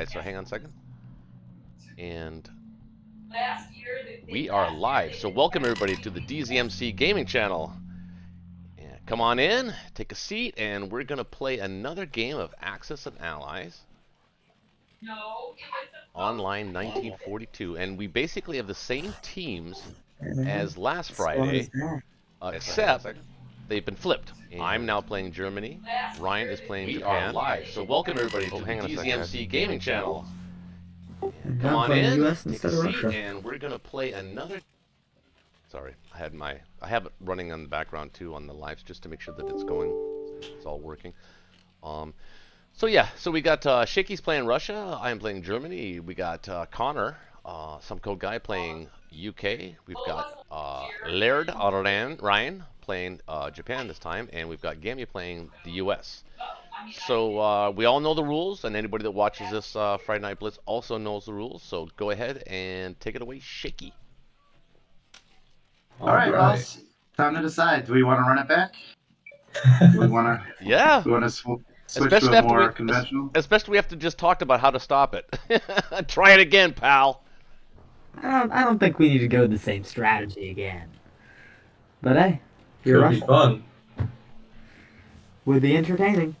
guys, so hang on a second. And we are live. So welcome everybody to the DZMC Gaming Channel. And come on in, take a seat, and we're going to play another game of Axis and Allies. Online 1942. And we basically have the same teams as last Friday, except they've been flipped. I'm now playing Germany. Ryan is playing Japan. Live. So welcome everybody to the DZMC Gaming Channel. Come on in, take a seat, and we're gonna play another. Sorry, I have it running on the background too on the lives just to make sure that it's all working. So we got Shaky's playing Russia. I am playing Germany. We got Connor, SOMECODEGUY playing UK. We've got Laird Ryan playing Japan this time, and we've got Gammy playing the US. So we all know the rules, and anybody that watches this Friday Night Blitz also knows the rules. So go ahead and take it away, Shaky. All right, well, time to decide. Do we want to run it back? Do we want to? Yeah. We want to switch to a more conventional? Especially we have to just talk about how to stop it. Try it again, pal. I don't think we need to go the same strategy again. But hey, It'll be fun. Would be entertaining.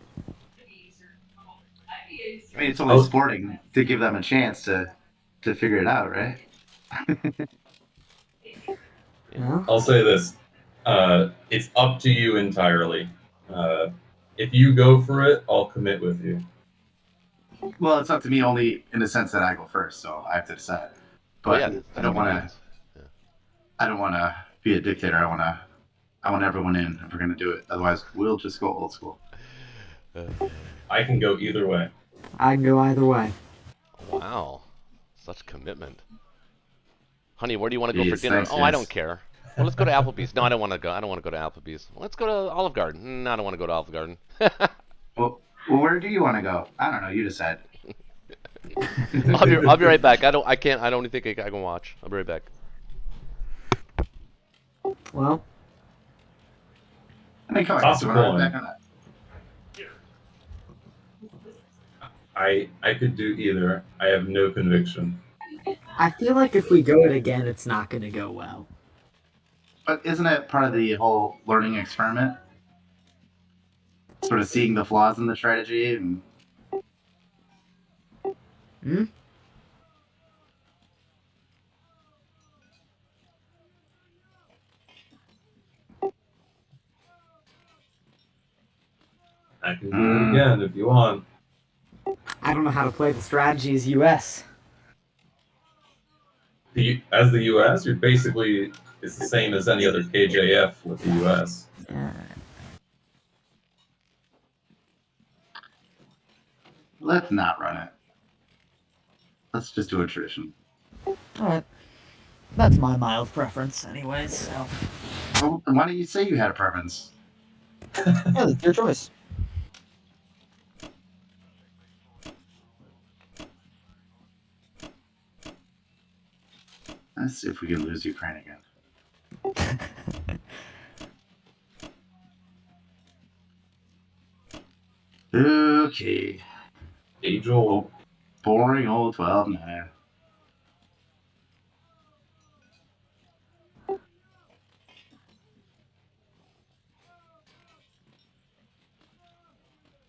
I mean, it's only sporting to give them a chance to figure it out, right? Yeah. I'll say this. It's up to you entirely. If you go for it, I'll commit with you. Well, it's up to me only in the sense that I go first, so I have to decide. But I don't want to. I don't want to be a dictator. I want everyone in if we're going to do it. Otherwise, we'll just go old school. I can go either way. I can go either way. Wow, such commitment. Honey, where do you want to go for dinner? Thanks, I don't care. Well, let's go to Applebee's. No, I don't want to go. I don't want to go to Applebee's. Let's go to Olive Garden. No, I don't want to go to Olive Garden. Well, where do you want to go? I don't know. You decide. I'll be right back. I don't think I can watch. I'll be right back. Well, I mean, come on. Toss So a we're coin. back on that. I could do either. I have no conviction. I feel like if we go it again, it's not going to go well. But isn't it part of the whole learning experiment? Sort of seeing the flaws in the strategy and. Hmm? I can do it again if you want. I don't know how to play the strategy as US. As the U.S., you're basically it's the same as any other KJF with the U.S. Yeah. Let's not run it. Let's just do a tradition. Alright. That's my mild preference anyways, so. Well, why don't you say you had a preference? Yeah, it's your choice. Let's see if we can lose Ukraine again. Okay. Age old. Boring old 12-9.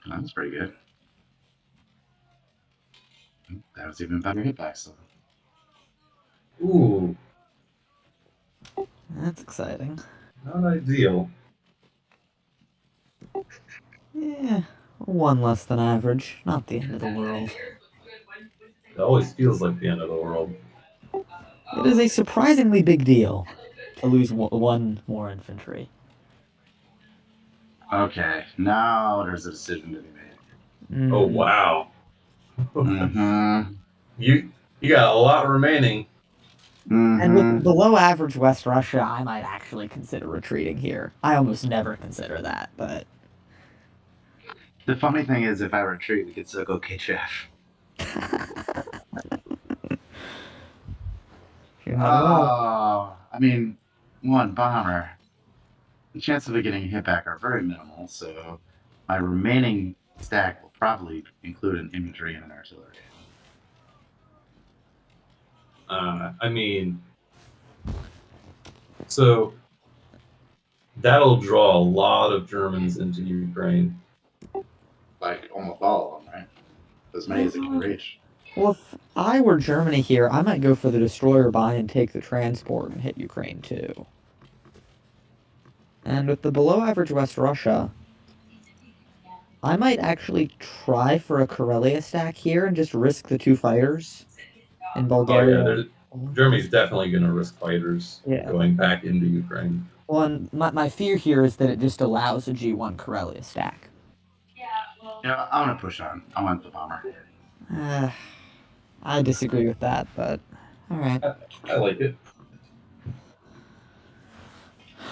That was pretty good. That was even better hitbacks though. Ooh, That's exciting. not ideal. Yeah, one less than average. Not the end of the world. It always feels like the end of the world. It is a surprisingly big deal to lose one more infantry. Okay, now there's a decision to be made. Oh wow. Mm-hmm. You got a lot remaining. And with below average West Russia, I might actually consider retreating here. I almost never consider that, but... The funny thing is, if I retreat, we could still go KJF. Oh, I mean, one bomber. The chances of it getting hit back are very minimal, so my remaining stack will probably include an infantry and an artillery. I mean, so that'll draw a lot of Germans into Ukraine. Like almost all of them, right? As many as it can reach. Well, if I were Germany here, I might go for the destroyer buy and take the transport and hit Ukraine too. And with the below average West Russia, I might actually try for a Karelia stack here and just risk the 2 fighters in Bulgaria. Oh yeah, Germany's definitely going to risk fighters going back into Ukraine. Well, and my fear here is that it just allows a G1 Karelia stack. Yeah, I want to push on. I want the bomber. I disagree with that, but alright. I like it.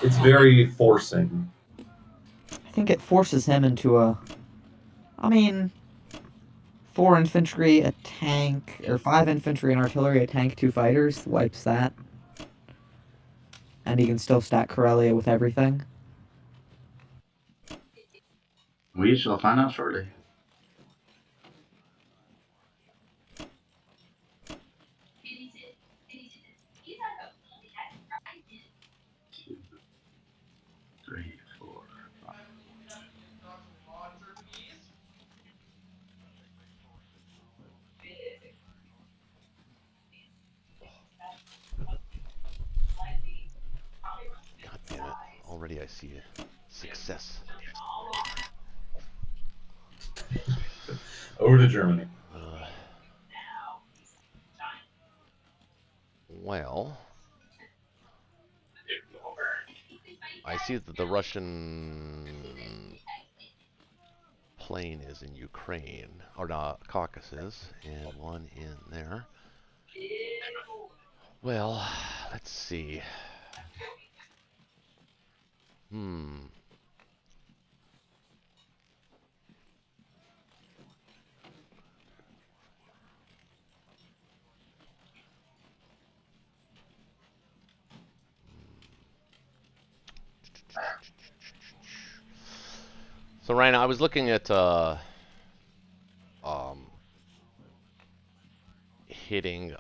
It's very forcing. I think it forces him into a... I mean... 4 infantry, a tank, or 5 infantry and artillery, a tank, 2 fighters, wipes that. And he can still stack Karelia with everything. We shall find out shortly. God damn it. Already I see a success. Over to Germany. Well, I see that the Russian plane is in Ukraine, or not, Caucasus, and one in there. Well, let's see. So right now I was looking at hitting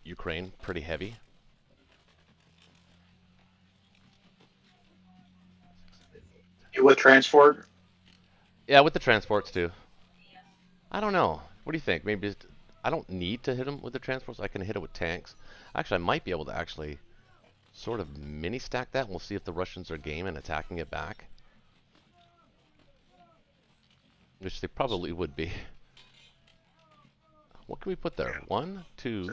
Ukraine pretty heavy. With transport? Yeah, with the transports too. I don't know. What do you think? Maybe I don't need to hit them with the transports. I can hit it with tanks. Actually, I might be able to actually sort of mini stack that. And we'll see if the Russians are game and attacking it back. Which they probably would be. What can we put there? 1, 2,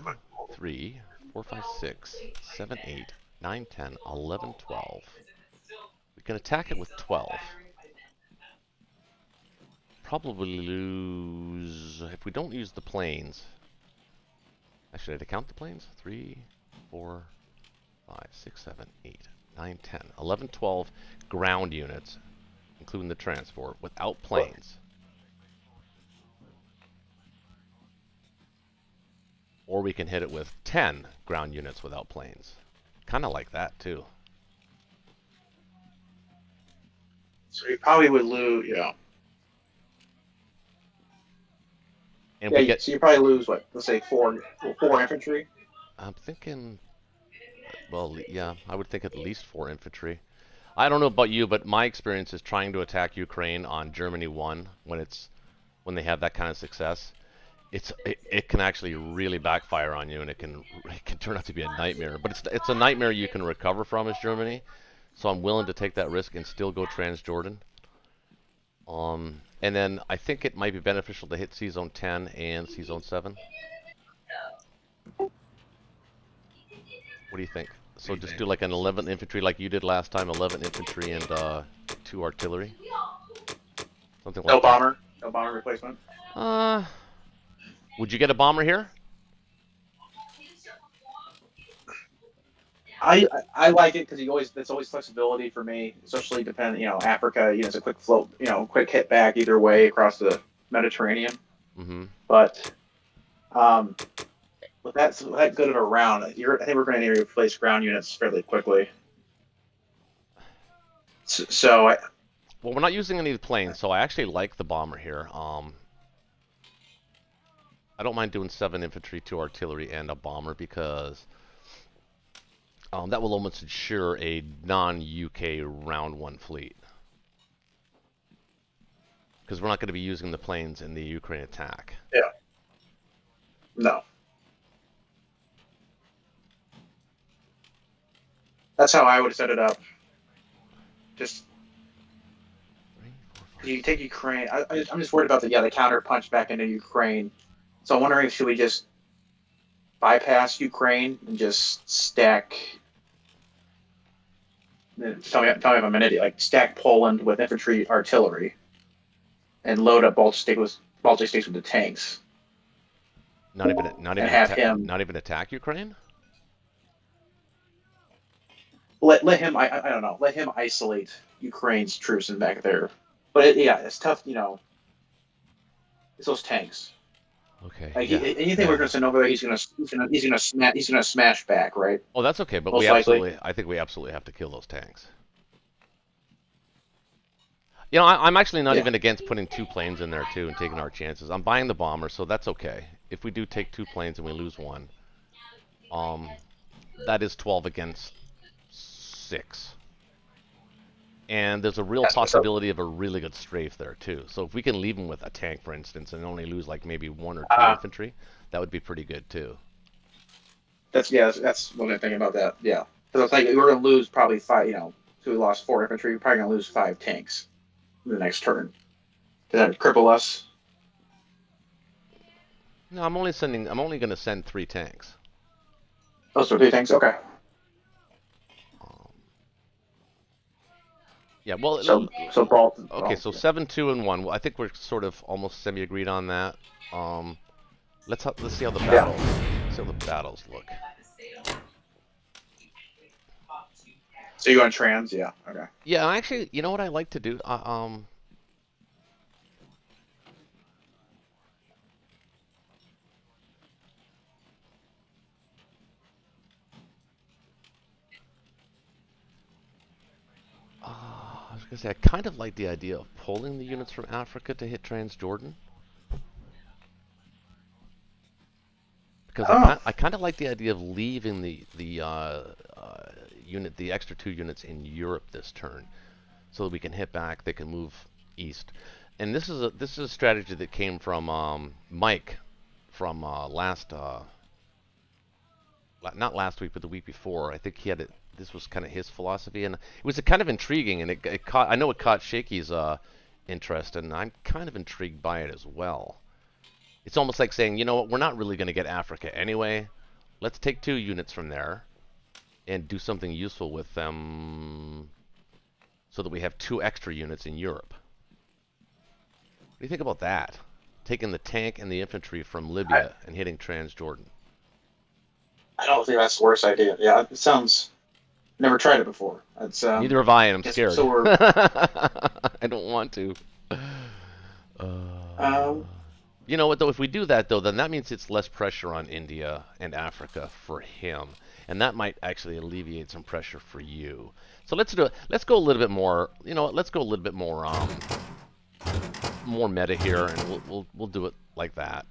3, 4, 5, 6, 7, 8, 9, 10, 11, 12. We can attack it with 12. Probably lose if we don't use the planes. Actually, did I count the planes? 3, 4, 5, 6, 7, 8, 9, 10, 11, 12 ground units, including the transport, without planes. Or we can hit it with 10 ground units without planes. Kind of like that, too. So you probably would lose, yeah. And Yeah, so you probably lose, what, let's say four infantry? I'm thinking, well, yeah, I would think at least 4 infantry. I don't know about you, but my experience is trying to attack Ukraine on Germany 1 when they have that kind of success. It can actually really backfire on you, and it can turn out to be a nightmare. But it's a nightmare you can recover from as Germany. So I'm willing to take that risk and still go Transjordan. And then I think it might be beneficial to hit C-Zone 10 and C-Zone 7. What do you think? So just do like an 11 infantry like you did last time, 11 infantry and 2 artillery? Something like that. No bomber replacement? Would you get a bomber here? I like it because there's always flexibility for me, especially depending, Africa, it's a quick float, quick hit back either way across the Mediterranean. Mm-hmm. But with that good of a round, I think we're going to need to replace ground units fairly quickly. Well, we're not using any of the planes, so I actually like the bomber here. I don't mind doing 7 infantry, 2 artillery, and a bomber because that will almost ensure a non-UK round 1 fleet. Because we're not going to be using the planes in the Ukraine attack. Yeah. No. That's how I would set it up. Just you take Ukraine. I'm just worried about the counter punch back into Ukraine. So I'm wondering, should we just bypass Ukraine and just stack? Tell me if I'm an idiot. Like stack Poland with infantry, artillery, and load up Baltic states with the tanks. Not even attack Ukraine. Let him. I don't know. Let him isolate Ukraine's troops in back there. But it's tough. It's those tanks. Okay. Like anything we're gonna send over there, he's gonna smash back, right? Oh, that's okay. But I think we absolutely have to kill those tanks. I'm actually not even against putting 2 planes in there too and taking our chances. I'm buying the bomber, so that's okay. If we do take 2 planes and we lose 1, that is 12 against 6. And there's a real possibility of a really good strafe there too. So if we can leave them with a tank, for instance, and only lose like maybe 1 or 2 infantry, that would be pretty good too. That's what I'm thinking about that. Yeah, because I was like, we're gonna lose probably 5. So we lost 4 infantry. We're probably gonna lose 5 tanks in the next turn. Does that cripple us? No, I'm only going to send 3 tanks. Oh, so 3 tanks. Okay. Yeah, well. Okay, so 7, 2, and 1. Well, I think we're sort of almost semi-agreed on that. Let's see how the battles look. So you on trans? Yeah. Okay. Yeah, actually, you know what I like to do? I was gonna say I kind of like the idea of pulling the units from Africa to hit Transjordan. Because I kind of like the idea of leaving the extra 2 units in Europe this turn, so that we can hit back. They can move east, and this is a strategy that came from Mike from not last week, but the week before. I think he had it. This was kind of his philosophy, and it was kind of intriguing. And it caught. I know it caught Shaky's interest, and I'm kind of intrigued by it as well. It's almost like saying, you know what, we're not really going to get Africa anyway. Let's take 2 units from there and do something useful with them so that we have 2 extra units in Europe. What do you think about that? Taking the tank and the infantry from Libya and hitting Transjordan. I don't think that's the worst idea. Yeah, it sounds... Never tried it before. It's, neither have I, and I'm scared. So I don't want to. You know what, though? If we do that, though, then that means it's less pressure on India and Africa for him. And that might actually alleviate some pressure for you. So let's do it. Let's go a little bit more, let's go a little bit more more meta here, and we'll do it like that.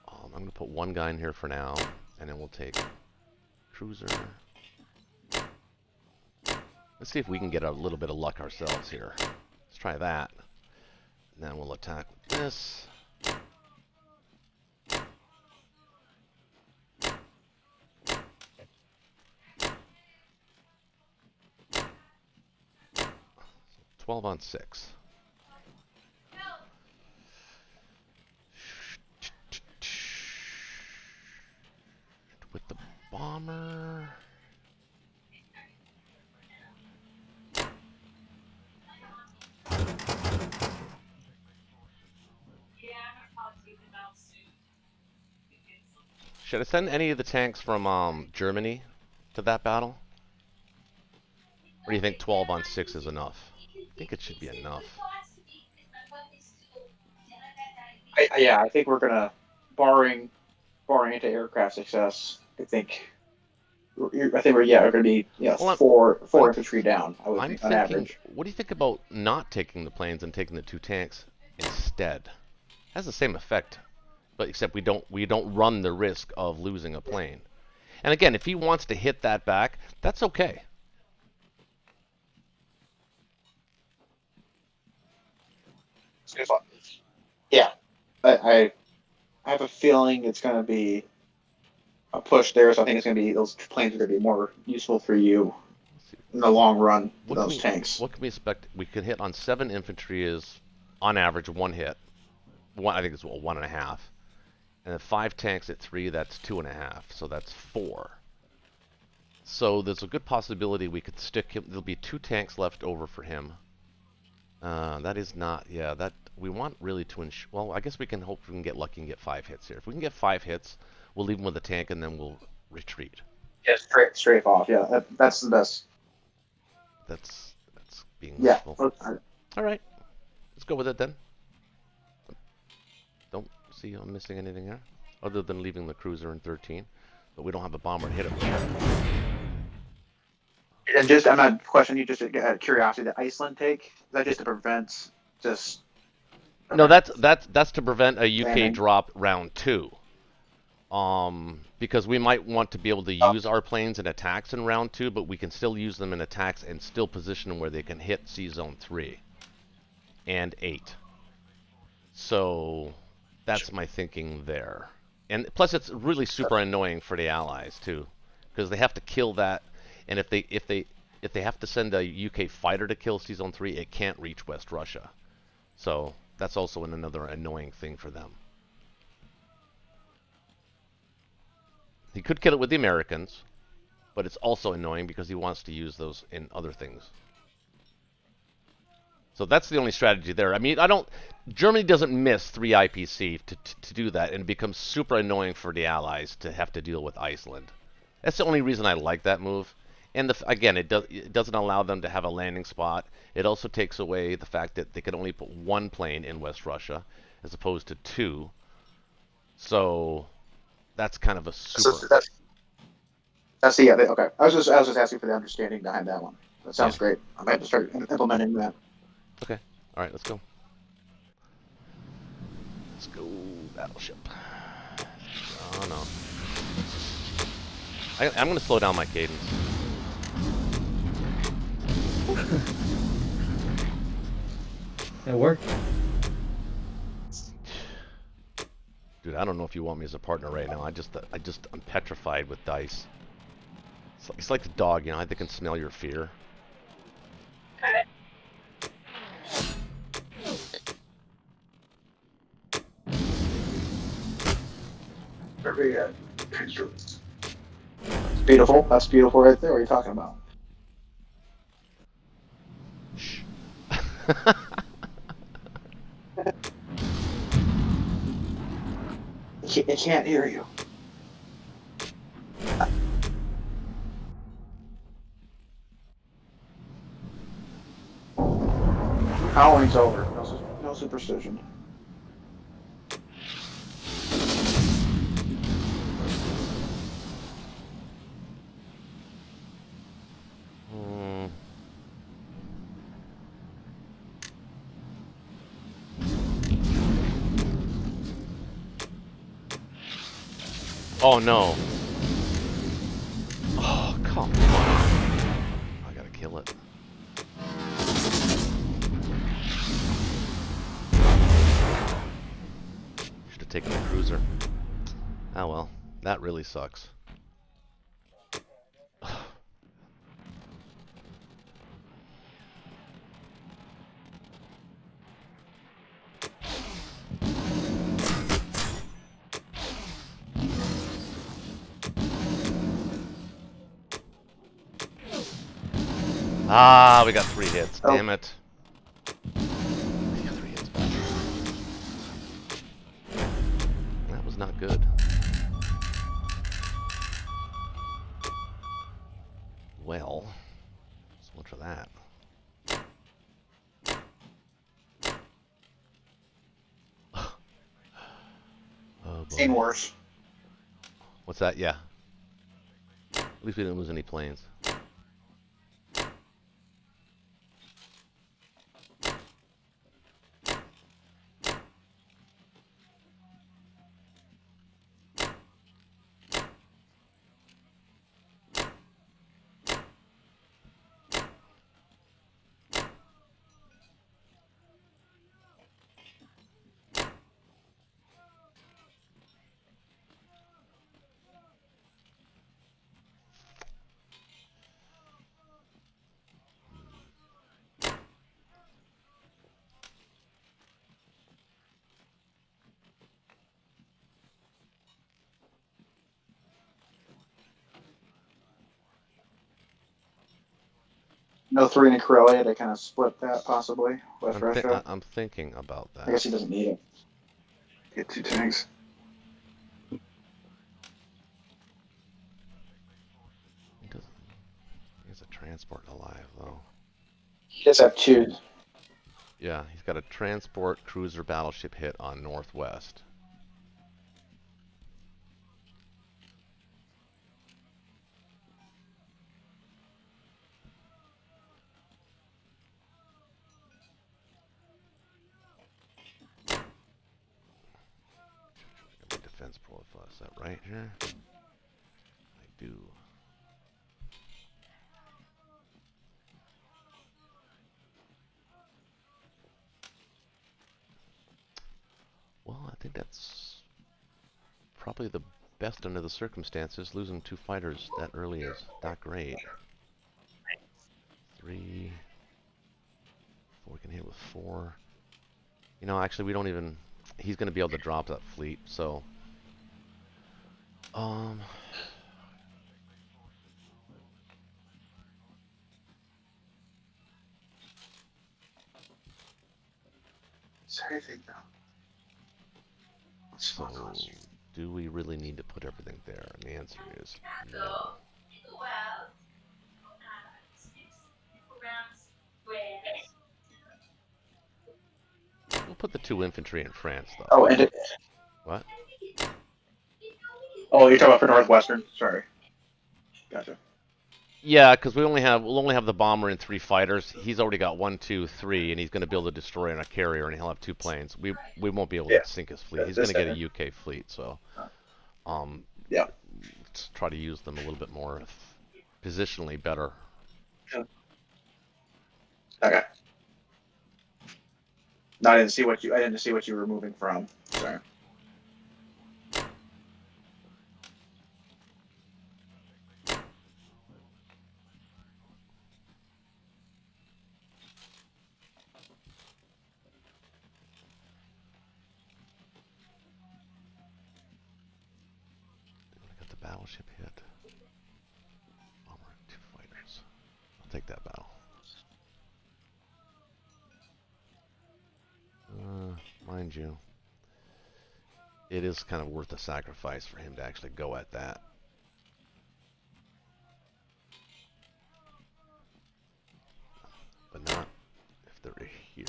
I'm going to put 1 guy in here for now, and then we'll take cruiser. Let's see if we can get a little bit of luck ourselves here. Let's try that. And then we'll attack with this. So 12 on 6. With the bomber. Should I send any of the tanks from Germany to that battle? Or do you think 12 on 6 is enough? I think it should be enough. I think we're gonna, barring anti-aircraft success, I think we're gonna be four infantry down. I would think on average. What do you think about not taking the planes and taking the 2 tanks instead? It has the same effect but except we don't run the risk of losing a plane. And again, if he wants to hit that back, that's okay. Yeah, I have a feeling it's going to be a push there, so I think it's going to be those planes are going to be more useful for you in the long run for those tanks. What can we expect? We can hit on 7 infantry is on average 1 hit. I think it's 1.5. And then 5 tanks at 3, that's 2.5. So that's 4. So there's a good possibility we could stick him. There'll be 2 tanks left over for him. That is not, yeah, that we want really to ensure. Well, I guess we can hope we can get lucky and get 5 hits here. If we can get 5 hits, we'll leave him with a tank and then we'll retreat. Yeah, straight off. Yeah, that's the best. That's being yeah. All right, let's go with it then. Don't see I'm missing anything there, other than leaving the cruiser in 13, but we don't have a bomber to hit it. And just, I'm not questioning you, just out of curiosity, the Iceland take, is that just to prevent just... No, that's to prevent a UK landing. drop round 2. Because we might want to be able to use our planes in attacks in round 2, but we can still use them in attacks and still position them where they can hit Sea Zone 3 and 8. So that's my thinking there. And plus it's really super annoying for the Allies too, because they have to kill that. And if they have to send a UK fighter to kill Sea Zone 3, it can't reach West Russia. So that's also another annoying thing for them. He could kill it with the Americans, but it's also annoying because he wants to use those in other things. So that's the only strategy there. I mean, Germany doesn't miss 3 IPC to do that, and it becomes super annoying for the Allies to have to deal with Iceland. That's the only reason I like that move. And again, it doesn't allow them to have a landing spot. It also takes away the fact that they can only put 1 plane in West Russia as opposed to 2. So that's kind of a super. That's yeah. Okay, I was just asking for the understanding behind that one. That sounds great. I might have to start implementing that. Okay. All right. Let's go. Let's go, battleship. Oh no. I'm going to slow down my cadence. It worked. Dude, I don't know if you want me as a partner right now. I'm petrified with dice. It's like the dog, you know, they can smell your fear. Very good. Beautiful. That's beautiful right there. What are you talking about? Shh. I can't hear you. Halloween's over. No superstition. Oh no. Oh, come on. I gotta kill it. Should have taken the cruiser. Oh well, that really sucks. Ah, we got 3 hits. Oh. Damn it. We got 3 hits back. That was not good. Well, so much for that. Oh, boy. Seen worse. What's that? Yeah. At least we didn't lose any planes. no 3 in Karelia to kind of split that possibly with Russia. I'm thinking about that. I guess he doesn't need it. Get 2 tanks. He's a transport alive though. He does have 2. Yeah, he's got a transport cruiser battleship hit on northwest. Defense profile, is that right here? I do. Well, I think that's probably the best under the circumstances. Losing 2 fighters that early is not great. 3. 4 can hit with 4. You know, actually, we don't even. He's going to be able to drop that fleet, so. Sorry, think now. So, do we really need to put everything there? And the answer is no. We'll put the 2 infantry in France, though. Oh, and What? Oh, you're talking about for Northwestern? Sorry. Gotcha. Yeah, because we'll only have the bomber and 3 fighters. He's already got 1, 2, 3, and he's going to build a destroyer and a carrier, and he'll have 2 planes. We won't be able to sink his fleet. He's going to get a UK fleet, so let's try to use them a little bit more positionally better. Okay. No, I didn't see what you were moving from. Sorry. Battleship hit. Bomber, 2 fighters. I'll take that battle. Mind you, it is kind of worth the sacrifice for him to actually go at that. But not if they're here.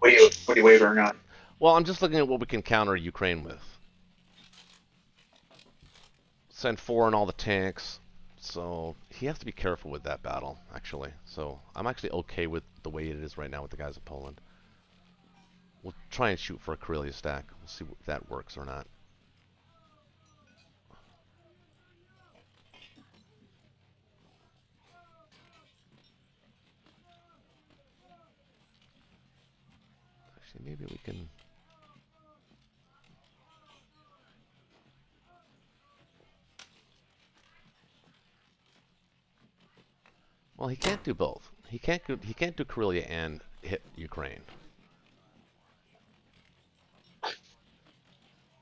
What are you wavering on? Well, I'm just looking at what we can counter Ukraine with. Send 4 in all the tanks. So he has to be careful with that battle, actually. So I'm actually okay with the way it is right now with the guys in Poland. We'll try and shoot for a Karelia stack. We'll see if that works or not. Actually, maybe we can... Well, he can't do both. He can't do Karelia and hit Ukraine.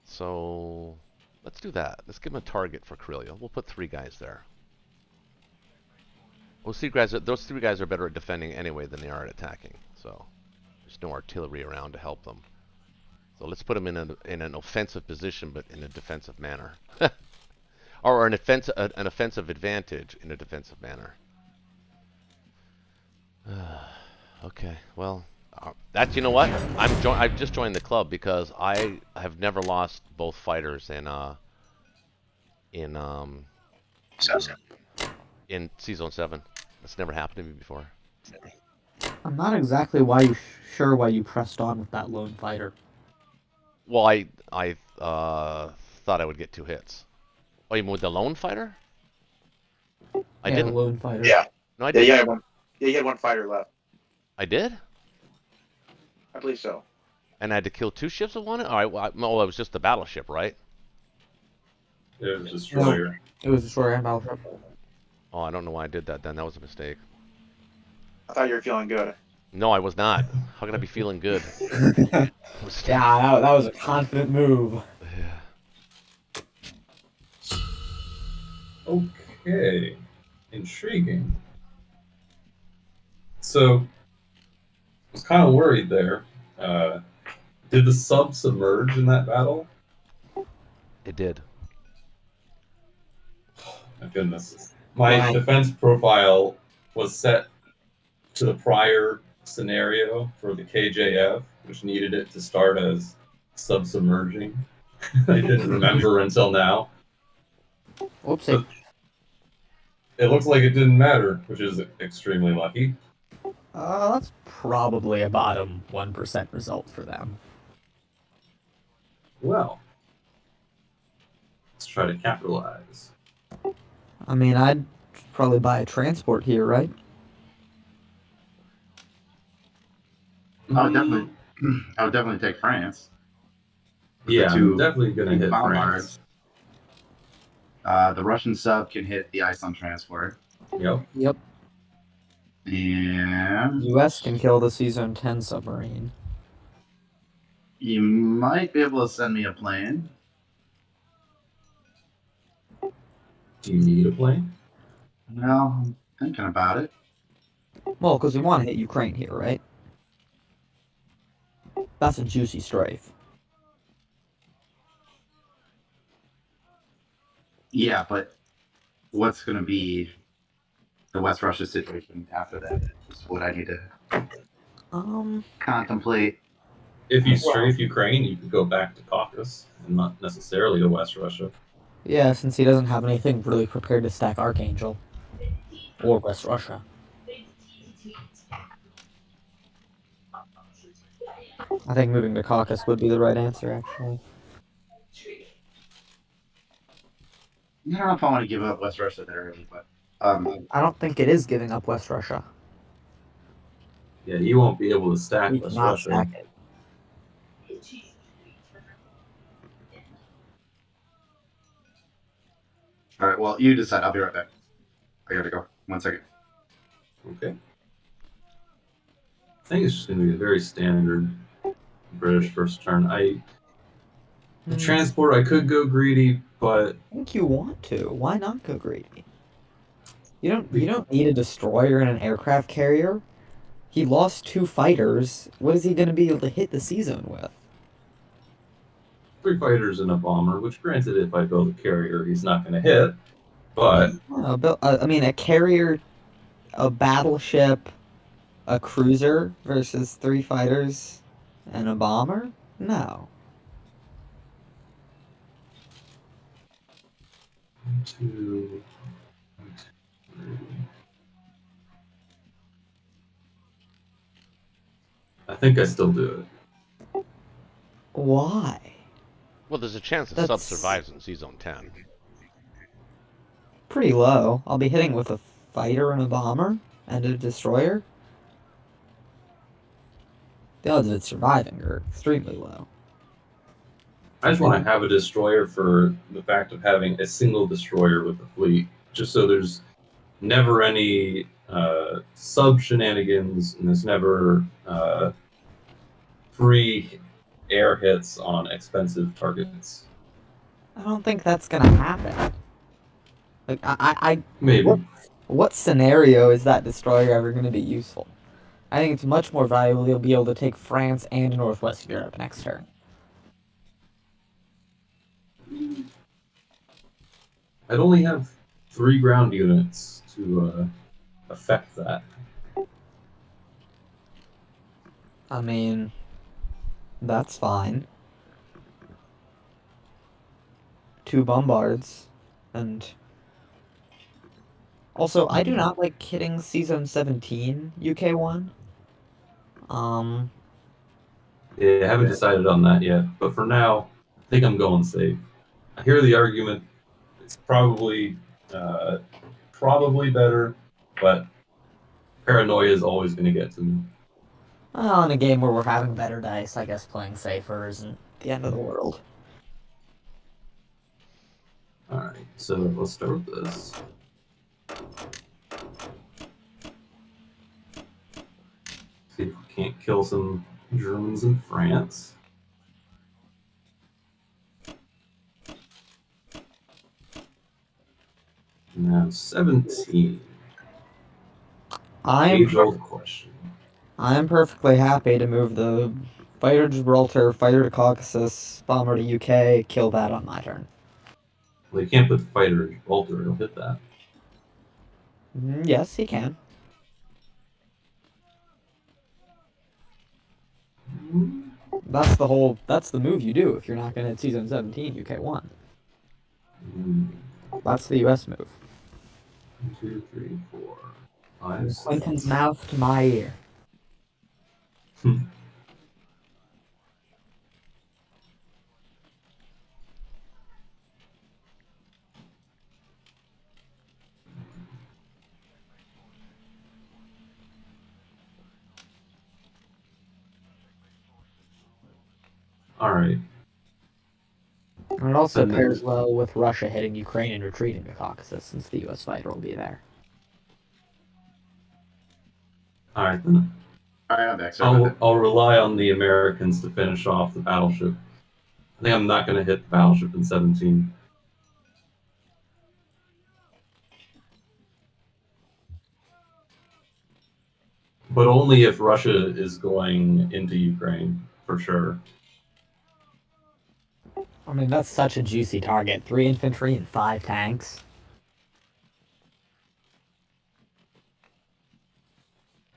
So let's do that. Let's give him a target for Karelia. We'll put 3 guys there. Those 3 guys are better at defending anyway than they are at attacking. So there's no artillery around to help them. So let's put them in an offensive position, but in a defensive manner, or an offensive advantage in a defensive manner. Okay, well, that's, you know what? I've just joined the club because I have never lost both fighters in C-Zone 7. That's never happened to me before. I'm not exactly sure why you pressed on with that lone fighter. Well, I thought I would get 2 hits. Oh, you mean with the lone fighter? I didn't. The lone fighter. Yeah. No, I didn't. Yeah, you had 1 fighter left. I did? I believe so. And I had to kill 2 ships of one? All right, well, it was just the battleship, right? It was a destroyer. It was a destroyer and battleship. Oh, I don't know why I did that then. That was a mistake. I thought you were feeling good. No, I was not. How can I be feeling good? Yeah, that was a confident move. Yeah. Okay. Intriguing. So, I was kind of worried there. Did the sub submerge in that battle? It did. My goodness. My defense profile was set to the prior scenario for the KJF, which needed it to start as submerging. I didn't remember until now. Whoopsie. But it looks like it didn't matter, which is extremely lucky. That's probably a bottom 1% result for them. Well, let's try to capitalize. I mean, I'd probably buy a transport here, right? I would definitely take France. Yeah, I'm definitely gonna hit France. The Russian sub can hit the Iceland transport. Yep. And U.S. can kill the Season 10 submarine. You might be able to send me a plane. Do you need a plane? Well, I'm thinking about it. Well, because we want to hit Ukraine here, right? That's a juicy strafe. Yeah, but what's going to be the West Russia situation after that? Is what I need to contemplate. If you strafe Ukraine, you could go back to Caucasus and not necessarily to West Russia. Yeah, since he doesn't have anything really prepared to stack Archangel. Or West Russia. I think moving to Caucasus would be the right answer, actually. I don't know if I want to give up West Russia that early, but I don't think it is giving up West Russia. Yeah, you won't be able to stack You West cannot Russia. stack it. all right. Well, you decide. I'll be right back. I gotta go. 1 second. Okay. I think it's just going to be a very standard British first turn. The transport, I could go greedy, but I think you want to. Why not go greedy? You don't need a destroyer and an aircraft carrier. He lost 2 fighters. What is he going to be able to hit the season with? 3 fighters and a bomber, which granted, if I build a carrier, he's not going to hit, but... I mean, a carrier, a battleship, a cruiser versus 3 fighters and a bomber? No. 1, 2, 3. I think I still do it. Why? Well, there's a chance that sub survives in Season 10. Pretty low. I'll be hitting with a fighter and a bomber and a destroyer. The odds of it surviving are extremely low. I just want to have a destroyer for the fact of having a single destroyer with the fleet, just so there's never any sub shenanigans and there's never free air hits on expensive targets. I don't think that's gonna happen. Like, I Maybe. What scenario is that destroyer ever gonna be useful? I think it's much more valuable you'll be able to take France and Northwest Europe next turn. I'd only have 3 ground units to affect that. I mean, that's fine. 2 bombards, and also I do not like hitting Season 17 UK1. Yeah, I haven't decided on that yet, but for now, I think I'm going safe. I hear the argument. It's probably better, but paranoia is always going to get to me. Well, in a game where we're having better dice, I guess playing safer isn't the end of the world. Alright, so let's start with this. See if we can't kill some Germans in France. Now 17. Age-old question. I'm perfectly happy to move the fighter to Gibraltar, fighter to Caucasus, bomber to UK, kill that on my turn. Well, you can't put the fighter in Gibraltar, it'll hit that. Yes, he can. That's the move you do if you're not going to hit Season 17, UK 1. That's the US move. 1, 2, 3, 4, 5, 6. Clinton's mouth to my ear. Alright. And it also pairs well with Russia hitting Ukraine and retreating to Caucasus, since the US fighter will be there. Alright, then. I'll rely on the Americans to finish off the battleship. I think I'm not going to hit the battleship in 17. But only if Russia is going into Ukraine, for sure. I mean, that's such a juicy target. 3 infantry and 5 tanks.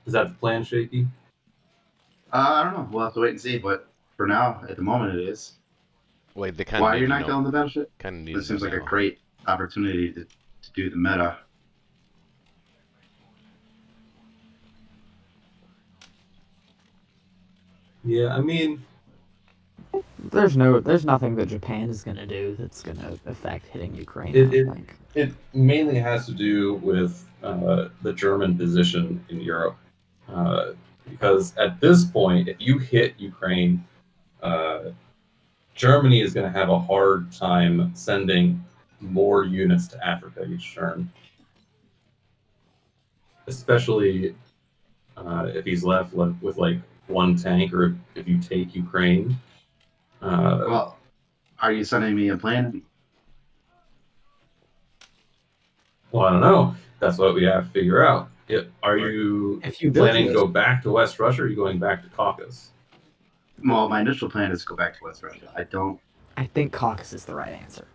Is that the plan, Shaky? I don't know. We'll have to wait and see. But for now, at the moment, it is. Wait, they kind Why are you not killing the battleship? Kind of this seems like a great opportunity to do the meta. Yeah, I mean, there's nothing that Japan is gonna do that's gonna affect hitting Ukraine. It mainly has to do with the German position in Europe, because at this point, if you hit Ukraine, Germany is going to have a hard time sending more units to Africa each turn, especially if he's left with like 1 tank, or if you take Ukraine. Well, are you sending me a plan? Well, I don't know. That's what we have to figure out. Are you planning to go back to West Russia, or are you going back to Caucasus? Well, my initial plan is to go back to West Russia. I think Caucasus is the right answer.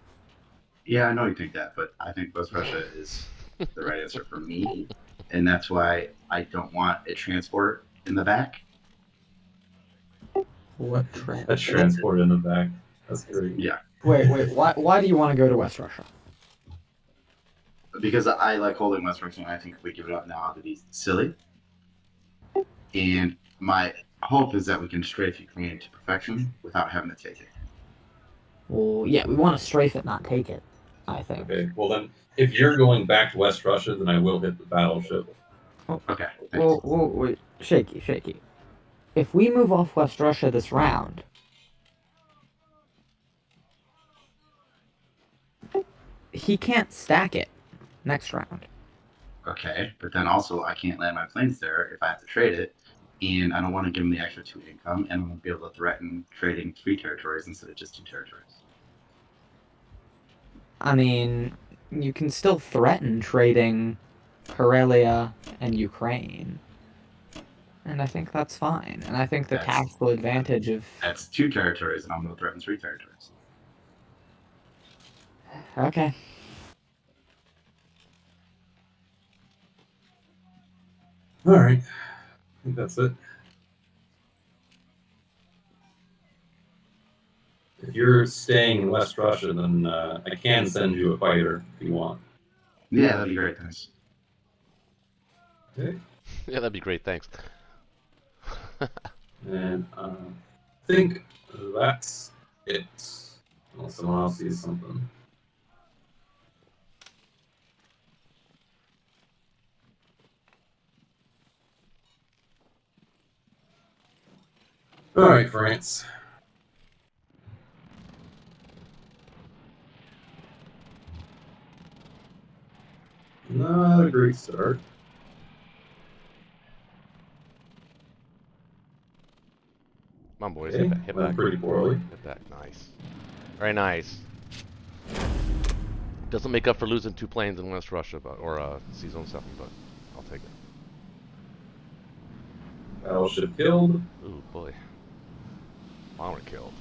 Yeah, I know you think that, but I think West Russia is the right answer for me, and that's why I don't want a transport in the back. What a transport in the back? That's great. Yeah. Wait. Why do you want to go to West Russia? Because I like holding West Russia, and I think if we give it up now, it'll be silly. And my hope is that we can strafe Ukraine to perfection without having to take it. Well, yeah, we want to strafe it, not take it, I think. Okay, well then, if you're going back to West Russia, then I will hit the battleship. Okay. Well, wait, Shaky. If we move off West Russia this round, he can't stack it next round. Okay, but then also I can't land my planes there if I have to trade it, and I don't want to give him the extra 2 income, and I won't be able to threaten trading 3 territories instead of just 2 territories. I mean, you can still threaten trading Karelia and Ukraine. And I think that's fine. And I think the tactical advantage of... That's 2 territories, and I'm going to threaten 3 territories. Okay. Alright. I think that's it. If you're staying in West Russia, then I can send you a fighter if you want. Yeah, that'd be great, thanks. Okay. Yeah, that'd be great, thanks. And I think that's it. Unless someone else sees something. All right, France. Not a great start. Come on, boys. Okay, Hit went back. pretty poorly. Hit back. Nice. Very nice. Doesn't make up for losing 2 planes in West Russia, or C-Zone 7, but I'll take it. Battleship killed. Ooh, boy. Bomber killed.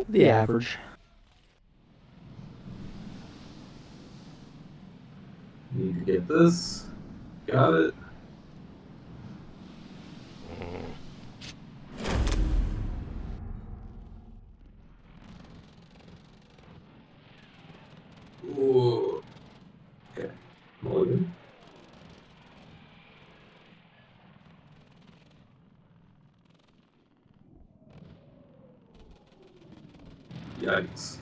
The average. Need to get this. Got it. Ooh. Okay. Mulligan. Yikes.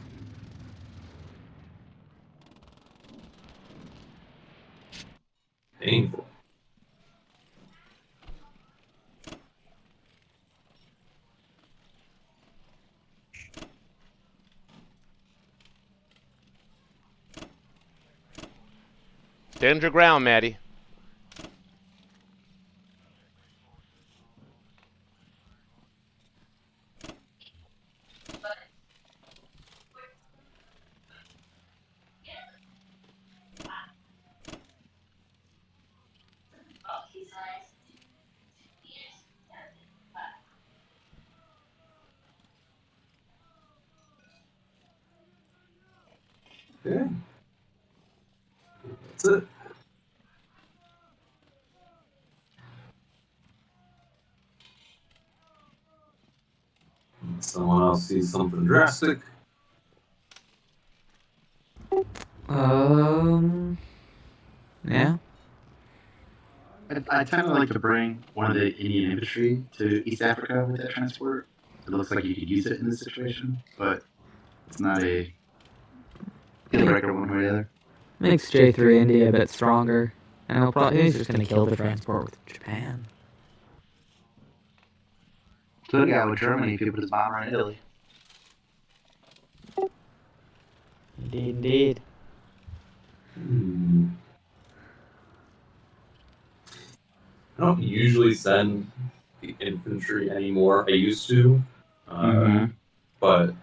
Painful. Stand your ground, Maddie. Okay. That's it. Someone else sees something drastic. Yeah. I tend to like to bring one of the Indian infantry to East Africa with that transport. It looks like you could use it in this situation, but it's not a deal breaker one way or the other. Makes J3 India a bit stronger. And he's just going to kill the transport with Japan. So the guy with Germany could put his bomber in Italy. Indeed, indeed. I don't usually send the infantry anymore. I used to, but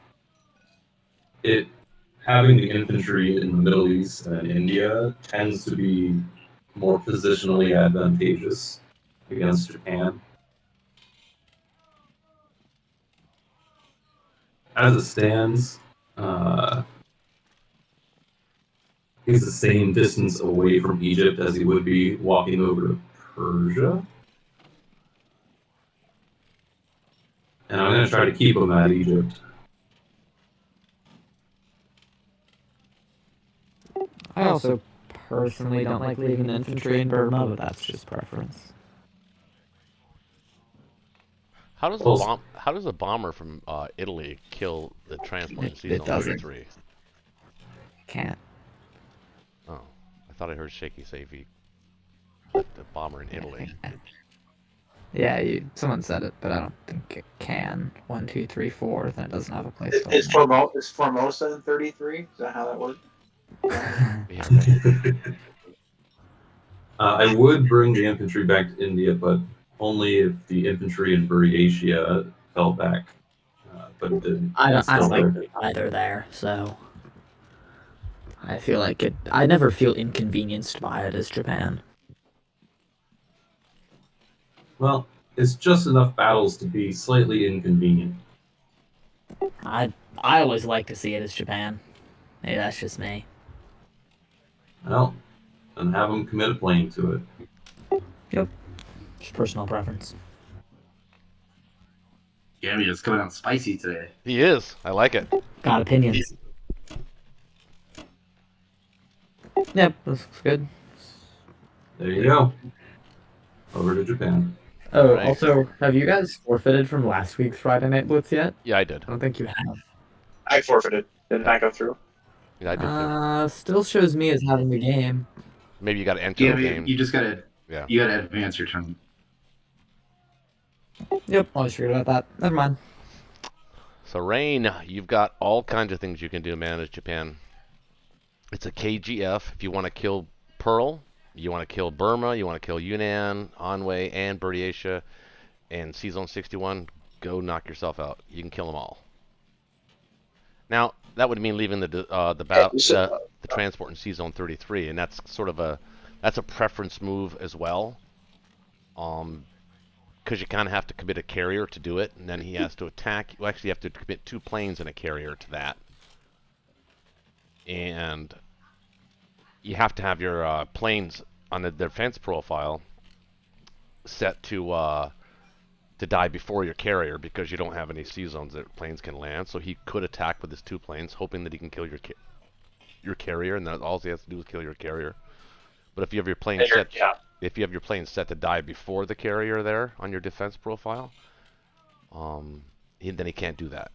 having the infantry in the Middle East and India tends to be more positionally advantageous against Japan. As it stands, he's the same distance away from Egypt as he would be walking over to Persia. And I'm going to try to keep him at Egypt. I also personally don't like leaving the infantry in Burma, but that's just preference. How does a bomber from Italy kill the transport in season 33? Can't. Oh, I thought I heard Shaky say if he left a bomber in Italy. Yeah, someone said it, but I don't think it can. 1, 2, 3, 4. Then it doesn't have a place. Is Formosa in 33? Is that how that works? Yeah, right. I would bring the infantry back to India, but only if the infantry in Buryatia fell back. But it didn't. I don't like either there, so I feel like it. I never feel inconvenienced by it as Japan. Well, it's just enough battles to be slightly inconvenient. I always like to see it as Japan. Maybe that's just me. Well, and have them commit a plane to it. Yep. Just personal preference. Yeah, it's coming out spicy today. He is. I like it. Got opinions. Yep, this looks good. There you go. Over to Japan. Oh, Right. Also, have you guys forfeited from last week's Friday Night Blitz yet? Yeah, I did. I don't think you have. I forfeited. Did not go through. Yeah, I did too. Still shows me as having the game. Maybe you got to enter the game. You just gotta Yeah. you gotta advance your turn. Yep, always forget about that. Never mind. So Rain, you've got all kinds of things you can do, man, as Japan. It's a KGF. If you want to kill Pearl, you want to kill Burma, you want to kill Yunnan, Anhui, and Buryatia, and C-Zone 61, go knock yourself out. You can kill them all. Now, that would mean leaving the transport in C-Zone 33, and that's sort of a preference move as well. Because you kind of have to commit a carrier to do it, and then he has to attack. You actually have to commit 2 planes and a carrier to that. And you have to have your planes on the defense profile set to die before your carrier, because you don't have any sea zones that planes can land. So he could attack with his 2 planes, hoping that he can kill your carrier, and then all he has to do is kill your carrier. But if you have your plane set to die before the carrier there on your defense profile, then he can't do that.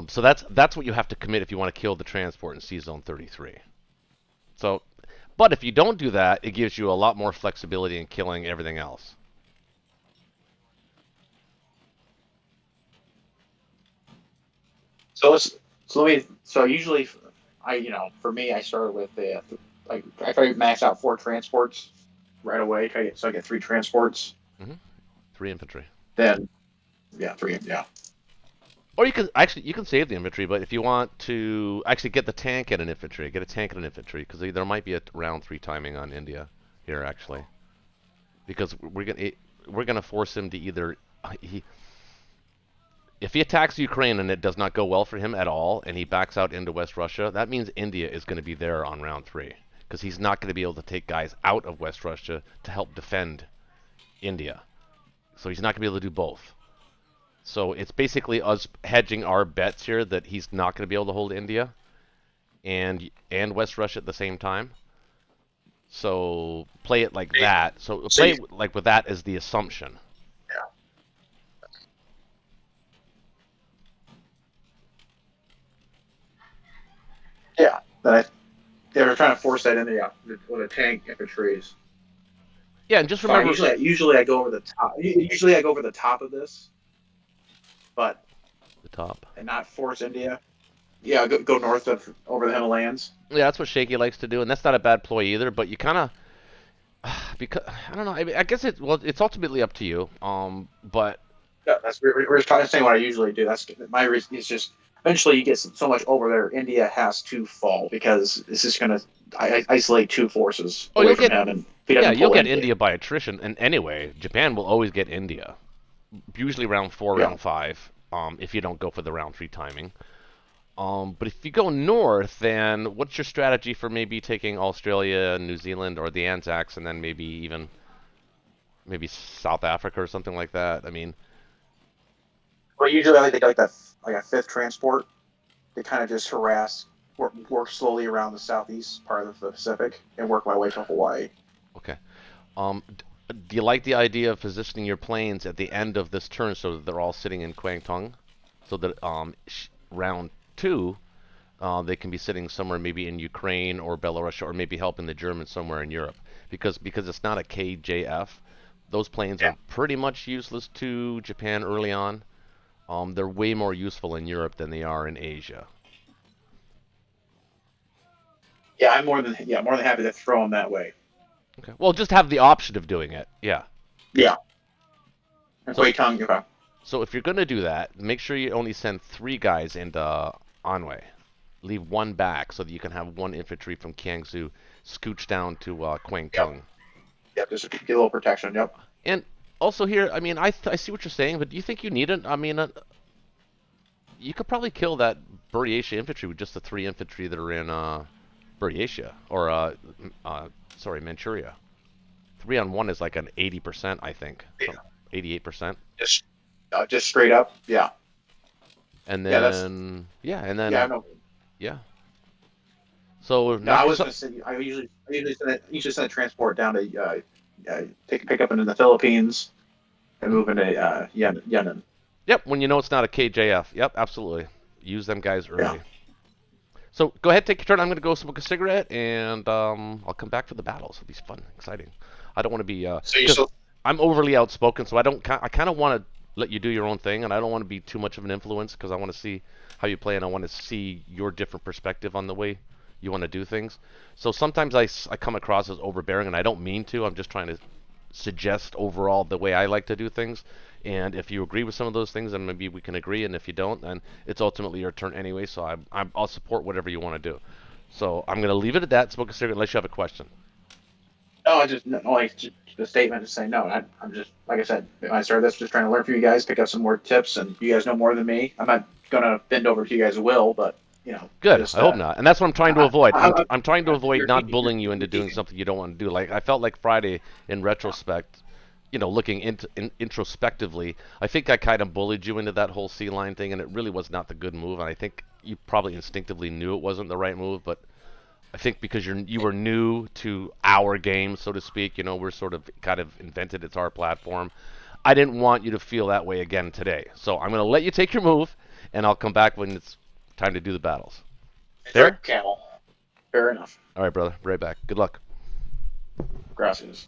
So that's what you have to commit if you want to kill the transport in C-Zone 33. So, but if you don't do that, it gives you a lot more flexibility in killing everything else. So usually, for me, I start with I try to max out 4 transports right away. So I get 3 transports. 3 infantry. Then, 3. Yeah. Or you can save the infantry, but if you want to actually get the tank and an infantry, get a tank and an infantry, because there might be a round 3 timing on India here actually, because we're gonna force him to either if he attacks Ukraine and it does not go well for him at all, and he backs out into West Russia, that means India is going to be there on round 3, because he's not going to be able to take guys out of West Russia to help defend India, so he's not going to be able to do both. So it's basically us hedging our bets here that he's not going to be able to hold India and West Russia at the same time. So play it like that. So play it like with that as the assumption. Yeah. They were trying to force that in there with the tank infantries. Yeah, and just remember. Usually I go over the top. Usually I go over the top of this. But the top and not force India. Yeah, go north over the Himalayas. Yeah, that's what Shaky likes to do, and that's not a bad ploy either. But you kind of because I don't know. I guess it's ultimately up to you. But yeah, we're trying to say what I usually do. That's my reason. Is just eventually you get so much over there, India has to fall, because this is going to isolate 2 forces away from him, and you'll get India by attrition. And anyway, Japan will always get India. Usually round 4, round 5, if you don't go for the round 3 timing. But if you go north, then what's your strategy for maybe taking Australia, New Zealand, or the Anzacs, and then maybe South Africa or something like that? I mean, well, usually I think like a 5th transport to kind of just harass, work slowly around the southeast part of the Pacific, and work my way to Hawaii. Okay. Do you like the idea of positioning your planes at the end of this turn so that they're all sitting in Kwangtung, so that round 2 they can be sitting somewhere maybe in Ukraine or Belarus, or maybe helping the Germans somewhere in Europe, because it's not a KJF. Those planes are pretty much useless to Japan early on. They're way more useful in Europe than they are in Asia. Yeah, I'm more than happy to throw them that way. Okay. Well, just have the option of doing it. Yeah. Yeah. Okay. So if you're going to do that, make sure you only send 3 guys into Anhui. Leave 1 back so that you can have 1 infantry from Kiangsu scooch down to Kwangtung. Yep, just get a little protection, yep. And also here, I mean, I see what you're saying, but do you think you need it? I mean, you could probably kill that Buryatia infantry with just the 3 infantry that are in Buryatia, or Manchuria. 3 on 1 is like an 80%, I think. Yeah. 88%. Just straight up, yeah. And then So no, I was going to say I usually send a transport down to pick up into the Philippines and move into Yemen. Yep, when you know it's not a KJF. Yep, absolutely. Use them guys early. Yeah. So go ahead, take your turn. I'm going to go smoke a cigarette, and I'll come back for the battles. It'll be fun, exciting. I don't want to be. I'm overly outspoken, so I kind of want to let you do your own thing, and I don't want to be too much of an influence because I want to see how you play, and I want to see your different perspective on the way you want to do things. So sometimes I come across as overbearing, and I don't mean to. I'm just trying to suggest overall the way I like to do things. And if you agree with some of those things, then maybe we can agree. And if you don't, then it's ultimately your turn anyway. So I'll support whatever you want to do. So I'm going to leave it at that. Smoke a cigarette unless you have a question. No, I just like the statement is saying no. I'm just like I said when I started this, just trying to learn from you guys, pick up some more tips, and you guys know more than me. I'm not gonna bend over to you guys' will, but Good. just, I hope not. And that's what I'm trying to avoid. I'm trying to avoid you're not teaching, bullying you you're into doing teaching. something you don't want to do. Like I felt like Friday in retrospect, looking introspectively, I think I kind of bullied you into that whole C line thing, and it really was not the good move. And I think you probably instinctively knew it wasn't the right move, but I think because you were new to our game, so to speak, we're sort of kind of invented. It's our platform. I didn't want you to feel that way again today. So I'm going to let you take your move, and I'll come back when it's time to do the battles. Fair? Camel. Fair enough. All right, brother. Right back. Good luck. Gracias.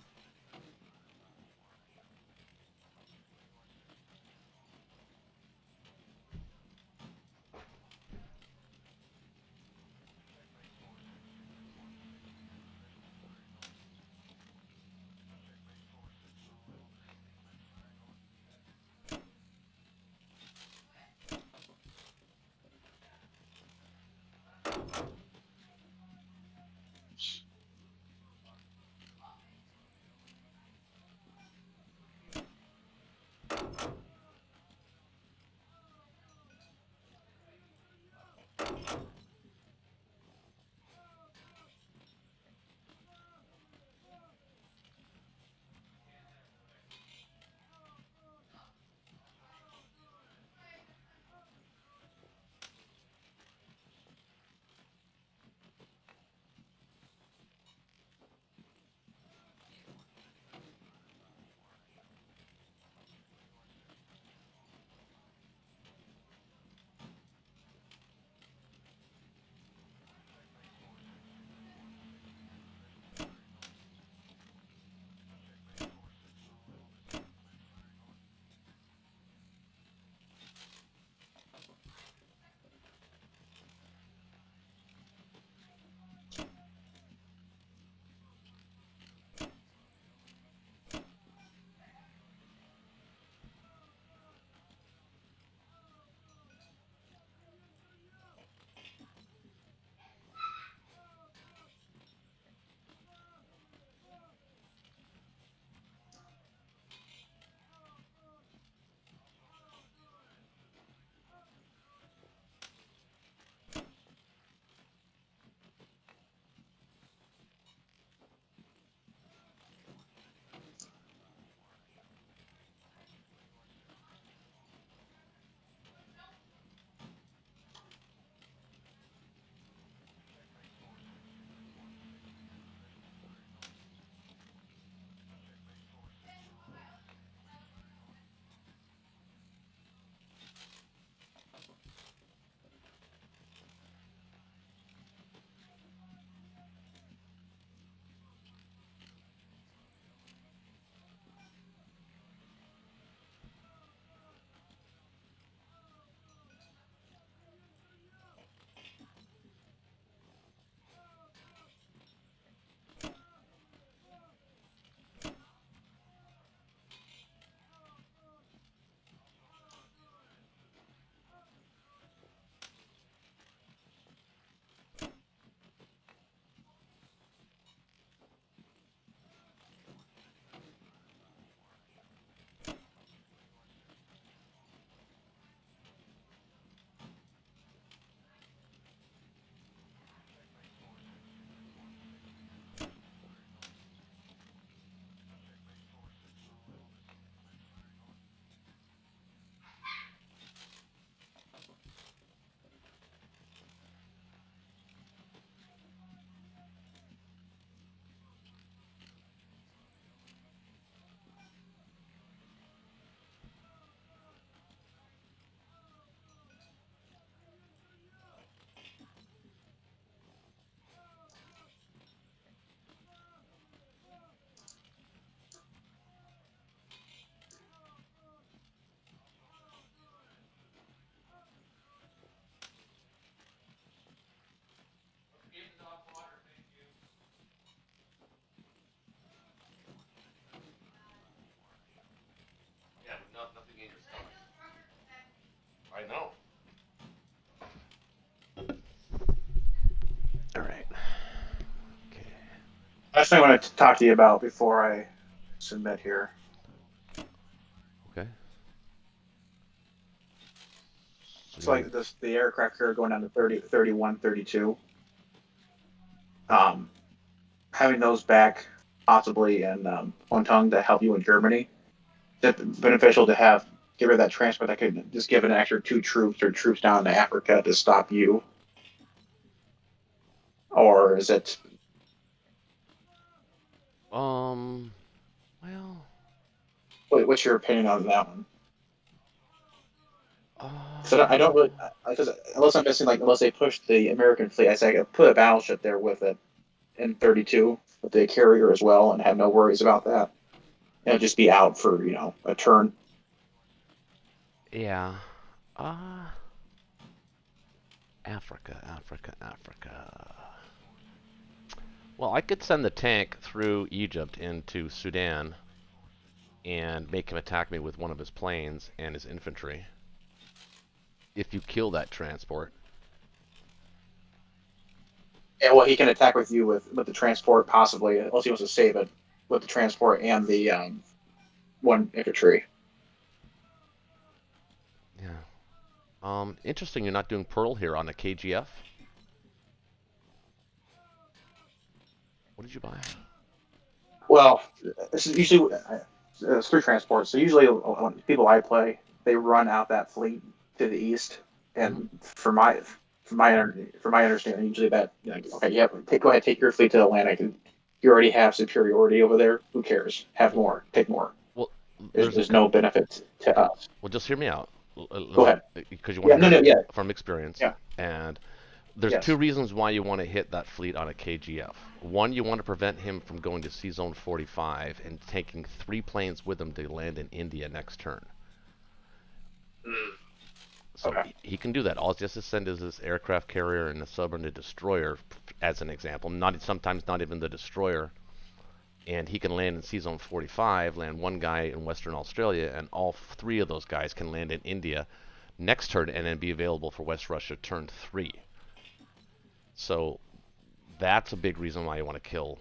That's what I want to talk to you about before I submit here. Okay. It's like the aircraft carrier going down to 30, 31, 32. Having those back possibly in Pontong to help you in Germany. Is it beneficial to get rid of that transport that could just give an extra 2 troops or troops down to Africa to stop you? Or is it? Well. What's your opinion on that one? Uh, So I don't really, because unless I'm missing, like, unless they push the American fleet, I say I could put a battleship there with it in 32 with the carrier as well and have no worries about that. And just be out for, a turn. Yeah. Africa. Well, I could send the tank through Egypt into Sudan and make him attack me with one of his planes and his infantry. If you kill that transport. Yeah, well, he can attack with you with the transport, possibly, unless he wants to save it, with the transport and the one infantry. Yeah. Interesting you're not doing Pearl here on the KGF. What did you buy? Well, this is usually it's 3 transports. So usually when people I play, they run out that fleet to the east, and for my understanding, usually that okay, yeah, go ahead, take your fleet to Atlantic, and you already have superiority over there. Who cares? Have more, take more. Well, there's no benefit to us. Well, just hear me out. Go ahead. Because you want to hear it from experience. Yeah. And there's 2 reasons why you want to hit that fleet on a KGF. One, you want to prevent him from going to Sea Zone 45 and taking 3 planes with him to land in India next turn. So he can do that. All he has to send is this aircraft carrier and a submarine destroyer, as an example. Sometimes not even the destroyer. And he can land in Sea Zone 45, land one guy in Western Australia, and all 3 of those guys can land in India next turn and then be available for West Russia turn 3. So that's a big reason why you want to kill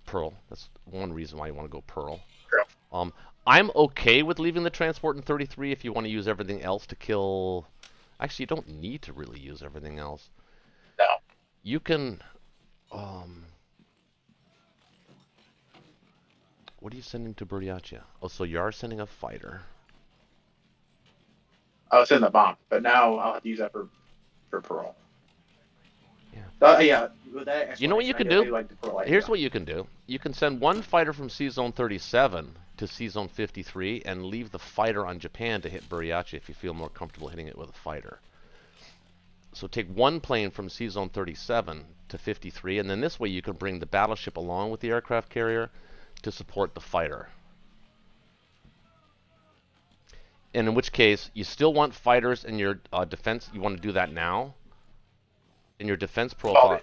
Pearl. That's one reason why you want to go Pearl. I'm okay with leaving the transport in 33 if you want to use everything else to kill. Actually, you don't need to really use everything else. No. You can. What are you sending to Buryatia? Oh, so you are sending a fighter. I was sending the bomb, but now I'll have to use that for Pearl. Yeah. You know what you can do? Here's what you can do. You can send one fighter from Sea Zone 37 to Sea Zone 53 and leave the fighter on Japan to hit Buryatia if you feel more comfortable hitting it with a fighter. So take one plane from Sea Zone 37 to 53, and then this way you can bring the battleship along with the aircraft carrier to support the fighter. And in which case, you still want fighters in your defense. You want to do that now. In your defense profile,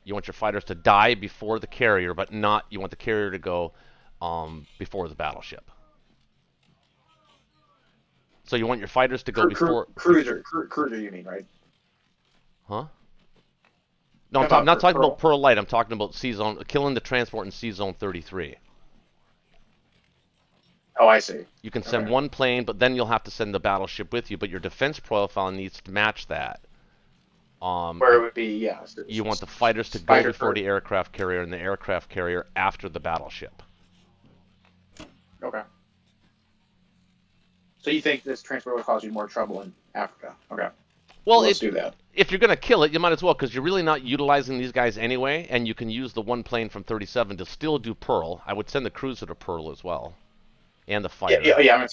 you want your fighters to die before the carrier, but not, you want the carrier to go before the battleship. So you want your fighters to go before... Cruiser, you mean, right? Huh? No, I'm not talking about Pearl Light. I'm talking about Sea Zone, killing the transport in Sea Zone 33. Oh, I see. You can send one plane, but then you'll have to send the battleship with you, but your defense profile needs to match that. Where it would be, you want the fighters to go before the aircraft carrier and the aircraft carrier after the battleship. Okay. So you think this transport will cause you more trouble in Africa? Okay. Well, let's do that. If you're going to kill it, you might as well, because you're really not utilizing these guys anyway, and you can use the one plane from 37 to still do Pearl. I would send the cruiser to Pearl as well, and the fighter. Yeah.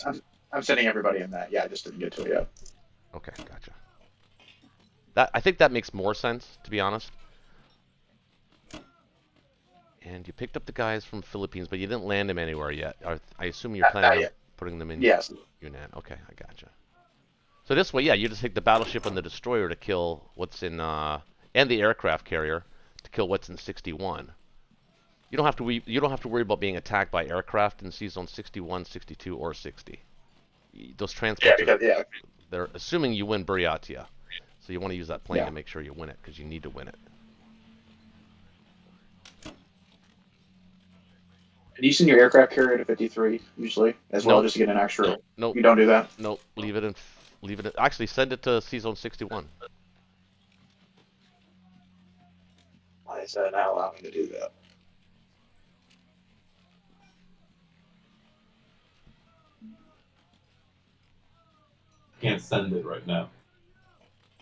I'm sending everybody in that. Yeah, I just didn't get to it yet. Okay, gotcha. I think that makes more sense, to be honest. And you picked up the guys from Philippines, but you didn't land them anywhere yet. I assume you're planning on putting them in Yunnan. Okay, I gotcha. So this way, yeah, you just take the battleship and the destroyer to kill what's in, and the aircraft carrier to kill what's in 61. You don't have to worry about being attacked by aircraft in Sea Zone 61, 62, or 60. Those transports, they're assuming you win Buryatia. So you want to use that plane to make sure you win it, because you need to win it. And you send your aircraft carrier to 53 usually as well, just to get an extra. Nope. You don't do that. Nope. Leave it in. Actually, send it to C Zone 61. Why does that not allow me to do that? Can't send it right now.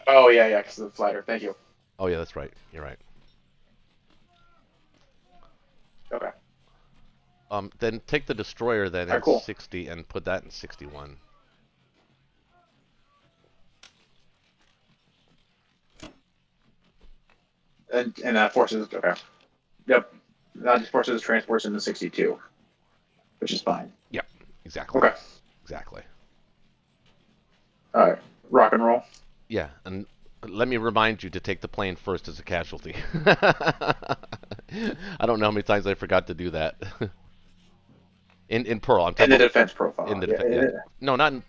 Oh yeah, because of the flighter. Thank you. Oh yeah, that's right. You're right. Okay. Then take the destroyer then Alright, at cool. 60 and put that in 61. And that forces. Okay. Yep. That just forces transports into 62, which is fine. Yep. Exactly. Okay. Exactly. All right. Rock and roll. Yeah, and let me remind you to take the plane first as a casualty. I don't know how many times I forgot to do that. In Pearl, I'm In talking the about defense profile. in the yeah. No, not in,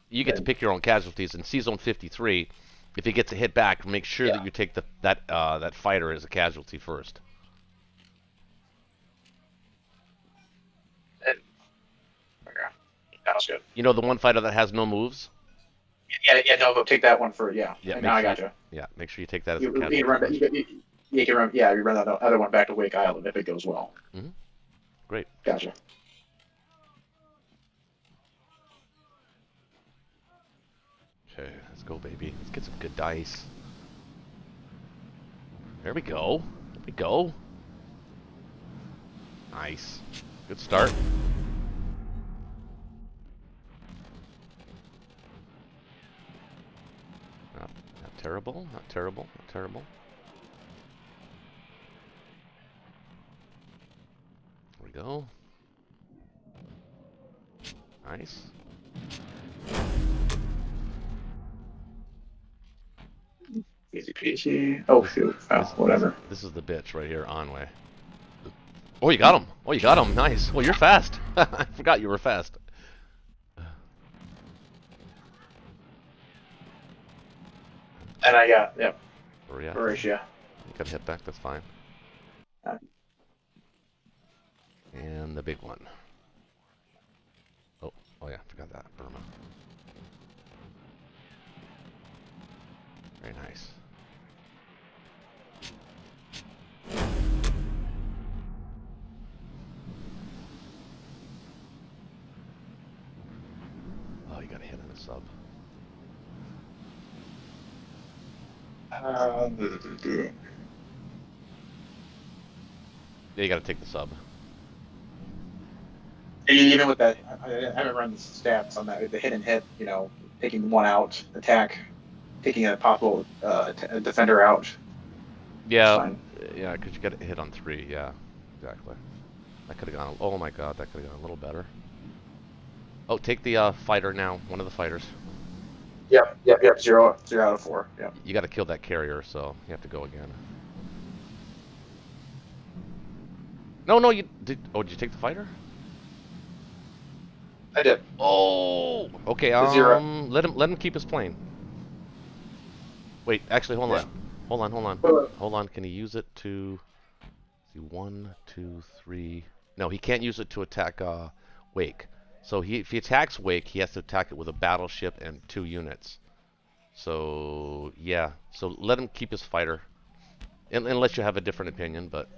you get to pick your own casualties. In C Zone 53, if he gets a hit back, make sure that you take that fighter as a casualty first. Okay. That was good. You know the one fighter that has no moves? Yeah, no, go take that one for, Yeah, now I gotcha. Yeah, make sure you take that as a You casualty run, first. you can run, you run that other one back to Wake Island if it goes well. Mm-hmm. Great. Gotcha. Okay, let's go, baby. Let's get some good dice. There we go. There we go. Nice. Good start. Not terrible. Not terrible. Not terrible. There we go. Nice. Easy peasy. Oh, shoot. Oh, whatever. This is the bitch right here, Onway. Oh, you got him. Oh, you got him. Nice. Well, you're fast. I forgot you were fast. And I got, Horatio. You got a hit back. That's fine. And the big one. Oh yeah, forgot that. Burma. Very nice. Oh, you got a hit on a sub. Yeah, you got to take the sub. Even with that, I haven't run the stats on that. The hit and hit, taking one out, attack, taking a possible defender out. Yeah, yeah, because you got a hit on 3. Yeah, exactly. That could have gone. Oh my God, that could have gone a little better. Oh, take the fighter now. One of the fighters. Yep. 0 out of 4. Yep. You got to kill that carrier, so you have to go again. No, you did. Oh, did you take the fighter? I did. Oh, okay. 0. Let him keep his plane. Wait, actually, hold on. Hold on. Can he use it to? See, 1, 2, 3. No, he can't use it to attack Wake. So if he attacks Wake, he has to attack it with a battleship and 2 units. So yeah. So let him keep his fighter, unless you have a different opinion. But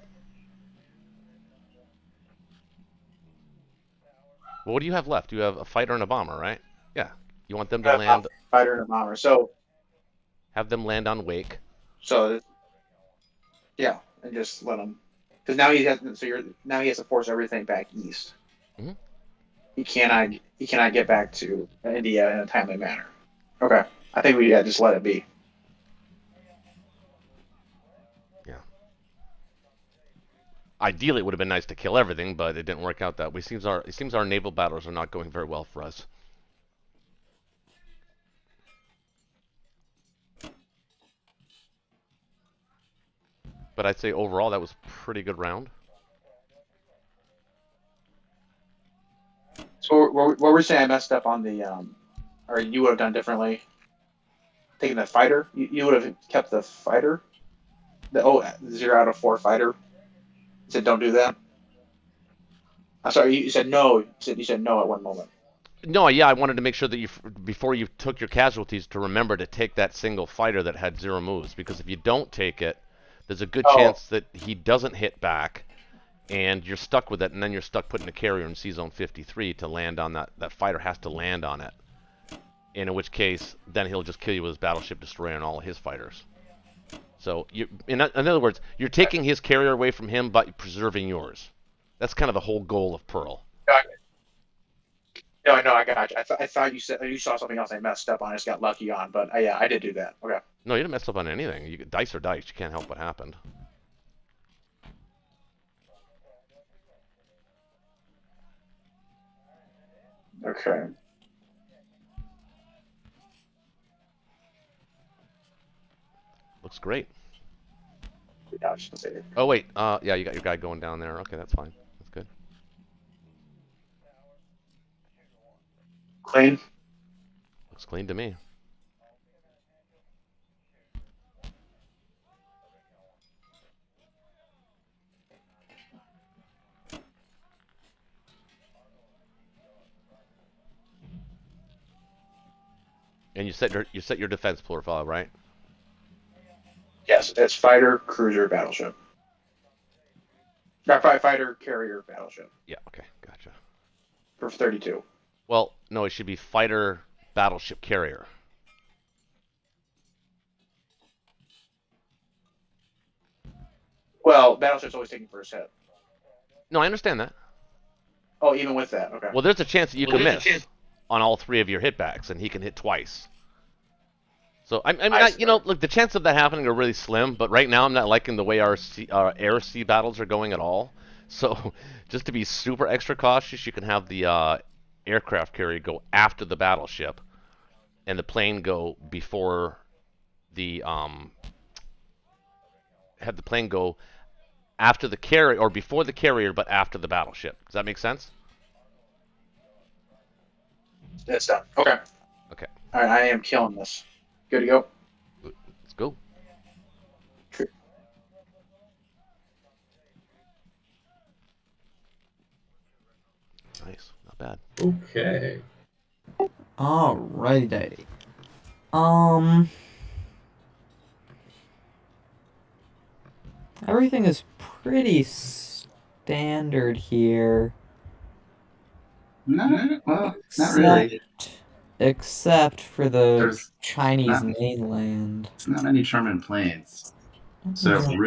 well, what do you have left? You have a fighter and a bomber, right? Yeah. You want them to land. Fighter and a bomber. So have them land on Wake. So yeah, and just let him, because now he has. Now he has to force everything back east. Mm-hmm. He cannot get back to India in a timely manner. Okay, I think we just let it be. Yeah. Ideally, it would have been nice to kill everything, but it didn't work out that way. It seems our naval battles are not going very well for us. But I'd say overall that was a pretty good round. So what we're saying, I messed up on the, or you would have done differently. Taking the fighter, you would have kept the fighter. The 0 out of 4 fighter. You said don't do that. I'm sorry, you said no. You said no at one moment. No, yeah, I wanted to make sure that before you took your casualties, to remember to take that single fighter that had 0 moves, because if you don't take it, there's a good chance that he doesn't hit back, and you're stuck with it, and then you're stuck putting a carrier in C-Zone 53 to land on that. That fighter has to land on it, in which case, then he'll just kill you with his battleship destroyer and all his fighters. So, in other words, you're taking his carrier away from him, but preserving yours. That's kind of the whole goal of Pearl. No, I got you. I thought you said you saw something else I messed up on. I just got lucky on, but yeah, I did do that. Okay. No, you didn't mess up on anything. Dice are dice. You can't help what happened. Okay. Looks great. Yeah, I was just gonna say. Oh wait, yeah, you got your guy going down there. Okay, that's fine. That's good. Clean. Looks clean to me. And you set your defense profile, right? Yes, it's fighter, cruiser, battleship. Fighter, carrier, battleship. Yeah. Okay. Gotcha. For 32. Well, no, it should be fighter, battleship, carrier. Well, battleship's always taking first hit. No, I understand that. Oh, even with that, okay. Well, there's a chance that you can miss on all 3 of your hitbacks, and he can hit twice. So I mean, you know, look, the chance of that happening are really slim. But right now, I'm not liking the way our air-sea battles are going at all. So just to be super extra cautious, you can have the aircraft carrier go after the battleship, and the plane go before the have the plane go after the carrier, or before the carrier, but after the battleship. Does that make sense? It's done. Okay. Okay. All right, I am killing this. Good to go. Let's go. Nice. Not bad. Okay. Alrighty. Everything is pretty standard here. Well, not really. Except for the There's Chinese not- mainland. It's not many German planes, so it Mhm.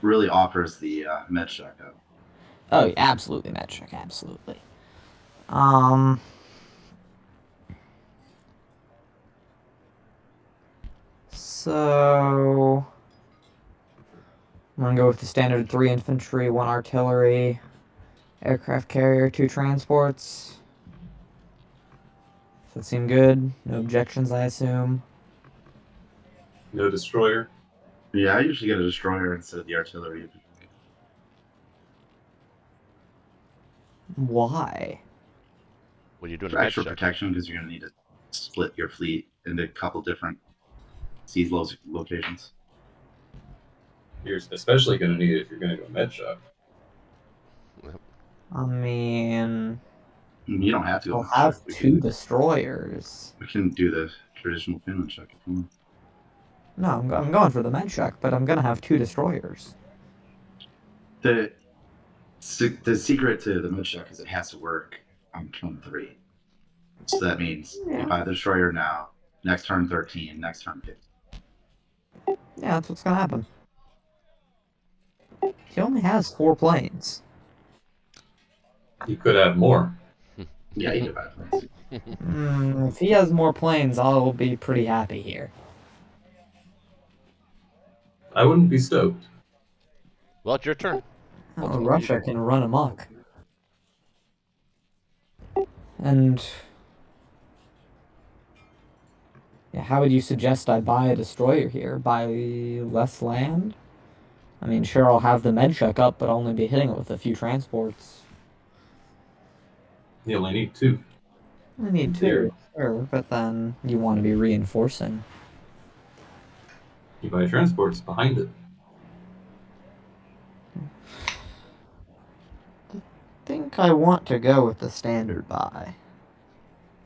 really offers the med checkup. Oh, yeah, absolutely, Metric, absolutely. So I'm gonna go with the standard 3 infantry, 1 artillery, aircraft carrier, 2 transports. Does that seem good? No objections, I assume. No destroyer. Yeah, I usually get a destroyer instead of the artillery. Why? What are you doing? For extra protection, because you're going to need to split your fleet into a couple different sea locations. You're especially going to need it if you're going to go med shop. I mean, You don't have to. we'll have 2 destroyers. We can do the traditional Finland check if you want. No, I'm going for the med check, but I'm gonna have 2 destroyers. The secret to the med check is it has to work on turn 3. So that means you buy the destroyer now, next turn 13, next turn 15. Yeah, that's what's gonna happen. He only has 4 planes. You could have more. Yeah, you can buy planes. If he has more planes, I'll be pretty happy here. I wouldn't be stoked. Well, it's your turn. Oh, Russia can run amok. And yeah, how would you suggest I buy a destroyer here? Buy less land? I mean, sure, I'll have the med check up, but I'll only be hitting it with a few transports. You only need 2. I need 2, sure, but then you want to be reinforcing. You buy transports behind it. think I want to go with the standard buy.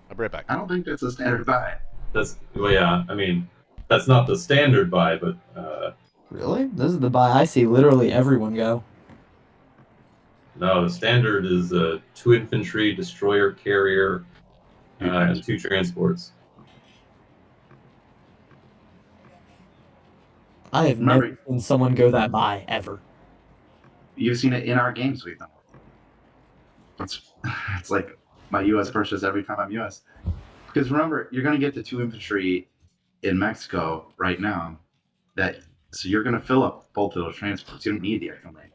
I'll be right back. I don't think that's a standard buy. Well, yeah. I mean, that's not the standard buy, but Really? This is the buy I see literally everyone go. no, the standard is 2 infantry, destroyer, carrier, and 2 transports. I have never seen someone go that buy ever. You've seen it in our games we've done. It's like my U.S. purchase every time I'm U.S. Because remember, you're going to get the 2 infantry in Mexico right now. So you're going to fill up both of those transports. You don't need the extra money.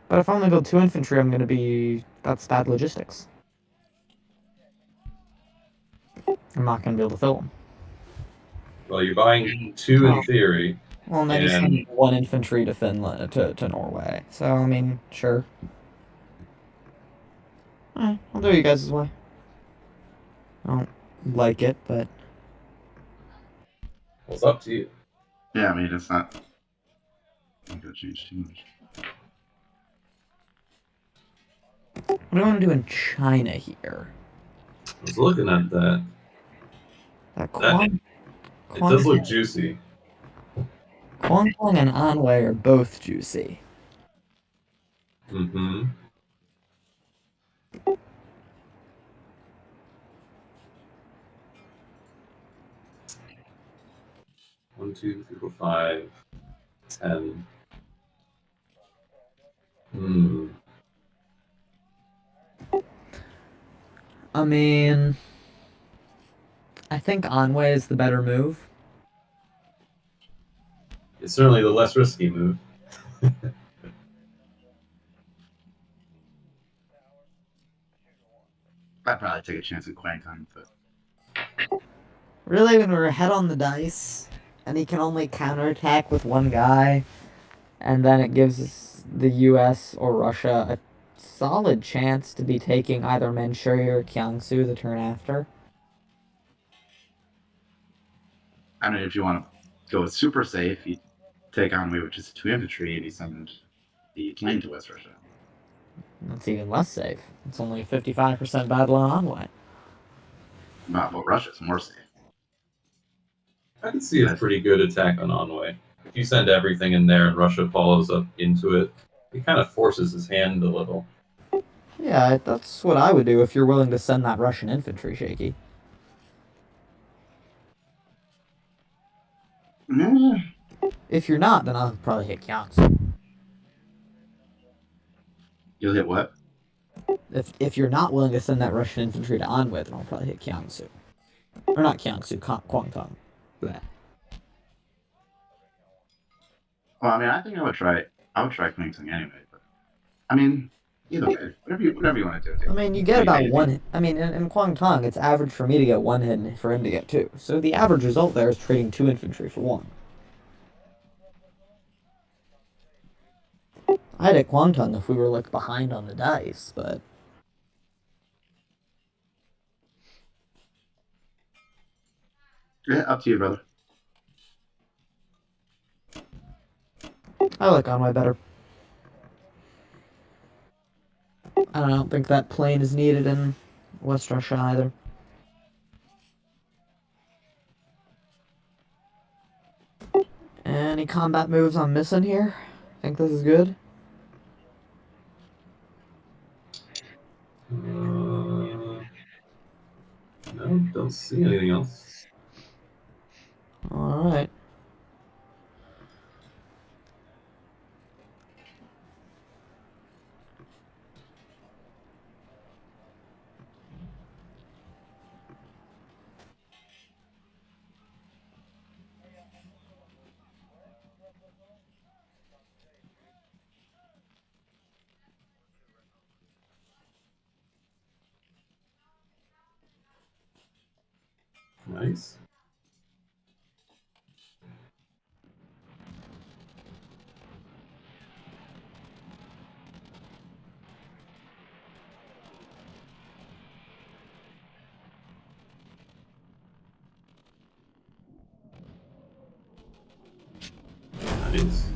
But if I only build 2 infantry, I'm going to be... That's bad logistics. I'm not going to be able to fill them. Well, you're buying 2 in theory. Well, and then you send 1 infantry to Finland, to Norway. So, I mean, sure. Alright, I'll do you guys' way. I don't like it, but... Well, it's up to you. Yeah, I mean, it's not going to change too much. What do I want to do in China here? I was looking at that. It does look juicy. Guangdong and Anhui are both juicy. Mm-hmm. One, 2, 3, 4, 5, 10. I mean... I think Anhui is the better move. It's certainly the less risky move. I'd probably take a chance at Guangdong, but... Really, when we're ahead on the dice, and he can only counterattack with 1 guy, and then it gives the US or Russia a solid chance to be taking either Manchuria or Jiangsu the turn after. I mean, if you want to go super safe, you take Anhui, which is 2 infantry, and you send the plane to West Russia. That's even less safe. It's only a 55% battle on Anhui. Well, Russia's more safe. I can see a pretty good attack on Anhui. If you send everything in there and Russia follows up into it, it kind of forces his hand a little. Yeah, that's what I would do if you're willing to send that Russian infantry, Shaky. If you're not, then I'll probably hit Jiangsu. You'll hit what? If you're not willing to send that Russian infantry to Anhui, then I'll probably hit Jiangsu. Or not Jiangsu, Guangdong. Bleh. Well, I mean, I think I would try Guangdong anyway. But I mean, either way, whatever you want to do. I mean, you get about 1. I mean, in Guangdong, it's average for me to get 1 hit and for him to get 2. So the average result there is trading 2 infantry for 1. I'd hit Guangdong if we were like behind on the dice, but Yeah, up to you, brother. I like Anhui better. I don't think that plane is needed in West Russia either. Any combat moves I'm missing here? Think this is good? No, don't see anything else. Alright. Nice. Nice.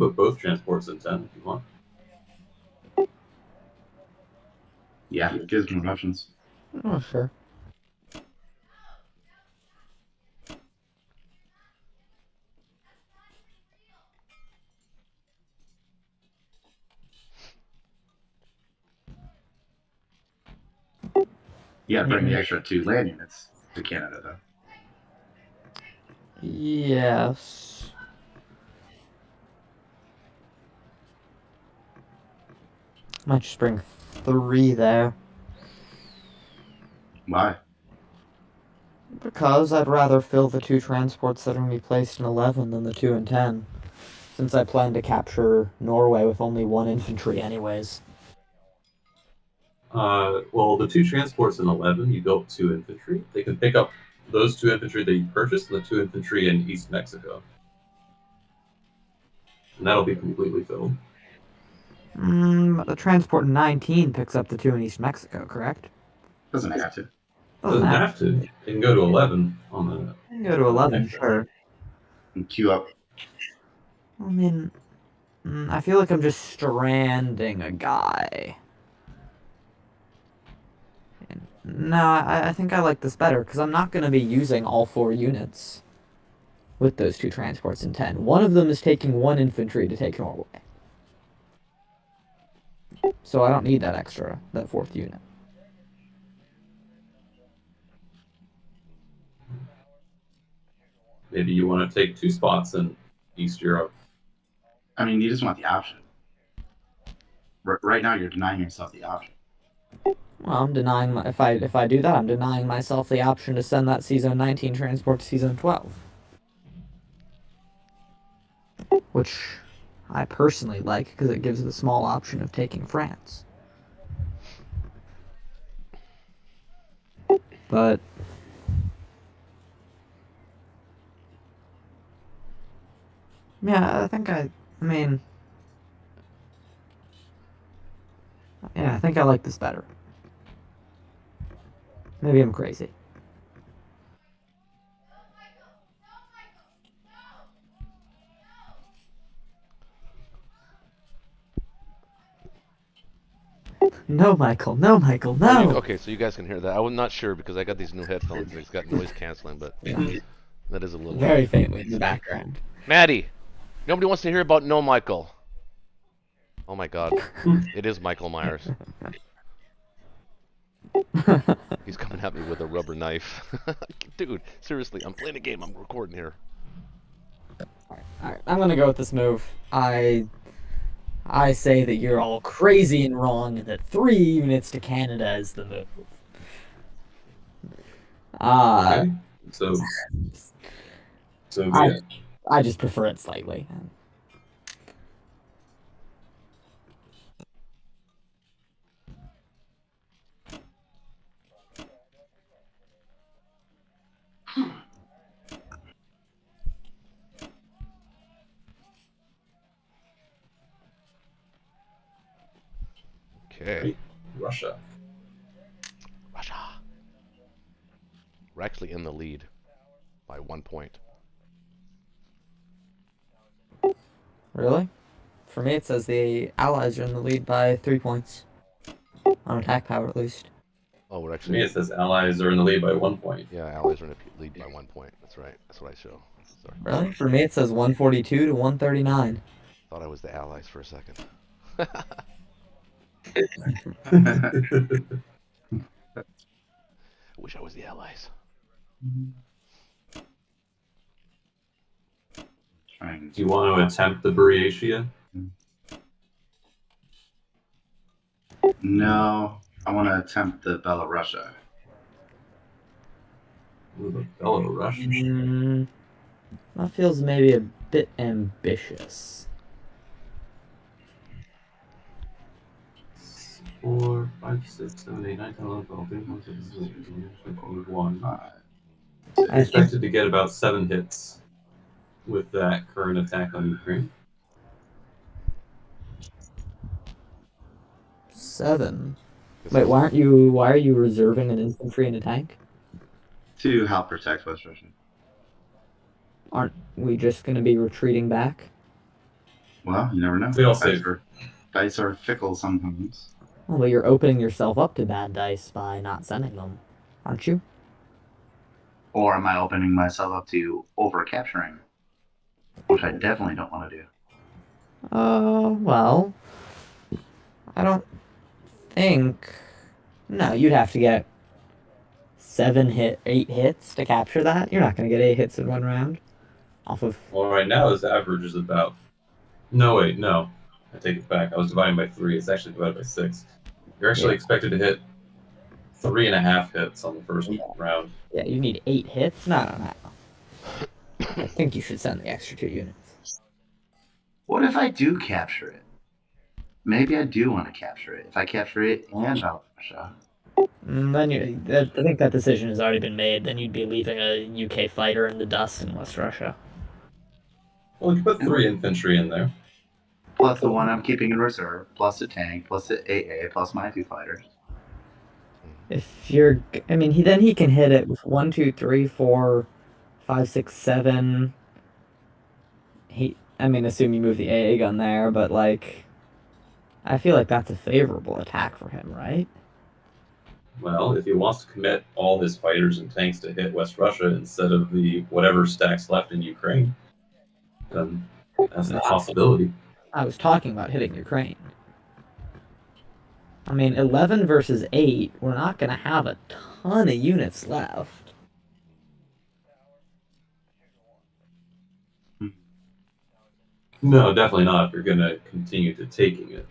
put both transports in 10 if you want. Yeah, it gives more options. Oh, sure. You gotta bring the extra 2 land units to Canada, though. Yes. Might just bring 3 there. Why? Because I'd rather fill the 2 transports that are going to be placed in 11 than the 2 in 10. Since I plan to capture Norway with only 1 infantry anyways. Well, the 2 transports in 11, you built 2 infantry. They can pick up those 2 infantry that you purchased and the 2 infantry in East Mexico. And that'll be completely filled. The transport in 19 picks up the 2 in East Mexico, correct? Doesn't have to. Doesn't have to. It can go to 11 on the. It can go to 11, sure. And queue up. I mean, I feel like I'm just stranding a guy. No, I think I like this better, because I'm not going to be using all 4 units with those 2 transports in 10. One of them is taking 1 infantry to take Norway. So I don't need that 4th unit. Maybe you want to take 2 spots in East Europe. I mean, you just want the option. Right now, you're denying yourself the option. Well, I'm denying if I do that, I'm denying myself the option to send that Season 19 transport to Season 12. Which I personally like, because it gives the small option of taking France. But yeah, I think I like this better. Maybe I'm crazy. No, Michael. No, Michael. No. Okay, so you guys can hear that. I was not sure because I got these new headphones and it's got noise canceling, but that is a little very faintly in the background. Maddie, nobody wants to hear about No Michael. Oh my God, it is Michael Myers. He's coming at me with a rubber knife. Dude, seriously, I'm playing a game. I'm recording here. Alright, I'm gonna go with this move. I say that you're all crazy and wrong, and that 3 units to Canada is the move. Okay. So yeah. I just prefer it slightly. Okay. Russia. We're actually in the lead by 1 point. Really? For me, it says the Allies are in the lead by 3 points. On attack power, at least. Oh, we're For actually. me, it says Allies are in the lead by 1 point. Yeah, Allies are in the lead by 1 point. That's right. That's what I show. Sorry. Really? For me, it says 142 to 139. Thought I was the Allies for a second. I wish I was the Allies. Do you want to attempt the Buryatia? No, I want to attempt the Belorussia. Ooh, the Belarus. That feels maybe a bit ambitious. 4, 5, 6, 7, 8, 9, 10, 11, 12, 13, 14, 15, 16, 17, 18, 19. I expected to get about 7 hits with that current attack on Ukraine. 7? Wait, why are you reserving an infantry and a tank? To help protect West Russia. Aren't we just gonna be retreating back? Well, you never know. Fail safe. Dice are fickle sometimes. Well, you're opening yourself up to bad dice by not sending them, aren't you? Or am I opening myself up to over capturing? Which I definitely don't want to do. Well, I don't think. No, you'd have to get 8 hits to capture that. You're not going to get 8 hits in one round. Off of. Well, right now his average is about. No, wait, no. I take it back. I was dividing by 3. It's actually divided by 6. You're actually expected to hit 3.5 hits on the first round. Yeah, you need 8 hits? No. I think you should send the extra 2 units. What if I do capture it? Maybe I do want to capture it. If I capture it and Russia. Then I think that decision has already been made. Then you'd be leaving a UK fighter in the dust in West Russia. Well, you put 3 infantry in there. Plus the one I'm keeping in reserve, plus the tank, plus the AA, plus my 2 fighters. If you're, I mean, he can hit it with 1, 2, 3, 4, 5, 6, 7. Assume you move the AA gun there, but like, I feel like that's a favorable attack for him, right? Well, if he wants to commit all his fighters and tanks to hit West Russia instead of the whatever stacks left in Ukraine, then that's a possibility. I was talking about hitting Ukraine. 11 versus 8, we're not going to have a ton of units left. No, definitely not if you're going to continue to taking it.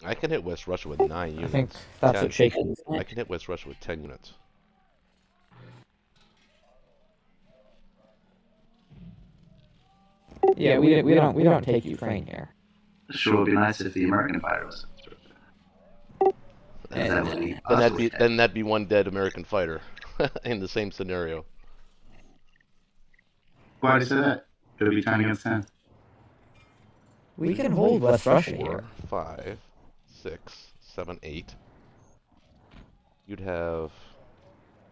I can hit West Russia with 9 units. I think that's 10. what Shaken is saying. I can hit West Russia with 10 units. Yeah, we don't take Ukraine here. Sure would be nice if the American fighter was. Then that'd be 1 dead American fighter in the same scenario. Why did you say that? It would be 10 against 10. We can hold West Russia 4, here. 5, 6, 7, 8. You'd have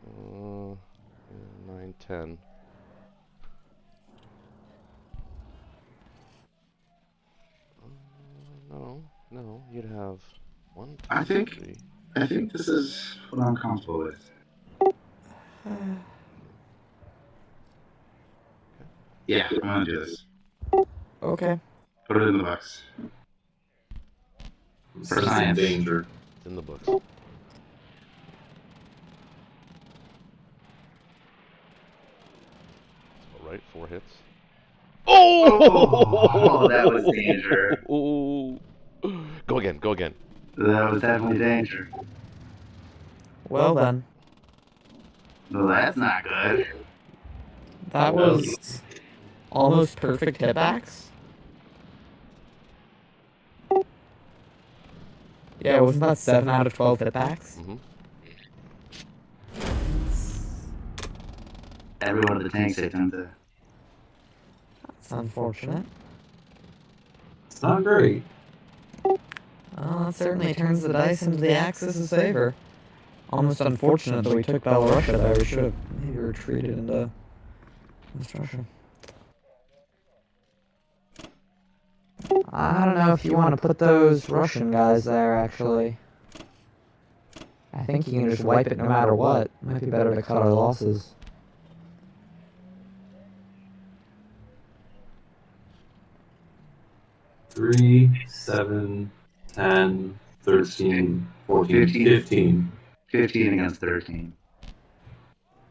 9, 10. No, you'd have 1, 2, 3. I think this is what I'm comfortable with. Yeah, I'm gonna do this. Okay. Put it in the box. For science. Danger. It's in the books. All right, 4 hits. Oh, that was danger. Oh. Go again. That was definitely danger. Well then. Well, that's not good. That was almost perfect hitbacks. Yeah, wasn't that 7 out of 12 hitbacks? Mm-hmm. Every one of the tanks hit them to. That's unfortunate. It's not great. Well, that certainly turns the dice into the Axis' favor. Almost unfortunate that we took Belarusia there. We should have maybe retreated into West Russia. I don't know if you want to put those Russian guys there, actually. I think you can just wipe it no matter what. Might be better to cut our losses. Three, 7, 10, 13, 14, 15. 15 against 13.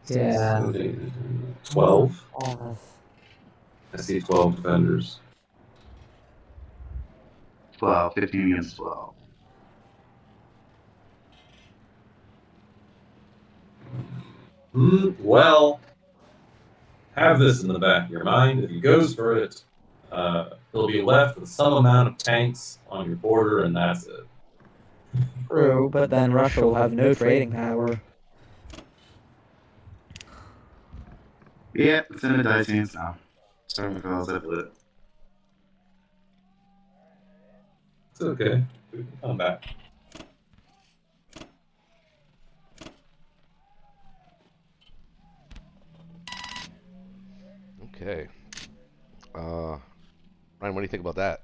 Yeah. 12. I see 12 defenders. 12. 15 against 12. Well, have this in the back of your mind. If he goes for it, he'll be left with some amount of tanks on your border, and that's it. True, but then Russia will have no trading power. Yeah, it's in the dice hands now. Sorry if I was up with it. It's okay. We can come back. Okay. Ryan, what do you think about that?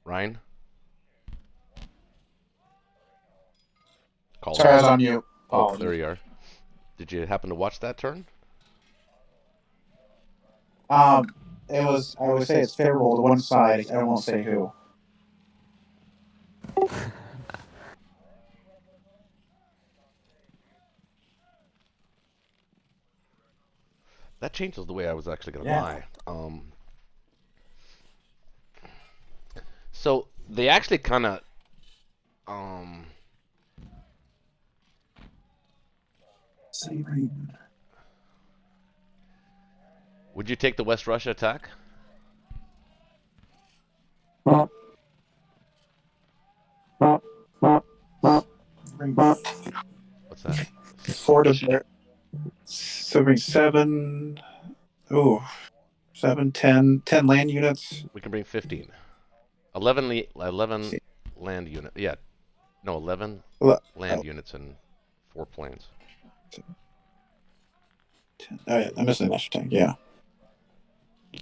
Ryan? Sorry, I was on mute. Oh, there you are. Did you happen to watch that turn? It was. I would say it's favorable to one side. I won't say who. That changes the way I was actually going to buy. So they actually kind of would you take the West Russia attack? What's that? 4 to so bring 7. Ooh, 7, 10 land units. We can bring 15. 11 land unit. Yeah. No, 11 land units and 4 planes. 10. Oh, yeah, I'm missing an extra tank. Yeah. So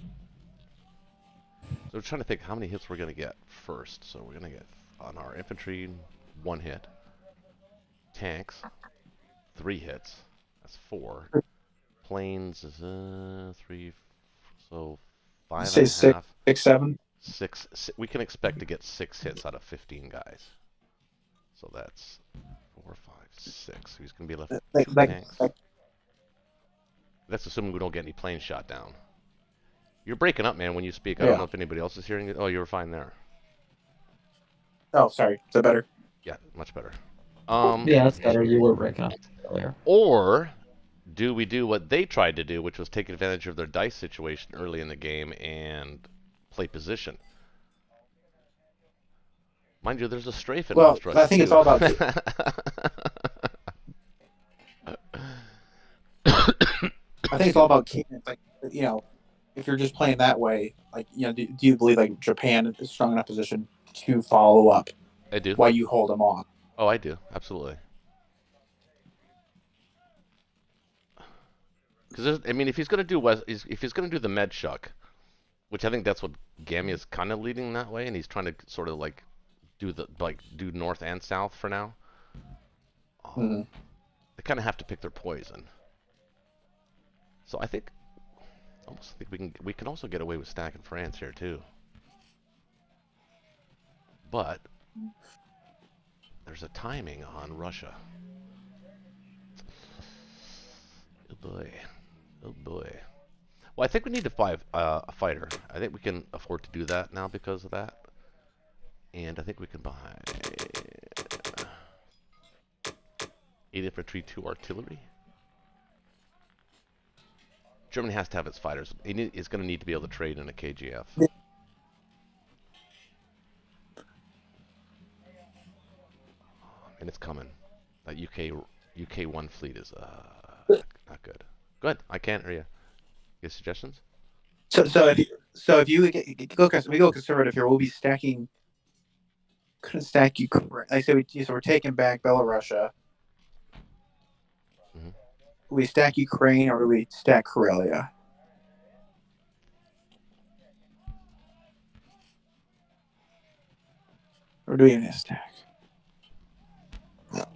we're trying to think how many hits we're going to get first. So we're going to get on our infantry 1 hit. Tanks 3 hits. That's 4. Planes is 3. So 5 Say and a half. 6, 7. 6. We can expect to get 6 hits out of 15 guys. So that's 4, 5, 6. Who's going to be left with tanks? That's assuming we don't get any planes shot down. You're breaking up, man, when you speak. I don't know if anybody else is hearing it. Oh, you were fine there. Oh, sorry. Is that better? Yeah, much better. Yeah, that's better. You were breaking up earlier. Or do we do what they tried to do, which was take advantage of their dice situation early in the game and play position? Mind you, there's a strafe in West Russia, I think it's all about... I think it's all about cadence. Like, you know, if you're just playing that way, like, you know, do you believe like Japan is strong enough position to follow up? I do. While you hold them off. Oh, I do. Absolutely. Because I mean, if he's going to do if he's going to do the med shuck, which I think that's what Gammy is kind of leading that way, and he's trying to sort of like do north and south for now. They kind of have to pick their poison. So I almost think we can also get away with stacking France here too. But there's a timing on Russia. Oh boy. Oh boy. Well, I think we need to buy a fighter. I think we can afford to do that now because of that. And I think we can buy 8 infantry, 2 artillery. Germany has to have its fighters. It's going to need to be able to trade in a KGF. And it's coming. That UK1 fleet is not good. Good. I can't hear you. Get suggestions? So if you go conservative here, we'll be stacking. Couldn't stack Ukraine. I said we're taking back Belarusia. Do we stack Ukraine or do we stack Karelia? Or do we even stack? Well,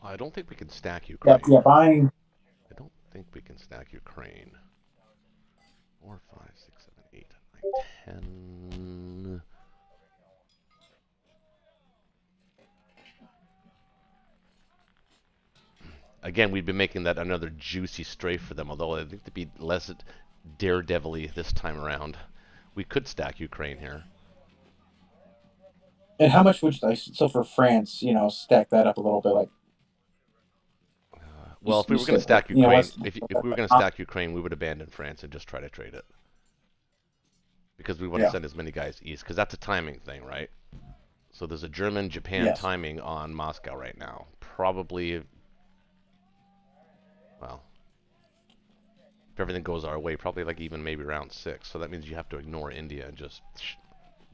I don't think we can stack Ukraine. Yeah, buying. I don't think we can stack Ukraine. 4, 5, 6, 7, 8, 9, 10. Again, we've been making that another juicy strafe for them, although I think to be less daredevil-y this time around. We could stack Ukraine here. And how much would you, so for France, you know, stack that up a little bit, like? Well, if we were going to stack Ukraine, if we were going to stack Ukraine, we would abandon France and just try to trade it, because we want to send as many guys east, because that's a timing thing, right? So there's a German-Japan timing on Moscow right now. Probably, well, if everything goes our way, probably like even maybe round 6. So that means you have to ignore India and just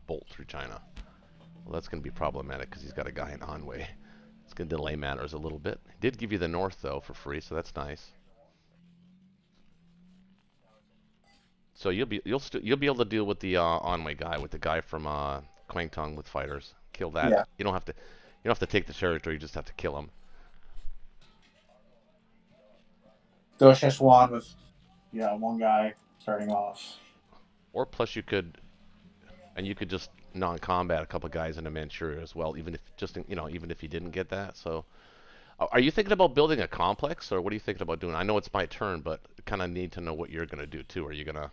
bolt through China. Well, that's going to be problematic because he's got a guy in Hanwei. It's going to delay matters a little bit. It did give you the north, though, for free, so that's nice. So you'll be able to deal with the Anhui guy, with the guy from Kwangtung with fighters. Kill that. Yeah. You don't have to take the territory. You just have to kill him. Go Szechuan with, one guy starting off. Or plus you could just non-combat a couple guys into Manchuria as well, even if you didn't get that. So, are you thinking about building a complex, or what are you thinking about doing? I know it's my turn, but kind of need to know what you're gonna do too. Are you gonna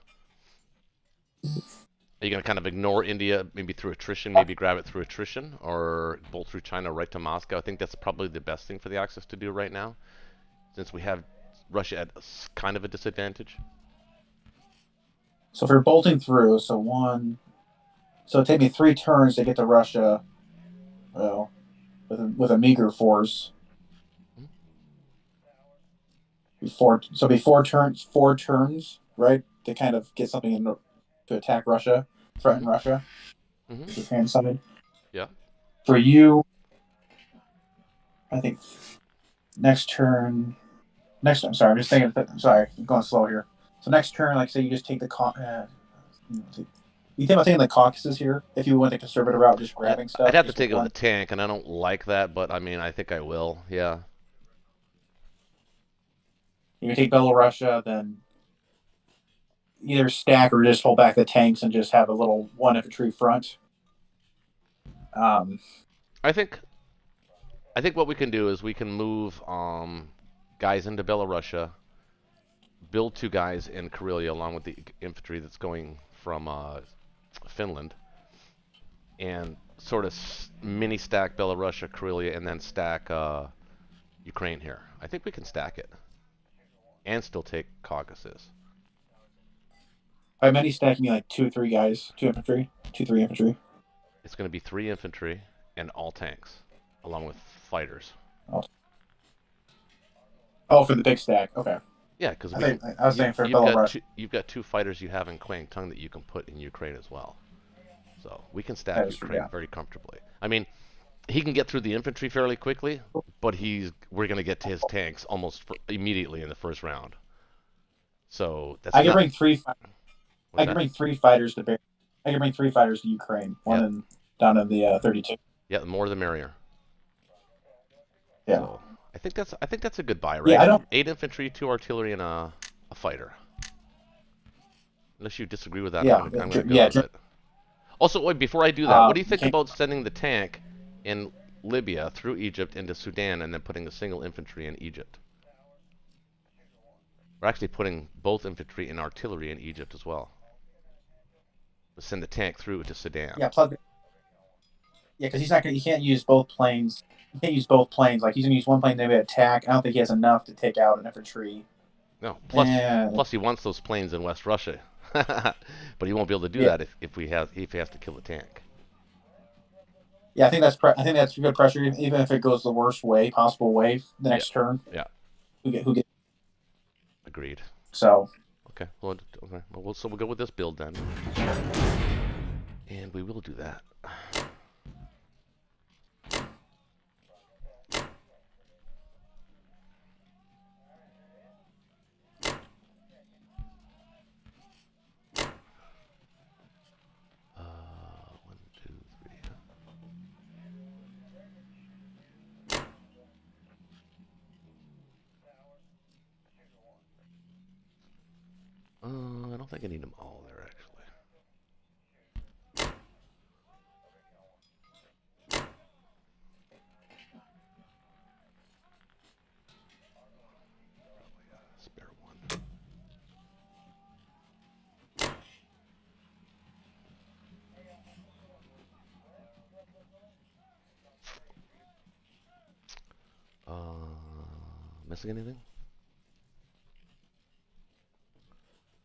kind of ignore India, maybe through attrition, maybe grab it through attrition, or bolt through China right to Moscow? I think that's probably the best thing for the Axis to do right now, since we have Russia at kind of a disadvantage. So if you're bolting through, so it'd take me 3 turns to get to Russia, well, with a meager force. Before 4 turns, right? To kind of get something to attack Russia, threaten Russia, Japan side. Yeah. For you, I think next turn. I'm sorry, I'm just thinking. Sorry, I'm going slow here. So next turn, like say you just take the you think about taking the Caucasus here if you went the conservative route, just grabbing stuff. I'd have to take it with a tank, and I don't like that, but I mean, I think I will. Yeah. You can take Belorussia, then either stack or just hold back the tanks and just have a little 1 infantry front. I think what we can do is we can move guys into Belorussia, build 2 guys in Karelia along with the infantry that's going from Finland, and sort of mini stack Belorussia, Karelia, and then stack Ukraine here. I think we can stack it and still take Caucasus. By many stacking, like 2 or 3 guys, 2 infantry, 3 infantry. It's going to be 3 infantry and all tanks, along with fighters. Oh, for the big stack. Okay. Yeah, because I was saying for Belarus. You've got 2 fighters you have in Kwangtung that you can put in Ukraine as well. So we can stack Ukraine very comfortably. I mean, he can get through the infantry fairly quickly, but we're going to get to his tanks almost immediately in the first round. So that's. I can bring 3. I can bring 3 fighters to bear. I can bring 3 fighters to Ukraine. One down in the 32. Yeah, the more the merrier. Yeah. So I think that's a good buy, right? Yeah, 8 infantry, 2 artillery, and a fighter. Unless you disagree with that, yeah, I'm going to go with it. Also, wait, before I do that, what do you think about sending the tank in Libya through Egypt into Sudan and then putting a single infantry in Egypt? We're actually putting both infantry and artillery in Egypt as well. We'll send the tank through to Sudan. Yeah, because he can't use both planes. He can't use both planes. Like he's gonna use one plane to maybe attack. I don't think he has enough to take out an infantry. No. Plus he wants those planes in West Russia, but he won't be able to do that if he has to kill the tank. Yeah, I think that's good pressure, even if it goes the worst possible way the next turn. Yeah. Who get? Agreed. So. Okay. Well, so we'll go with this build then, and we will do that. I don't think I need them all there, actually. Probably spare one. Missing anything?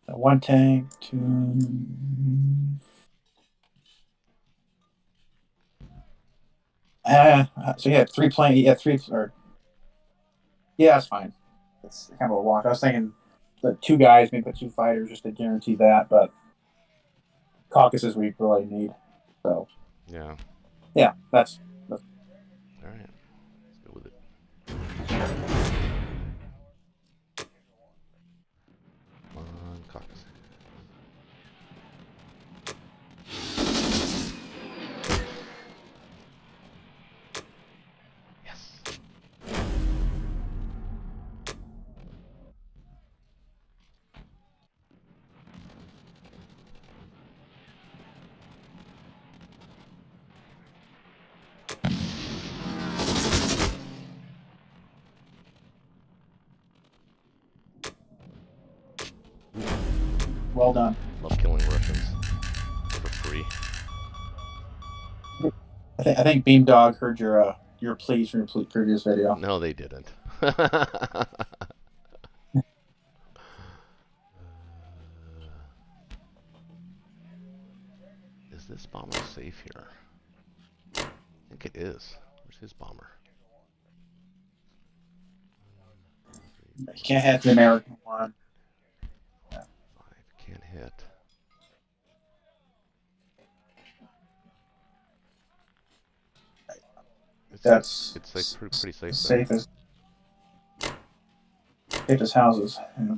1 tank, 2. So you had 3 planes. Yeah, 3 or. Yeah, that's fine. It's kind of a walk. I was thinking the 2 guys, maybe 2 fighters, just to guarantee that. But Caucasus we really need. So. Yeah. Yeah, that's. All right. Let's go Well done. Love killing Russians for free. I think Beamdog heard your pleas from your previous video. No, they didn't. Is this bomber safe here? I think it is. Where's his bomber? You can't hit the American one. 5 can't hit. It's like pretty safe. Safe as houses. Yeah.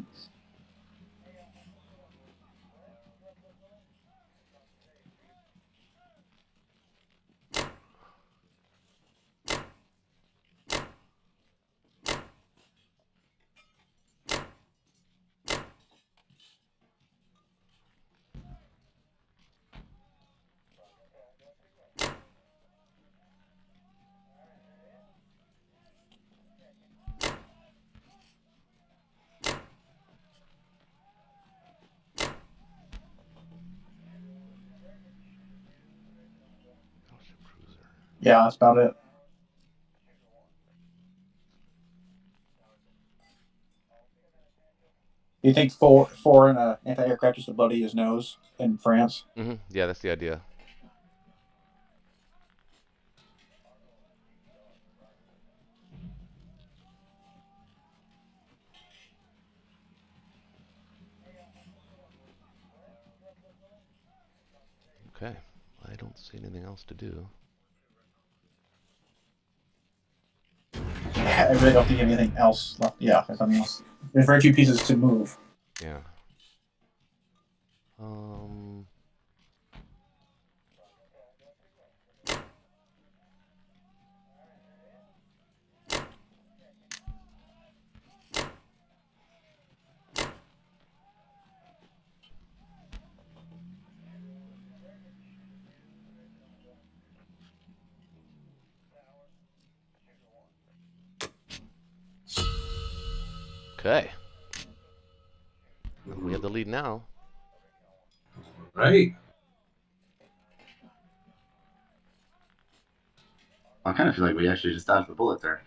Yeah, that's about it. You think four in an anti-aircraft just to bloody his nose in France? Mm-hmm. Yeah, that's the idea. Okay, I don't see anything else to do. I really don't think anything else left. Yeah, there's nothing else. There's very few pieces to move. Yeah. Okay. We have the lead now. Right. I kind of feel like we actually just dodged the bullet there.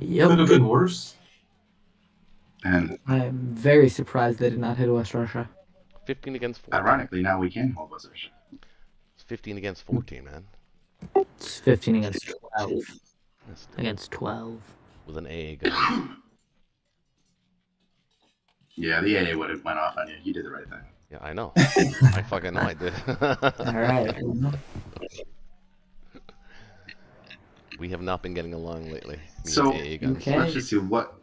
Yep. Could have been worse. And I'm very surprised they did not hit West Russia. 15 against 14. ironically, now we can hold West Russia. It's 15 against 14, man. It's 15 against 12. Against 12. With an AA gun. Yeah, the AA would have went off on you. You did the right thing. Yeah, I know. I fucking know I did. Alright. We have not been getting along lately. So, AA guns. Okay. let's just see what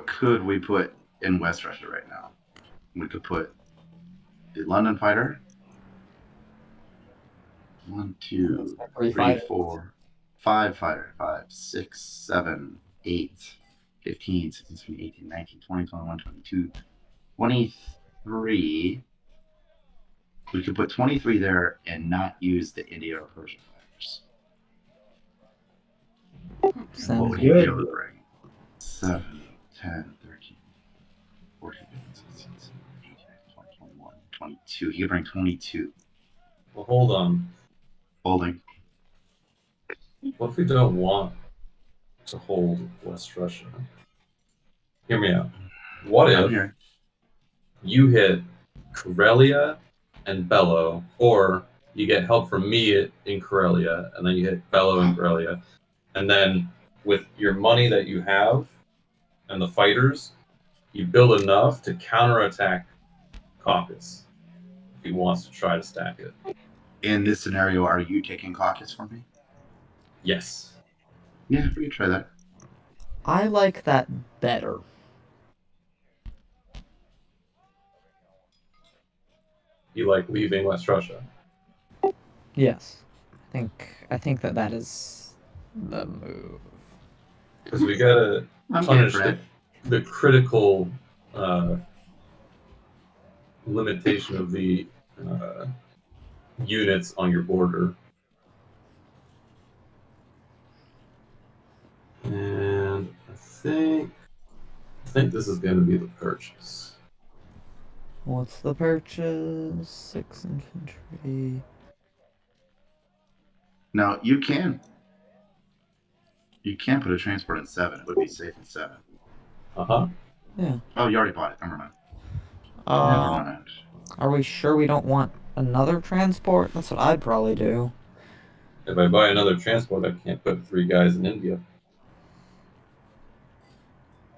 could we put in West Russia right now? We could put the London fighter. 1, 2, 3, 4, 5 fighter. 5, 6, 7, 8, 15, 16, 17, 18, 19, 20, 21, 22, 23. We could put 23 there and not use the India or Persia fighters. Sounds What would you be good. able to bring? 7, 10, 13, 14, 15, 16, 17, 18, 19, 20, 21, 22. He could bring 22. Well, hold on. Holding. What if we don't want to hold West Russia? Hear me out. What I'm if here. you hit Karelia and Bello, or you get help from me in Karelia, and then you hit Bello and Karelia, and then with your money that you have and the fighters, you build enough to counterattack Caucasus if he wants to try to stack it. In this scenario, are you taking Caucasus for me? Yes. Yeah, we can try that. I like that better. You like leaving West Russia? Yes. I think that is the move. Because we gotta punish the critical limitation of the units on your border. And I think this is going to be the purchase. What's the purchase? 6 infantry. Now you can put a transport in 7. It would be safe in 7. Yeah. Oh, you already bought it. Never mind. Are we sure we don't want another transport? That's what I'd probably do. If I buy another transport, I can't put 3 guys in India.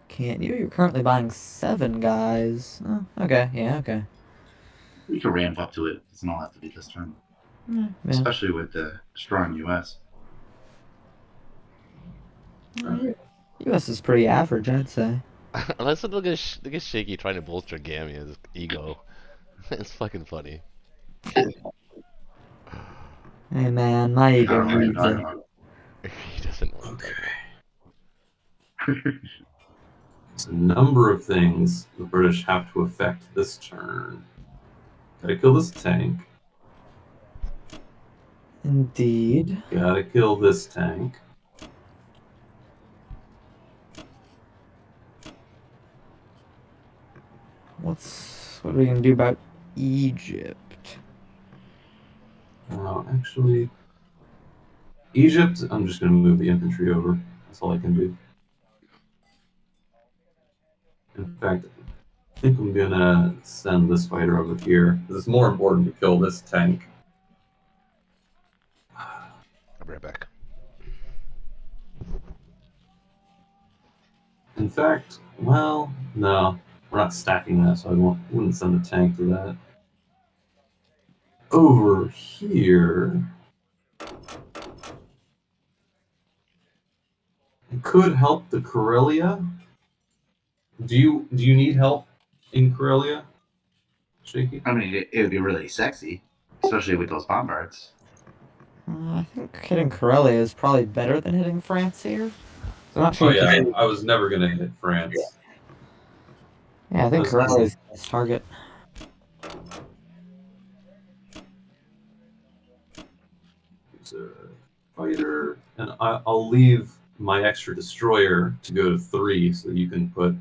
Can't you? You're currently buying 7 guys. Oh, okay. Yeah, okay. We can ramp up to it. It doesn't all have to be this turn. Yeah. Especially with the strong U.S. U.S. is pretty average, I'd say. Unless look at Shaky trying to bolster Gamia's ego. It's fucking funny. Hey man, my ego. I don't know what you're talking about. He doesn't know what I'm talking about. There's a number of things the British have to affect this turn. Gotta kill this tank. Indeed. Gotta kill this tank. What are we gonna do about Egypt? Actually, Egypt, I'm just gonna move the infantry over. That's all I can do. In fact, I think I'm gonna send this fighter over here, because it's more important to kill this tank. I'll be right back. In fact, well, no, we're not stacking that, so I wouldn't send a tank to that. Over here, it could help the Karelia. Do you need help in Karelia, Shaky? I mean, it would be really sexy, especially with those bombards. I think hitting Karelia is probably better than hitting France here. So I'm not sure. Oh yeah, I was never gonna hit France. Yeah, I think Karelia is the best target. It's a fighter, and I'll leave my extra destroyer to go to 3, so you can put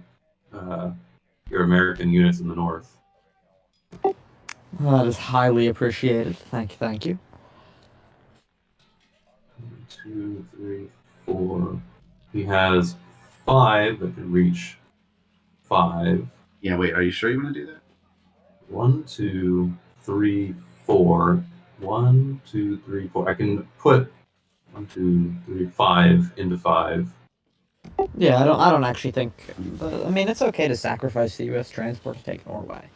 your American units in the north. That is highly appreciated. Thank you. 1, 2, 3, 4. He has 5 that can reach 5. Yeah, wait, are you sure you want to do that? 1, 2, 3, 4. 1, 2, 3, 4. I can put 1, 2, 3, 5 into 5. Yeah, I don't actually think. I mean, it's okay to sacrifice the U.S. transport to take Norway.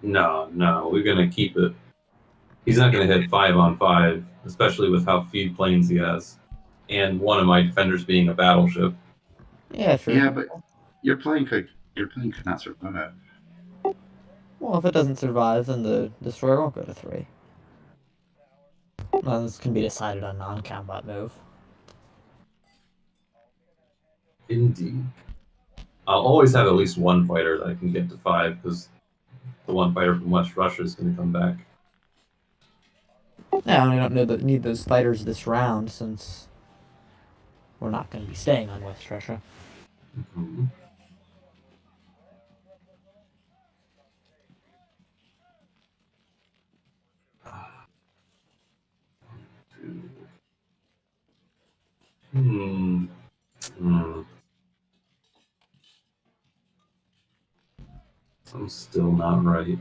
No, we're gonna keep it. He's not gonna hit 5 on 5, especially with how few planes he has, and one of my defenders being a battleship. Yeah, true. Yeah, but your plane could not survive. Well, if it doesn't survive, then the destroyer won't go to 3. Well, this can be decided on non-combat move. Indeed. I'll always have at least one fighter that I can get to 5, because the one fighter from West Russia is going to come back. Yeah, I don't need those fighters this round, since we're not going to be staying on West Russia. Mm-hmm. I'm still not right.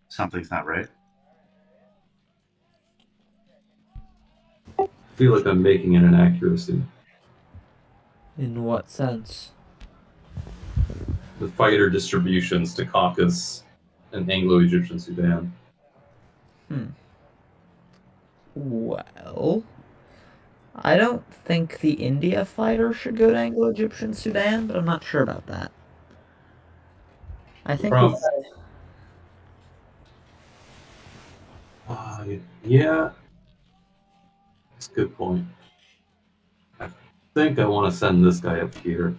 Something's not right. I feel like I'm making an inaccuracy. In what sense? The fighter distributions to Caucasus and Anglo-Egyptian Sudan. Well, I don't think the India fighter should go to Anglo-Egyptian Sudan, but I'm not sure about that. I think yeah, that's a good point. I think I want to send this guy up here.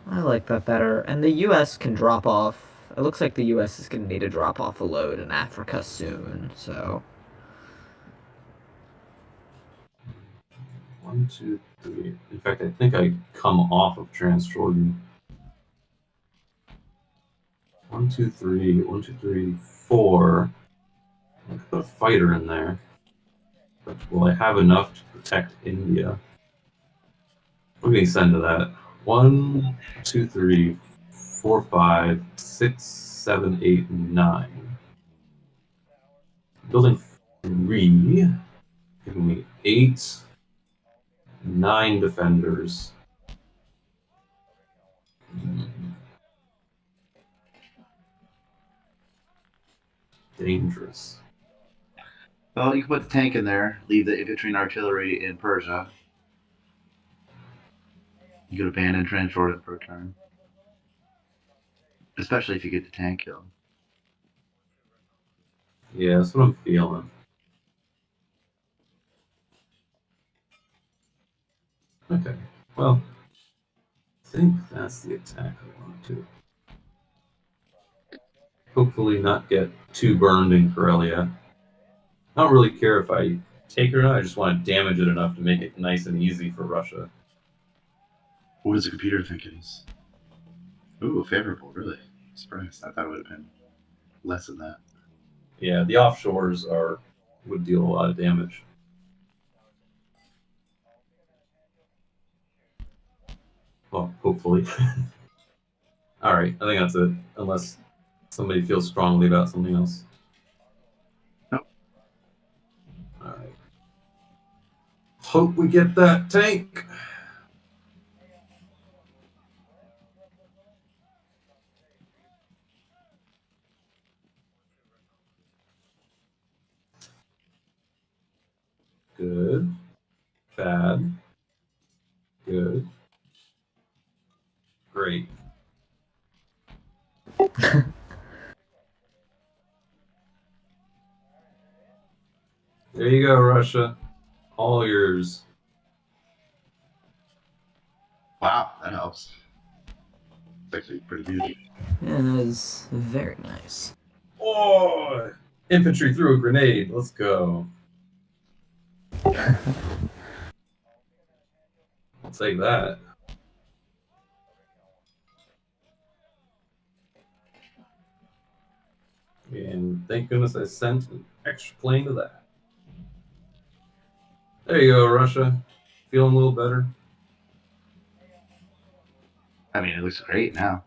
I like that better. And the U.S. can drop off. It looks like the U.S. is going to need to drop off a load in Africa soon, so... 1, 1, 2, 3. In fact, I think I come off of Transjordan. 1, 2, 3. 1, 2, 3, 4. I could put a fighter in there. But will I have enough to protect India? What do we send to that? 1, 2, 3, 4, 5, 6, 7, 8, 9. Building 3. Giving me 8, 9 defenders. Dangerous. Well, you can put the tank in there, leave the infantry and artillery in Persia. You could abandon Transjordan for a turn. Especially if you get the tank killed. Yeah, that's what I'm feeling. Okay, well, I think that's the attack I want to do. Hopefully not get too burned in Karelia. I don't really care if I take it or not, I just want to damage it enough to make it nice and easy for Russia. What does the computer think it is? Ooh, favorable, really. Surprised. I thought it would have been less than that. Yeah, the offshores would deal a lot of damage. Well, hopefully. Alright, I think that's it. Unless somebody feels strongly about something else. Nope. Alright. Hope we get that tank. Good. Bad. Good. Great. There you go, Russia. All yours. Wow, that helps. It's actually pretty good. Yeah, that is very nice. Oh! Infantry threw a grenade. Let's go. I'll take that. And thank goodness I sent an extra plane to that. There you go, Russia. Feeling a little better? I mean, it looks great now.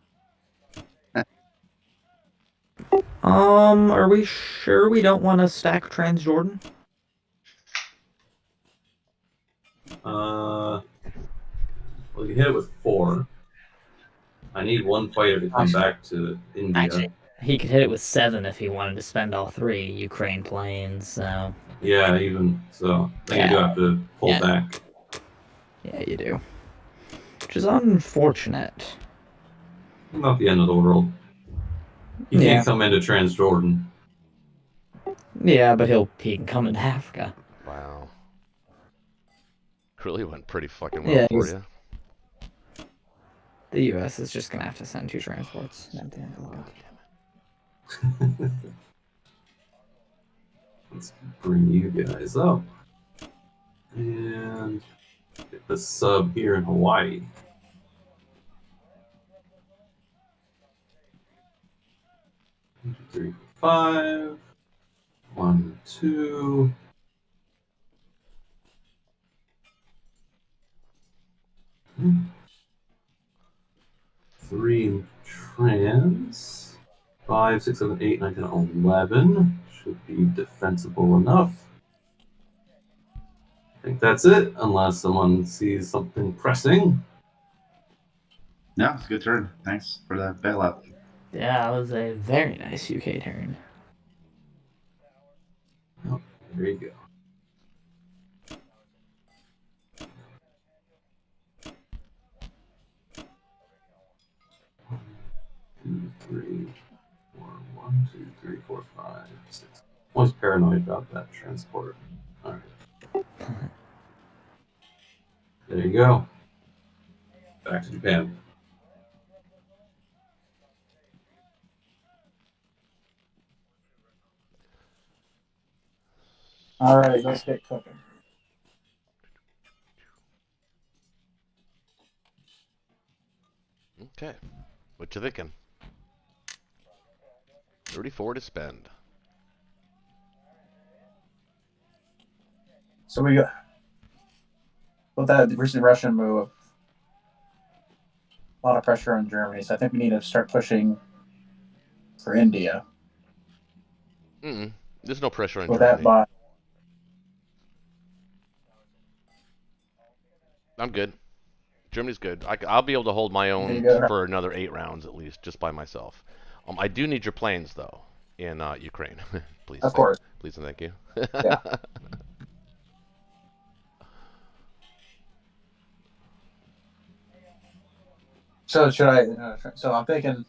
Are we sure we don't want to stack Transjordan? Well, you hit it with 4. I need one fighter to come back to India. Actually, he could hit it with 7 if he wanted to spend all 3 Ukraine planes, so... Yeah, even so. I think I do have to pull back. Yeah, you do. Which is unfortunate. Not the end of the world. He can't come into Transjordan. Yeah, but he can come into Africa. Wow. Really went pretty fucking well for you. The U.S. is just gonna have to send 2 transports. God damn it. Let's bring you guys up. And get the sub here in Hawaii. One, 2, 3, 4, 5. 1, 2. Three trans. 5, 6, 7, 8, 9, 10, 11. Should be defensible enough. I think that's it, unless someone sees something pressing. No, it's a good turn. Thanks for that bailout. Yeah, that was a very nice UK turn. Oh, there you go. Two, 3, 4, 1, 2, 3, 4, 5, 6. I was paranoid about that transport. Alright. There you go. Back to Japan. All right, let's get cooking. Okay. What you thinking? 34 to spend. So we got with that recent Russian move, a lot of pressure on Germany. So I think we need to start pushing for India. There's no pressure on With Germany. that by I'm good. Germany's good. I'll be able to hold my own for another 8 rounds at least, just by myself. I do need your planes though in Ukraine. Please. Of course. Please and thank you. Yeah. So should I? So I'm thinking.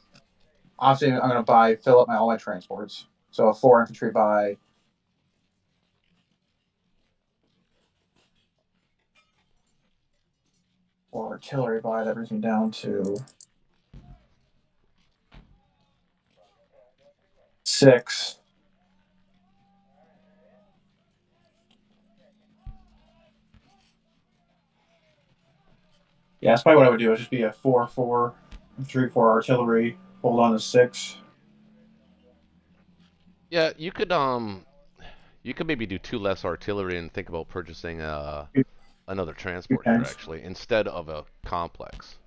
Obviously, I'm going to fill up all my transports. So a 4 infantry buy. Or artillery buy, that brings me down to 6. Yeah, that's probably what I would do. It'd just be a 4-4, 3-4 artillery, hold on to 6. Yeah, you could maybe do 2 less artillery and think about purchasing another transport here actually instead of a complex.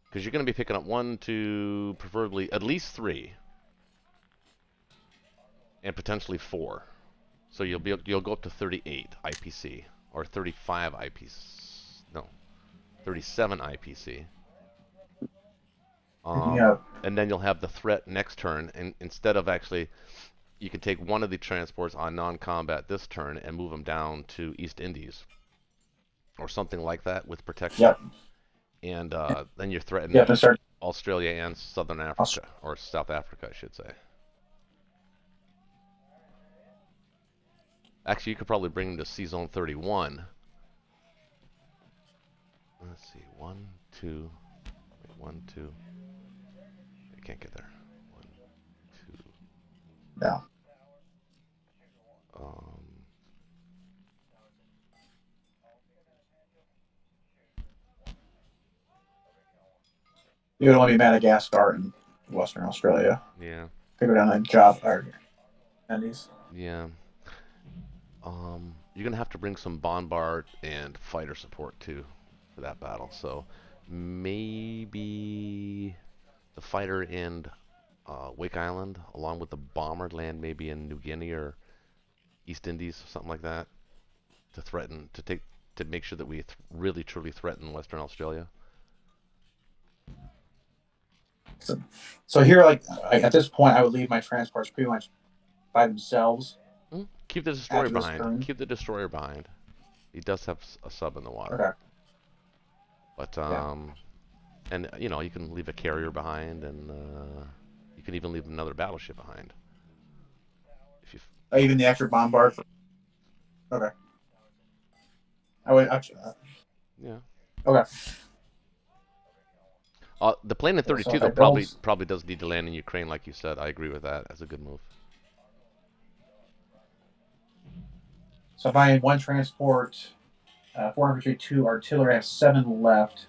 Because you're going to be picking up 1, 2, preferably at least 3, and potentially 4. So you'll go up to 38 IPC or 35 IPC. No, 37 IPC. And then you'll have the threat next turn, and instead of actually, you can take one of the transports on non-combat this turn and move them down to East Indies or something like that with protection. Yep. And then you're threatening start Australia and Southern Africa, or South Africa, I should say. Actually, you could probably bring them to C-Zone 31. Let's see, 1, 2, wait, 1, 2. I can't get there. 1, 2. Yeah. You would only be Madagascar and Western Australia. Yeah. Could go down to Java or Andes. Yeah. You're gonna have to bring some bombard and fighter support too for that battle. So maybe the fighter in Wake Island, along with the bomber, land maybe in New Guinea or East Indies, something like that, to make sure that we really truly threaten Western Australia. So here, at this point, I would leave my transports pretty much by themselves. Keep the destroyer behind. Keep the destroyer behind. He does have a sub in the water. Okay. But and you know, you can leave a carrier behind, and you can even leave another battleship behind. If you even the extra bombard. Okay. I would actually. Yeah. Okay. The plane in 32 though probably does need to land in Ukraine, like you said. I agree with that. That's a good move. So if I had 1 transport, 4 infantry, 2 artillery, I have 7 left.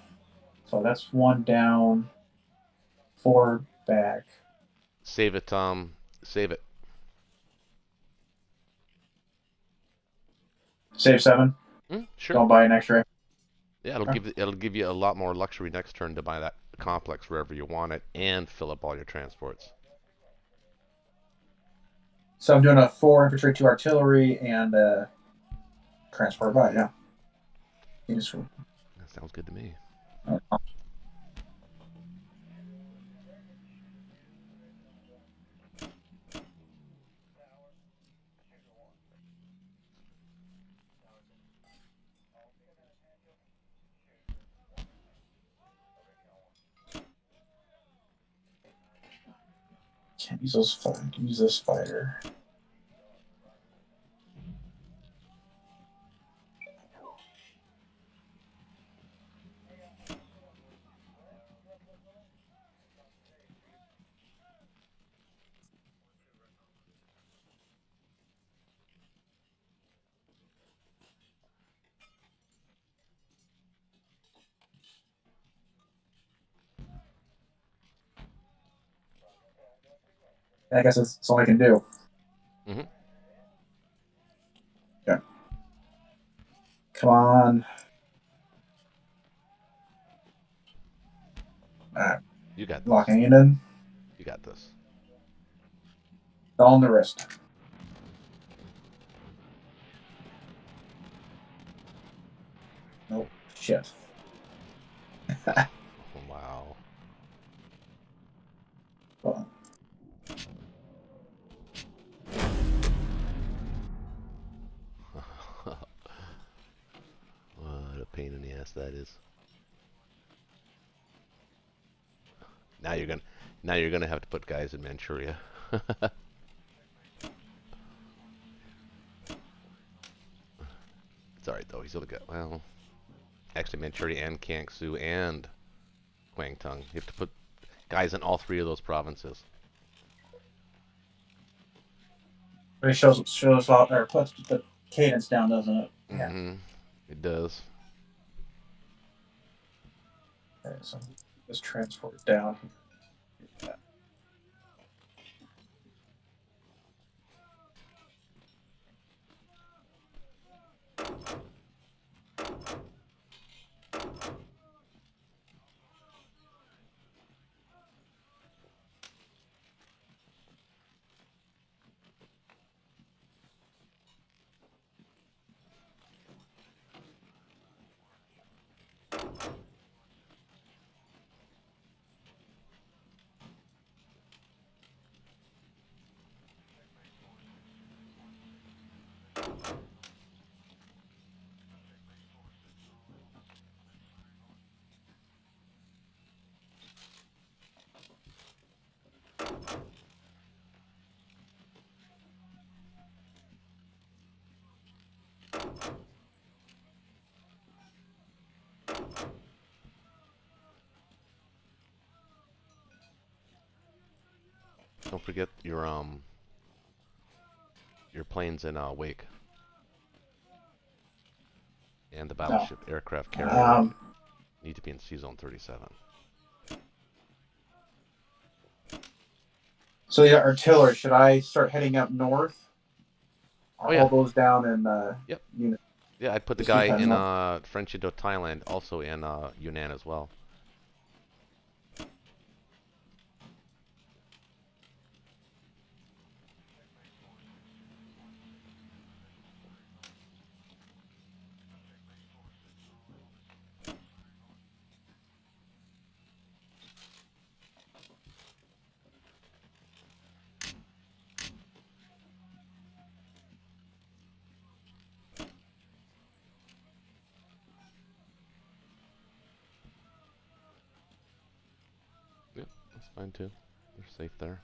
So that's 1 down, 4 back. Save it, Tom. Save it. Save 7. Sure. Don't buy an extra. Yeah, it'll give you a lot more luxury next turn to buy that complex wherever you want it and fill up all your transports. So I'm doing a 4 infantry, 2 artillery, and transport buy. Yeah. That sounds good to me. Can't use use this fighter. I guess that's all I can do. Mm-hmm. Yeah. Come on. Alright. You got this. Locking it in. You got this. All on the wrist. Nope. Shit. Wow. Well, What a pain in the ass that is. Now you're gonna have to put guys in Manchuria. It's alright though. He's only got, well, actually Manchuria and Kiangsu and Guangdong. You have to put guys in all three of those provinces. it shows off or puts the cadence down, doesn't it? Yeah. Mm-hmm. It does. Okay, so let's transport it down. Don't forget your planes in Wake. And the battleship aircraft carrier need to be in C-Zone 37. So the artillery, should I start heading up north? Or Oh, yeah. hold those down in Yep. unit? Yeah, I'd put the Just guy depends in on- French Indo Thailand, also in Yunnan as well. Yep, that's fine too. They're safe there.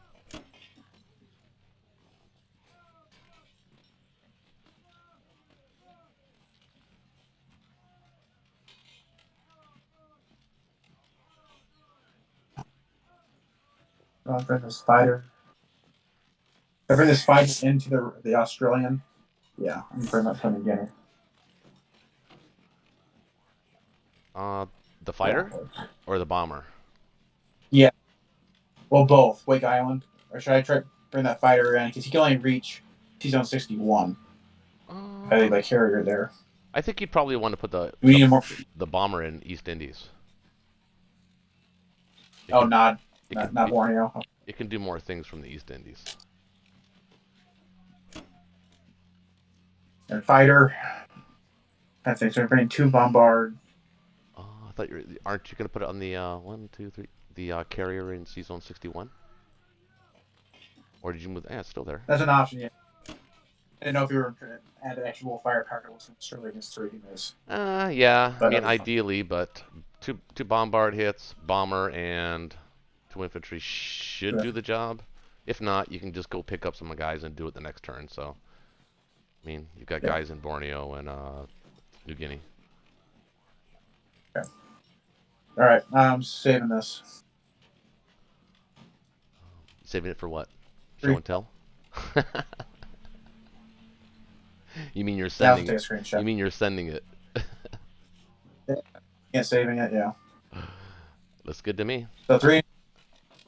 I'll bring this fighter. I bring this fighter into the Australian. Yeah, I'm pretty much coming again. The fighter or the bomber? Yeah. Well, both. Wake Island, or should I try to bring that fighter in? Because he can only reach T-Zone 61. I think the carrier there. I think you'd probably want to put We need more. the bomber in East Indies. Not can, Borneo. It can do more things from the East Indies. And fighter. I think so. We're bringing 2 bombard. I thought aren't you going to put it on the 1, 2, 3, the carrier in C-Zone 61? Or did you move? Yeah, it's still there. That's an option. Yeah. I didn't know if you were going to add an actual firepower was necessarily against 3 units. Yeah. But, I mean, ideally, but two bombard hits, bomber, and 2 infantry should do the job. If not, you can just go pick up some guys and do it the next turn. So, I mean, you've got guys in Borneo and New Guinea. Okay. All right, I'm saving this. Saving it for what? Show and tell? You mean you're sending? Take a screenshot. You mean you're sending it? Yeah, saving it. Yeah. Looks good to me. So 3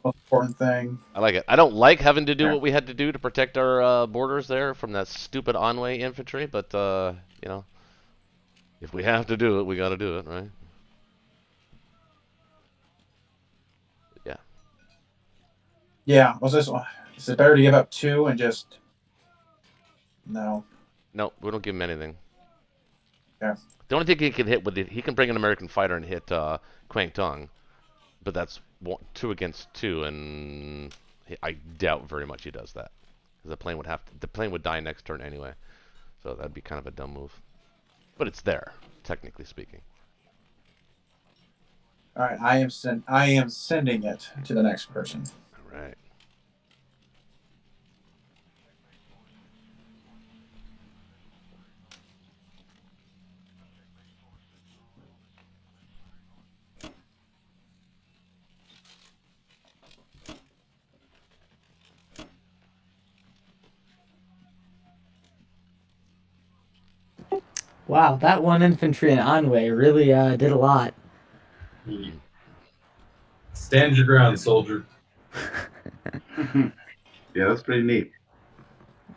most important thing. I like it. I don't like having to do what we had to do to protect our borders there from that stupid Anway infantry, but you know, if we have to do it, we got to do it, right? Yeah. Yeah. Was this one? Is it better to give up 2 and just? No. No, we don't give him anything. Yeah. The only thing he can hit with it, he can bring an American fighter and hit Kwang Tung, but that's 2 against 2, and I doubt very much he does that, because the plane would die next turn anyway, so that'd be kind of a dumb move. But it's there, technically speaking. All right. I am sending it to the next person. All right. Wow, that one infantry in Anway really did a lot. Stand your ground, soldier. Yeah, that's pretty neat.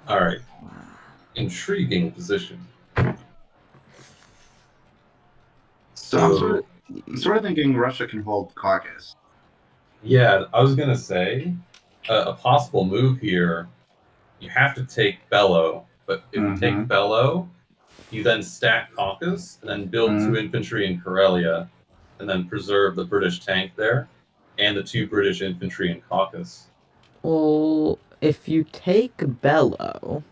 All right. Intriguing position. So I'm sort of thinking Russia can hold Caucasus. Yeah, I was gonna say a possible move here. You have to take Bellow, but if you take Bellow, you then stack Caucasus and then build 2 infantry in Karelia, and then preserve the British tank there and the 2 British infantry in Caucasus. Well, if you take Bellow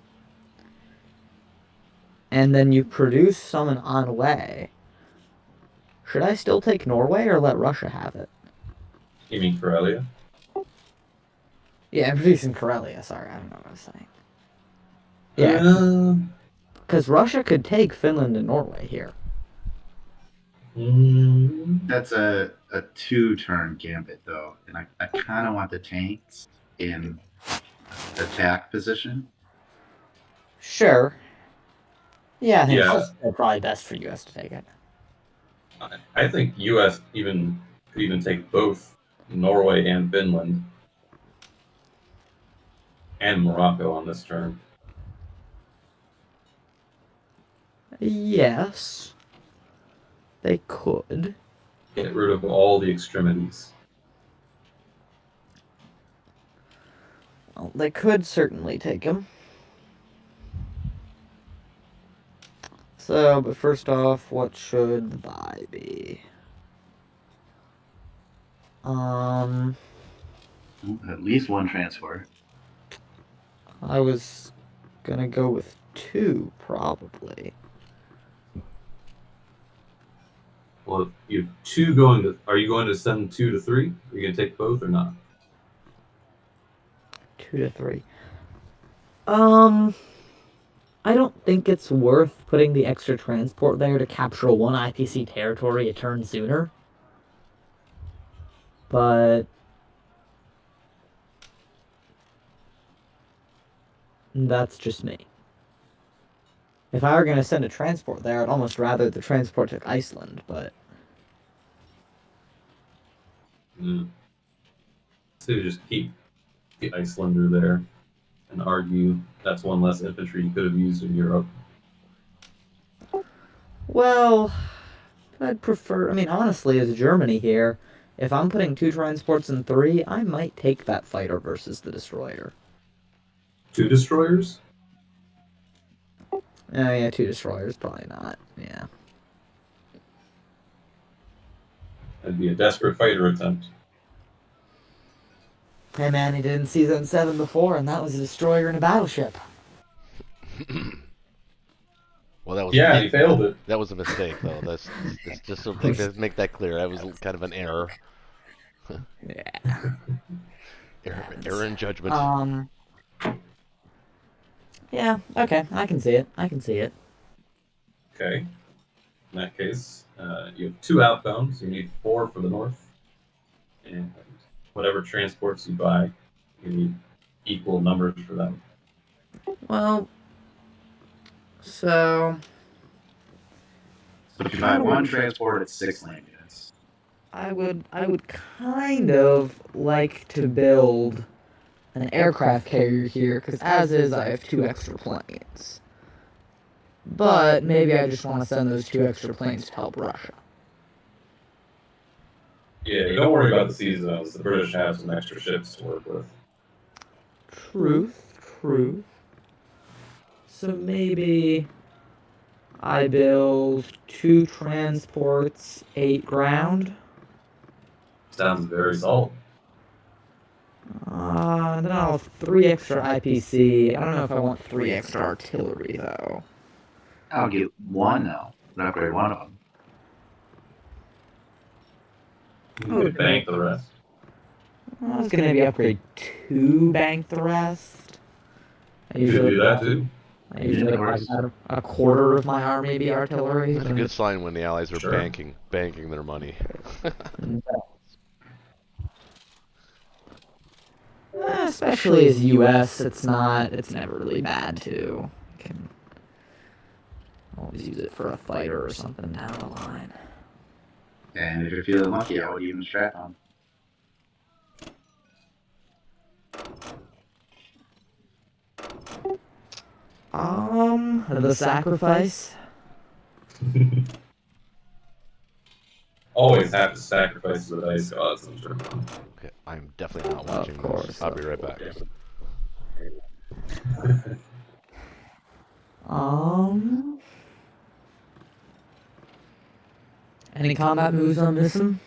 and then you produce some in Anway, should I still take Norway or let Russia have it? You mean Karelia? Yeah, I'm producing Karelia. Sorry, I don't know what I was saying. Yeah, because Russia could take Finland and Norway here. That's a 2-turn gambit, though, and I kind of want the tanks in attack position. Sure. Yeah, I think Yeah. it's probably best for U.S. to take it. I think U.S. could even take both Norway and Finland and Morocco on this turn. Yes, they could. Get rid of all the extremities. Well, they could certainly take him. So, but first off, what should the buy be? At least 1 transport. I was gonna go with 2, probably. Well, if you have 2 going to, are you going to send 2 to 3? Are you going to take both or not? 2 to 3. I don't think it's worth putting the extra transport there to capture 1 IPC territory a turn sooner. But that's just me. If I were going to send a transport there, I'd almost rather the transport took Iceland, but... So you just keep the Icelander there and argue that's 1 less infantry you could have used in Europe. Well, I'd prefer... I mean, honestly, as Germany here, if I'm putting 2 transports in 3, I might take that fighter versus the destroyer. 2 destroyers? Oh, yeah, 2 destroyers, probably not. Yeah. That'd be a desperate fighter attempt. Hey man, he did in Season 7 before, and that was a destroyer and a battleship. Well, that was he failed it. That was a mistake, though. That's just so let's make that clear. That was kind of an error. Yeah. Error in judgment. Yeah. Okay, I can see it. I can see it. Okay. In that case, you have 2 outbounds. You need 4 for the north, and whatever transports you buy, you need equal numbers for them. Well, so if you buy 1 transport, it's 6 land units. I would kind of like to build an aircraft carrier here, because as is, I have 2 extra planes. But maybe I just want to send those 2 extra planes to help Russia. Yeah, don't worry about the sea zones. The British have some extra ships to work with. Truth. So maybe I build 2 transports, 8 ground. Sounds very solid. Then I'll have 3 extra IPC. I don't know if I want 3 extra artillery, though. I'll get 1 though. Upgrade 1 of them. You could bank the rest. I was gonna maybe upgrade 2, bank the rest. I You could do that too. I usually like a quarter of my army be artillery. That's a good sign when the Allies are Sure. banking their money. Especially as U.S., it's never really bad to. You can always use it for a fighter or something down the line. And if you're feeling lucky, I would even strap on. The sacrifice. Always have to sacrifice the dice gods, I'm sure. Okay, I'm definitely not watching this. I'll be right back. Any combat moves I'm missing?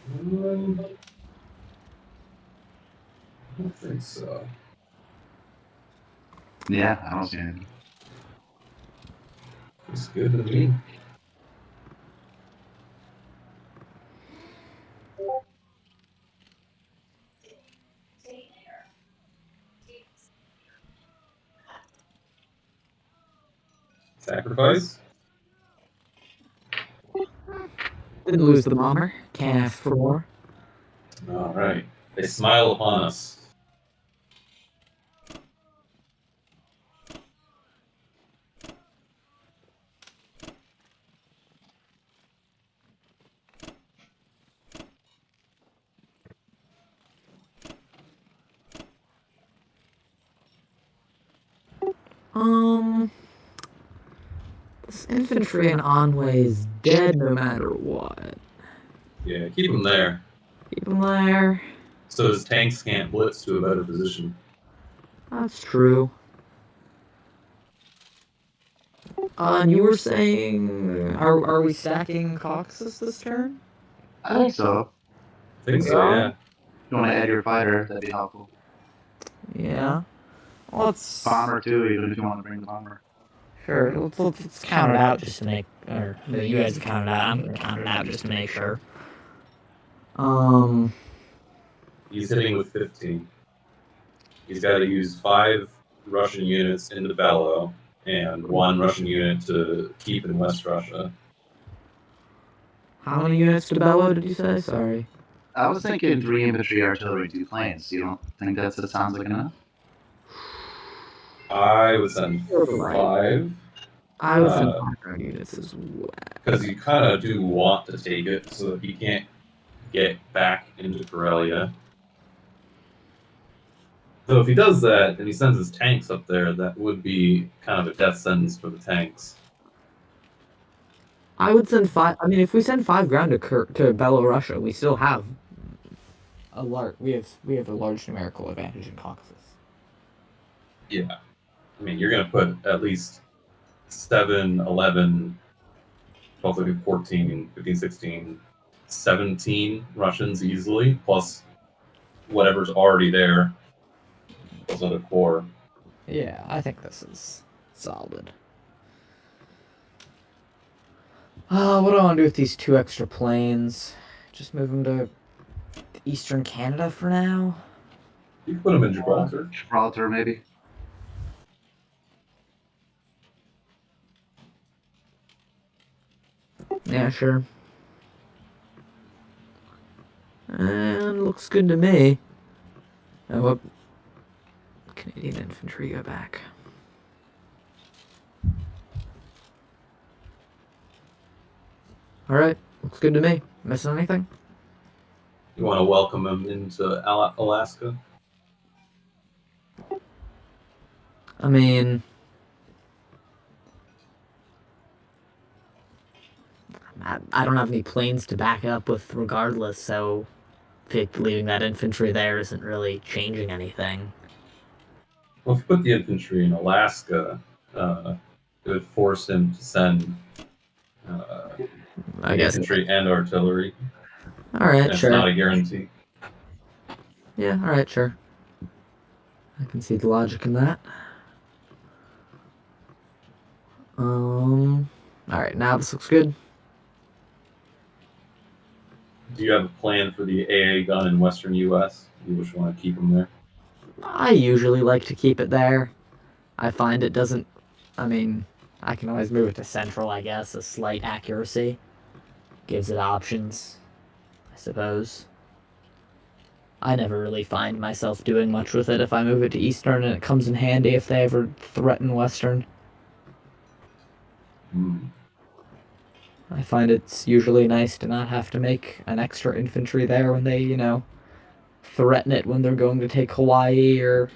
I don't think so. Yeah, I don't see anything. It's good to me. Sacrifice? Didn't lose the bomber. Can't ask for more. Alright. They smile upon us. This infantry in Anhui is dead no matter what. Yeah, keep them there. Keep them there. So his tanks can't blitz to a better position. That's true. And you were saying, are we stacking Caucasus this turn? I think so. I think so, yeah. If you want to add your fighter, that'd be helpful. Yeah. Well, let's... Bomber too, even if you want to bring the bomber. Sure, let's count it out just to make... Or, you guys count it out, I'm gonna count it out just to make sure. He's hitting with 15. He's got to use 5 Russian units into Bello and 1 Russian unit to keep in West Russia. How many units to Bello did you say? Sorry. I was thinking 3 infantry, artillery, 2 planes. You don't think that sounds like enough? I would send 5. I would send 5 units as well. Because you kind of do want to take it so that he can't get back into Karelia. So if he does that and he sends his tanks up there, that would be kind of a death sentence for the tanks. I would send 5. I mean, if we send 5 ground to Belorussia, we still have a large. We have a large numerical advantage in Caucasus. Yeah. I mean, you're going to put at least 7, 11, 12, 13, 14, 15, 16, 17 Russians easily, plus whatever's already there. Those other 4. Yeah, I think this is solid. What do I want to do with these 2 extra planes? Just move them to Eastern Canada for now? You can put them in Gibraltar. Gibraltar, maybe. Yeah, sure. And looks good to me. What Canadian infantry go back? Alright, looks good to me. Missing anything? You want to welcome him into Alaska? I mean, I don't have any planes to back up with regardless, so leaving that infantry there isn't really changing anything. Well, if you put the infantry in Alaska, it would force him to send I guess. infantry and artillery. Alright, It's sure. not a guarantee. Yeah, alright, sure. I can see the logic in that. Alright, now this looks good. Do you have a plan for the AA gun in Western U.S.? You just want to keep them there? I usually like to keep it there. I find it doesn't... I mean, I can always move it to Central, I guess. A slight accuracy gives it options, I suppose. I never really find myself doing much with it if I move it to Eastern, and it comes in handy if they ever threaten Western. I find it's usually nice to not have to make an extra infantry there when they, threaten it when they're going to take Hawaii or...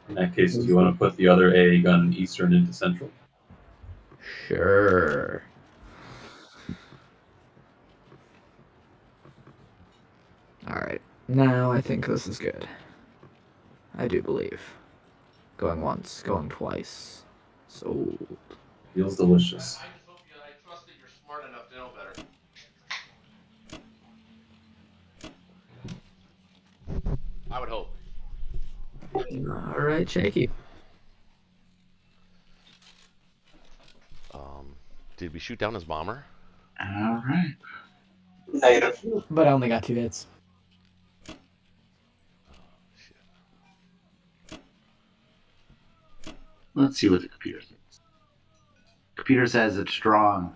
In that case, do you want to put the other AA gun in Eastern into Central? Sure. Alright, now I think this is good. I do believe. Going once, going twice. So... Feels delicious. I trust that you're smart enough to know better. I would hope. Alright, Shaky. Did we shoot down his bomber? All right. Negative. But I only got 2 hits. Let's see what the computer says. Computer says it's strong.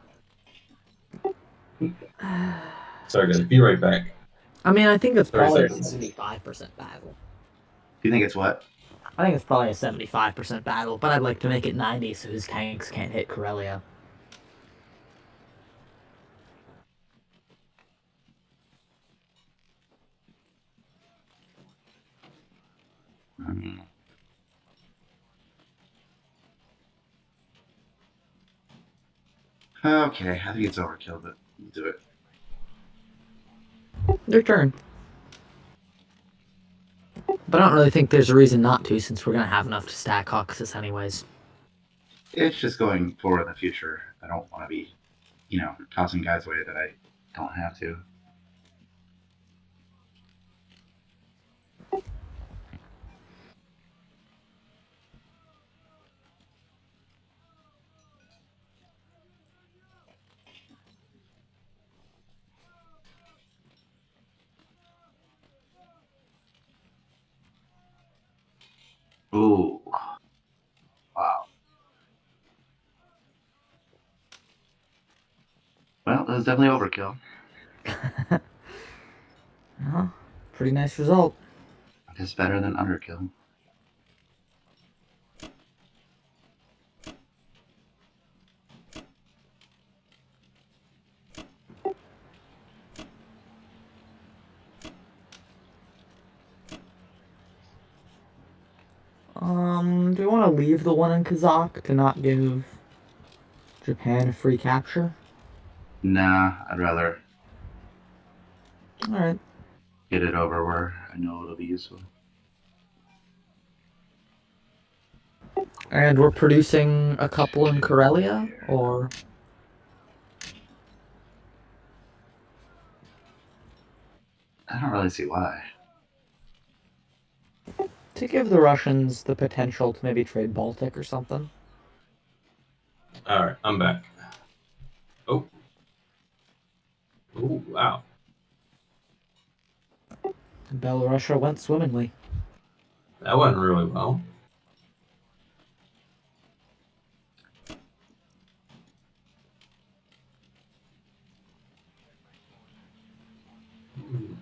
Sorry, guys. Be right back. I mean, I think it's 30 probably a seconds. 75% battle. Do you think it's what? I think it's probably a 75% battle, but I'd like to make it 90 so his tanks can't hit Corellia. Okay, I think it's overkill, but we'll do it. Their turn. But I don't really think there's a reason not to, since we're going to have enough to stack Caucasus anyways. It's just going forward in the future. I don't want to be, tossing guys away that I don't have to. Ooh. Wow. Well, that was definitely overkill. Pretty nice result. It's better than underkill. Do we want to leave the one in Kazakh to not give Japan a free capture? Nah, I'd rather Alright. get it over where I know it'll be useful. And we're producing a couple in Karelia, or? I don't really see why. To give the Russians the potential to maybe trade Baltic or something. Alright, I'm back. Oh. Oh, wow. Belorussia went swimmingly. That went really well. Hmm.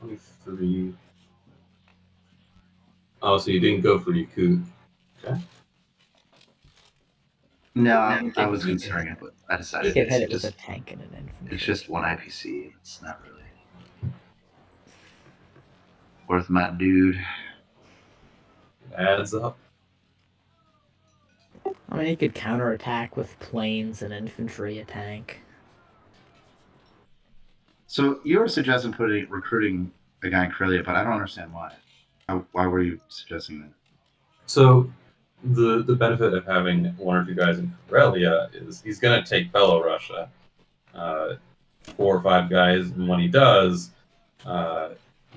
23. Oh, so you didn't go for Yakut. Okay. No, I was considering it, but I You decided could hit it with a tank and an infantry. it's just one IPC. It's not really worth my dude. Adds up. I mean, you could counterattack with planes and infantry, a tank. So you were suggesting recruiting a guy in Corellia, but I don't understand why. Why were you suggesting that? So the benefit of having one or two guys in Corellia is he's going to take Belorussia. 4 or 5 guys, and when he does,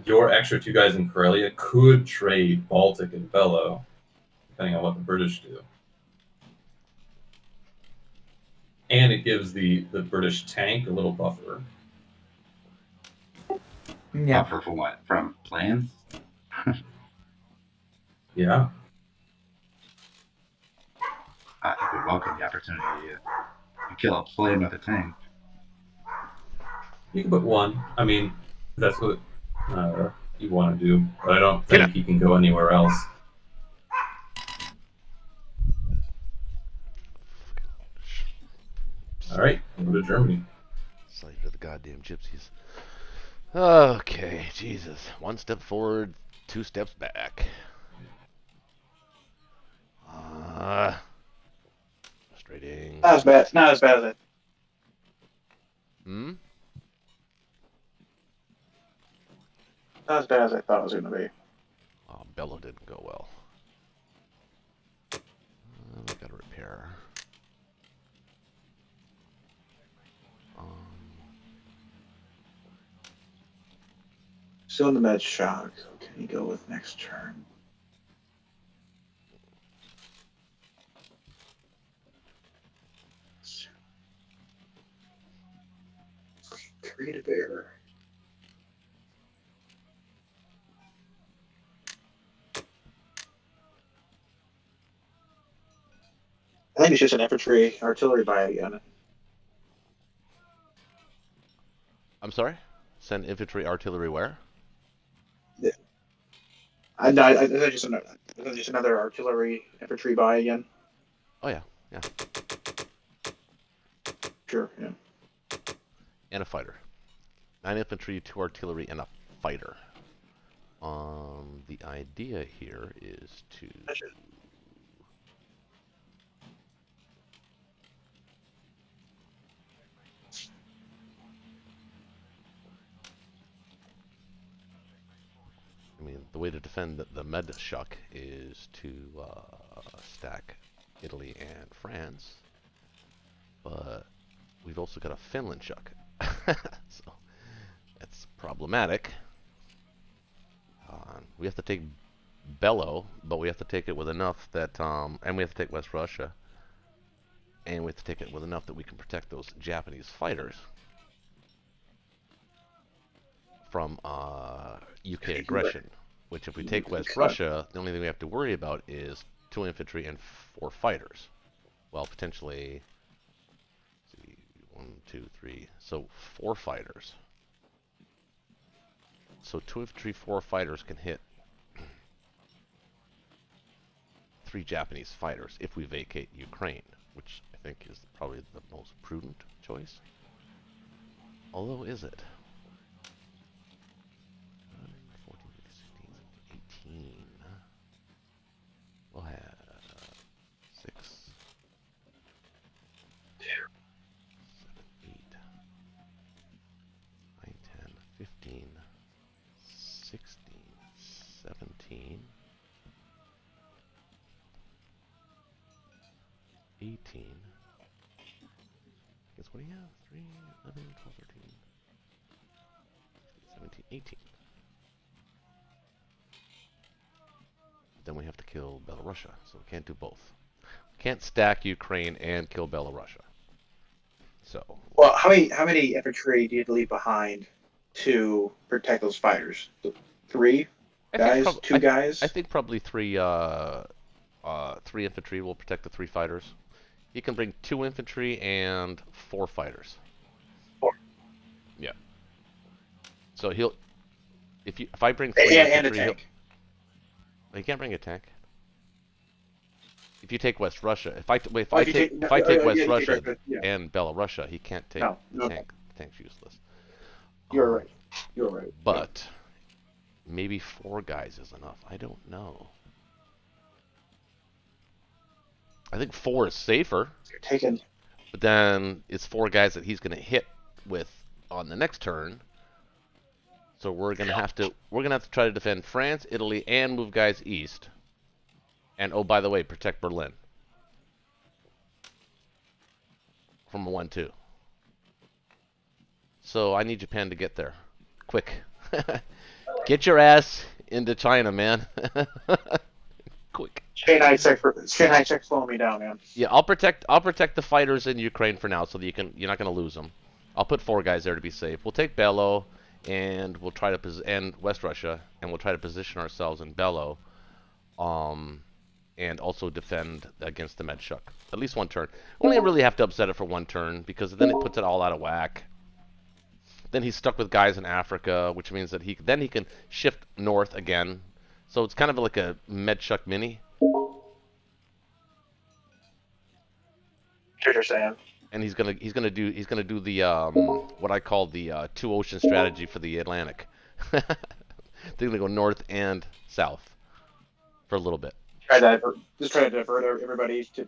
your extra 2 guys in Corellia could trade Baltic and Belo, depending on what the British do. And it gives the British tank a little buffer. Yeah. Buffer for what? From planes? Yeah. I think we welcome the opportunity to kill a plane with a tank. You can put 1. I mean, that's what you want to do, but I don't think he can go anywhere else. All right, go to Germany. Sight of the goddamn gypsies. Okay, Jesus. 1 step forward, 2 steps back. Frustrating. Not as bad. Not as bad as it. Hmm? Not as bad as I thought it was going to be. Oh, Bello didn't go well. We gotta repair. Still in the med shock. So can he go with next turn? Create a bear. I think it's just an infantry artillery buy again. I'm sorry? Send infantry artillery where? Yeah. I just another artillery infantry buy again. Oh, yeah. Yeah. Sure, yeah. And a fighter. 9 infantry, 2 artillery, and a fighter. The idea here is to... I mean, the way to defend the med shock is to stack Italy and France, but we've also got a Finland shock, so that's problematic. We have to take Bello, but we have to take it with enough that, and we have to take West Russia, and we have to take it with enough that we can protect those Japanese fighters from UK aggression, which if we take West Russia, the only thing we have to worry about is 2 infantry and 4 fighters. Well, potentially, let's see, 1, 2, 3, so 4 fighters. So 2 infantry, 4 fighters can hit 3 Japanese fighters if we vacate Ukraine, which I think is probably the most prudent choice. Although, is it? 14, 15, 16, 18. We'll have 6, 7, 8, 9, 10, 15, 16, 17, 18. Guess what do you have? 3, 11, 12, 13, 17, 18. Then we have to kill Belorussia, so we can't do both. We can't stack Ukraine and kill Belorussia. So. Well, how many infantry do you leave behind to protect those fighters? 3 guys, 2 guys. I think probably 3 infantry will protect the 3 fighters. You can bring 2 infantry and 4 fighters. 4. Yeah. So if I bring 3 and infantry, a tank. You can't bring a tank. If you take West Russia, if I take West Russia and Belarusia, he can't take the tank. The tank's useless. You're right. You're right. But maybe 4 guys is enough. I don't know. I think 4 is safer. You're taking. But then it's 4 guys that he's going to hit with on the next turn. So we're going to have to try to defend France, Italy, and move guys east. And oh, by the way, protect Berlin from a 1-2. So I need Japan to get there quick. Get your ass into China, man. Quick. Shanghai Czech's slowing me down, man. Yeah, I'll protect the fighters in Ukraine for now, so that you're not going to lose them. I'll put 4 guys there to be safe. We'll take Belo, and we'll try to and West Russia, and we'll try to position ourselves in Belo, and also defend against the Medshuk. At least 1 turn. Only really have to upset it for 1 turn, because then it puts it all out of whack. Then he's stuck with guys in Africa, which means that he can shift north again. So it's kind of like a Medshuk mini. You're saying. And he's gonna do the what I call the 2 ocean strategy for the Atlantic. They're gonna go north and south for a little bit. Try to divert everybody to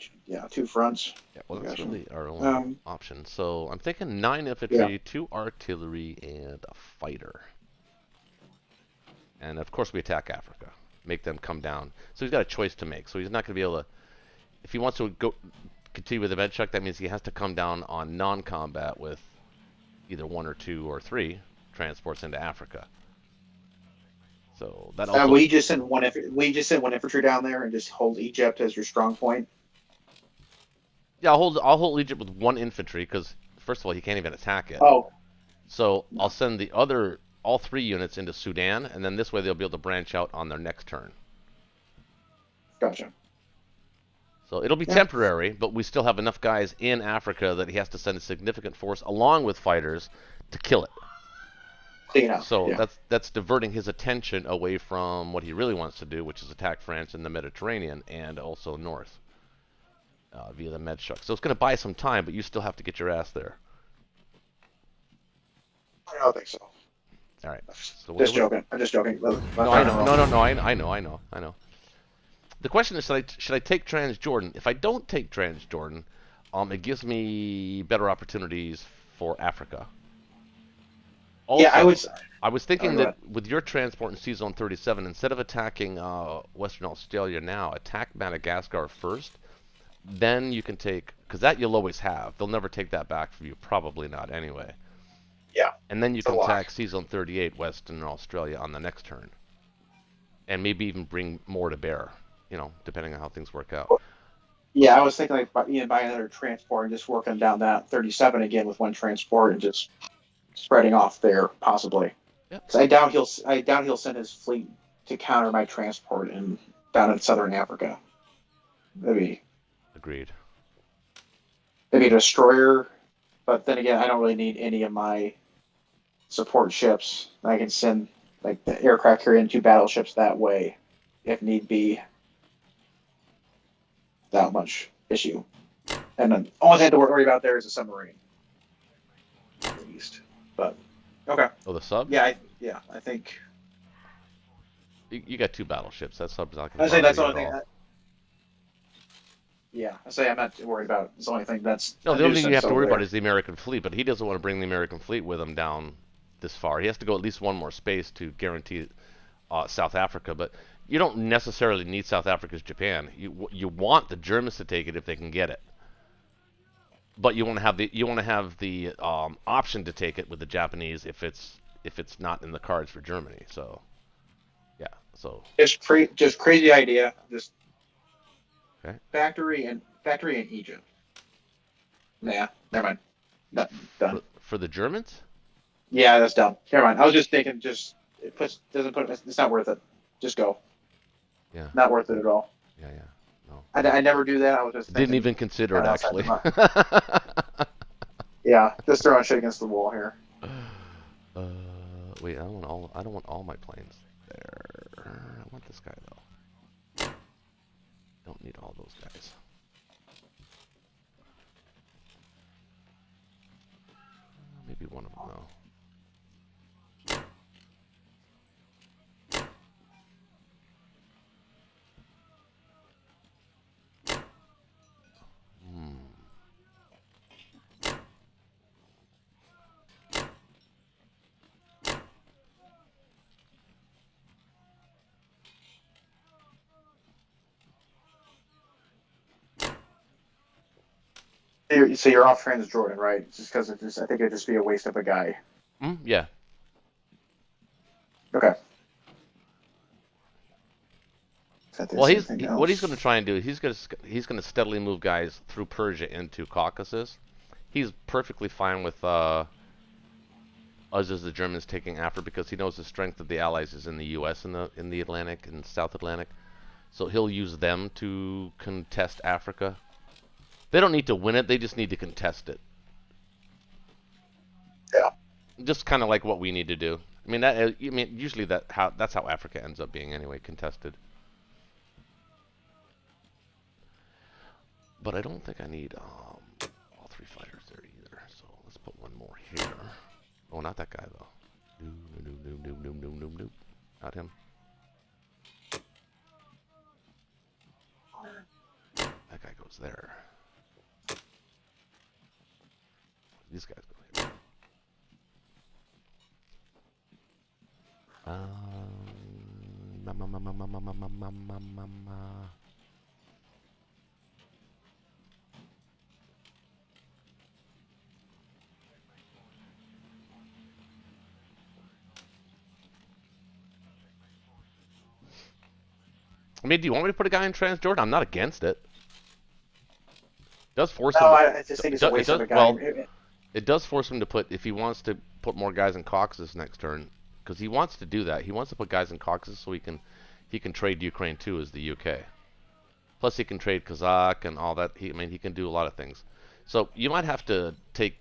2 fronts. Yeah, well, that's really our only option. So I'm thinking 9 infantry, 2 artillery, and a fighter. And of course we attack Africa, make them come down. So he's got a choice to make. So he's not going to be able to, if he wants to continue with the Medshuk, that means he has to come down on non-combat with either 1 or 2 or 3 transports into Africa. So that also. We just send one infantry down there and just hold Egypt as your strong point. Yeah, I'll hold Egypt with 1 infantry because first of all he can't even attack it. Oh. So I'll send all 3 units into Sudan, and then this way they'll be able to branch out on their next turn. Gotcha. So it'll be temporary, but we still have enough guys in Africa that he has to send a significant force along with fighters to kill it. So that's diverting his attention away from what he really wants to do, which is attack France in the Mediterranean and also north via the Medshuk. So it's going to buy some time, but you still have to get your ass there. I don't think so. All right. So just joking. I'm just joking. No, I know. No. I know. The question is, should I take Transjordan? If I don't take Transjordan, it gives me better opportunities for Africa. Also, I was thinking that with your transport in C-Zone 37, instead of attacking Western Australia now, attack Madagascar first. Then you can take, because that you'll always have. They'll never take that back from you. Probably not anyway. Yeah. And then you can attack C-Zone 38, Western Australia, on the next turn. And maybe even bring more to bear, depending on how things work out. Yeah, I was thinking like buying another transport and just working down that 37 again with 1 transport and just spreading off there, possibly. Yeah. I doubt he'll send his fleet to counter my transport down in southern Africa. Maybe. Agreed. Maybe a destroyer, but then again, I don't really need any of my support ships. I can send like the aircraft carrier and 2 battleships that way, if need be. That much issue. And then all I had to worry about there is a submarine. At least. But okay. Oh, the sub? Yeah, I think. You got 2 battleships. That sub's not I going to say that's the bother only you thing. at all. Yeah, I say I'm not worried about. It's the only thing that's. No, the only thing you have to worry about is the American fleet, but he doesn't want to bring the American fleet with him down this far. He has to go at least 1 more space to guarantee South Africa, but you don't necessarily need South Africa's Japan. You want the Germans to take it if they can get it. But you want to have the option to take it with the Japanese if it's not in the cards for Germany. So, yeah. So just crazy idea. Just okay. Factory in Egypt. Nah, never mind. No, done. For the Germans? Yeah, that's dumb. Never mind. I was just thinking, it's not worth it. Just go. Yeah. Not worth it at all. Yeah. No. I never do that. I was just thinking, didn't even consider it actually. Yeah, just throwing shit against the wall here. Wait, I don't want all my planes there. I want this guy though. one of them, though. So you're off Transjordan, right? Just because I think it'd just be a waste of a guy. Yeah. Okay. Well, what he's going to try and do, he's going to steadily move guys through Persia into Caucasus. He's perfectly fine with us as the Germans taking Africa because he knows the strength of the Allies is in the U.S. in the Atlantic and South Atlantic. So he'll use them to contest Africa. They don't need to win it; they just need to contest it. Yeah. Just kind of like what we need to do. I mean, usually that's how Africa ends up being anyway, contested. But I don't think I need all 3 fighters there either. So let's put one more here. Oh, not that guy though. Nope. Not him. That guy goes there. These guys go here. I mean, do you want me to put a guy in Transjordan? I'm not against it. It does force him. I just think it's a waste of a guy. Well, it does force him to put, if he wants to put more guys in Caucasus next turn, because he wants to do that. He wants to put guys in Caucasus so he can trade Ukraine too as the UK. Plus he can trade Kazakh and all that. He can do a lot of things. So you might have to take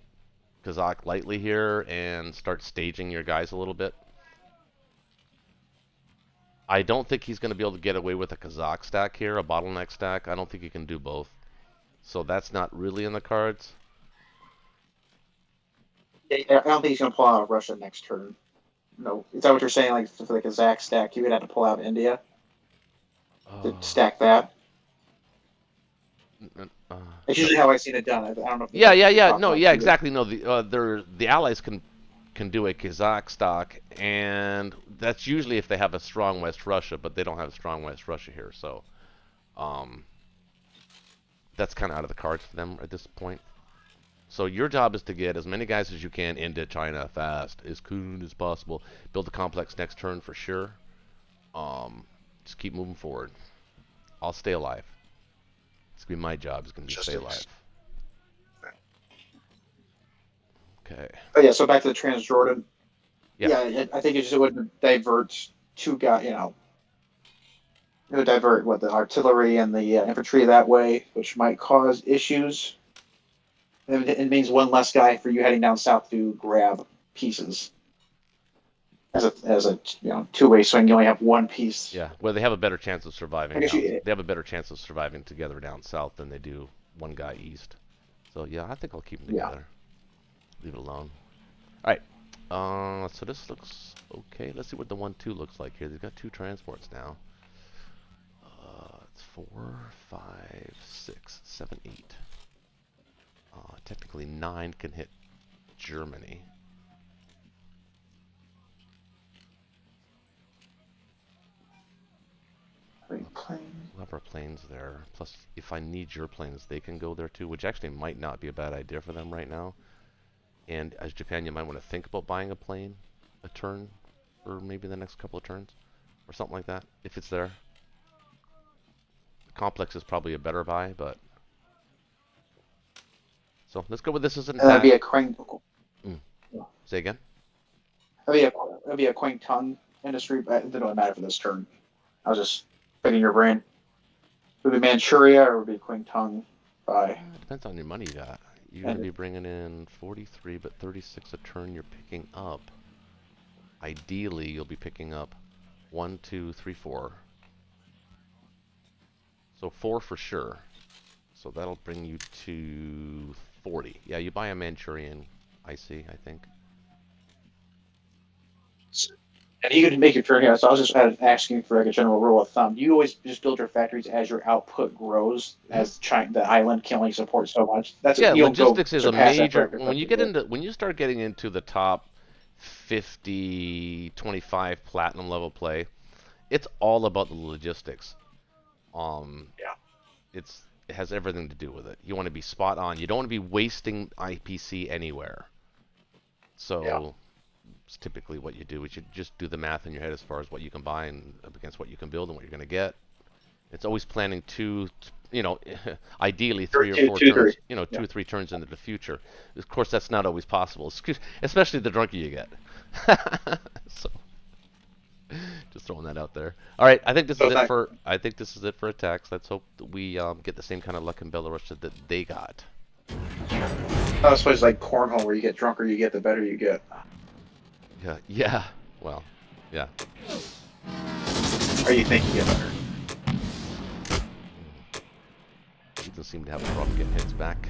Kazakh lightly here and start staging your guys a little bit. I don't think he's going to be able to get away with a Kazakh stack here, a bottleneck stack. I don't think he can do both. So that's not really in the cards. I don't think he's going to pull out Russia next turn. No, is that what you're saying? Like for the Kazakh stack, you would have to pull out India to stack that. It's usually how I've seen it done. I don't know. If exactly. No, the allies can do a Kazakh stock, and that's usually if they have a strong West Russia, but they don't have a strong West Russia here, so that's kind of out of the cards for them at this point. So your job is to get as many guys as you can into China fast, as soon as possible. Build the complex next turn for sure. Just keep moving forward. I'll stay alive. It's gonna be my job. It's gonna be to stay alive. Okay. Oh yeah. So back to the Transjordan. Yeah, I think it would divert 2 guys. It would divert the artillery and the infantry that way, which might cause issues. It means 1 less guy for you heading down south to grab pieces. As a 2-way swing, you only have 1 piece. Yeah, well, they have a better chance of surviving. They have a better chance of surviving together down south than they do 1 guy east. So yeah, I think I'll keep them together. Leave it alone. All right. So this looks okay. Let's see what the 1-2 looks like here. They've got 2 transports now. It's 4, 5, 6, 7, 8. Technically 9 can hit Germany. We'll have our planes there. Plus, if I need your planes, they can go there too, which actually might not be a bad idea for them right now. And as Japan, you might want to think about buying a plane a turn, or maybe the next couple of turns, or something like that, if it's there. The complex is probably a better buy, but... So let's go with this as an attack. That'd be a Krang. Say again? That'd be a Quang Tung industry, but it doesn't really matter for this turn. I was just picking your brain. Would it be Manchuria or would it be Quang Tung by? It depends on your money you got. You're going to be bringing in 43, but 36 a turn you're picking up. Ideally, you'll be picking up 1, 2, 3, 4. So 4 for sure. So that'll bring you to 40. Yeah, you buy a Manchurian, I think. And you could make your turn here. So I was just asking for like a general rule of thumb. You always just build your factories as your output grows, as the island can only support so much. That's Yeah, you'll go logistics is a surpass that major. very When you start getting into the top 50, 25 platinum level play, it's all about the logistics. Yeah. It has everything to do with it. You want to be spot on. You don't want to be wasting IPC anywhere. So it's typically what you do. You should just do the math in your head as far as what you can buy and up against what you can build and what you're going to get. It's always planning ideally 3 or 4 turns, 2 or 3 turns into the future. Of course, that's not always possible, especially the drunker you get. So, just throwing that out there. All right, I think this is it for attacks. Let's hope that we get the same kind of luck in Belarus that they got. I suppose like cornhole, where you get drunker you get, the better you get. Yeah. Well, yeah. Or you think you get better. He doesn't seem to have a problem getting hits back.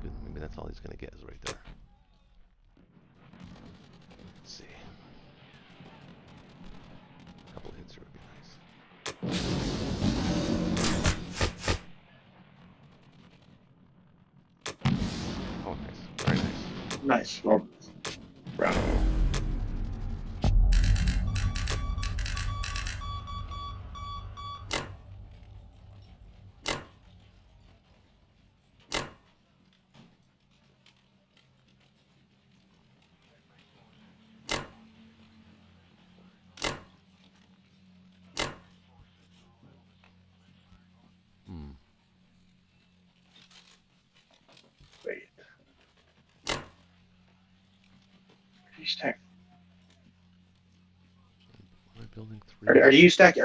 Good. Maybe that's all he's going to get is right there. Let's see. A couple of hits here would be nice. Oh, nice. Very nice. Nice. Well, round. Wait. Stack. Am I building 3? Are you stack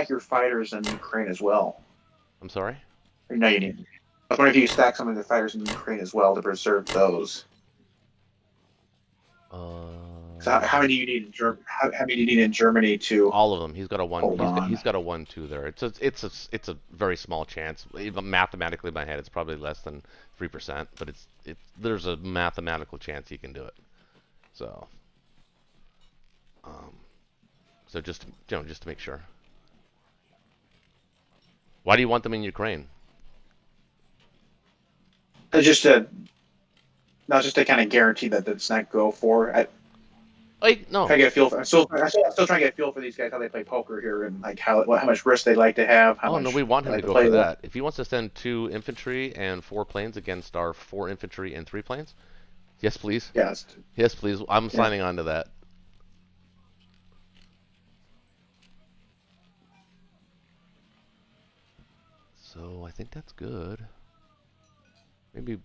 your fighters in Ukraine as well? I'm sorry? Or no, you need. I was wondering if you stack some of the fighters in Ukraine as well to preserve those. So how many do you need in Germany? How many do you need in Germany to? All of them. He's got a 1. He's got a 1-2 there. It's a very small chance. Even mathematically in my head, it's probably less than 3%, but there's a mathematical chance he can do it. So, just to make sure. Why do you want them in Ukraine? Just to kind of guarantee that it's not go for. No. I get a feel for. I'm still trying to get a feel for these guys, how they play poker here, and like how much risk they like to have. No, we want him to go for that. If he wants to send 2 infantry and 4 planes against our 4 infantry and 3 planes, yes, please. Yes. Yes, please. I'm signing on to that. So I think that's good. Maybe.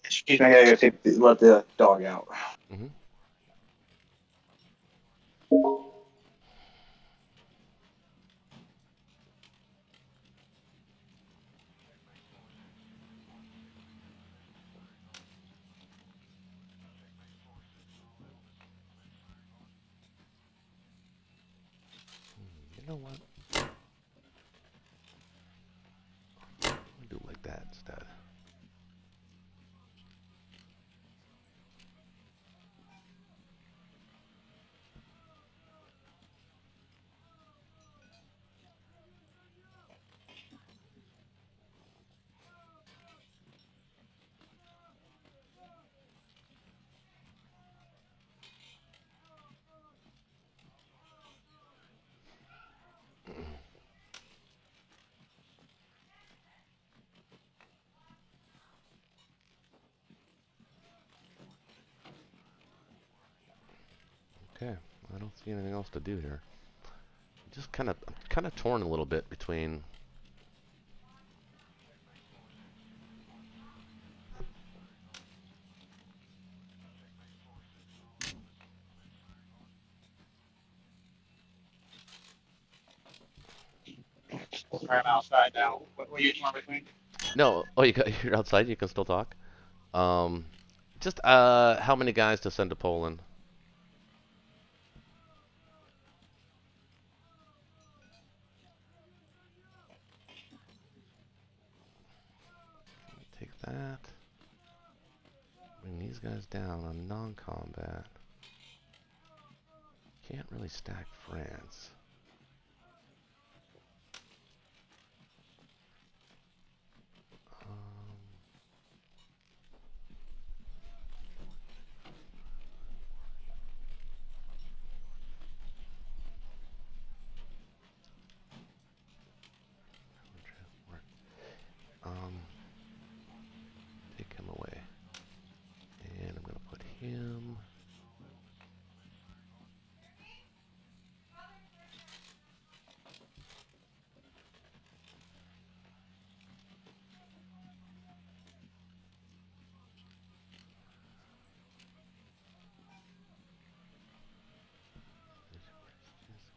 Excuse me, I gotta let the dog out. Mm-hmm. You know what? I'll do it like that instead. Okay, I don't see anything else to do here. Just kind of torn a little bit between. I'm outside now. What are you torn between? No. Oh, you're outside. You can still talk. Just how many guys to send to Poland? Take that. Bring these guys down on non-combat. Can't really stack France. Take him away. And I'm gonna put him.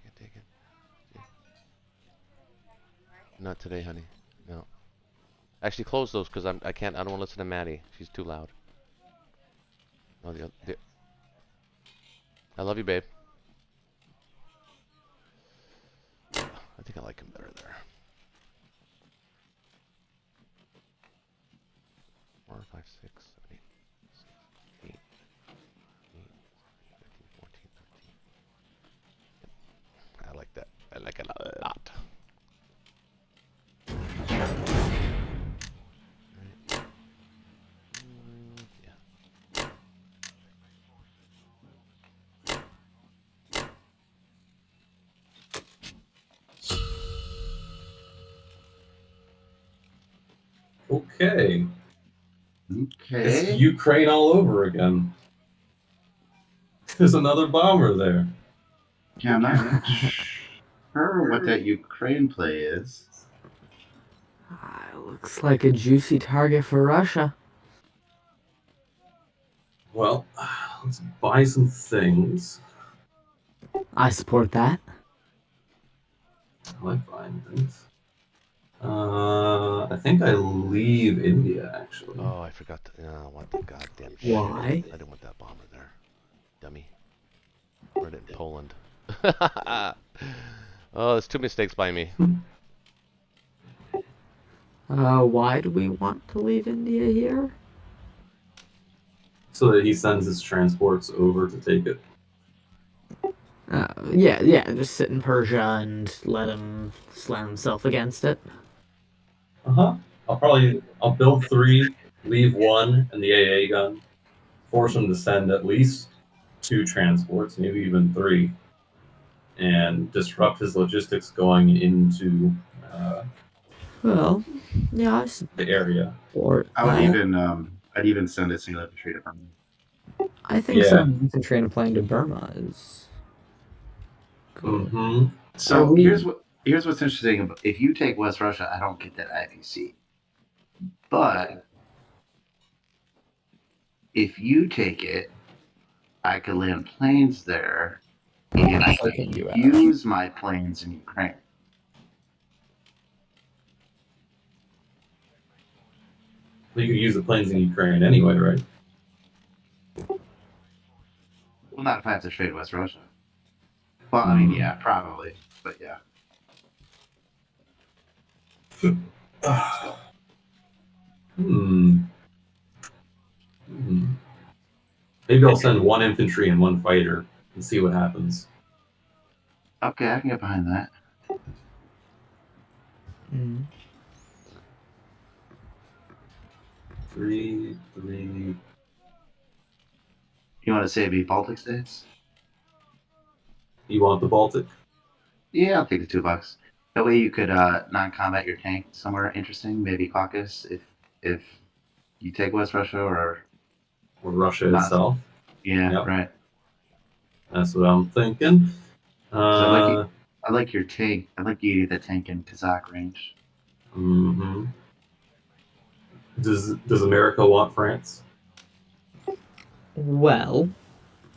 Can't take it. Not today, honey. No. Actually, close those because I can't. I don't want to listen to Maddie. She's too loud. No, I love you, babe. I think I like him better there. 4, 5, 6, 7, 8, 8, 15, 14, 13. I like that. I like it a lot. Okay. Okay. It's Ukraine all over again. There's another bomber there. Yeah, I'm not sure what that Ukraine play is. Looks like a juicy target for Russia. Well, let's buy some things. I support that. I like buying things. I think I leave India, actually. Oh, I forgot to. I want the goddamn shit. Why? I didn't want that bomber there. Dummy. Read it in Poland. Oh, there's 2 mistakes by me. Why do we want to leave India here? So that he sends his transports over to take it. Yeah, just sit in Persia and let him slam himself against it. Uh-huh. I'll build 3, leave 1 and the AA gun. Force him to send at least 2 transports, maybe even 3. And disrupt his logistics going into Well, yeah, the area. Or I'd even send a single infantry to Burma. I think some infantry and playing to Burma is good. Mm-hmm. So here's what's interesting about if you take West Russia, I don't get that IPC. But if you take it, I could land planes there, and I can use my planes in Ukraine. Well, you could use the planes in Ukraine anyway, right? Well, not if I have to trade West Russia. Well, I mean, yeah, probably, but yeah. Maybe I'll send 1 infantry and 1 fighter and see what happens. Okay, I can get behind that. Mm. 3. You want to say the Baltic states? You want the Baltic? Yeah, I'll take the $2. That way you could non-combat your tank somewhere interesting, maybe Caucasus, if you take West Russia or Russia itself. Yeah, yep. Right. That's what I'm thinking. I like your tank. I like you the tank in Kazakh range. Mm-hmm. Does America want France? Well,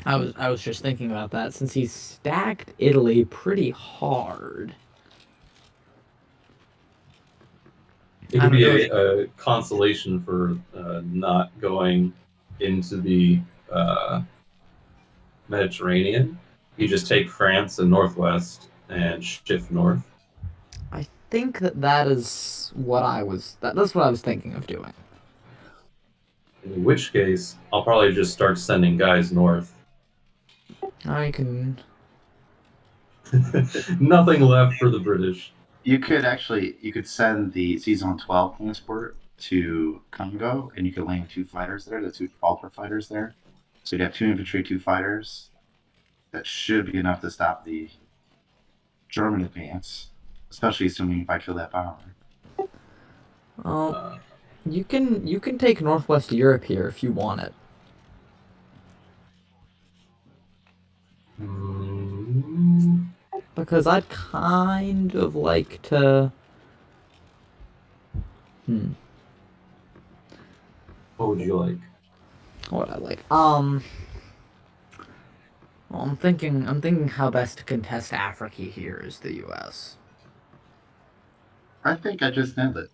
I was just thinking about that since he's stacked Italy pretty hard. It could be a consolation for not going into the Mediterranean. You just take France and Northwest and shift north. I think that is what that's what I was thinking of doing. In which case, I'll probably just start sending guys north. I can. Nothing left for the British. You could send the Season 12 transport to Congo, and you could land 2 fighters there, the 2 Gibraltar fighters there. So you'd have 2 infantry, 2 fighters. That should be enough to stop the German advance, especially assuming if I kill that bomber. You can take Northwest Europe here if you want it. Because I'd kind of like to. What would you like? What I like? Well, I'm thinking how best to contest Africa here is the U.S. I think I just nailed it.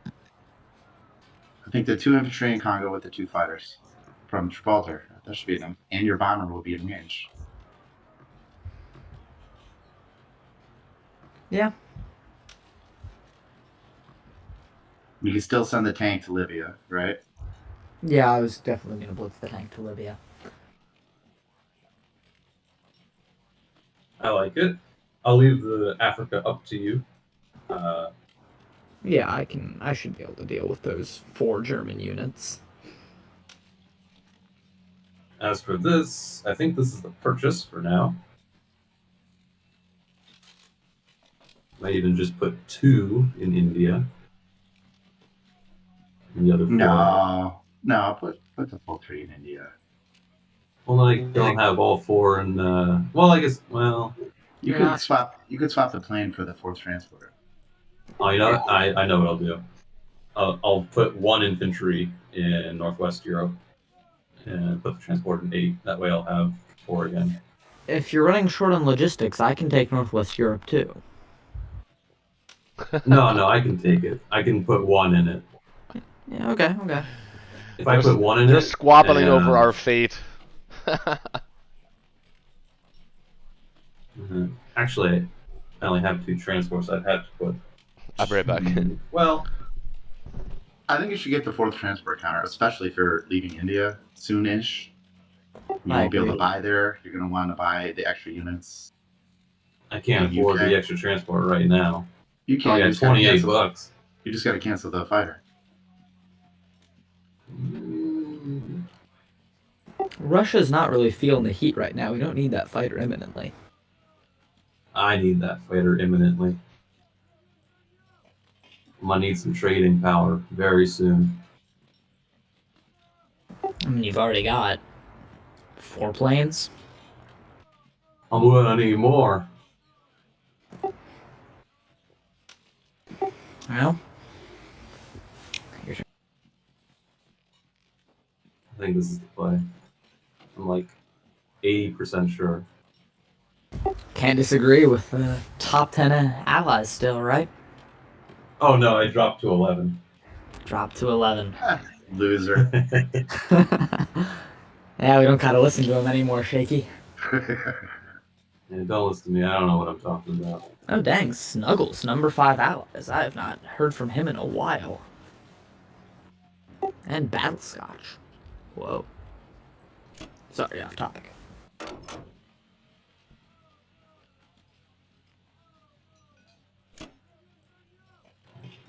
I think the 2 infantry in Congo with the 2 fighters from Gibraltar. That should be enough. And your bomber will be in range. Yeah. You can still send the tank to Libya, right? Yeah, I was definitely going to blitz the tank to Libya. I like it. I'll leave the Africa up to you. Yeah, I should be able to deal with those 4 German units. As for this, I think this is the purchase for now. Might even just put 2 in India. And the other 4. No, put the full 3 in India. Well, I don't have all 4 in. Well, I guess. Well, you could swap the plane for the 4th transporter. Oh, you know what? I know what I'll do. I'll put 1 infantry in Northwest Europe and put the transport in 8. That way I'll have 4 again. If you're running short on logistics, I can take Northwest Europe too. No, I can take it. I can put 1 in it. Yeah, okay. If I put 1 in they're it... squabbling over our fate. Actually, I only have 2 transports. I'd have to put... I'll be right back. Well, I think you should get the 4th transport counter, especially if you're leaving India soonish. You won't be able to buy there. You're going to want to buy the extra units. I can't afford the extra transport right now. You can't. I got $28. You just got to cancel the fighter. Russia's not really feeling the heat right now. We don't need that fighter imminently. I need that fighter imminently. I'm gonna need some trading power very soon. I mean, you've already got 4 planes. I'm gonna need more. Well, I think this is the play. I'm like 80% sure. can't disagree with the top 10 allies still, right? Oh no, I dropped to 11. Drop to 11. Loser. Yeah, we don't gotta listen to him anymore, Shaky. Yeah, don't listen to me. I don't know what I'm talking about. Oh dang, Snuggles, number 5 allies. I have not heard from him in a while. And Battlescotch. Whoa. Sorry, off topic.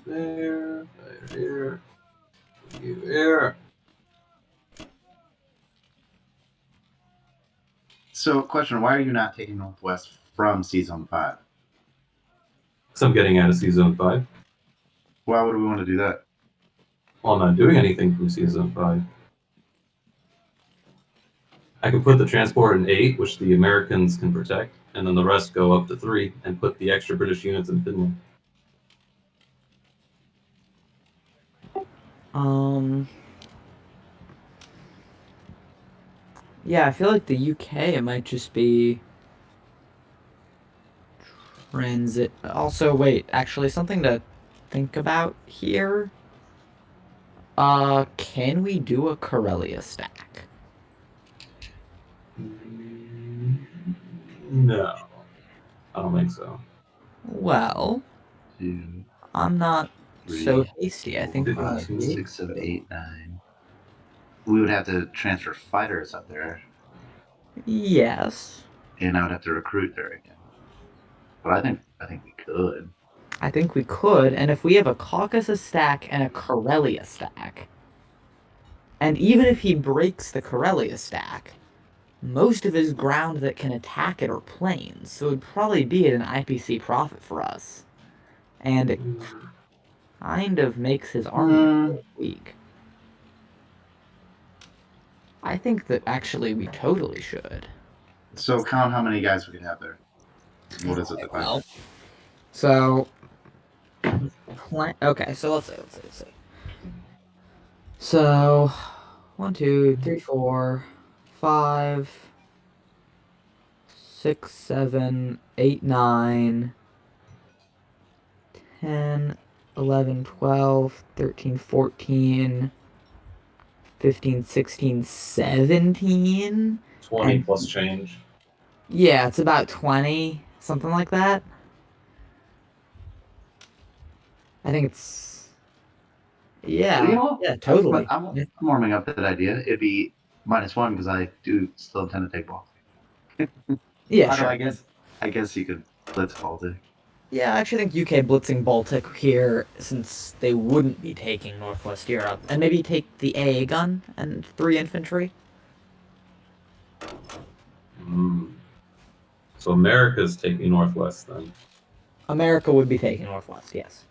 There, here, here. So, question, why are you not taking Northwest from Season 5? Because I'm getting out of Season 5. Why would we want to do that? Well, I'm not doing anything from Season 5. I can put the transport in 8, which the Americans can protect, and then the rest go up to 3 and put the extra British units in Finland. Yeah, I feel like the UK, it might just be transit. Also, wait, actually, something to think about here. Can we do a Corellia stack? No, I don't think so. Well, 2, I'm not 3, so hasty. I think 5, 6, 7, 8, 9. We would have to transfer fighters up there, yes. and I would have to recruit there again. But I think we could. I think we could, and if we have a Caucasus stack and a Corellia stack, and even if he breaks the Corellia stack, most of his ground that can attack it are plains, so it would probably be at an IPC profit for us. And it kind of makes his army weak. I think that actually we totally should. So count how many guys we could have there. What is it? Well, so okay, so let's see. So 1, 2, 3, 4, 5, 6, 7, 8, 9, 10, 11, 12, 13, 14, 15, 16, 17. 20 plus change. Yeah, it's about 20, something like that. I think it's... Yeah, You know, yeah, totally. I'm warming up to that idea. It'd be -1 because I do still intend to take Baltic. Yeah, sure. I guess you could blitz Baltic. Yeah, I actually think UK blitzing Baltic here, since they wouldn't be taking Northwest Europe. And maybe take the AA gun and 3 infantry. So America's taking Northwest then. America would be taking Northwest, yes.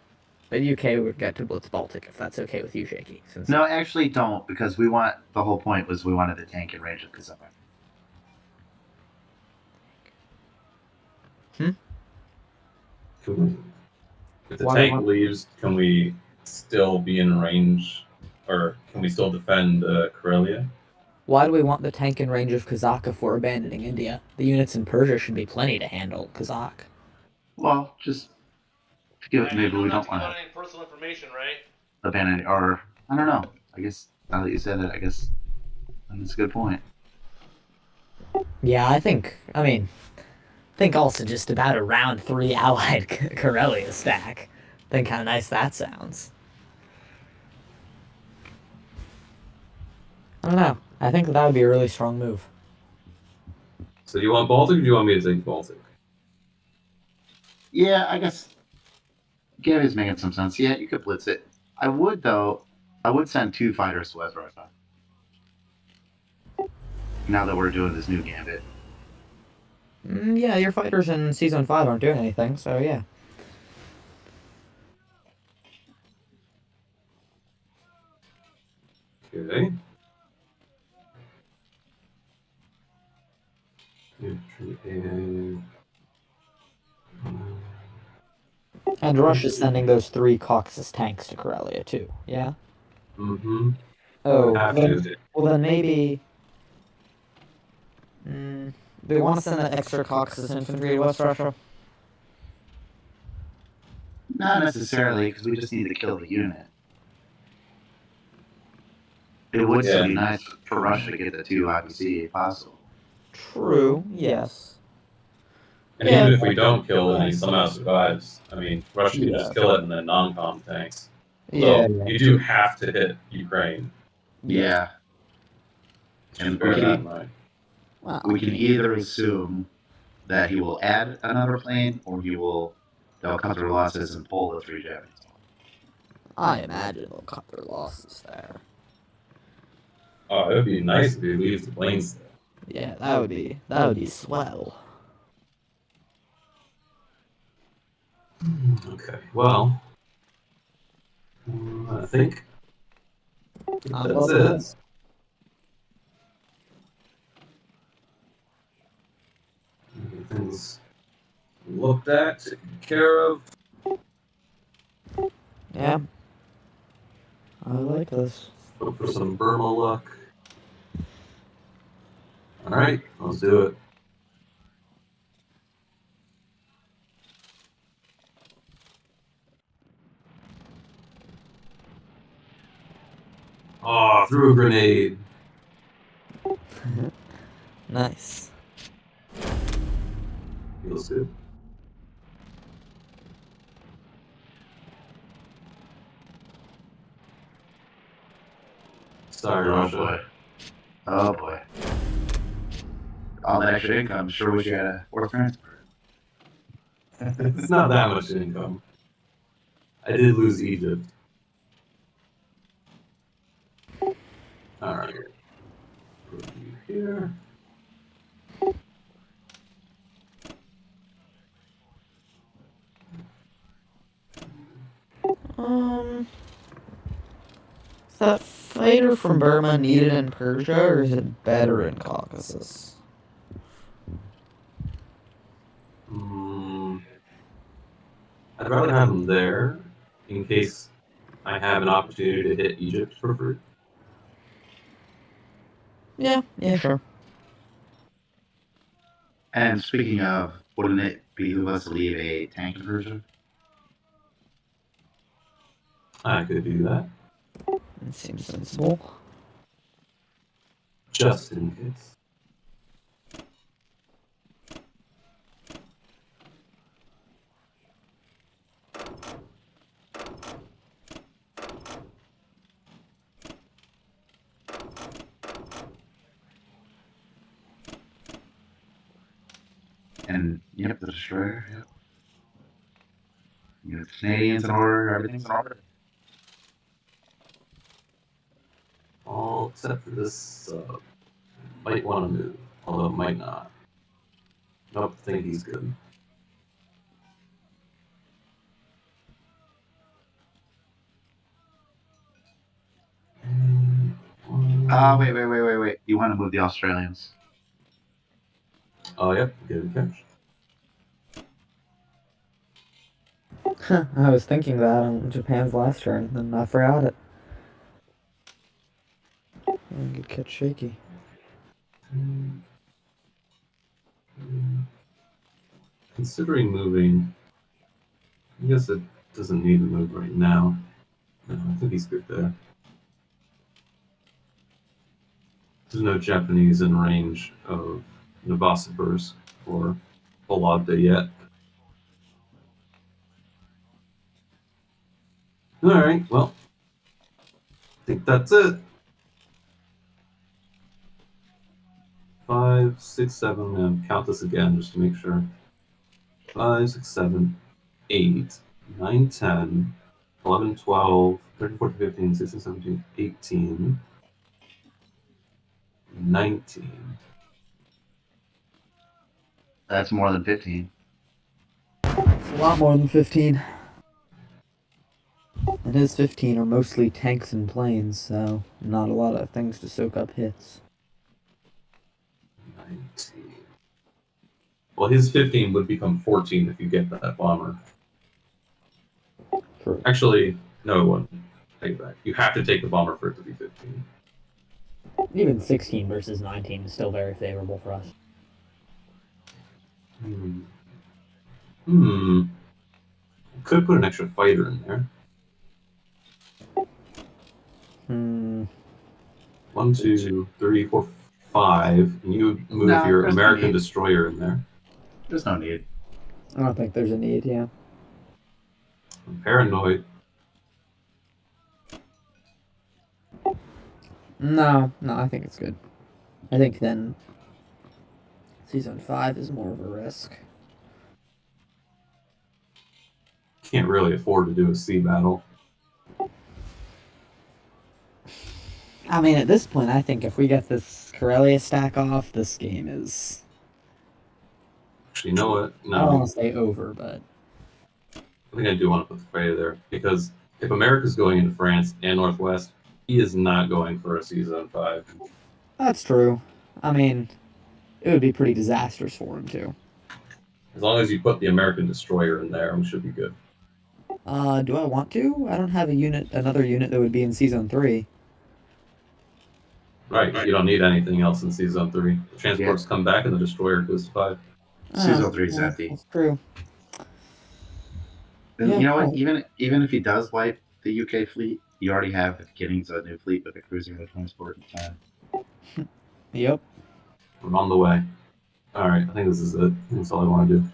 But UK would get to blitz Baltic, if that's okay with you, Shaky. Since... No, actually don't, because the whole point was we wanted the tank in range of Kazakh. If the tank leaves, can we still be in range, or can we still defend Karelia? Why do we want the tank in range of Kazakh if we're abandoning India? The units in Persia should be plenty to handle Kazakh. Well, just maybe we don't want to any personal information, right? Abandon, or I don't know. I guess now that you said it, I guess that's a good point. Yeah, I think also just about a round 3 allied Karelia stack. Think how nice that sounds. I don't know. I think that would be a really strong move. So do you want Baltic, or do you want me to take Baltic? Yeah, I guess Gary's making some sense. Yeah, you could blitz it. I would, though. I would send 2 fighters to West Russia. Now that we're doing this new gambit. Yeah, your fighters in Season 5 aren't doing anything, so yeah. Okay. And Russia's sending those 3 Caucasus tanks to Karelia, too, yeah? Mm-hmm. Oh, well then maybe... do we want to send that extra Caucasus infantry to West Russia? Not necessarily, because we just need to kill the unit. It would still be nice for Russia to get the 2 IPC if possible. True, yes. And even if we don't kill it and he somehow survives, I mean, Russia can just kill it and then non-com tanks. So you do have to hit Ukraine. Yeah. And bear that in mind. Wow. We can either assume that he will add another plane, or they'll cut their losses and pull the 3 Japanese. I imagine they'll cut their losses there. Oh, it would be nice if he leaves the planes there. Yeah, that would be swell. Okay, well, I think that's it. Everything's looked at, taken care of. Yeah. I like this. Hope for some Burma luck. Alright, let's do it. Oh, threw a grenade. Nice. Feels good. Sorry, Russia. Boy. Oh boy. All that extra income. Sure wish you had a fourth transport. It's not that much income. I did lose Egypt. Alright. Put you here. Is that fighter from Burma needed in Persia, or is it better in Caucasus? I'd rather have them there in case I have an opportunity to hit Egypt for free. Yeah, sure. And speaking of, wouldn't it behoove us to leave a tank in Persia? I could do that. It seems sensible. Just in case. And yep, the destroyer. Yep. You know, the Canadians in order. Everything's in order. All except for this might want to move, although it might not. Nope, think he's good. Wait. You want to move the Australians? Oh, yep, good catch. I was thinking that on Japan's last turn, and I forgot it. Good catch, shaky. Considering moving, I guess it doesn't need to move right now. No, I think he's good there. There's no Japanese in range of Novosibirsk or Vologda yet. Alright, well, I think that's it. 5, 6, 7, and count this again just to make sure. 5, 6, 7, 8, 9, 10, 11, 12, 13, 14, 15, 16, 17, 18, 19. That's more than 15. It's a lot more than 15. And his 15 are mostly tanks and planes, so not a lot of things to soak up hits. 19. Well, his 15 would become 14 if you get that bomber. True. Actually, no, it wouldn't. Take it back. You have to take the bomber for it to be 15. Even 16 versus 19 is still very favorable for us. Could put an extra fighter in there. 1, 2, 3, 4, 5. And you move your American destroyer in there. There's no need. I don't think there's a need, yeah. I'm paranoid. No, I think it's good. I think then Season 5 is more of a risk. Can't really afford to do a sea battle. I mean, at this point, I think if we get this Karelia stack off, this game is... Actually, you know what? No. I don't want to say over, but... I think I do want to put the fighter there, because if America's going into France and Northwest, he is not going for a Season 5. That's true. I mean, it would be pretty disastrous for him, too. As long as you put the American destroyer in there, we should be good. Do I want to? I don't have another unit that would be in Season 3. Right, you don't need anything else in Season 3. The transports come back and the destroyer goes to 5. Season 3 is empty. That's true. And you know what? Even if he does wipe the UK fleet, you already have the beginnings of a new fleet with a cruiser and a transport in time. Yep. I'm on the way. All right, I think this is it. That's all I want to do.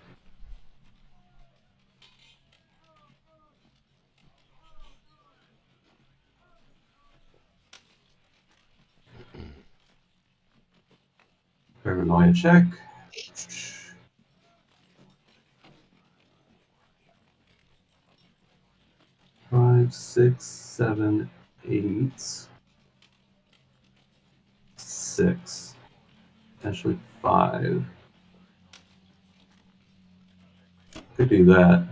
Paranoia check. 5, 6, 7, 8, 6, potentially 5. Could do that.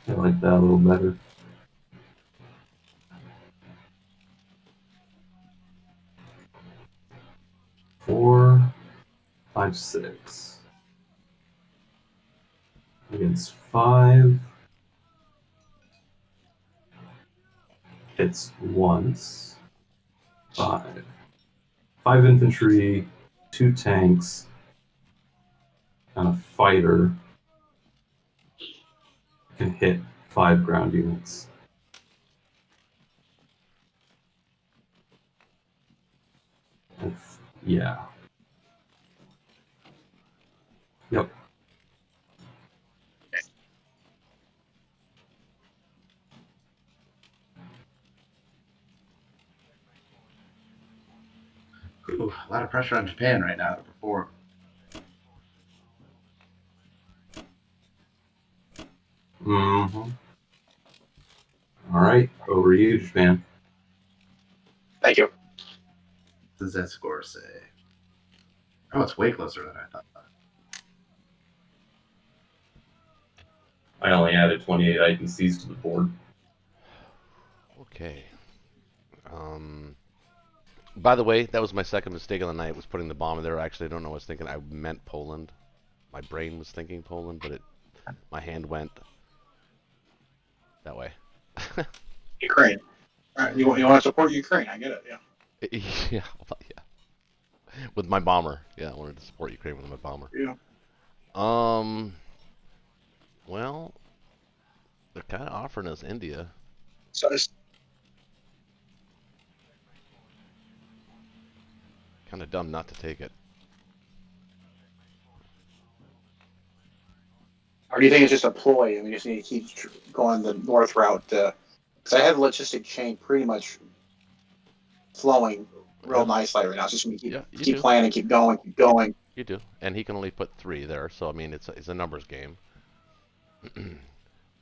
I like that a little better. Four, 5, 6. Against 5. Hits once. 5. 5 infantry, 2 tanks, and a fighter can hit 5 ground units. And yeah. Yep. Ooh, a lot of pressure on Japan right now to perform. Mm-hmm. All right, over to you, Japan. Thank you. What does that score say? Oh, it's way closer than I thought. I only added 28 IPCs to the board. Okay. By the way, that was my second mistake of the night, was putting the bomb in there. Actually, I don't know what I was thinking. I meant Poland. My brain was thinking Poland, but my hand went that way. Ukraine. All right, you want to support Ukraine? I get it. Yeah. Yeah, with my bomber. Yeah, I wanted to support Ukraine with my bomber. Yeah. Well, they're kind of offering us India. So Kind of dumb not to take it. or do you think it's just a ploy and we just need to keep going the north route? Because I have the logistic chain pretty much flowing real nicely right now. It's just we keep planning, keep going. You do, and he can only put 3 there, so I mean it's a numbers game.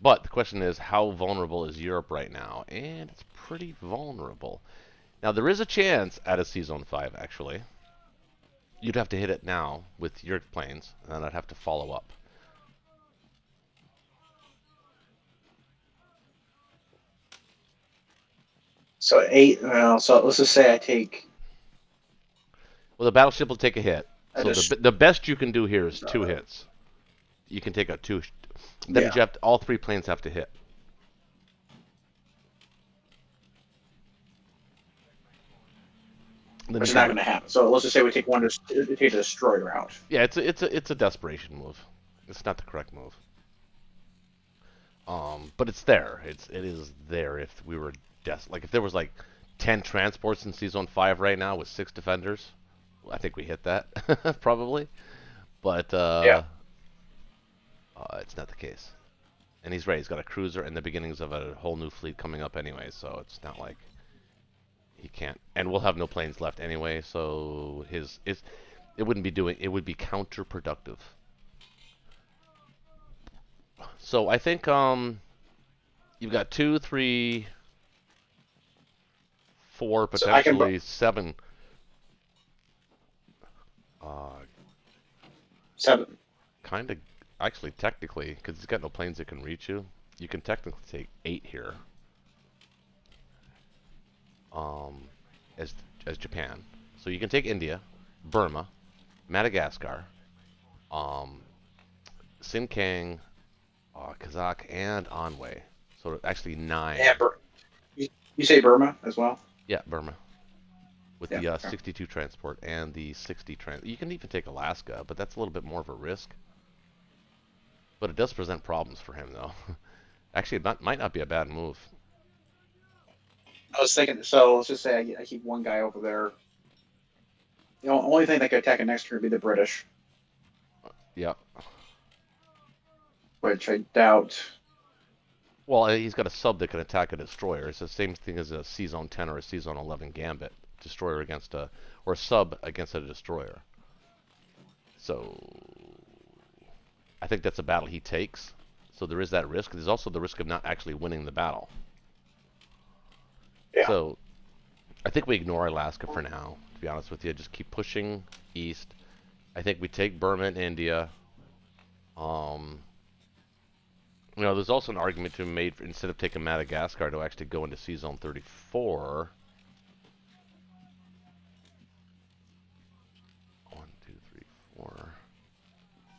But the question is, how vulnerable is Europe right now? And it's pretty vulnerable. Now there is a chance at a C-Zone 5 actually. You'd have to hit it now with your planes, and then I'd have to follow up. So 8. Well, so let's just say I take. Well, the battleship will take a hit. So the best you can do here is 2 hits. You can take out 2. Then you have to, all 3 planes have to hit. Which is not going to happen. So let's just say we take one to take the destroyer out. Yeah, it's a desperation move. It's not the correct move. But it's there. It is there. If we were like if there was like 10 transports in C-Zone 5 right now with 6 defenders, well, I think we hit that probably. But it's not the case. And he's right. He's got a cruiser and the beginnings of a whole new fleet coming up anyway. So it's not like he can't. And we'll have no planes left anyway. So it wouldn't be doing. It would be counterproductive. So I think you've got 2, 3, 4, potentially 7. 7. Kind of, actually, technically, because he's got no planes that can reach you. You can technically take 8 here. As Japan, so you can take India, Burma, Madagascar, Sinkang, Kazakh, and Anhui. So actually 9. Yeah, you say Burma as well? Yeah, Burma. With the 62 transport and the 60 You can even take Alaska, but that's a little bit more of a risk. But it does present problems for him, though. Actually, it might not be a bad move. I was thinking, so let's just say I keep one guy over there. The only thing that could attack it next turn would be the British, Yeah. which I doubt. Well, he's got a sub that can attack a destroyer. It's the same thing as a C-Zone 10 or a C-Zone 11 Gambit. Destroyer against or a sub against a destroyer. So, I think that's a battle he takes. So there is that risk. There's also the risk of not actually winning the battle. Yeah. So, I think we ignore Alaska for now, to be honest with you. Just keep pushing east. I think we take Burma and India. You know, there's also an argument to be made for, instead of taking Madagascar, to actually go into C-Zone 34. 1, 2, 3, 4.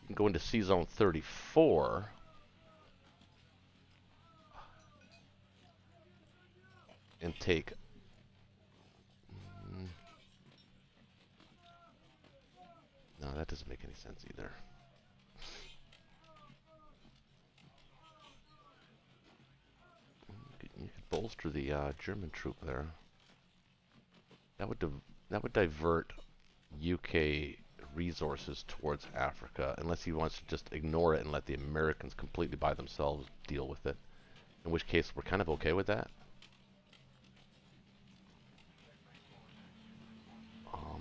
You can go into C-Zone 34. And take... No, that doesn't make any sense either. You could bolster the German troop there. That would divert UK resources towards Africa, unless he wants to just ignore it and let the Americans completely by themselves deal with it. In which case, we're kind of okay with that.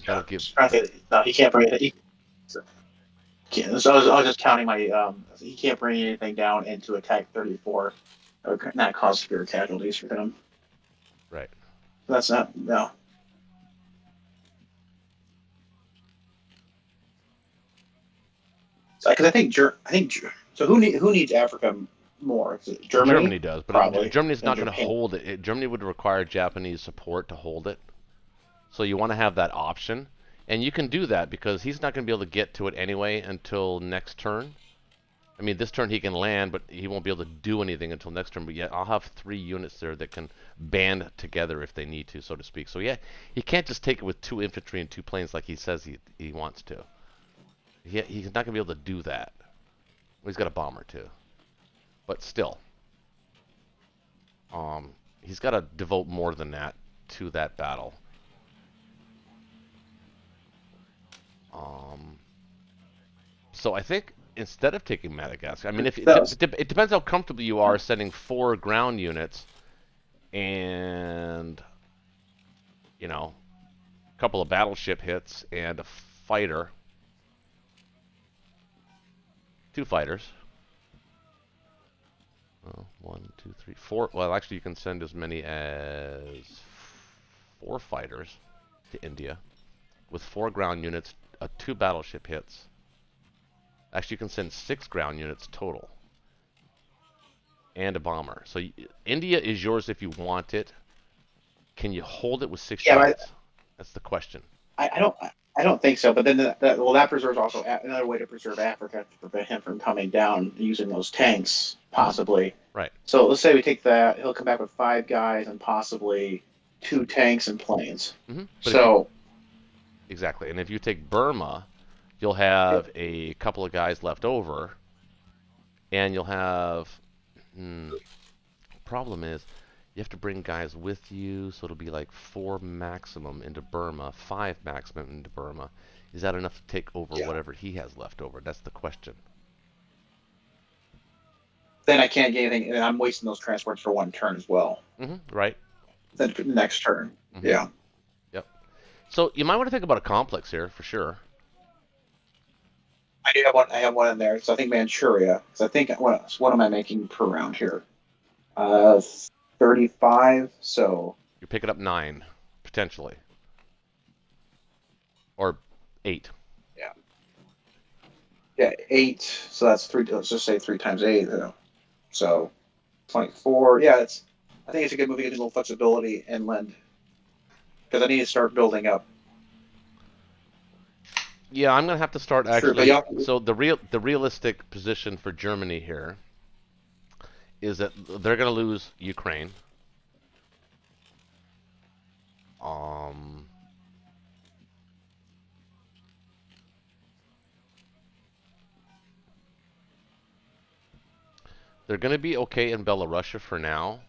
That'll give. No, he can't bring it. So I was just counting my. He can't bring anything down into attack 34, or not cause severe casualties for him. Right. So that's not no. Because I think so. Who needs Africa more? Is it Germany? Germany does, but probably. Germany's not going to hold it. Germany would require Japanese support to hold it. So you want to have that option. And you can do that because he's not going to be able to get to it anyway until next turn. I mean, this turn he can land, but he won't be able to do anything until next turn. But yet I'll have 3 units there that can band together if they need to, so to speak. So yeah, he can't just take it with 2 infantry and 2 planes like he says he wants to. He's not going to be able to do that. Well, he's got a bomber too. But still. He's got to devote more than that to that battle. So I think instead of taking Madagascar, I mean, it depends how comfortable you are sending 4 ground units and, you know, a couple of battleship hits and a fighter. 2 fighters. 1, 2, 3, 4. Well, actually, you can send as many as 4 fighters to India with 4 ground units, 2 battleship hits. Actually, you can send 6 ground units total. And a bomber. So India is yours if you want it. Can you hold it with 6 units? That's the question. I don't think so. But then that preserves also another way to preserve Africa to prevent him from coming down using those tanks, possibly. Right. So let's say we take that. He'll come back with 5 guys and possibly 2 tanks and planes. Mm-hmm. Exactly. And if you take Burma, you'll have a couple of guys left over, and you'll have. Problem is, you have to bring guys with you, so it'll be like 4 maximum into Burma, 5 maximum into Burma. Is that enough to take over whatever he has left over? That's the question. Then I can't get anything, and I'm wasting those transports for 1 turn as well. Mm-hmm. Right. Then the next turn. Mm-hmm. Yeah. Yep. So you might want to think about a complex here for sure. I do have one. I have one in there. So I think Manchuria. Because I think what am I making per round here? 35. So you're picking up 9 potentially, or 8. Yeah. Yeah, 8. So that's 3. Let's just say 3 times 8. So 24. Yeah, I think it's a good move to get a little flexibility inland because I need to start building up. Yeah, I'm gonna have to start actually. So the realistic position for Germany here is that they're gonna lose Ukraine. They're going to be okay in Belarusia for now.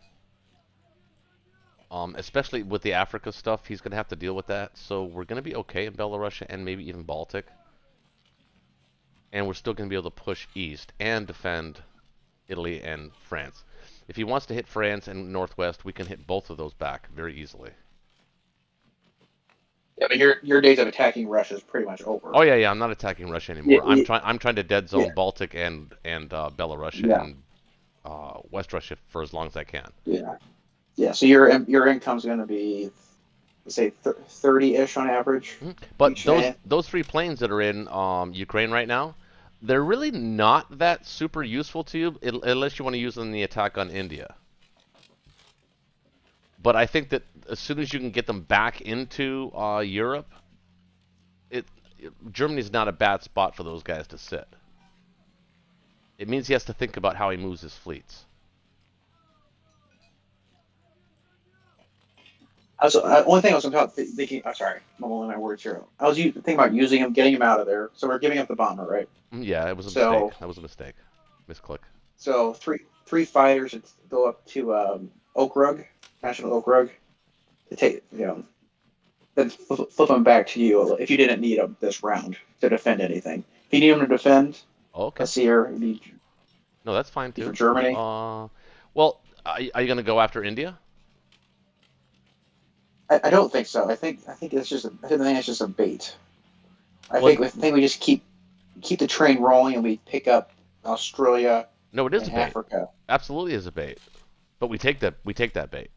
Especially with the Africa stuff, he's going to have to deal with that. So we're going to be okay in Belarusia and maybe even Baltic. And we're still going to be able to push east and defend Italy and France. If he wants to hit France and Northwest, we can hit both of those back very easily. Yeah, but your days of attacking Russia is pretty much over. Oh yeah, I'm not attacking Russia anymore. Yeah, I'm trying to dead zone Baltic and Belarusia and West Russia for as long as I can. Yeah. Yeah, so your income's going to be, let's say, 30-ish on average. Mm-hmm. But those 3 planes that are in Ukraine right now, they're really not that super useful to you unless you want to use them in the attack on India. But I think that as soon as you can get them back into Europe, Germany's not a bad spot for those guys to sit. It means he has to think about how he moves his fleets. Only thing I was thinking. I'm sorry, I'm mumbling my words here. I was thinking about using him, getting him out of there. So we're giving up the bomber, right? Yeah, it was a mistake. That was a mistake. Misclick. So three fighters go up to Oak Rug, National Oak Rug, to take then flip them back to you if you didn't need them this round to defend anything. If you need them to defend, okay. let's see here. No, that's fine too. For Germany. Well, are you going to go after India? I don't think so. I think it's just a bait. I think we just keep the train rolling and we pick up Australia. No, it is a bait. Africa. Absolutely is a bait. But we take that bait.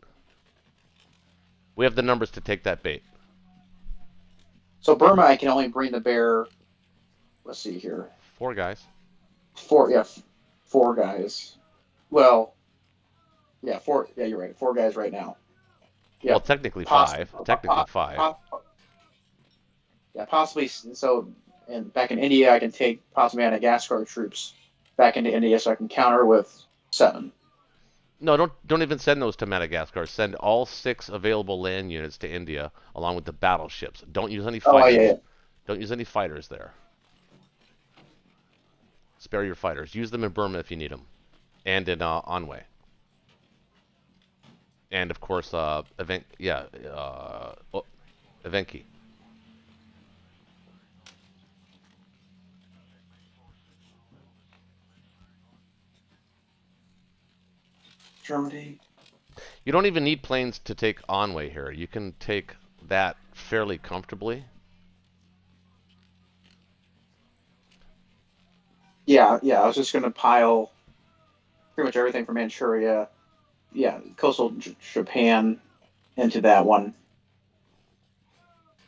We have the numbers to take that bait. So Burma, I can only bring the bear. Let's see here. 4 guys. 4 guys. Well, yeah, 4. Yeah, you're right. 4 guys right now. Yeah, well, technically 5. Technically 5. Yeah, possibly. So, and back in India, I can take possibly Madagascar troops back into India, so I can counter with 7. No, don't even send those to Madagascar. Send all 6 available land units to India, along with the battleships. Don't use any fighters. Yeah. Don't use any fighters there. Spare your fighters. Use them in Burma if you need them, and in Anhui. And of course, Evenki. Germany. You don't even need planes to take Anhui here. You can take that fairly comfortably. Yeah. I was just going to pile pretty much everything from Manchuria, coastal Japan into that one,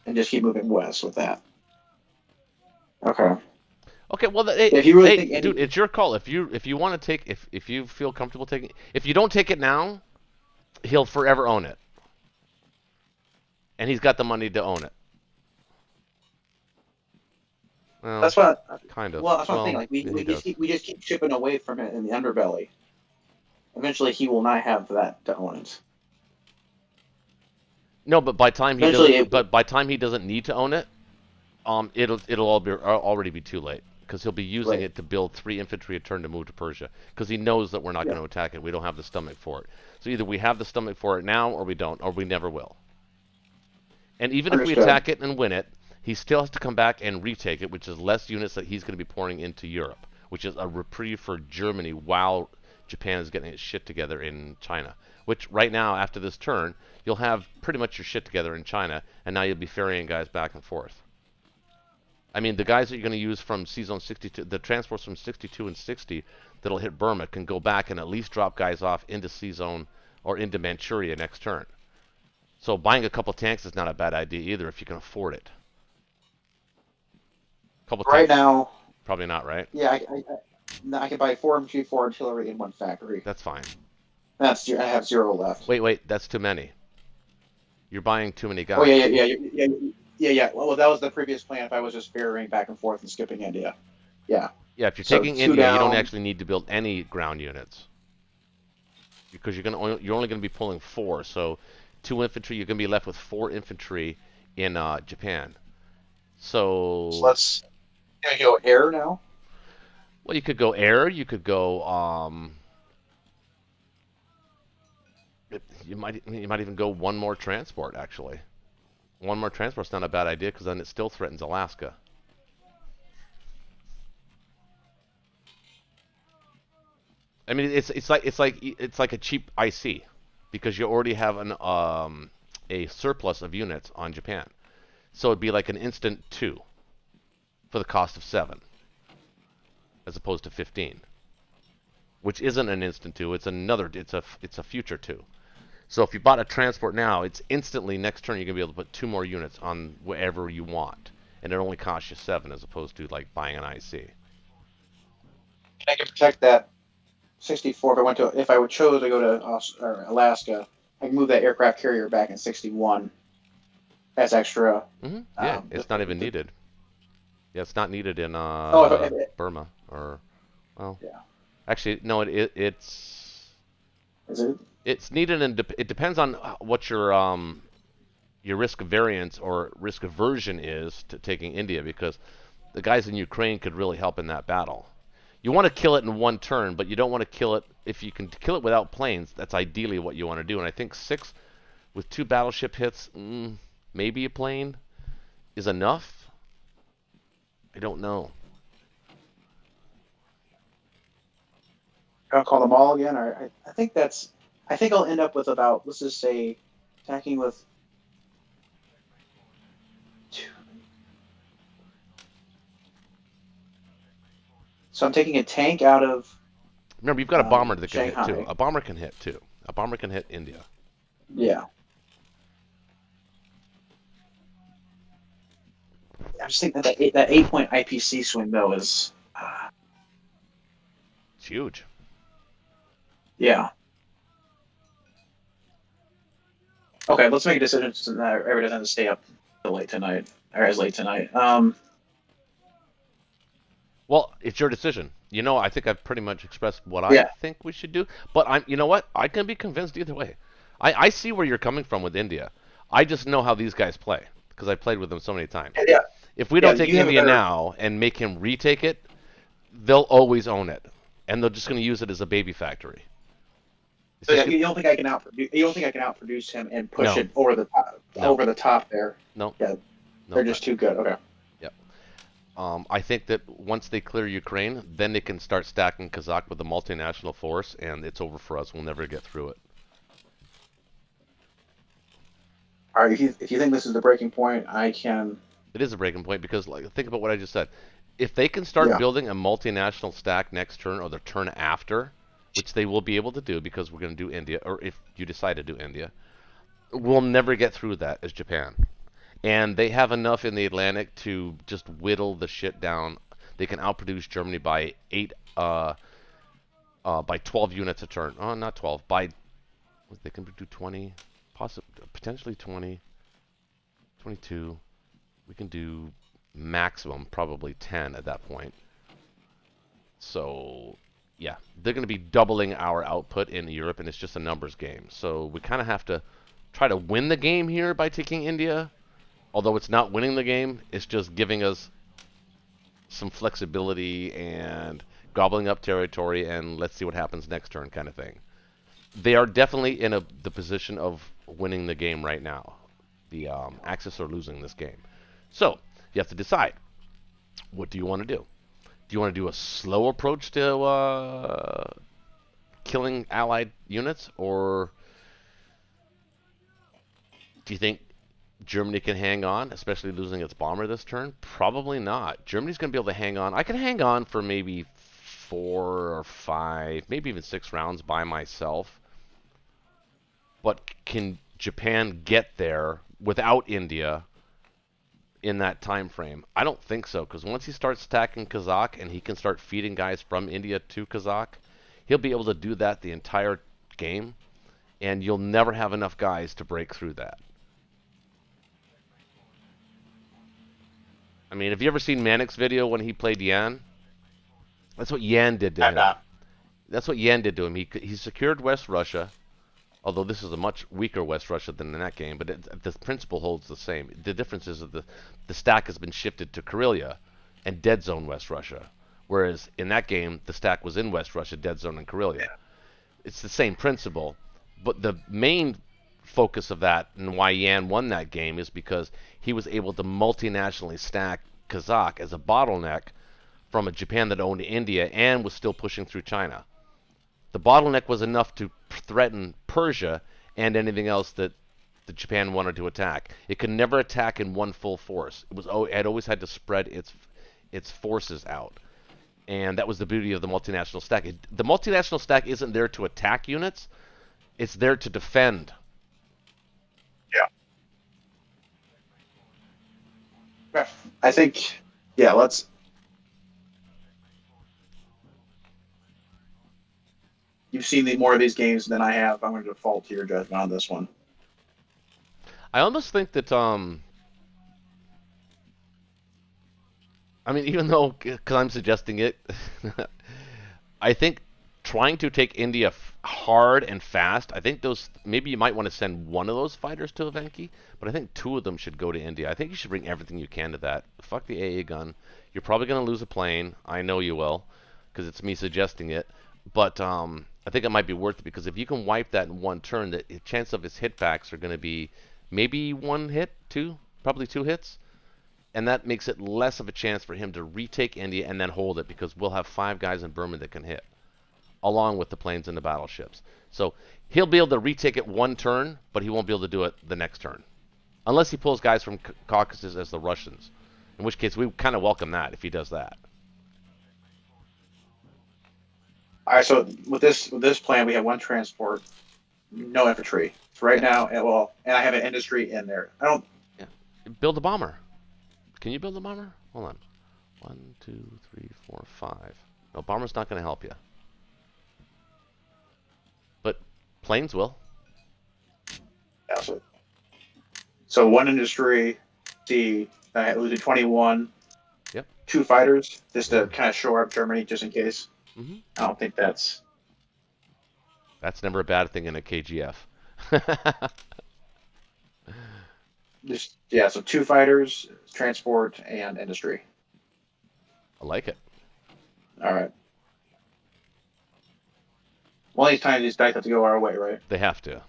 and just keep moving west with that. Okay. Okay, well, if you really think dude, it's your call. If you want to take, if you feel comfortable taking, if you don't take it now, he'll forever own it, and he's got the money to own it. Well, that's what. Kind of. Well, that's what I'm thinking. Like we just keep chipping away from it in the underbelly. Eventually, he will not have that to own it. No, but by time he doesn't, by time he doesn't need to own it, it'll already be too late, because he'll be using it to build 3 infantry a turn to move to Persia, because he knows that we're not going to attack it. We don't have the stomach for it. So either we have the stomach for it now, or we don't, or we never will. And even if we attack it and win it, he still has to come back and retake it, which is less units that he's going to be pouring into Europe, which is a reprieve for Germany while Japan is getting its shit together in China. Which right now, after this turn, you'll have pretty much your shit together in China, and now you'll be ferrying guys back and forth. I mean, the guys that you're going to use from C-Zone 62, the transports from 62 and 60 that'll hit Burma can go back and at least drop guys off into C-Zone or into Manchuria next turn. So buying a couple tanks is not a bad idea either if you can afford it. Right now, probably not, right? Yeah, I can buy 4 infantry, 4 artillery in 1 factory. That's fine. I have 0 left. Wait, that's too many. You're buying too many guys. Oh yeah. Well, that was the previous plan. If I was just ferrying back and forth and skipping India, yeah. Yeah, if you're taking India, you don't actually need to build any ground units, because you're only going to be pulling 4. So 2 infantry, you're going to be left with 4 infantry in Japan. So let's go air now. Well, you could go air. You could go You might even go one more transport, actually. One more transport's not a bad idea, because then it still threatens Alaska. I mean, it's like a cheap IC, because you already have a surplus of units on Japan. So it'd be like an instant 2 for the cost of 7, as opposed to 15, which isn't an instant 2. It's a future 2. So if you bought a transport now, it's instantly next turn you're gonna be able to put 2 more units on wherever you want, and it only costs you 7 as opposed to like buying an IC. I can protect that 64 if I would chose to go to Alaska. I can move that aircraft carrier back in 61 as extra. Yeah, it's not even needed. Yeah, it's not needed in Burma or well. Yeah. Actually, no, it's. Is it? It's needed, and it depends on what your risk of variance or risk aversion is to taking India, because the guys in Ukraine could really help in that battle. You want to kill it in one turn, but you don't want to kill it if you can kill it without planes. That's ideally what you want to do. And I think 6 with 2 battleship hits, maybe a plane is enough. I don't know. I'll call them all again, or I think I'll end up with about, let's just say, attacking with 2. So I'm taking a tank out of. Remember, you've got a bomber that can Shanghai. hit too. A bomber can hit too. A bomber can hit India. Yeah. I just think that 8-point IPC swing though is. It's huge. Yeah. Okay, let's make a decision so that everybody doesn't have to stay up till late tonight, or as late tonight. Well, it's your decision. You know, I think I've pretty much expressed what I think we should do. But you know what? I can be convinced either way. I see where you're coming from with India. I just know how these guys play, because I played with them so many times. Yeah. If we don't take India now and make him retake it, they'll always own it, and they're just going to use it as a baby factory. So you don't think I can outproduce him and push it over the top, over the top there? No. Yeah. They're just too good. Okay. Yep. I think that once they clear Ukraine, then they can start stacking Kazakh with the multinational force, and it's over for us. We'll never get through it. All right. If you think this is the breaking point, I can. It is a breaking point, because think about what I just said. If they can start building a multinational stack next turn or the turn after, which they will be able to do because we're going to do India, or if you decide to do India, we'll never get through that as Japan. And they have enough in the Atlantic to just whittle the shit down. They can outproduce Germany by 12 units a turn. Oh, not 12. They can do 20, potentially 20, 22. We can do maximum probably 10 at that point. So, yeah, they're going to be doubling our output in Europe, and it's just a numbers game. So we kind of have to try to win the game here by taking India. Although it's not winning the game, it's just giving us some flexibility and gobbling up territory, and let's see what happens next turn kind of thing. They are definitely in the position of winning the game right now. The Axis are losing this game. So you have to decide, what do you want to do? Do you want to do a slow approach to killing allied units, or do you think Germany can hang on, especially losing its bomber this turn? Probably not. Germany's going to be able to hang on. I can hang on for maybe 4 or 5, maybe even 6 rounds by myself. But can Japan get there without India in that time frame? I don't think so, because once he starts stacking Kazakh and he can start feeding guys from India to Kazakh, he'll be able to do that the entire game, and you'll never have enough guys to break through that. I mean, have you ever seen Manic's video when he played Yan? That's what Yan did to him. That's what Yan did to him. He secured West Russia, although this is a much weaker West Russia than in that game, but the principle holds the same. The difference is that the stack has been shifted to Karelia and dead zone West Russia, whereas in that game, the stack was in West Russia, dead zone, and Karelia. It's the same principle, But the main focus of that and why Yan won that game is because he was able to multinationally stack Kazakh as a bottleneck from a Japan that owned India and was still pushing through China. The bottleneck was enough to threaten Persia and anything else that the Japan wanted to attack. It could never attack in one full force. It had always had to spread its forces out. And that was the beauty of the multinational stack. The multinational stack isn't there to attack units. It's there to defend. Yeah. I think, yeah, let's... You've seen more of these games than I have. I'm going to default to your judgment on this one. I almost think that, I mean, even though, because I'm suggesting it, I think trying to take India hard and fast, I think those, maybe you might want to send one of those fighters to Evenki, but I think two of them should go to India. I think you should bring everything you can to that. Fuck the AA gun. You're probably going to lose a plane. I know you will, because it's me suggesting it. But I think it might be worth it, because if you can wipe that in one turn, the chance of his hitbacks are going to be maybe one hit, two, probably two hits. And that makes it less of a chance for him to retake India and then hold it, because we'll have 5 guys in Burma that can hit, along with the planes and the battleships. So he'll be able to retake it one turn, but he won't be able to do it the next turn. Unless he pulls guys from Caucasus as the Russians. In which case, we kind of welcome that if he does that. All right, so with this plan, we have 1 transport, no infantry. So right now, and I have an industry in there. I don't... Yeah. Build a bomber. Can you build a bomber? Hold on. 1, 2, 3, 4, 5. No, bomber's not going to help you. But planes will. Yeah, so 1 industry, losing 21. Yep. 2 fighters, just to kind of shore up Germany, just in case. Mm-hmm. I don't think that's... That's never a bad thing in a KGF. So 2 fighters, transport, and industry. I like it. All right. One of these times these dice have to go our way, right? They have to.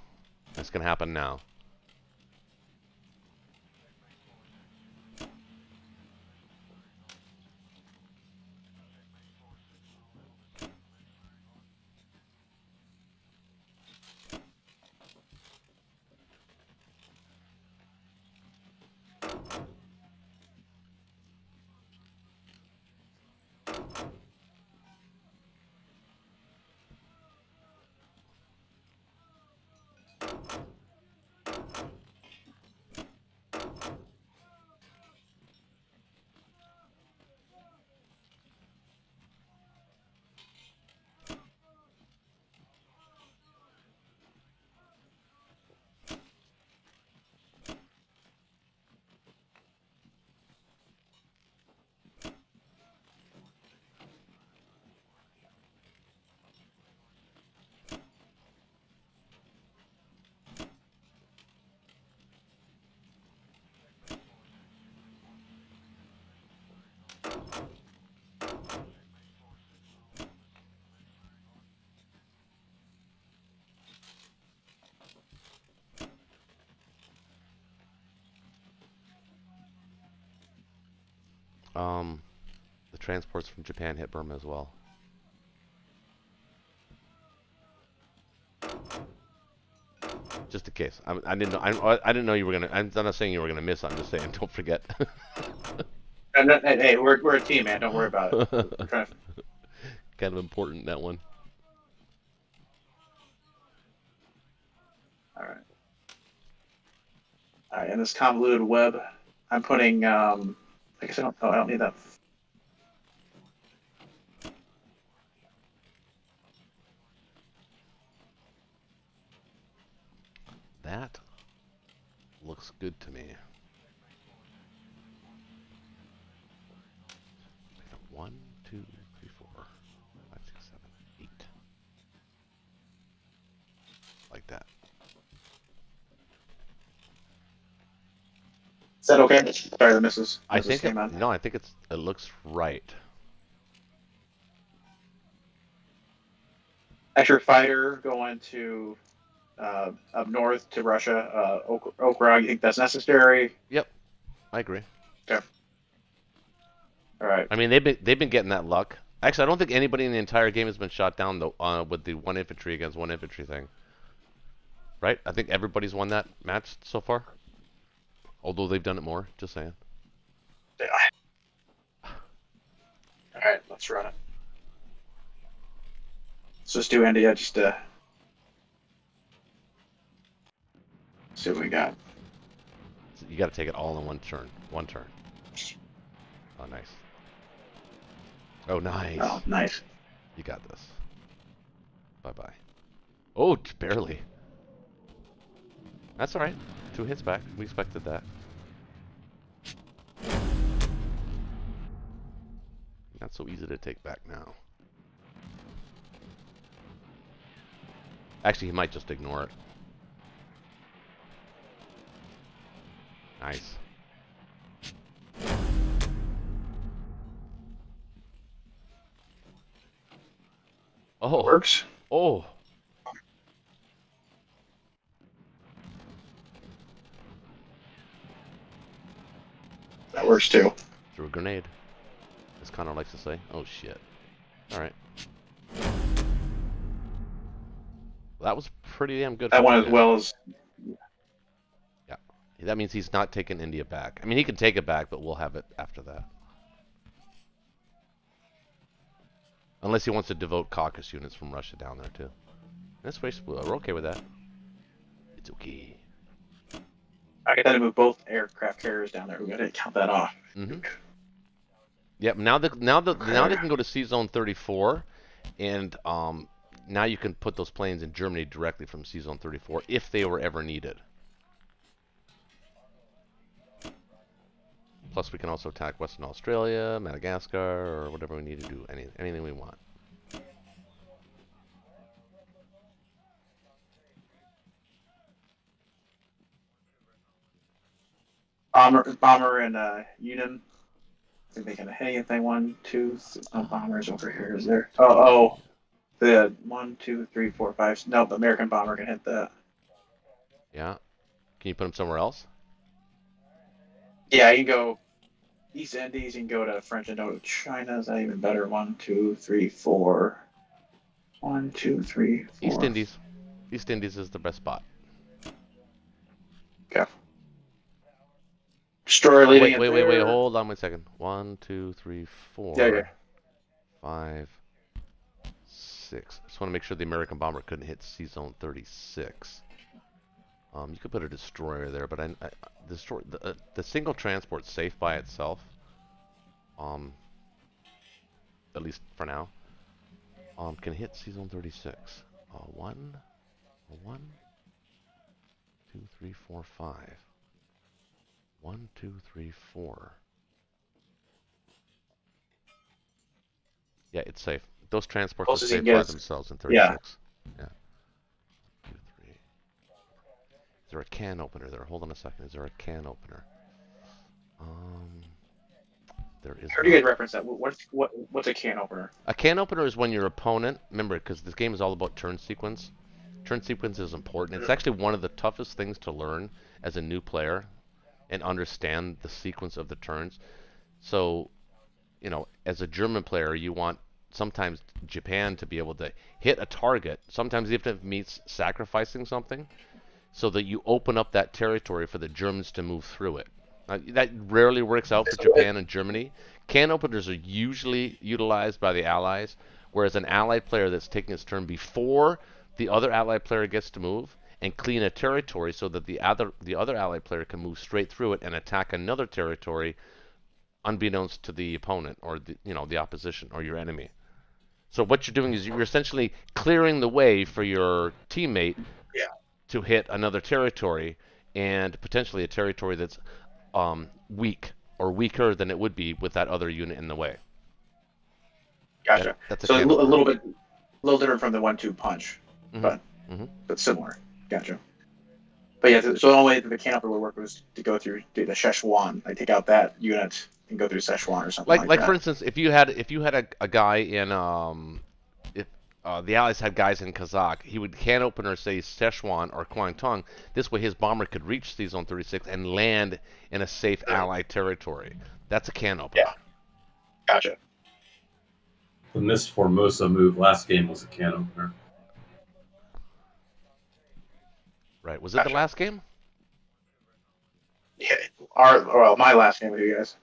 That's going to happen now. The transports from Japan hit Burma as well. Just in case. I didn't know. I didn't know you were gonna. I'm not saying you were gonna miss. I'm just saying, don't forget. Hey, we're a team, man. Don't worry about it. We're trying to... Kind of important, that one. All right. In this convoluted web, I'm putting. I guess I don't need that. That looks good to me. 1, 2, 3, 4, 5, 6, 7, 8. Like that. Is that okay? Sorry, the misses. I think came on. no. I think it looks right. Extra fighter going to up north to Russia, Okrog. You think that's necessary? Yep, I agree. Okay. All right. I mean, they've been getting that luck. Actually, I don't think anybody in the entire game has been shot down though with the 1 infantry against 1 infantry thing. Right? I think everybody's won that match so far. Although they've done it more. Just saying. Yeah. All right, let's run it. So let's do India. Just see what we got. You got to take it all in one turn. One turn. Oh, nice. Oh, nice. Oh, nice. You got this. Bye-bye. Oh, barely. That's all right. 2 hits back. We expected that. Not so easy to take back now. Actually, he might just ignore it. Nice. Oh. Works. Oh. That works too. Threw a grenade. As Connor likes to say. Oh shit. Alright. That was pretty damn good. That one as well as... Yeah. That means he's not taking India back. I mean, he can take it back, but we'll have it after that. Unless he wants to devote Caucasus units from Russia down there, too. That's very we're okay with that. It's okay. I got to move both aircraft carriers down there. We got to count that off. Mm-hmm. Yep. Now they can go to Sea Zone 34, and now you can put those planes in Germany directly from Sea Zone 34 if they were ever needed. Plus, we can also attack Western Australia, Madagascar, or whatever we need to do. Anything we want. Bomber and Unum. I think they can hit anything. 1, 2. No bombers over here. Is there? Oh. The 1, 2, 3, 4, 5. No, the American bomber can hit that. Yeah. Can you put them somewhere else? Yeah, you can go East Indies. You can go to French Indochina. Is that even better? 1, 2, 3, 4. 1, 2, 3, 4. East Indies. East Indies is the best spot. Okay. Destroyer leading. Wait. Hold on 1 second. 1, 2, 3, 4. Yeah. 5, 6. Just want to make sure the American bomber couldn't hit Sea Zone 36. You could put a destroyer there, but the single transport's safe by itself. At least for now. Can hit Sea Zone 36. 1, 2, 3, 4, 5. 1, 2, 3, 4. Yeah, it's safe. Those transports are safe by themselves in 36. Yeah. 2, 3. Is there a can opener there? Hold on a second. Is there a can opener? There is. How do you guys reference that? What's a can opener? A can opener is when your opponent, remember, because this game is all about turn sequence. Turn sequence is important. It's actually one of the toughest things to learn as a new player and understand the sequence of the turns. So, as a German player, you want sometimes Japan to be able to hit a target, sometimes even if it means sacrificing something, so that you open up that territory for the Germans to move through it. That rarely works out for Japan and Germany. Can openers are usually utilized by the Allies, whereas an Allied player that's taking his turn before the other Allied player gets to move and clean a territory so that the other Allied player can move straight through it and attack another territory unbeknownst to the opponent or the opposition or your enemy. So what you're doing is you're essentially clearing the way for your teammate to hit another territory, and potentially a territory that's weak or weaker than it would be with that other unit in the way. Gotcha. That's so a little different from the 1-2 punch, but similar. Gotcha. But yeah, so the only way that the camper would work was to go through the Szechuan. Like take out that unit and go through Szechuan or something like that. For instance, if you had a guy in the Allies had guys in Kazakh, he would can opener say Szechuan or Guangdong. This way his bomber could reach C-Zone 36 and land in a safe Allied territory. That's a can opener. Yeah. Gotcha. The Miss Formosa move last game was a can opener. Right. Was it the last game? Yeah. My last game with you guys.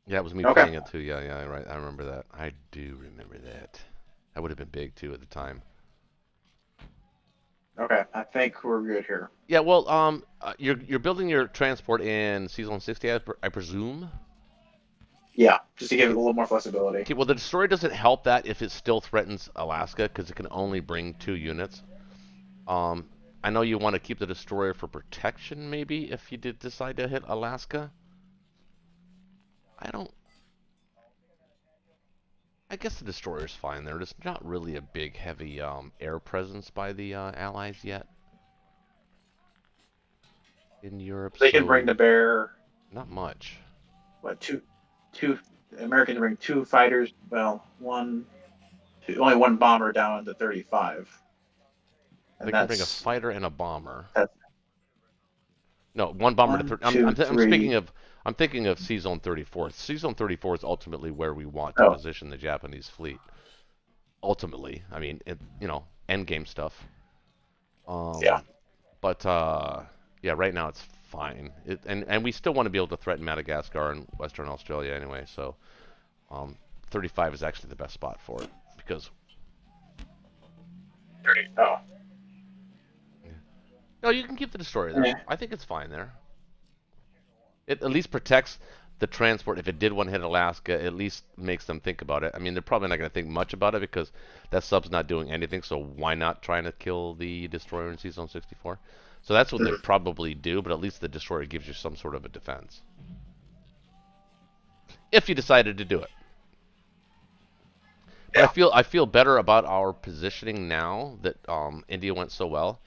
Yeah, it was me playing it too. Yeah, right. I remember that. I do remember that. That would have been big too at the time. Okay, I think we're good here. Yeah, well, you're building your transport in C-Zone 60, I presume. Yeah, just to give it a little more flexibility. Okay, well, the destroyer doesn't help that if it still threatens Alaska because it can only bring 2 units. I know you want to keep the destroyer for protection, maybe, if you did decide to hit Alaska. I guess the destroyer's fine there. There's not really a big, heavy air presence by the Allies yet in Europe. They can bring to bear. Not much. What, two? Americans bring 2 fighters. Well, only 1 bomber down to 35. And they can bring a fighter and a bomber. No, 1 bomber to 30. I'm thinking of C-Zone 34. C-Zone 34 is ultimately where we want to position the Japanese fleet. Ultimately, I mean, end game stuff. Yeah. But yeah, right now it's fine. And we still want to be able to threaten Madagascar and Western Australia anyway. So 35 is actually the best spot for it because. 30. Oh. No, you can keep the destroyer there. Yeah. I think it's fine there. It at least protects the transport. If it did want to hit Alaska, at least makes them think about it. I mean, they're probably not going to think much about it because that sub's not doing anything, so why not trying to kill the destroyer in C-Zone 64? So that's what they probably do, but at least the destroyer gives you some sort of a defense. If you decided to do it. But yeah. I feel better about our positioning now that India went so well.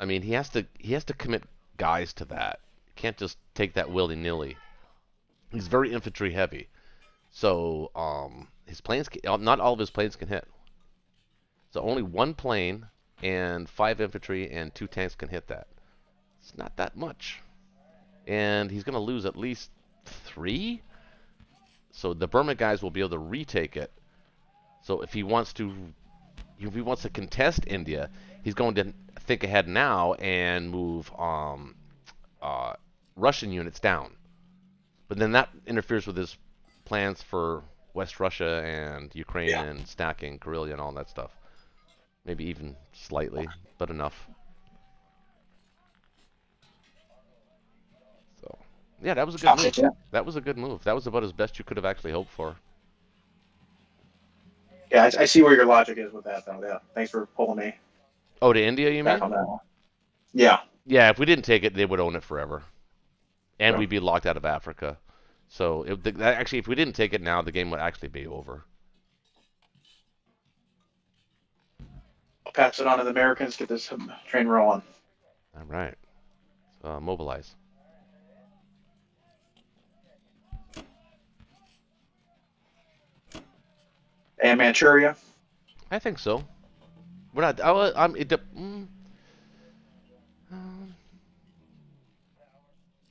I mean, he has to commit guys to that. You can't just take that willy-nilly. He's very infantry heavy. So his planes not all of his planes can hit. So only 1 plane and 5 infantry and 2 tanks can hit that. It's not that much. And he's going to lose at least 3. So the Burma guys will be able to retake it. So if he wants to contest India, he's going to think ahead now and move Russian units down. But then that interferes with his plans for West Russia and Ukraine and stacking Karelia and all that stuff. Maybe even slightly, but enough. So, yeah, that was a good move. Yeah. That was a good move. That was about as best you could have actually hoped for. Yeah, I see where your logic is with that, though. Yeah, thanks for pulling me. Oh, to India, you mean? On that one. Yeah. Yeah, if we didn't take it, they would own it forever. And we'd be locked out of Africa. So, actually, if we didn't take it now, the game would actually be over. I'll pass it on to the Americans, get this train rolling. All right. Mobilize. And Manchuria? I think so. We're not.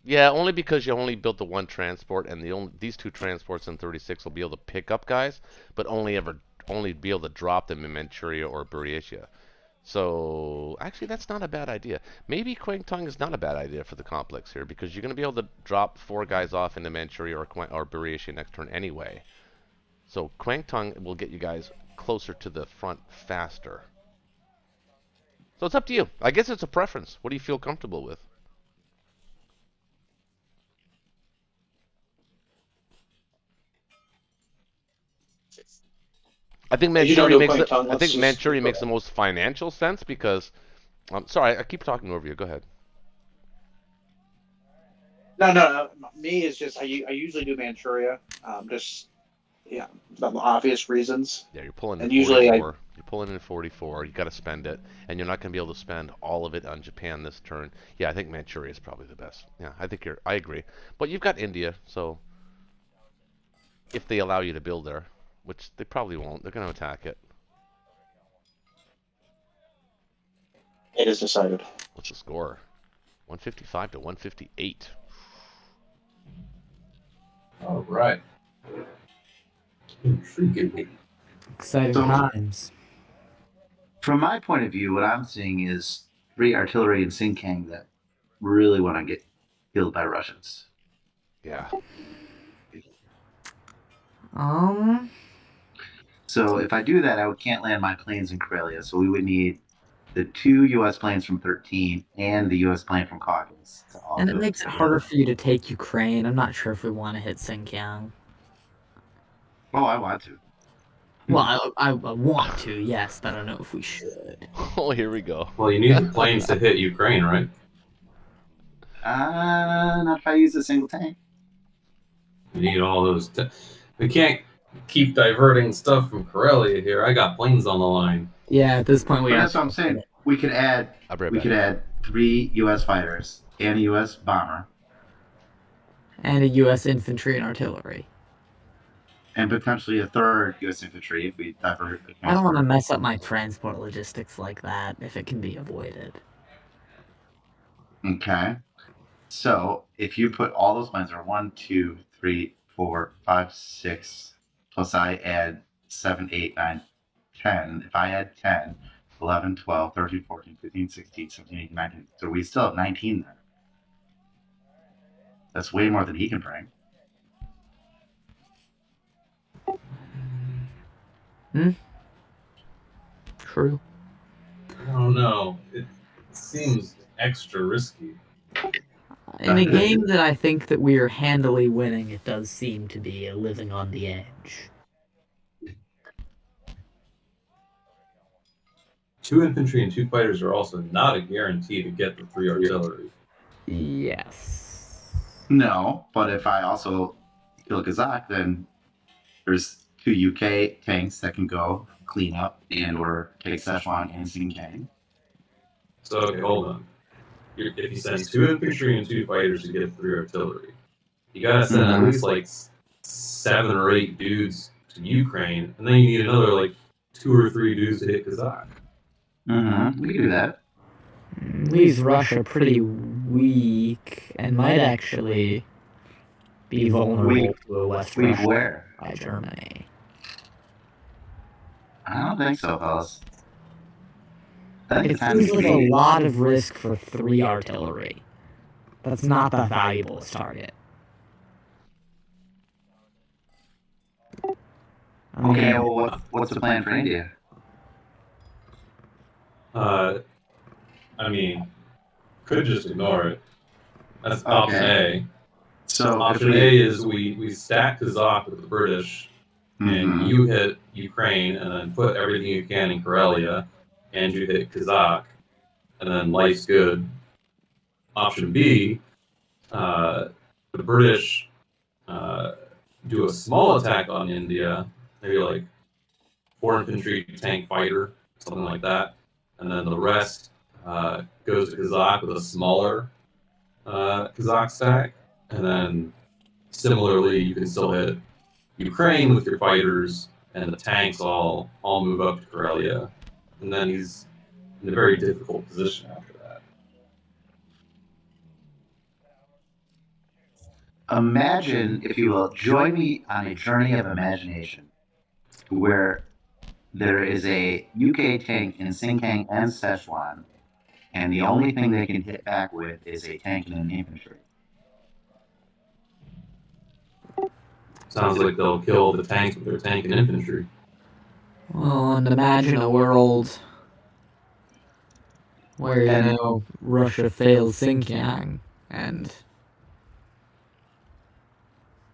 Yeah, only because you only built the 1 transport, and these 2 transports in 36 will be able to pick up guys, but only be able to drop them in Manchuria or Buryatia. So actually, that's not a bad idea. Maybe Kwangtung is not a bad idea for the complex here because you're going to be able to drop 4 guys off into Manchuria or Buryatia next turn anyway. So Kwangtung will get you guys closer to the front faster. So it's up to you. I guess it's a preference. What do you feel comfortable with? I think Manchuria makes the most financial sense because. Sorry, I keep talking over you. Go ahead. No. Me is just I usually do Manchuria. The obvious reasons. Yeah, you're pulling in 44. You're pulling in 44. You got to spend it, and you're not going to be able to spend all of it on Japan this turn. Yeah, I think Manchuria is probably the best. Yeah, I agree. But you've got India, so if they allow you to build there, which they probably won't. They're going to attack it. It is decided. What's the score? 155 to 158. All right. Intriguing. Exciting So- times. From my point of view, what I'm seeing is 3 artillery and Sinkang that really want to get killed by Russians. Yeah. So if I do that, I can't land my planes in Karelia. So we would need the 2 U.S. planes from 13 and the U.S. plane from Caucasus. And it makes it harder for you to take Ukraine. I'm not sure if we want to hit Xinjiang. Oh, I want to. Well, I want to, yes, but I don't know if we should. Oh, here we go. Well, you need the planes to hit Ukraine, right? Not if I use a single tank. You need all those. We can't keep diverting stuff from Karelia here. I got planes on the line. Yeah, at this point we But have. that's what I'm saying. We could add. I'll be right We back. could add 3 U.S. fighters and a U.S. bomber, And a U.S. infantry and artillery. and potentially a 3rd U.S. infantry if we divert. the I don't want to transport. mess up my transport logistics like that if it can be avoided. Okay. So if you put all those planes are 1, 2, 3, 4, 5, 6, plus I add 7, 8, 9, 10. If I add 10, 11, 12, 13, 14, 15, 16, 17, 18, 19. So we still have 19 there. That's way more than he can bring. True. I don't know. It seems extra risky. In a game that I think that we are handily winning, it does seem to be a living on the edge. 2 infantry and 2 fighters are also not a guarantee to get the 3 artillery. Yes. No, but if I also kill Kazakh, then there's 2 UK tanks that can go clean up and or take Szechuan and Xinjiang. So, okay, hold on. If you send 2 infantry and 2 fighters to get 3 artillery, you gotta send at least like 7 or 8 dudes to Ukraine, and then you need another like 2 or 3 dudes to hit Kazakh. Mm-hmm. We can do that. Leaves Russia pretty weak and might actually be vulnerable to a West Weak Russia where? by Germany. I don't think so, fellas. I think It it's time seems to like a be. lot of risk for 3 artillery. That's not that valuable as target. I mean, Okay, well, what's the plan for India? I mean, could just ignore it. That's option A. So Option A is we stack Kazakh with the British, and you hit Ukraine, and then put everything you can in Karelia, and you hit Kazakh, and then life's good. Option B, the British do a small attack on India, maybe like 4 infantry, tank fighter, something like that, and then the rest goes to Kazakh with a smaller Kazakh stack, and then similarly you can still hit Ukraine with your fighters, and the tanks all move up to Karelia, and then he's in a very difficult position after that. Imagine, if you will, join me on a journey of imagination where there is a UK tank in Sinkang and Szechuan, and the only thing they can hit back with is a tank and an infantry. Sounds like they'll kill the tanks with their tank and infantry. well, and imagine a world where, you know, Russia fails Xinjiang and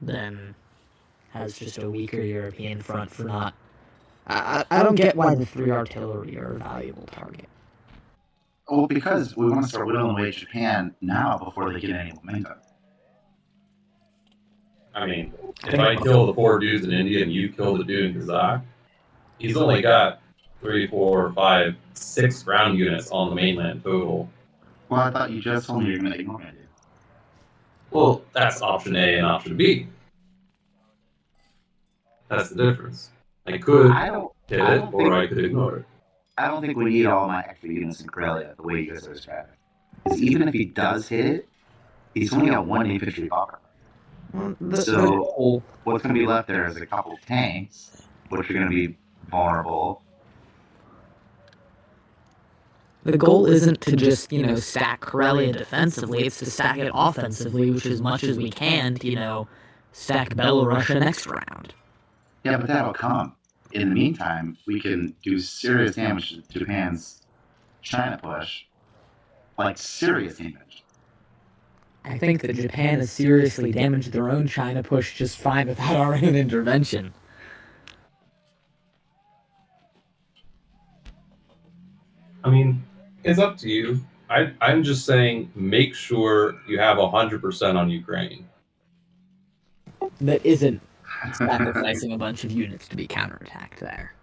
then has just a weaker European front for not. I don't get why the 3 artillery are a valuable target. Well, because we want to start whittling away at Japan now before they get any momentum. I mean, if I kill the 4 dudes in India and you kill the dude in Kazakh, he's only got 3, 4, 5, 6 ground units on the mainland total. Well, I thought you just told me you're going to ignore it. Well, that's option A and option B. That's the difference. I could I don't or I could ignore it. I don't think we need all my extra units in Corellia the way you guys are describing. Because even if he does hit it, he's only got one infantry buffer. So what's going to be left there is a couple tanks, which are going to be vulnerable. The goal isn't to just, stack Corellia defensively, it's to stack it offensively, which as much as we can to, stack Belorussia next round. Yeah, but that'll come. In the meantime, we can do serious damage to Japan's China push. Like, serious damage. I think that Japan has seriously damaged their own China push just fine without our own intervention. I mean, it's up to you. I'm just saying, make sure you have 100% on Ukraine. That isn't sacrificing a bunch of units to be counterattacked there.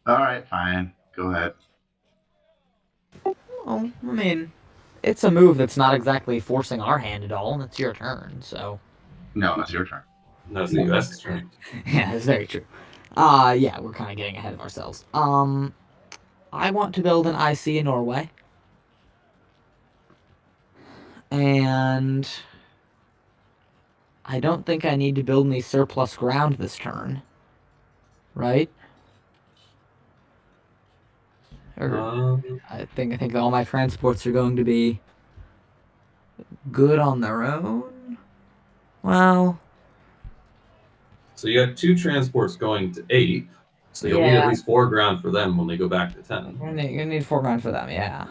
Alright, fine. Go ahead. Well, I mean, it's a move that's not exactly forcing our hand at all, and it's your turn, so... No, that's your turn. No, it's the US's turn. Yeah, that's very true. Yeah, we're kind of getting ahead of ourselves. I want to build an IC in Norway. And I don't think I need to build any surplus ground this turn. Right? Or I think all my transports are going to be good on their own. Well, so you got 2 transports going to 8. So you'll need at least 4 ground for them when they go back to 10. You need 4 ground for them, yeah.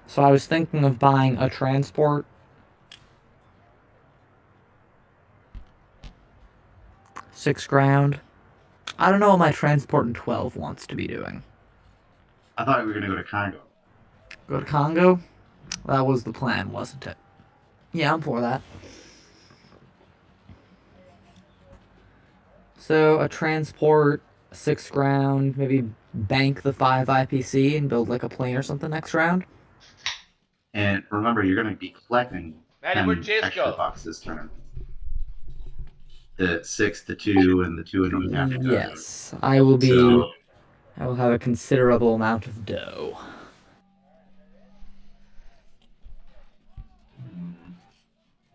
So I was thinking of buying a transport. $6 ground. I don't know what my transport in 12 wants to be doing. I thought we were going to go to Congo. Go to Congo? That was the plan, wasn't it? Yeah, I'm for that. So, a transport, 6 ground, maybe bank the 5 IPC and build like a plane or something next round. And remember, you're going to be collecting 10 extra bucks this turn. The 6, the 2, and the 2 and a half. Yes, I will be... So, I will have a considerable amount of dough.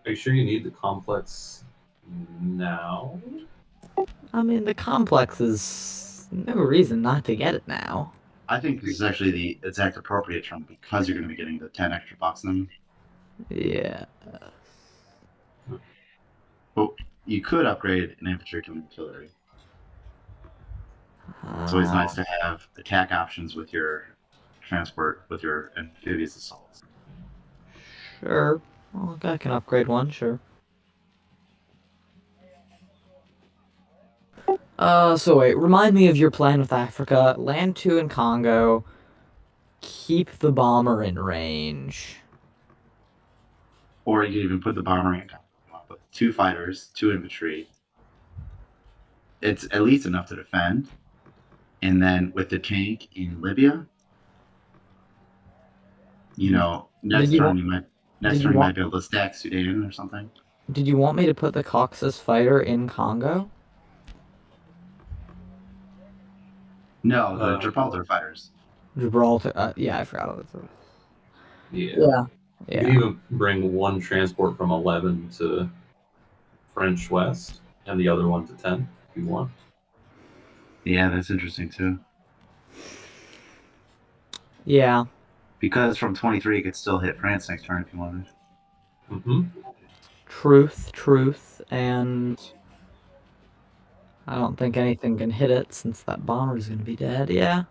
Are you sure you need the complex now? I mean, the complex is no reason not to get it now. I think this is actually the exact appropriate term because you're going to be getting the 10 extra bucks in them. Yeah. Well, you could upgrade an infantry to an artillery. It's always nice to have attack options with your transport, with your amphibious assaults. Sure. Well, I can upgrade one, sure. So wait, remind me of your plan with Africa. Land 2 in Congo. Keep the bomber in range. Or you can even put the bomber in Congo. 2 fighters, 2 infantry. It's at least enough to defend. And then with the tank in Libya, next turn you might be able to stack Sudan or something. Did you want me to put the Coxus fighter in Congo? No, the Gibraltar fighters. Gibraltar, yeah, I forgot about that. Yeah. You can even bring 1 transport from 11 to French West and the other one to 10 if you want. Yeah, that's interesting too. Yeah. Because from 23 it could still hit France next turn if you wanted. Mm-hmm. Truth, and I don't think anything can hit it since that bomber's gonna be dead, yeah.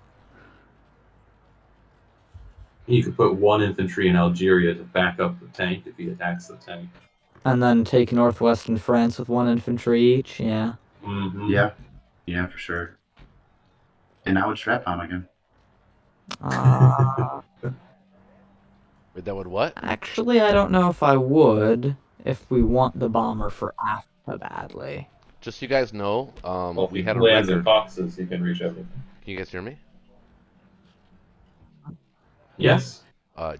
You could put 1 infantry in Algeria to back up the tank if he attacks the tank. And then take northwestern France with 1 infantry each, yeah. Mm-hmm. Yeah, for sure. And I would strap bomb again. Wait, that would what? Actually, I don't know if I would, if we want the bomber for Africa badly. Just so you guys know, Well, if we he had a lands record. in boxes, he can reach everything. Can you guys hear me? Yes.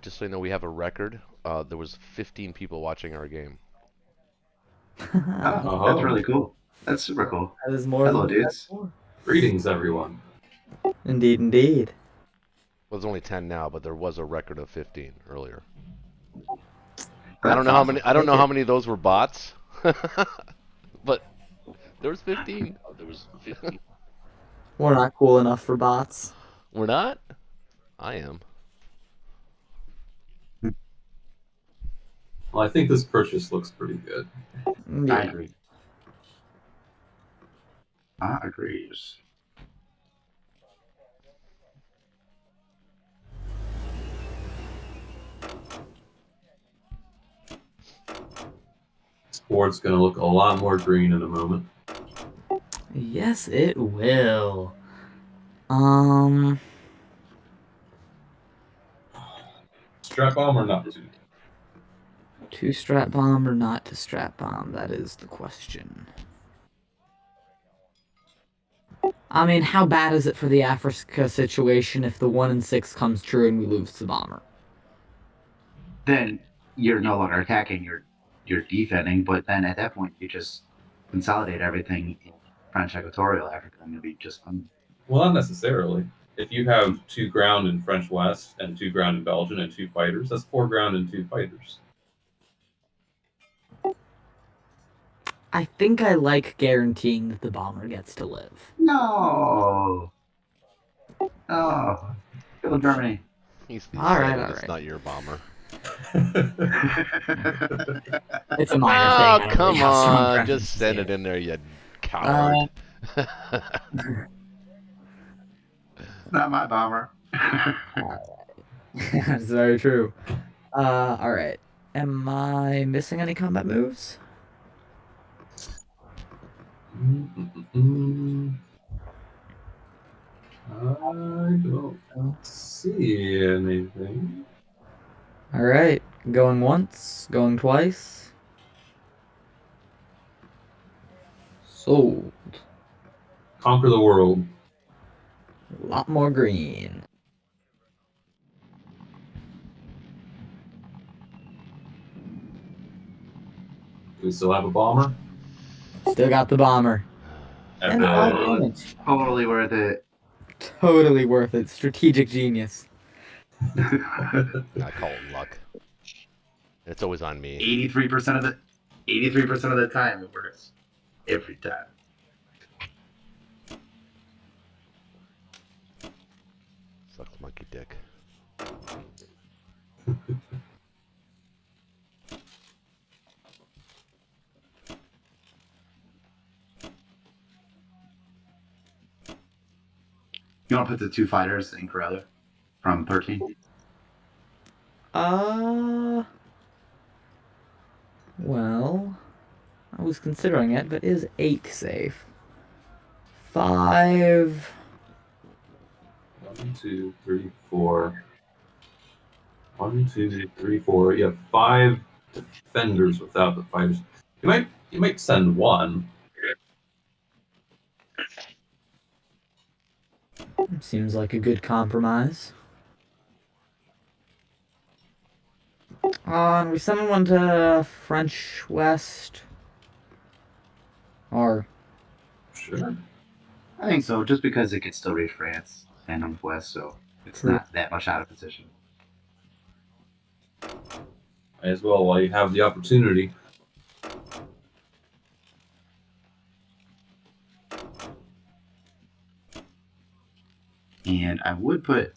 Just so you know, we have a record. There was 15 people watching our game. Oh, that's really cool. That's super cool. That is more Hello, than dudes. Greetings, everyone. Indeed, indeed. Well, there's only 10 now, but there was a record of 15 earlier. That's I don't know how awesome. many. I don't know how many of those were bots, but there was 15. We're not cool enough for bots. We're not. I am. Well, I think this purchase looks pretty good. Yeah. I agree. I agree. This board's going to look a lot more green in a moment. Yes, it will. Strap bomb or not to? To strap bomb or not to strap bomb? That is the question. I mean, how bad is it for the Africa situation if the 1 in 6 comes true and we lose the bomber? Then you're no longer attacking, you're defending, but then at that point you just consolidate everything in French Equatorial Africa and you'll be just fine. Well, not necessarily. If you have 2 ground in French West and 2 ground in Belgium and 2 fighters, that's 4 ground and 2 fighters. I think I like guaranteeing that the bomber gets to live. No. Oh. Kill Germany. He's All right, it's not your bomber. It's a minor Oh, thing. come How strong on. preferences Just send do. it in there, you coward. It's not my bomber. That's very true. Alright. Am I missing any combat moves? I don't see anything. Alright. Going once, going twice. Sold. Conquer the world. A lot more green. Do we still have a bomber? Still got the bomber. And all Epic. damage. Totally worth it. Totally worth it. Strategic genius. I call it luck. It's always on me. 83% of the time it works. Every time. Sucks monkey dick. You want to put the 2 fighters in Corella from 13? Well, I was considering it, but is 8 safe? 5. 1, 2, 3, 4. 1, 2, 3, 4. You have 5 defenders without the fighters. You might send 1. Seems like a good compromise. And we send one to French West. Or Sure. I think so, just because it could still reach France and Northwest, so it's True. not that much out of position. Might as well while you have the opportunity. And I would put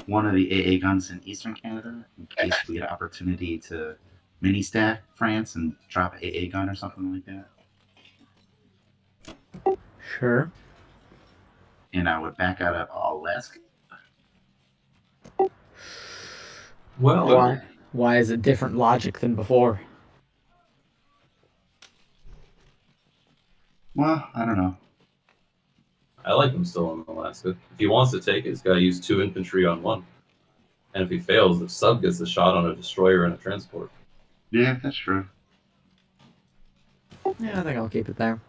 one of the AA guns in Eastern Canada in case we get an opportunity to mini stack France and drop an AA gun or something like that. sure. And I would back out of Alaska. Well, Why is it different logic than before? Well, I don't know. I like him still in Alaska. If he wants to take it, he's got to use 2 infantry on 1. And if he fails, the sub gets the shot on a destroyer and a transport. Yeah, that's true. Yeah, I think I'll keep it there.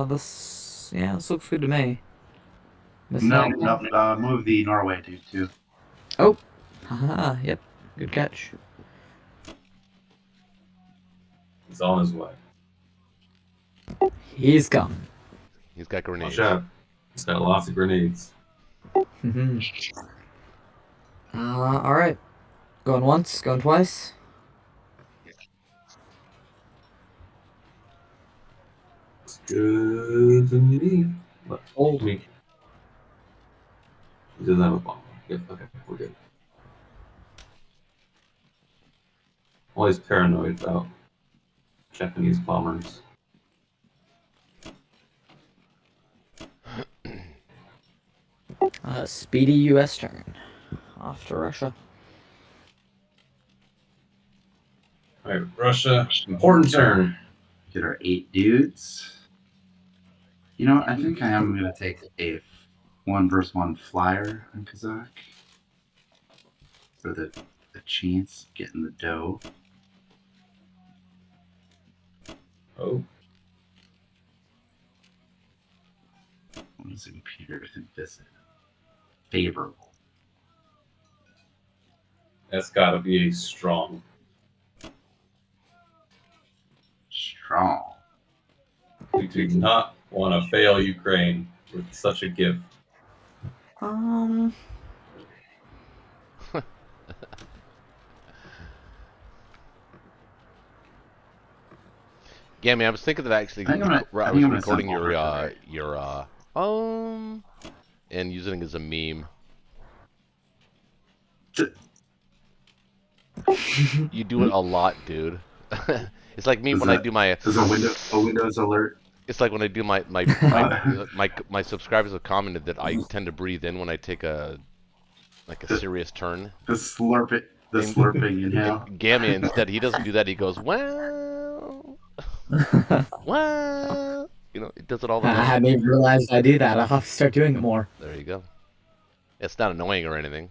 This looks good to me. No, move the Norway dude too. Oh, haha, yep. Good catch. He's on his way. He's coming. He's got grenades. Watch out. He's got lots of grenades. All right. Going once, going twice. It's good to me. But Hold. me. He doesn't have a bomb. Good. Okay, we're good. Always paranoid about Japanese bombers. Speedy U.S. turn. Off to Russia. Alright, Russia. Important turn. Get our 8 dudes. You know what? I think I am going to take a 1-versus-1 flyer on Kazakh. For the chance of getting the dough. Oh. What does the computer think this is? Favorable. That's gotta be a strong. Strong. We do not want to fail Ukraine with such a gift. Yeah, man, I was thinking of actually I was recording your and using it as a meme. You do it a lot, dude. It's like me when I do my. There's a Windows alert. It's like when I do my subscribers have commented that I tend to breathe in when I take a serious turn. The slurping inhale. And Gamma instead, he doesn't do that. He goes, well, well, it does it all the time. I hadn't even realized I do that. I'll have to start doing it more. There you go. It's not annoying or anything.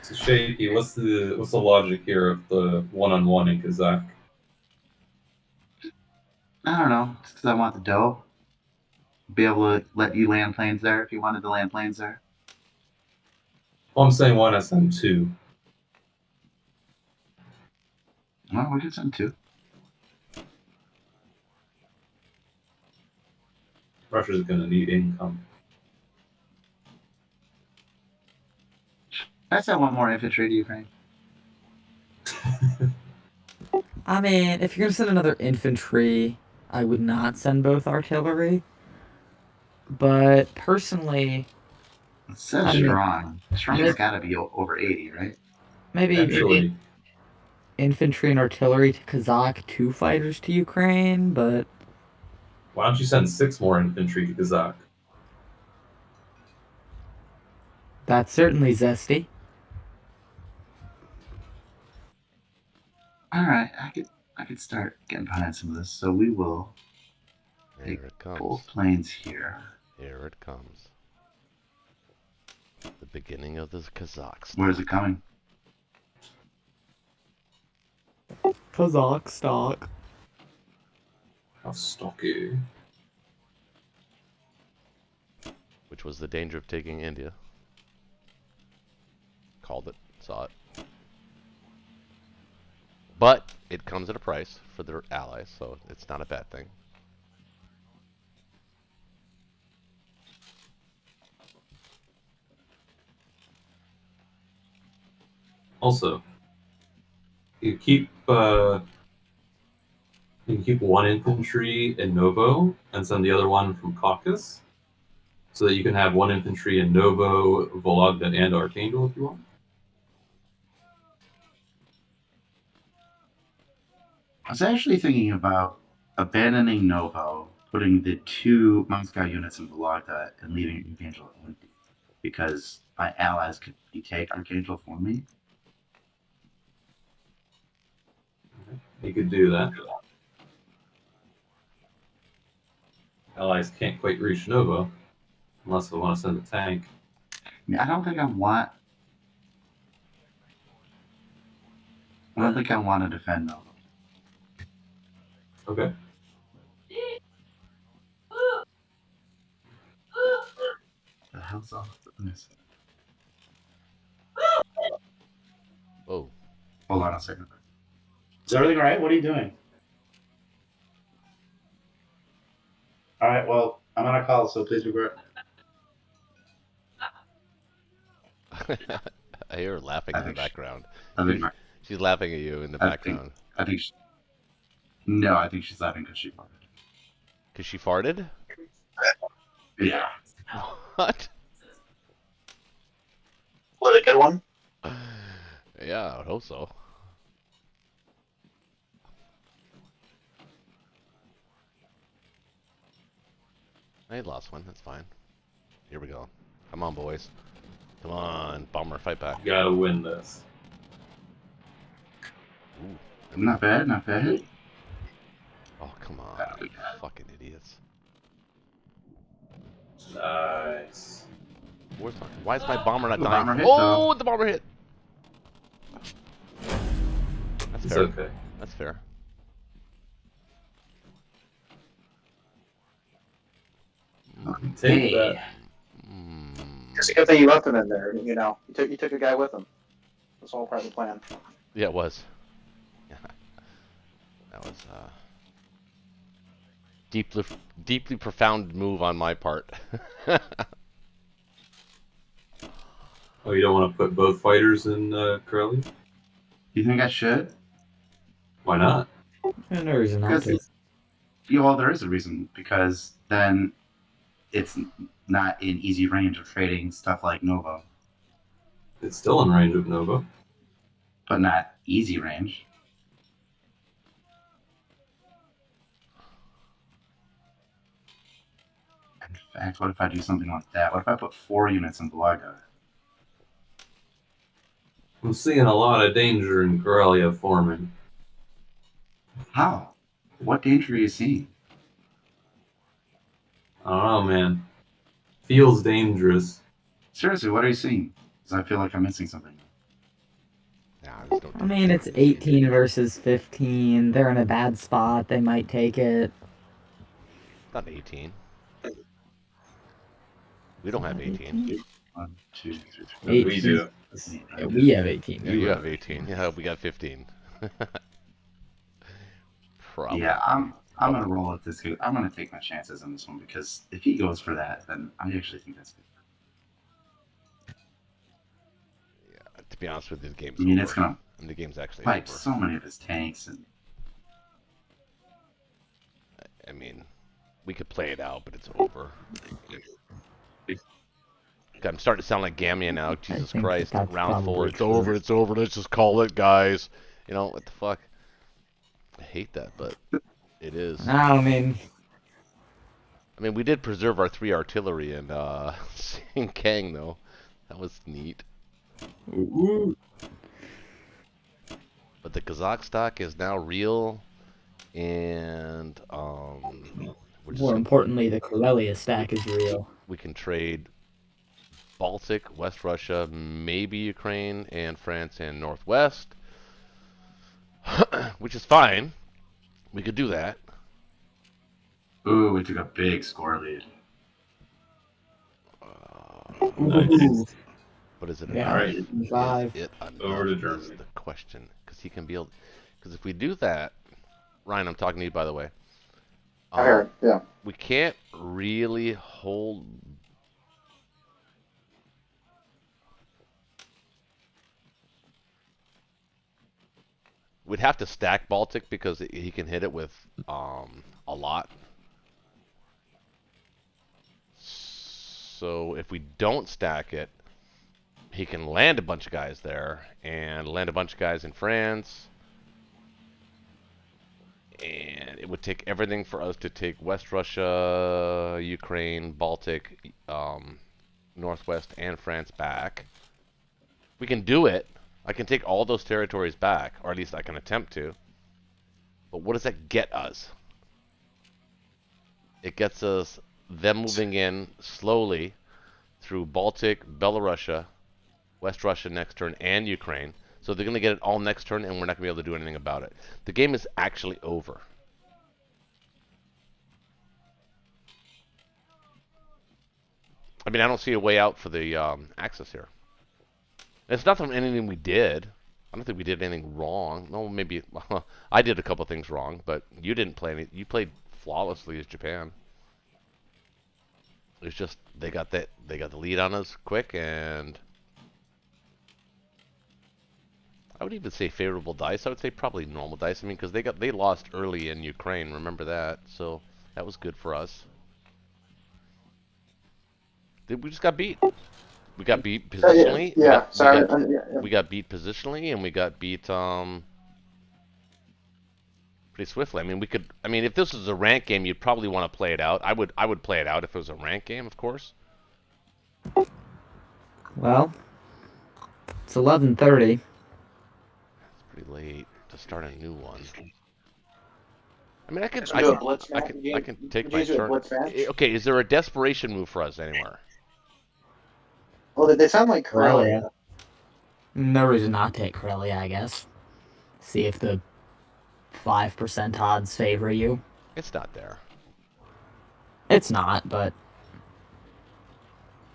So Shaky, what's the logic here of the one-on-one in Kazakh? I don't know. Just because I want the dough. Be able to let you land planes there if you wanted to land planes there. Well, I'm saying one, I send 2. Well, we could send 2. Russia's gonna need income. I said one more infantry to Ukraine. I mean, if you're gonna send another infantry, I would not send both artillery. But personally, It says strong. Strong's got to be over 80, right? Maybe infantry and artillery to Kazakh, 2 fighters to Ukraine, but why don't you send 6 more infantry to Kazakh? That's certainly zesty. All right, I could start getting behind some of this. So we will take both planes here. Here it comes. The beginning of the Kazakh stock. Where is it coming? Kazakh stock. How stocky. Which was the danger of taking India. Called it, saw it. But it comes at a price for their allies, so it's not a bad thing. Also, you keep one infantry in Novo and send the other one from Caucasus, so that you can have 1 infantry in Novo, Vologda, and Archangel if you want. I was actually thinking about abandoning Novo, putting the 2 Moscow units in Vologda, and leaving Archangel empty, because my allies could retake Archangel for me. You could do that. Allies can't quite reach Novo, unless they want to send a tank. I mean, I don't think I want to defend Novo. Okay. The hell's all this? Hold on a second. Is everything all right? What are you doing? All right, well, I'm on a call, so please regret. I hear her laughing in the background. She's laughing at you in the background. I think no, I think she's laughing because she farted. Because she farted? Yeah. What? Was it a good one? Yeah, I would hope so. I lost one. That's fine. Here we go. Come on, boys. Come on, Bomber, fight back. You gotta win this. Ooh. Not bad, not bad. Oh, come on. Fucking idiots. Nice. Why is my bomber not The dying? bomber hit, oh, though. the bomber hit! That's It's fair. okay. That's fair. Take that. It's a good thing you left him in there. You know, you took a guy with him. That's all part of the plan. Yeah, it was. Yeah. That was deeply profound move on my part. Oh, you don't want to put both fighters in Curly? You think I should? Why not? No reason not to. Well, there is a reason, because then it's not in easy range of trading stuff like Nova, It's still in range of Nova. but not easy range. In fact, what if I do something like that? What if I put 4 units in Balaga? I'm seeing a lot of danger in Corellia forming. How? What danger are you seeing? I don't know, man. Feels dangerous. Seriously, what are you seeing? Because I feel like I'm missing something. Nah, I mean, it's 18 versus 15. They're in a bad spot. They might take it. Not 18. We don't have 18. 1, 2, 3, 4. No, we do. Yeah, we have 18. Yeah, you have 18. Yeah, we got 15. Probably. Yeah, I'm gonna roll with this. I'm gonna take my chances on this one, because if he goes for that, then I actually think that's good. Yeah, to be honest with you, the game's I mean, over. it's gonna And the game's actually pipe over. so many of his tanks, and I mean, we could play it out, but it's over. God, I'm starting to sound like Gamia now. Jesus think Christ. that's Round 4. probably It's true. over. It's over. Let's just call it, guys. You know, what the fuck? I hate that, but it is. No, I mean, We did preserve our 3 artillery and Sing Kang, though. That was neat. But the Kazakh stock is now real, and we're just more importantly, the Corellia stack is real. we can trade Baltic, West Russia, maybe Ukraine, and France and Northwest, which is fine. We could do that. ooh, we took a big score lead. Nice. But is it Yeah, enough? Alright. Is 5. it enough Over to is Germany. the question. Because he can be able... Because if we do that... Ryan, I'm talking to you, by the way. I heard. Yeah. We can't really hold... We'd have to stack Baltic because he can hit it with a lot. So if we don't stack it, he can land a bunch of guys there and land a bunch of guys in France. And it would take everything for us to take West Russia, Ukraine, Baltic, Northwest, and France back. We can do it. I can take all those territories back, or at least I can attempt to. But what does that get us? It gets us them moving in slowly through Baltic, Belarusia, West Russia next turn, and Ukraine. So they're going to get it all next turn, and we're not going to be able to do anything about it. The game is actually over. I mean, I don't see a way out for the Axis here. It's not from anything we did. I don't think we did anything wrong. No, maybe I did a couple things wrong, but you didn't play any. You played flawlessly as Japan. It's just they got the lead on us quick, and I would even say favorable dice. I would say probably normal dice. I mean, because they lost early in Ukraine. Remember that? So that was good for us. We just got beat. We got beat positionally. Yeah. We got beat positionally, and we got beat pretty swiftly. I mean, we could. I mean, if this was a rank game, you'd probably want to play it out. I would play it out if it was a rank game, of course. Well, it's 11:30. It's pretty late to start a new one. I mean, I can take my turn. Okay, is there a desperation move for us anywhere? Well, they sound like Corellia. No reason not to take Corellia, I guess. See if the 5% odds favor you. It's not there. It's not, but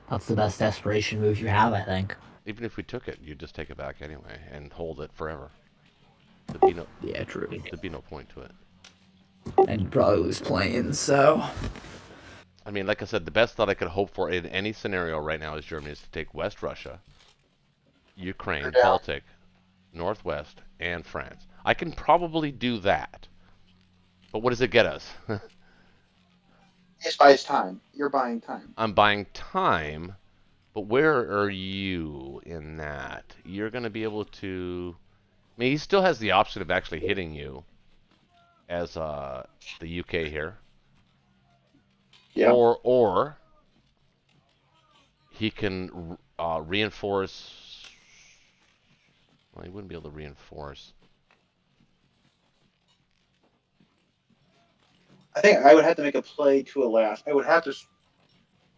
that's the best desperation move you have, I think. Even if we took it, you'd just take it back anyway and hold it forever. There'd be no, yeah, true. There'd be no point to it. And you'd probably lose planes, so... I mean, like I said, the best that I could hope for in any scenario right now is Germany is to take West Russia, Ukraine, Baltic, Northwest, and France. I can probably do that. But what does it get us? It buys time. You're buying time. I'm buying time, but where are you in that? You're going to be able to... I mean, he still has the option of actually hitting you as the UK here. Yeah. Or he can reinforce... Well, he wouldn't be able to reinforce. I think I would have to make a play to a last. I would have to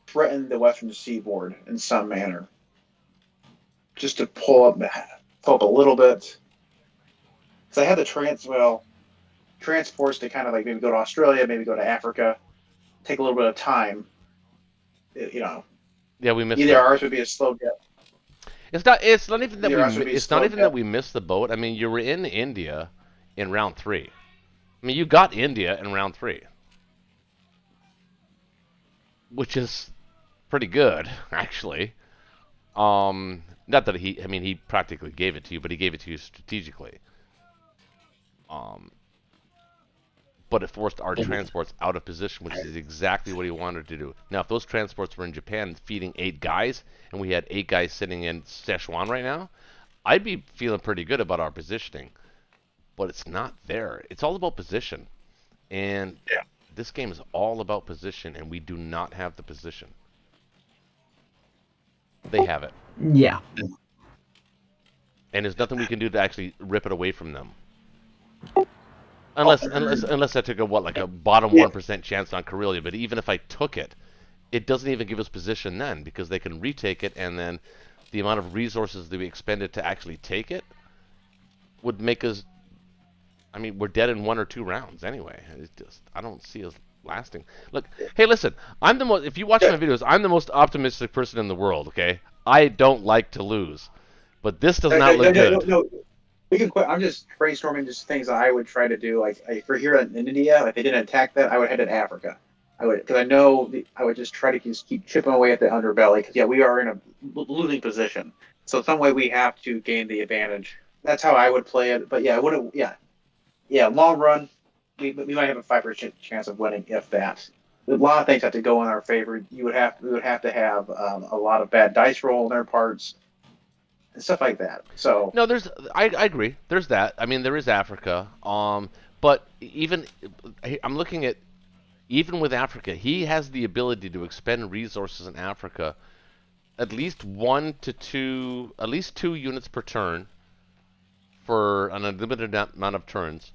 threaten the western seaboard in some manner, just to pull up a little bit. Because I had the transports to kind of like maybe go to Australia, maybe go to Africa, take a little bit of time. You know. Yeah, we missed. Either ours would be a slow get. It's not even that that we missed the boat. I mean, you were in India in round 3. I mean, you got India in round 3, which is pretty good, actually. Not that he practically gave it to you, but he gave it to you strategically. But it forced our transports out of position, which is exactly what he wanted to do. Now, if those transports were in Japan feeding 8 guys, and we had 8 guys sitting in Szechuan right now, I'd be feeling pretty good about our positioning. But it's not there. It's all about position. And this game is all about position, and we do not have the position. They have it. Yeah. And there's nothing we can do to actually rip it away from them. Unless I took a bottom 1% chance on Karelia, but even if I took it, it doesn't even give us position then, because they can retake it, and then the amount of resources that we expended to actually take it would make us... I mean, we're dead in 1 or 2 rounds anyway. It's just, I don't see us lasting. Look, hey, listen, I'm the most... If you watch my videos, I'm the most optimistic person in the world, okay? I don't like to lose, but this does not look good. No. We can quit. I'm just brainstorming just things that I would try to do. Like for here in India, if they didn't attack that, I would head to Africa. I would, because I know I would just try to just keep chipping away at the underbelly. Because we are in a losing position. So some way we have to gain the advantage. That's how I would play it. But I wouldn't. Long run, we might have a 5% chance of winning, if that. A lot of things have to go in our favor. We would have to have a lot of bad dice roll on their parts. And stuff like that. So no, I agree. There's that. I mean, there is Africa. But I'm looking at, even with Africa, he has the ability to expend resources in Africa at least 1 to 2, at least 2 units per turn for an unlimited amount of turns.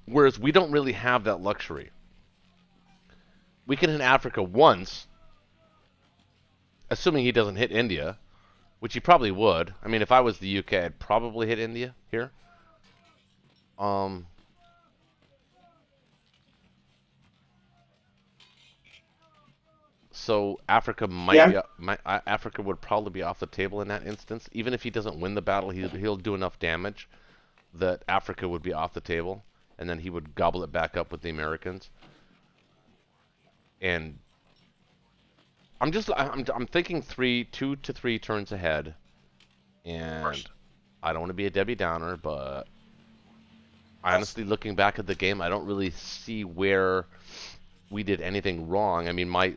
Whereas we don't really have that luxury. We can hit Africa once, assuming he doesn't hit India. Which he probably would. I mean, if I was the UK, I'd probably hit India here. So Africa Africa would probably be off the table in that instance. Even if he doesn't win the battle, he'll do enough damage that Africa would be off the table, and then he would gobble it back up with the Americans. And I'm thinking 2 to 3 turns ahead, and I don't want to be a Debbie Downer, but honestly, looking back at the game, I don't really see where we did anything wrong. I mean, my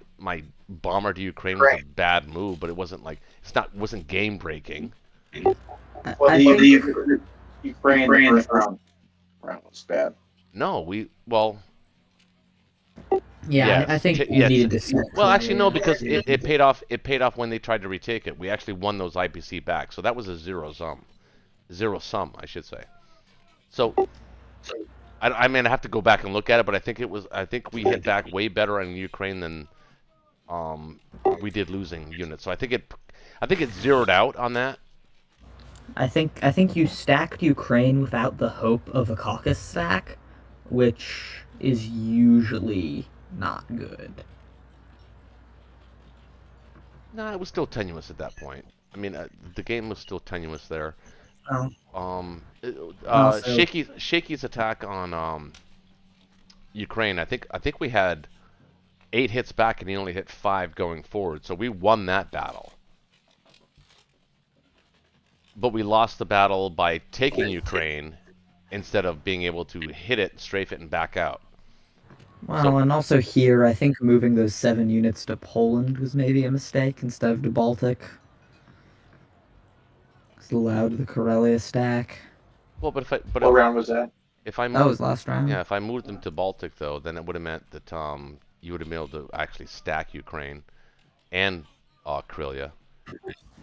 bomber to Ukraine was a bad move, but it wasn't like wasn't game breaking. Well, the Ukraine the first round was bad. No, I think we needed to see. Well, actually, no, because it paid off. It paid off when they tried to retake it. We actually won those IPC back, so that was a zero sum, I should say. So, I mean, I have to go back and look at it, but I think we hit back way better on Ukraine than we did losing units. So I think it zeroed out on that. I think you stacked Ukraine without the hope of a Caucasus stack, which is usually not good. No, it was still tenuous at that point. I mean, the game was still tenuous there. Shaky's attack on Ukraine. I think we had 8 hits back, and he only hit 5 going forward. So we won that battle. But we lost the battle by taking Ukraine instead of being able to hit it, strafe it, and back out. Well, and also here, I think moving those 7 units to Poland was maybe a mistake instead of to Baltic. It's allowed the Karelia stack. Well, but what round was that? That was last round. Yeah, if I moved them to Baltic, though, then it would have meant that you would have been able to actually stack Ukraine and Karelia.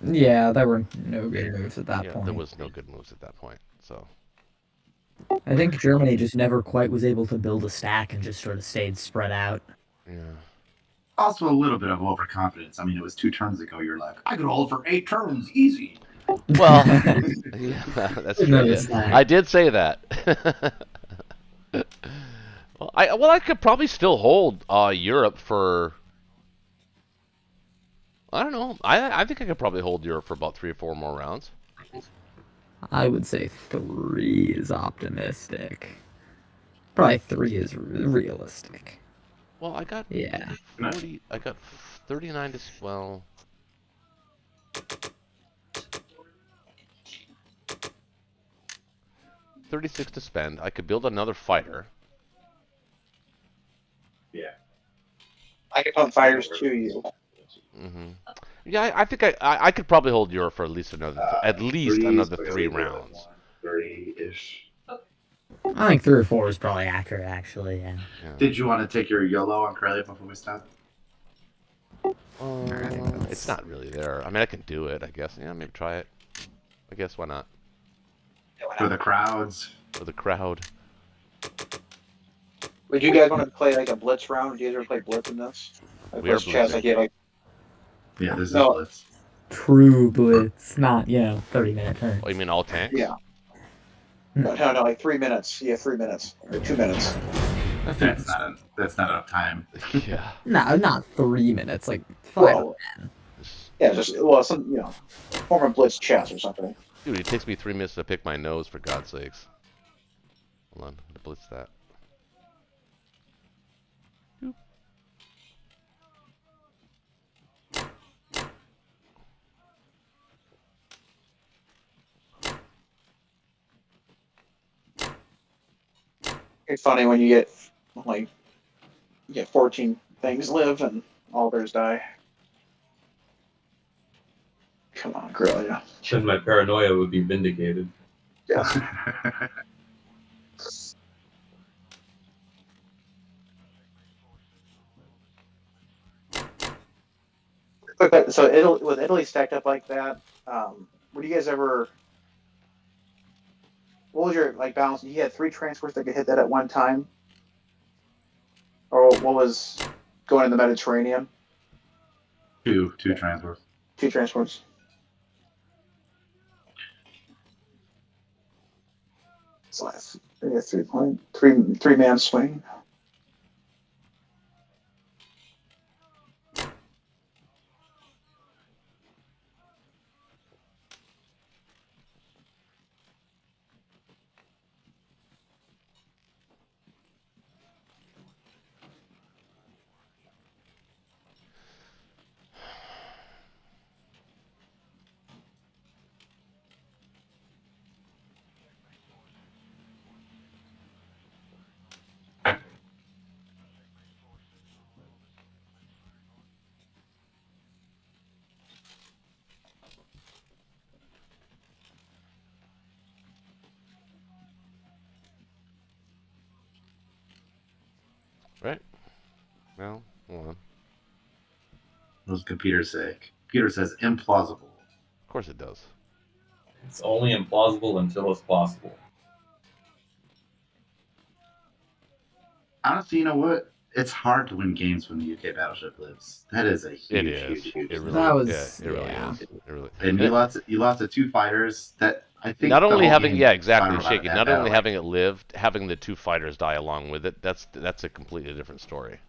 Yeah, there were no good moves at that point. There was no good moves at that point, so... I think Germany just never quite was able to build a stack and just sort of stayed spread out. Yeah. Also a little bit of overconfidence. I mean, it was 2 turns ago. You're like, I could hold for 8 turns, easy. Well, yeah, that's true. Yeah. I did say that. I could probably still hold Europe for... I don't know. I think I could probably hold Europe for about 3 or 4 more rounds. I would say 3 is optimistic. Probably 3 is realistic. Well, I got 40. I got 39 to swell. $36 to spend. I could build another fighter. Yeah. I could pump fighters to you. Mm-hmm. Yeah, I think I could probably hold Europe for at least another 3 rounds. 3-ish. I think 3 or 4 is probably accurate, actually. Yeah. Did you want to take your YOLO on Karelia before we stop? It's not really there. I mean, I can do it, I guess. Yeah, maybe try it. I guess, why not? For the crowds. For the crowd. Would you guys want to play like a blitz round? Do you guys ever play blitz in this? We are blitzing. Yeah, this is blitz. True blitz, not 30-minute turn. Oh, you mean all tanks? Yeah. No, like 3 minutes. Yeah, 3 minutes or 2 minutes. That's not enough time. Yeah. No, not 3 minutes. Like 5 or 10. Yeah, just some form of blitz chess or something. Dude, it takes me 3 minutes to pick my nose, for God's sakes. Hold on, to blitz that. Boop. It's funny when you get 14 things live and all theirs die. Come on, Karelia. Then my paranoia would be vindicated. Yeah. So with Italy stacked up like that, would you guys ever? What was your balance? You had 3 transports that could hit that at one time, or what was going in the Mediterranean? 2 transports. 2 transports. So that's 3-man swing. Right. Well, hold on. What does computer say? Computer says implausible. Of course it does. It's only implausible until it's possible. Honestly, you know what? It's hard to win games when the UK battleship lives. That is a huge, It is. huge, huge. It really, That was- yeah, it really yeah. is. It really. And you lost to 2 fighters that I think. Not the only whole having, game yeah, exactly, spiraled out of Shaky. that Not only battle. having it lived, having the 2 fighters die along with it. That's a completely different story.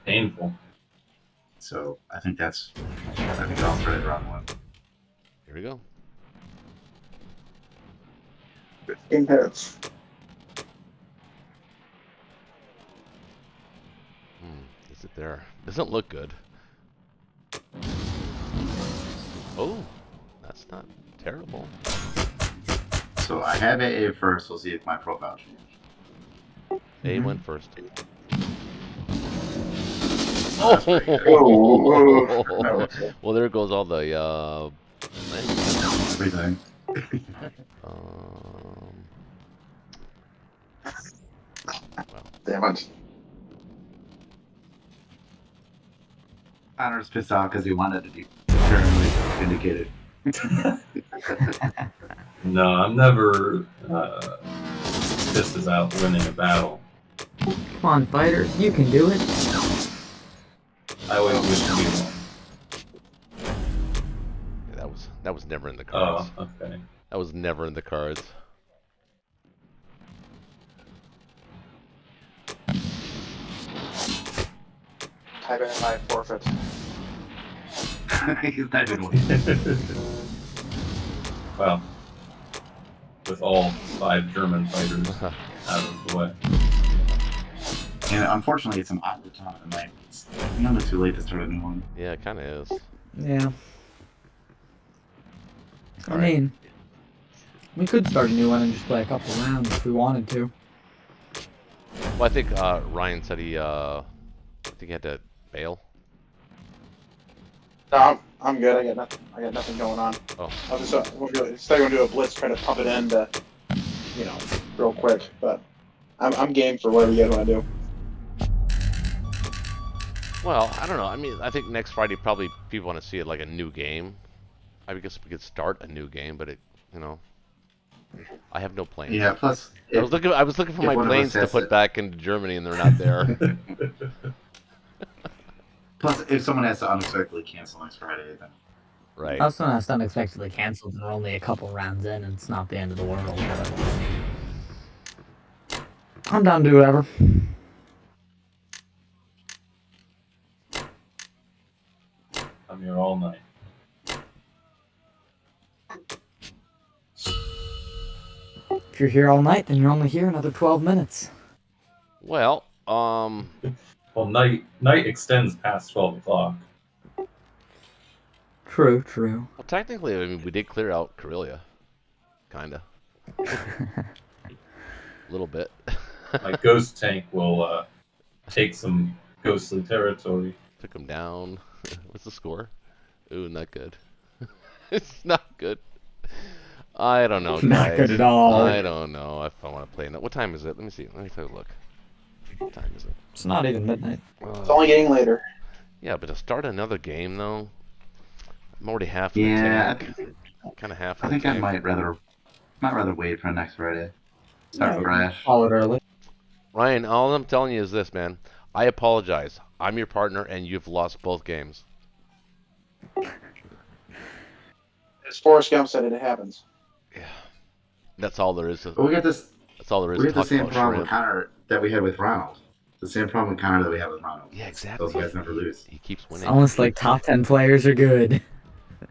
Painful. So I think I'll spread it around one. Here we go. 15 hits. Is it there? Doesn't look good. Oh, that's not terrible. So I have AA first. We'll see if my profile changes. A went first. That's pretty good. Oh, Well, there goes all the Everything. Damn it. Connor's pissed off because he wanted to be eternally vindicated. No, I'm never pissed about winning a battle. Come on, fighters, you can do it. I always wish to be one. Yeah, that was never in the cards. Oh, okay. That was never in the cards. Type in my forfeit. He's not even winning. Well, with all 5 German fighters out of the way. And unfortunately, it's an odd time of the night. It's never too late to start a new one. Yeah, it kind of is. Yeah. I All right. mean, we could start a new one and just play a couple rounds if we wanted to. Well, I think Ryan said I think he had to bail. No, I'm good. I got nothing going on. Oh. I'll just we're gonna do a blitz, try to pump it in to, real quick. But I'm game for whatever you guys want to do. Well, I don't know. I mean, I think next Friday probably people want to see it like a new game. I guess we could start a new game, but I have no planes. Yeah, plus... I was looking for my planes to put back into Germany, and they're not there. Plus, if someone has to unexpectedly cancel next Friday, then... Right. Also, when it's unexpectedly canceled and we're only a couple rounds in, and it's not the end of the world. I'm down to do whatever. I'm here all night. If you're here all night, then you're only here another 12 minutes. Well, Well, night extends past 12 o'clock. True, true. Well, technically, I mean, we did clear out Karelia. Kinda. A little bit. My ghost tank will take some ghostly territory. Took him down. What's the score? Ooh, not good. It's not good. I don't know, guys. Not good at all. I don't know if I want to play. What time is it? Let me see. Let me take a look. What time is it? It's not even midnight. It's only getting later. Yeah, but to start another game, though, I'm already half in the Yeah, tank. Kind of half I in the think I tank. might rather wait for next Friday. Start fresh. Call it early. Ryan, all I'm telling you is this, man. I apologize. I'm your partner, and you've lost both games. As Forrest Gump said, it happens. Yeah. That's all there is. But we got this. That's all there is We to got the talk same about problem with shrimp. Connor that we had with Ronald. The same problem with Connor that we have with Ronald. Yeah, exactly. Those guys never lose. He keeps It's winning. almost like top 10 players are good.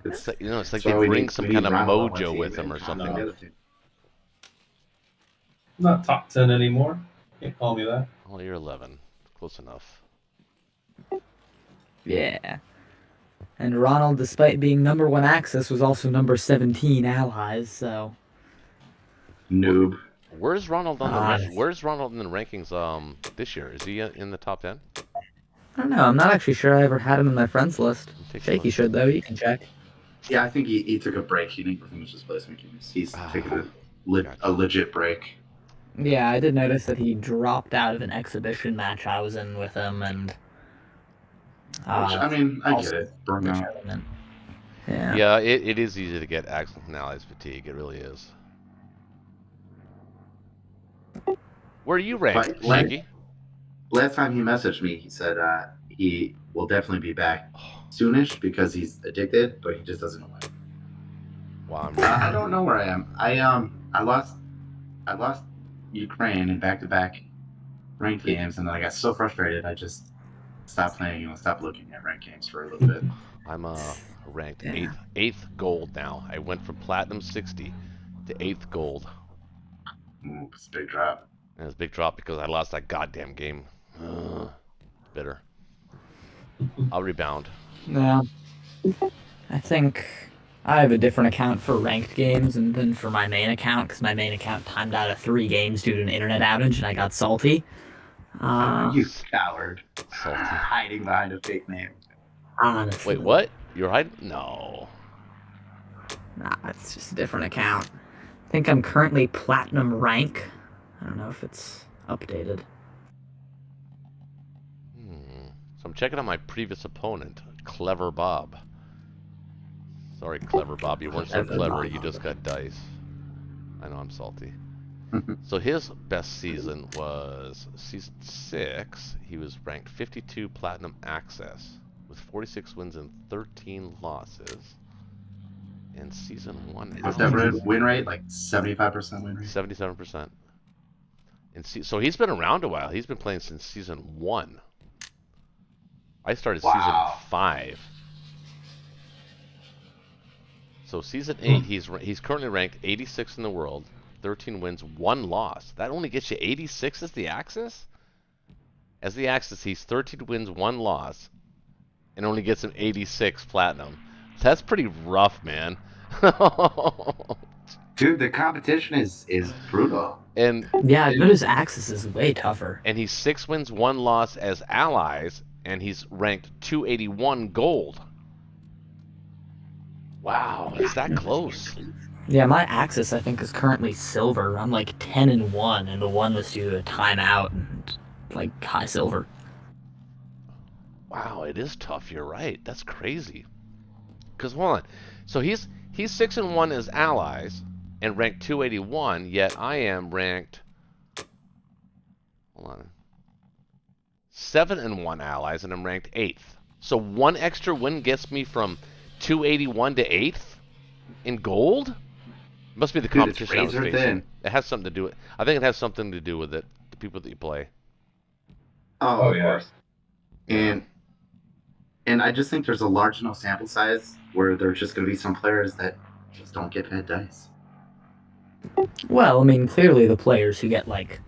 It's like, it's like So they we bring need- some we kind need of Ronald on one mojo team with them and or Connor on the something. other team. Not top 10 anymore. Can't call me that. Oh, you're 11. Close enough. Yeah. And Ronald, despite being number 1 Axis, was also number 17 Allies, so... Noob. Where's Ronald on the Ah. Where's Ronald in the rankings this year? Is he in the top 10? I don't know, I'm not actually sure I ever had him in my friends list. Take a Shaky look. should, though, you can check. Yeah, I think he took a break. He didn't finish his placement games. He's taking a legit break. Yeah, I did notice that he dropped out of an exhibition match I was in with him, and Which, I mean, I get it. the Burnout. tournament. Yeah. Yeah, it is easy to get Axel and Allies fatigue. It really is. Where are you ranked, But Shaggy? last time he messaged me, he said he will definitely be back soonish because he's addicted, but he just doesn't know when. Wow, I don't know where I am. I lost Ukraine in back-to-back ranked games, and then I got so frustrated I just stopped playing and stopped looking at ranked games for a little bit. I'm ranked eighth gold now. I went from platinum 60 to 8th gold. Ooh, it's a big drop. And it's a big drop because I lost that goddamn game. Bitter. I'll rebound. Yeah. I think I have a different account for ranked games and then for my main account, because my main account timed out of 3 games due to an internet outage and I got salty. You coward. Salty. Hiding behind a fake name. Honestly. Wait, what? You're hiding? No. Nah, it's just a different account. I think I'm currently platinum rank. I don't know if it's updated. So I'm checking out my previous opponent, Clever Bob. Sorry, Clever Bob, you weren't so clever. You just got dice. I know I'm salty. So his best season was season 6. He was ranked 52 platinum access with 46 wins and 13 losses. And season 1. What's that win rate? Like 75% win rate? 77%. And so he's been around a while. He's been playing since season 1. I started season 5. So season 8, he's currently ranked 86 in the world, 13 wins, 1 loss. That only gets you 86 as the Axis? As the Axis, he's 13 wins, 1 loss, and only gets him 86 platinum. That's pretty rough, man. Dude, the competition is brutal. And yeah, but his Axis is way tougher. And he's 6 wins, 1 loss as allies, and he's ranked 281 gold. Wow, it's that close. Yeah, my Axis I think is currently silver. I'm like 10-1, and the 1 was due to a timeout and like high silver. Wow, it is tough. You're right. That's crazy. Because hold on, so he's 6-1 as allies and ranked 281. Yet I am ranked. Hold on. 7-1 allies, and I'm ranked 8th. So 1 extra win gets me from 281 to 8th in gold. Must be the competition I was facing. Thin. It has something to do with. I think it has something to do with it. The people that you play. Oh, of course. And I just think there's a large enough sample size where there's just going to be some players that just don't get bad dice. Well, I mean, clearly the players who get like,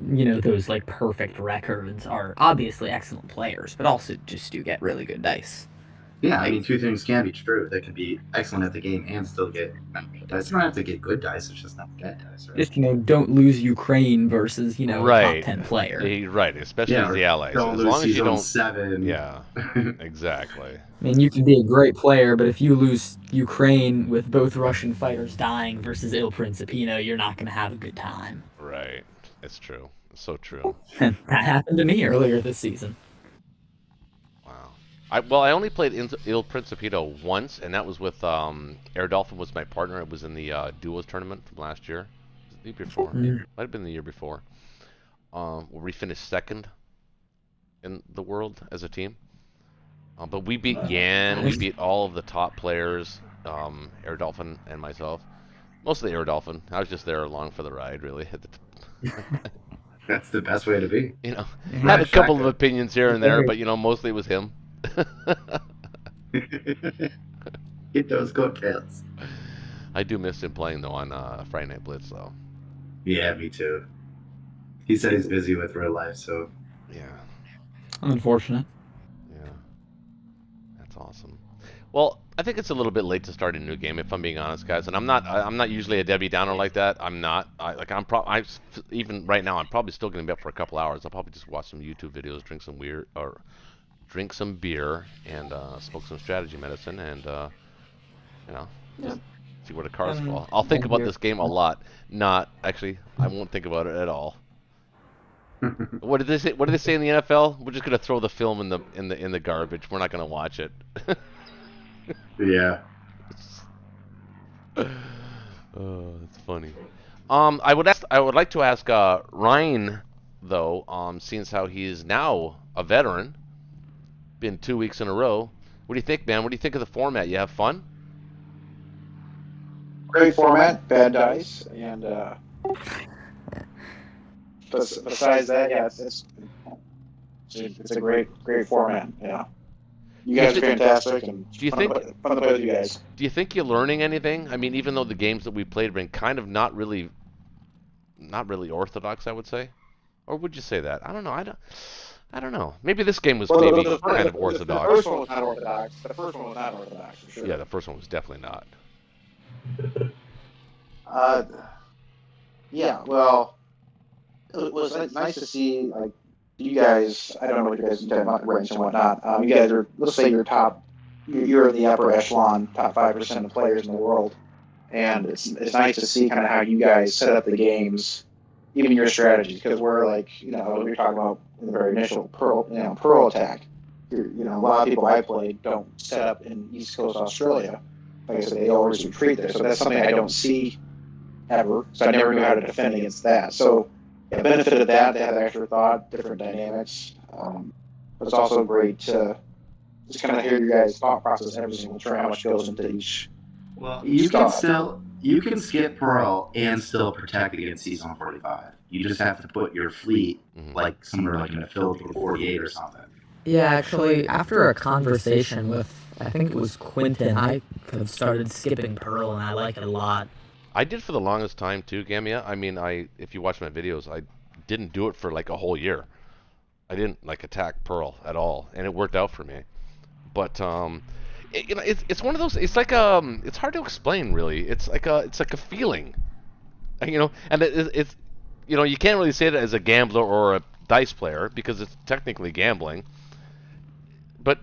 you know, those like perfect records are obviously excellent players, but also just do get really good dice. Yeah, I mean, 2 things can be true. They can be excellent at the game and still get dice. You don't have to get good dice, it's just not bad dice, right? Just, you know, don't lose Ukraine versus, you know, a top 10 player. Right, especially as the allies. Don't as long as you don't 7. Yeah, exactly. I mean, you can be a great player, but if you lose Ukraine with both Russian fighters dying versus Il Principino, you're not going to have a good time. Right, it's true. It's so true. That happened to me earlier this season. I only played Il Principito once, and that was with Air Dolphin was my partner. It was in the duos tournament from last year. Was it the year before? Might have been the year before. Where we finished 2nd in the world as a team. But we beat Yan. We beat all of the top players, Air Dolphin and myself. Mostly Air Dolphin. I was just there along for the ride, really. That's the best way to be. You know, had a couple of opinions here and there, but you know, mostly it was him. Get those coattails. I do miss him playing though on Friday Night Blitz though. Yeah, me too. He said he's busy with real life, so yeah. Unfortunate. Yeah, that's awesome. Well, I think it's a little bit late to start a new game, if I'm being honest, guys. And I'm not usually a Debbie Downer like that. I'm not. Even right now, I'm probably still going to be up for a couple hours. I'll probably just watch some YouTube videos, drink some beer, and smoke some strategy medicine, and you know, just see where the cars fall. I'll think about this game a lot. Not actually, I won't think about it at all. What did they say? What did they say in the NFL? We're just gonna throw the film in the garbage. We're not gonna watch it. Yeah. Oh, that's funny. I would like to ask Ryan though. Seeing how he is now a veteran, been 2 weeks in a row. What do you think, man? What do you think of the format? You have fun? Great format, bad dice, and besides that, yeah, it's a great format. Yeah, you guys are fantastic, and do you think fun to play with you guys? Do you think you're learning anything? I mean, even though the games that we played have been kind of not really orthodox, I would say, or would you say that? I don't know. I don't know. Maybe this game was kind of orthodox. The first one was not orthodox. The first one was not orthodox, for sure. Yeah, the first one was definitely not. Yeah, well, it was nice to see, like, you guys, I don't know what you guys do about ranks and whatnot. You guys are, let's say you're in the upper echelon, top 5% of players in the world. And it's nice to see kind of how you guys set up the games, even your strategies, because we're like, we were talking about in the very initial Pearl attack. A lot of people I played don't set up in East Coast Australia. Like I said, they always retreat there. So that's something I don't see ever. So I never knew how to defend against that. So the benefit of that, they have extra thought, different dynamics. But it's also great to just kind of hear your guys' thought process every single turn, how much goes into each. Well, you can skip Pearl and still protect against Season 45. You just have to put your fleet like somewhere like in a field with 48 or something. Yeah, actually, after a conversation with, I think it was Quentin, I have started skipping Pearl, and I like it a lot. I did for the longest time too, Gamia. I mean, if you watch my videos, I didn't do it for like a whole year. I didn't attack Pearl at all, and it worked out for me. But it's one of those. It's like it's hard to explain really. It's like a feeling, and it's you can't really say that as a gambler or a dice player because it's technically gambling. But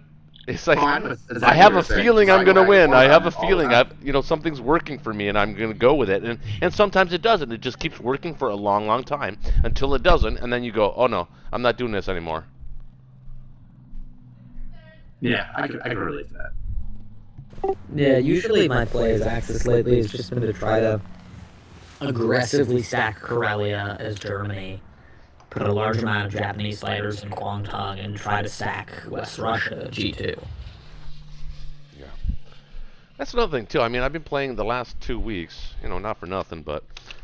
it's like I have a feeling I'm gonna win. I have a feeling something's working for me and I'm gonna go with it. And sometimes it doesn't. It just keeps working for a long, long time until it doesn't, and then you go, oh no, I'm not doing this anymore. Yeah, I could relate to that. Yeah, usually my play as Axis lately has just been to try to aggressively stack Karelia as Germany, put a large amount of Japanese fighters in Guangdong, and try to stack West Russia G2. Yeah. That's another thing, too. I mean, I've been playing the last 2 weeks, not for nothing, but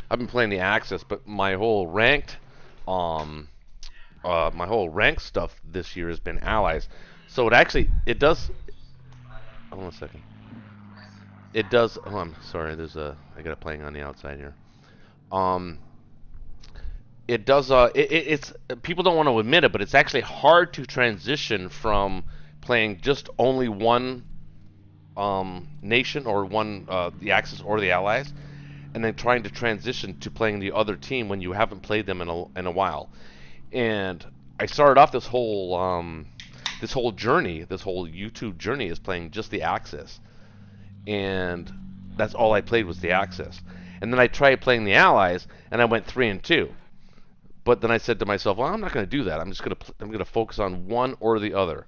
I've been playing the Axis, but my whole ranked stuff this year has been allies. So it does. Hold on a second. It does. Oh, I'm sorry. I got it playing on the outside here. It does. It's people don't want to admit it, but it's actually hard to transition from playing just only one nation or one the Axis or the Allies, and then trying to transition to playing the other team when you haven't played them in a while. And I started off this whole journey, this whole YouTube journey is playing just the Axis. And that's all I played was the Axis. And then I tried playing the Allies, and I went 3-2. But then I said to myself, well, I'm not going to do that. I'm going to focus on one or the other.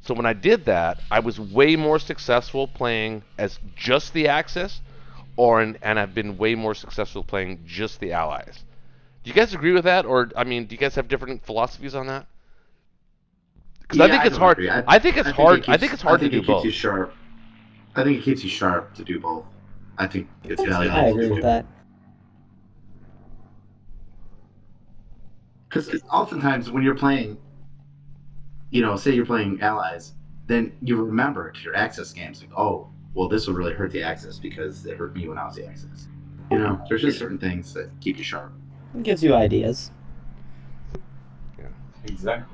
So when I did that, I was way more successful playing as just the Axis, and I've been way more successful playing just the Allies. Do you guys agree with that? Or, I mean, do you guys have different philosophies on that? Because I think it's hard. I think it's hard to do both. I think it keeps you sharp to do both. I think it's valuable. I agree with that. Because oftentimes when you're playing, say you're playing Allies, then you remember to your Axis games, like, oh, well, this will really hurt the Axis because it hurt me when I was the Axis. There's just certain things that keep you sharp. It gives you ideas. Yeah, exactly.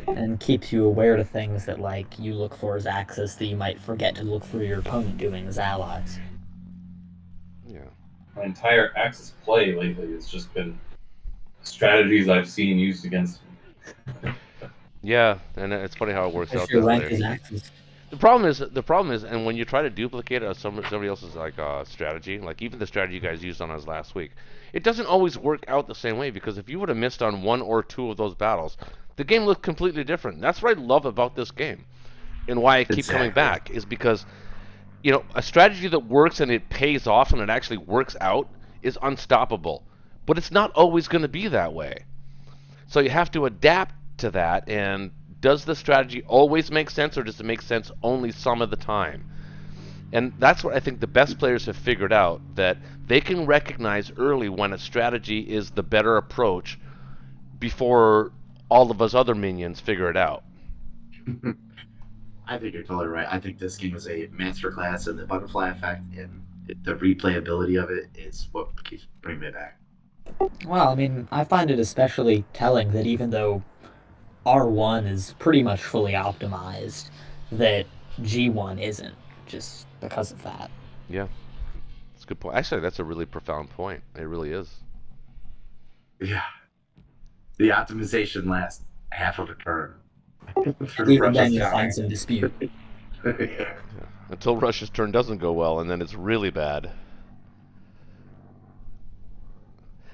And keeps you aware of things that, you look for as Axis that you might forget to look for your opponent doing as allies. Yeah. My entire Axis play lately has just been strategies I've seen used against me. Yeah, and it's funny how it works out. Your rank is Axis. The problem is, and when you try to duplicate somebody else's like strategy, like even the strategy you guys used on us last week, it doesn't always work out the same way, because if you would have missed on one or two of those battles, the game looked completely different. That's what I love about this game, and why I keep coming back, is because a strategy that works and it pays off and it actually works out is unstoppable, but it's not always going to be that way. So you have to adapt to that. And does the strategy always make sense, or does it make sense only some of the time? And that's what I think the best players have figured out, that they can recognize early when a strategy is the better approach before all of us other minions figure it out. I think you're totally right. I think this game is a masterclass in the butterfly effect, and the replayability of it is what keeps bringing me back. Well, I mean, I find it especially telling that even though R1 is pretty much fully optimized, that G1 isn't, just because of that. Yeah, that's a good point. Actually, that's a really profound point. It really is. Yeah. The optimization lasts half of a turn. Even then you find some dispute. Yeah. Until Russia's turn doesn't go well, and then it's really bad.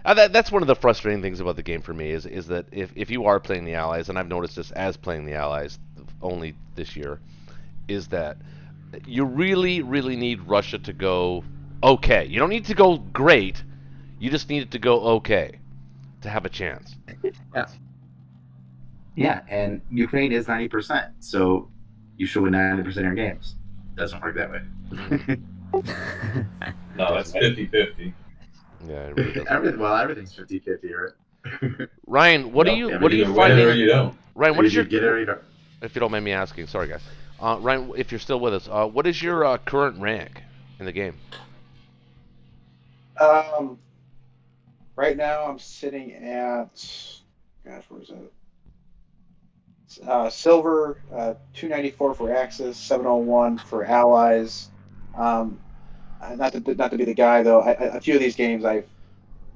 That's one of the frustrating things about the game for me, is that if you are playing the Allies, and I've noticed this as playing the Allies only this year, is that you really, really need Russia to go okay. You don't need to go great. You just need it to go okay to have a chance. Yeah. Yeah, and Ukraine is 90%, so you should win 90% of your games. Doesn't work that way. No, it's 50-50. Yeah, it really doesn't. Everything's 50-50, right? Ryan, what do you Win find? or you don't. Ryan, what is your? Get it or you don't. If you don't mind me asking, sorry guys. Ryan, if you're still with us, what is your current rank in the game? Right now I'm sitting at, gosh, where is it? Silver, 294 for Axis, 701 for Allies. Not to be the guy though. A few of these games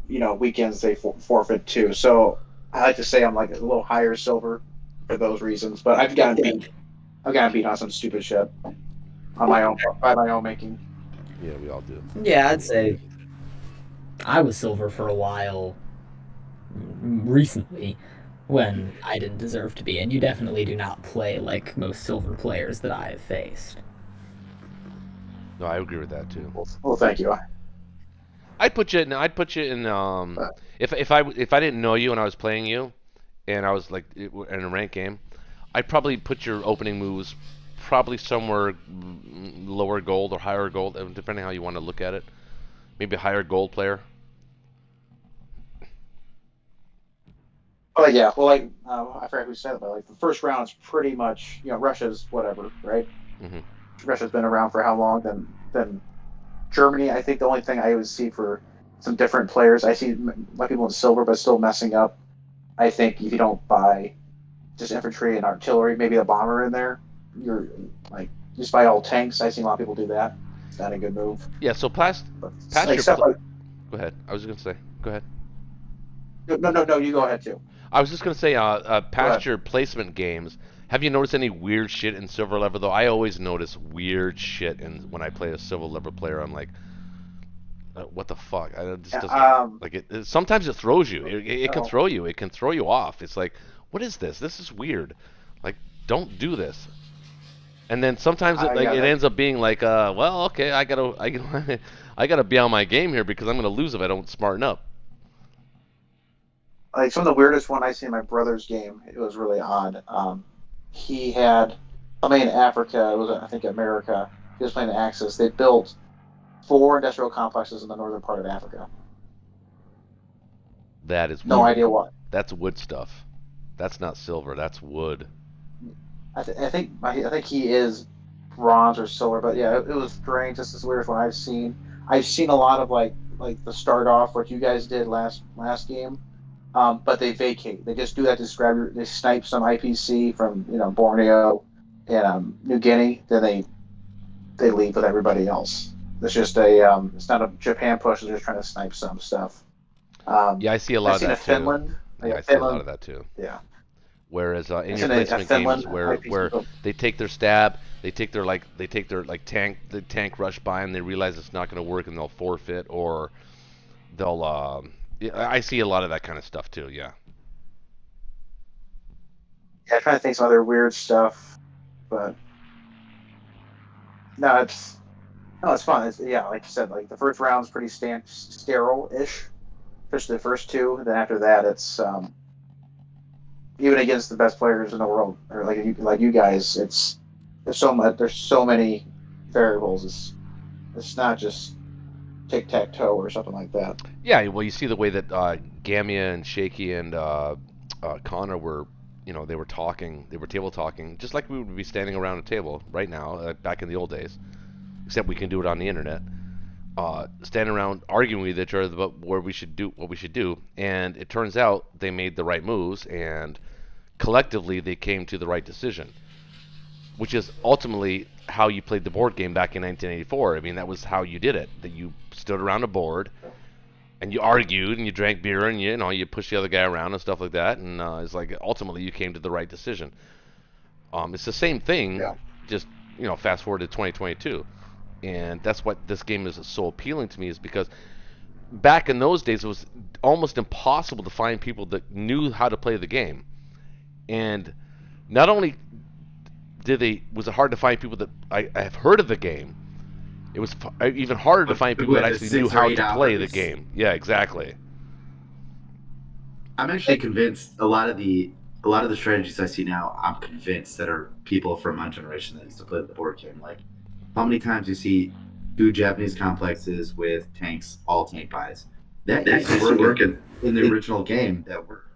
weekends they forfeit too. So I like to say I'm like a little higher silver for those reasons. But I've gotten beat on some stupid shit on my own by my own making. Yeah, we all do. Yeah, I'd say I was silver for a while recently when I didn't deserve to be, and you definitely do not play like most silver players that I have faced. No, I agree with that too. Well, thank you. I'd put you in. If I didn't know you and I was playing you, and I was like in a ranked game, I'd probably put your opening moves probably somewhere lower gold or higher gold, depending on how you want to look at it. Maybe a higher gold player. Oh yeah, well, like I forgot who said it, but like the first round is pretty much Russia's whatever, right? Mm-hmm. Russia's been around for how long? Then Germany. I think the only thing I would see for some different players, I see a lot of people in silver, but still messing up. I think if you don't buy just infantry and artillery, maybe a bomber in there, you're like just buy all tanks. I see a lot of people do that. It's not a good move. Yeah. So past But your. like, Go ahead. I was gonna say. Go ahead. no, you go ahead too. I was just gonna say, past your placement games, have you noticed any weird shit in silver level? Though I always notice weird shit, and when I play a silver level player, I'm like, what the fuck? Sometimes it throws you. It can throw you. It can throw you off. It's like, what is this? This is weird. Like, don't do this. And then sometimes it ends up being like, well, okay, I gotta be on my game here because I'm gonna lose if I don't smarten up. Like some of the weirdest one I see in my brother's game, it was really odd. He had somebody in Africa, it was I think America. He was playing the Axis. They built 4 industrial complexes in the northern part of Africa. That is no weird. idea what. That's wood stuff. That's not silver. That's wood. I think he is bronze or silver, but yeah, it was strange. This is the weirdest one I've seen. I've seen a lot of like the start off what you guys did last game. But they vacate. They just do that to they snipe some IPC from Borneo and New Guinea. Then they leave with everybody else. It's just it's not a Japan push. They're just trying to snipe some stuff. Yeah, I see a lot of that too. Finland. Yeah, I see a lot of that too. Yeah. Whereas in your placement games where they take their stab, They take their tank rush by and they realize it's not going to work and they'll forfeit, or they'll I see a lot of that kind of stuff too. Yeah. Yeah, I'm trying to think some other weird stuff, but no, it's fun. Like you said, like the first round's pretty sterile-ish, especially the first two. And then after that, it's even against the best players in the world, or like you guys, there's so many variables. It's not just tic-tac-toe or something like that. Yeah, well, you see the way that Gamia and Shaky and Connor were, they were talking, they were table talking, just like we would be standing around a table right now, back in the old days, except we can do it on the internet. Standing around arguing with each other about what we should do, and it turns out they made the right moves, and collectively they came to the right decision, which is ultimately how you played the board game back in 1984. I mean, that was how you did it. That you stood around a board and you argued and you drank beer and you pushed the other guy around and stuff like that. And it's like ultimately you came to the right decision. It's the same thing, just fast forward to 2022, and that's what this game is so appealing to me, is because back in those days it was almost impossible to find people that knew how to play the game, and not only was it hard to find people that I have heard of the game, it was even harder to find people that actually knew how to play the game. Yeah, exactly. I'm actually convinced a lot of the strategies I see now, I'm convinced that are people from my generation that used to play the board game. Like, how many times you see 2 Japanese complexes with tanks, all tank buys? That used to work in the original game. That worked.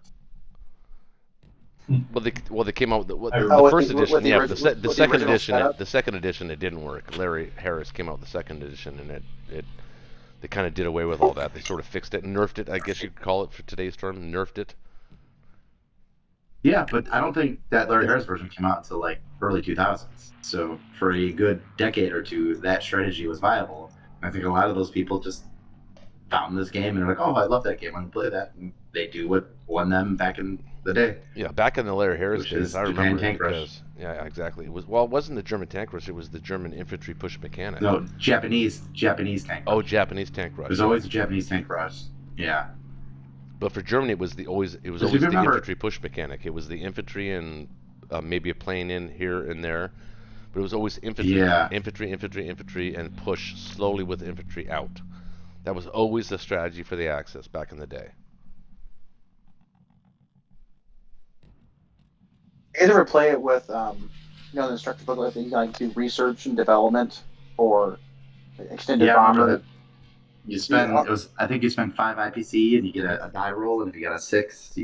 Well, they came out with the first edition. The second edition. The second edition, it didn't work. Larry Harris came out with the second edition, and they kind of did away with all that. They sort of fixed it, nerfed it, I guess you could call it for today's term, nerfed it. Yeah, but I don't think that Larry Harris version came out until like early 2000s. So for a good decade or two, that strategy was viable. I think a lot of those people just found this game and they're like, "Oh, I love that game. I'm gonna play that." And they do what won them back in the day. Yeah, back in the Larry Harris days, I remember tank because rush. Yeah, exactly. It wasn't the German tank rush. It was the German infantry push mechanic. No, Japanese tank rush. Oh, Japanese tank rush. There's always a Japanese tank rush. Yeah. But for Germany, it was always the infantry push mechanic. It was the infantry and maybe a plane in here and there, but it was always infantry, infantry, and push slowly with infantry out. That was always the strategy for the Axis back in the day. You guys ever play it with, the instructor booklet that you like do research and development or extended bomber? I think you spend 5 IPC and you get a die roll, and if you got a 6, you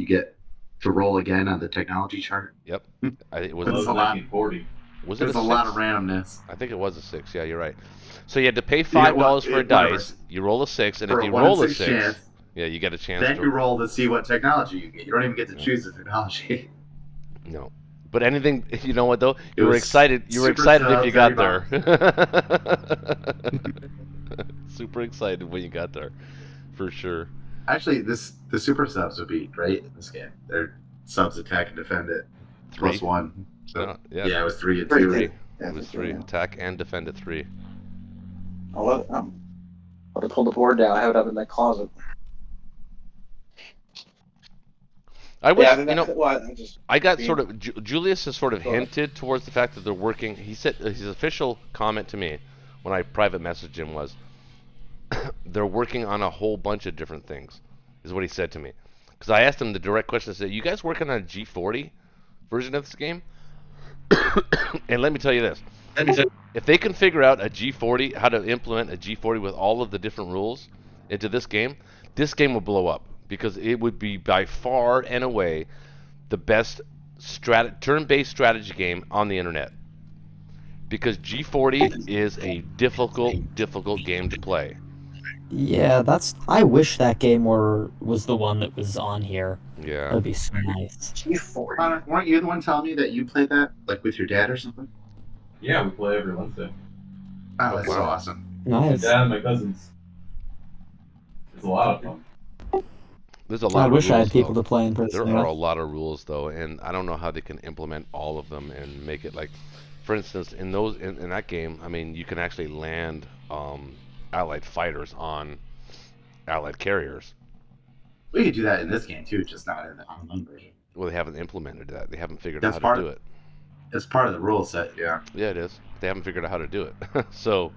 get to roll again on the technology chart. Yep. It was a lot. Was it a lot of randomness. I think it was a 6. Yeah, you're right. So you had to pay $5 for a dice. You roll a 6, and if you roll a 6, chance, you get a chance. Then you roll to see what technology you get. You don't even get to choose the technology. No. But anything, you know what though? You were excited. You were excited if you got there. Super excited when you got there, for sure. Actually, the super subs would be great in this game. Their subs attack and defend it 3. +1. So yeah, it was 3 and 2. It was 3. Attack and defend at 3. I'll pull the board down. I have it up in that closet. I wish, I got sort of, Julius has sort of hinted towards the fact that they're working. He said his official comment to me when I private messaged him was, they're working on a whole bunch of different things, is what he said to me. Because I asked him the direct question, I said, you guys working on a G40 version of this game? And let me tell you this. If they can figure out a G40, how to implement a G40 with all of the different rules into this game will blow up. Because it would be by far and away the best turn-based strategy game on the internet. Because G40 is a difficult game to play. Yeah, I wish that game was the one that was on here. Yeah. That'd be so nice. G40. Connor, weren't you the one telling me that you played that, like with your dad or something? Yeah, we play every Wednesday. Oh, that's so awesome. Nice. My dad and my cousins. It's a lot of fun. There's a lot I of wish rules, I had people though. to play in person. There are a lot of rules though, and I don't know how they can implement all of them and make it like, for instance, in that game, I mean, you can actually land Allied fighters on Allied carriers. We could do that in this game too, just not in the online version. Well, they haven't implemented that. They haven't figured That's out how to do it. It's part of the rule set, yeah. Yeah, it is. They haven't figured out how to do it. So,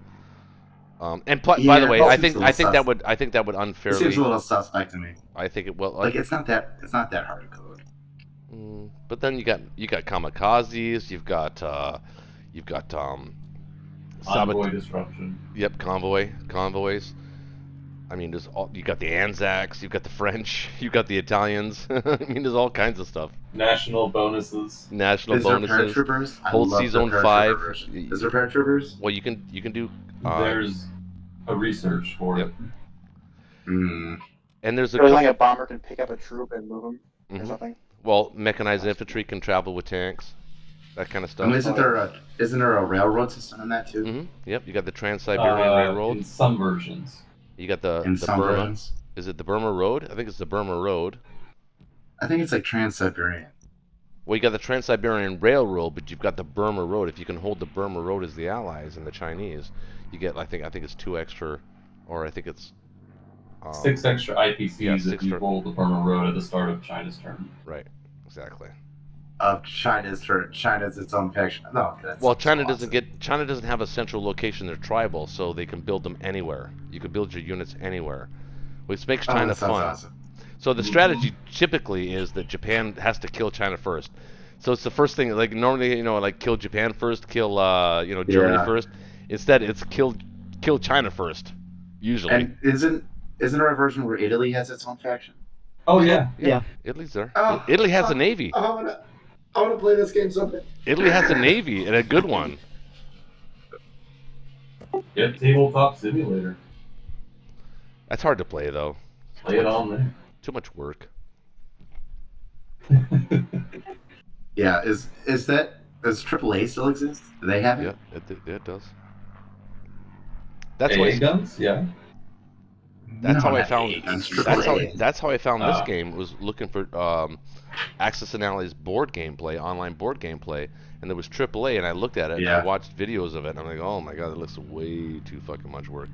by the way, it I seems think a little I think that would It unfairly. seems a little suspect to me. I think it will. Like it's not that hard to code. But then you got kamikazes. You've got Convoy disruption. Yep, convoys. I mean, you got the Anzacs, you've got the French, you've got the Italians. I mean, there's all kinds of stuff. National bonuses. National Is there bonuses. paratroopers? Hold I love C Zone the 5. paratroopers. Is there paratroopers? Well, you can do. There's a research for Yep. it. And there's Really, like a bomber can pick up a troop and move them or Mhm. something. Well, mechanized infantry can travel with tanks, that kind of stuff. Isn't there a railroad system in that too? Yep, you got the Trans-Siberian Railroad. In some versions. You got the Some Burma. versions. Is it the Burma Road? I think it's the Burma Road. I think it's like Trans-Siberian. Well, you got the Trans-Siberian Railroad, but you've got the Burma Road. If you can hold the Burma Road as the Allies and the Chinese, you get, I think it's 2 extra, or I think it's 6 extra IPCs yeah, if 6 you for- hold the Burma Road at the start of China's turn. Right, exactly. Of China's its own faction. No, that's Well, China doesn't have a central location. They're tribal, so they can build them anywhere. You can build your units anywhere, which makes China that sounds fun. awesome. So the strategy typically is that Japan has to kill China first. So it's the first thing, like normally, like kill Japan first, kill Germany Yeah. first. Instead, it's kill China first, usually. And isn't there a version where Italy has its own faction? Oh yeah. Yeah. Italy's there. Oh, Italy has a navy. I wanna play this game so bad. Italy has a navy and a good one. Get Tabletop Simulator. That's hard to play though. Play it on there. Too much work. Yeah, does AAA still exist? Do they have it? Yeah, it does. That's AA why. guns? Yeah. That's how I not found. AA guns, That's how I found this Ah. game. Was looking for Axis and Allies board gameplay, online board gameplay, and there was AAA, and I looked at it and I Yeah. watched videos of it, and I'm like, oh my god, it looks way too fucking much work.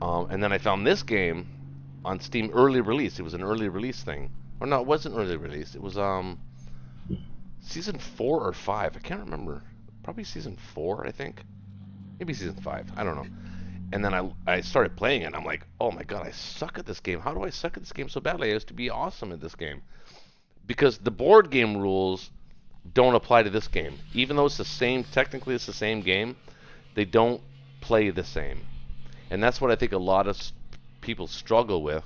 And then I found this game on Steam early release. It was an early release thing, or no, it wasn't early release. It was season 4 or 5. I can't remember. Probably season 4, I think. Maybe season 5. I don't know. And then I started playing it, and I'm like, oh my god, I suck at this game. How do I suck at this game so badly? I used to be awesome at this game. Because the board game rules don't apply to this game. Even though technically it's the same game, they don't play the same. And that's what I think a lot of people struggle with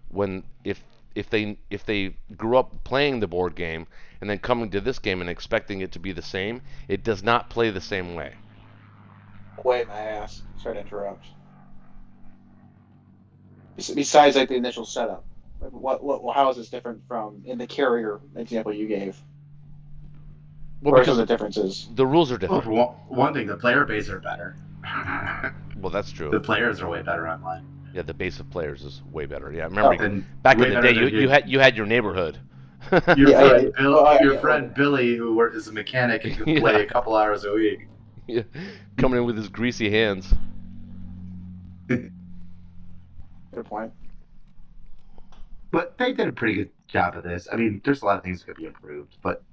when if they grew up playing the board game and then coming to this game and expecting it to be the same, it does not play the same way. Wait, my ass. Sorry to interrupt. Besides, like the initial setup, how is this different from in the carrier example you gave? Well, What are because some of the differences? the rules are Well, different. for one thing, the player base are better. Well, that's The true. players are way better online. Yeah, the base of players is way better. Yeah, remember And back way in the better day, than you had your neighborhood. your Yeah, friend, yeah. Well, your yeah, friend Billy, who is a mechanic and can Yeah. play a couple hours a week. Yeah, coming in with his greasy hands. Good point. But they did a pretty good job of this. I mean, there's a lot of things that could be improved, but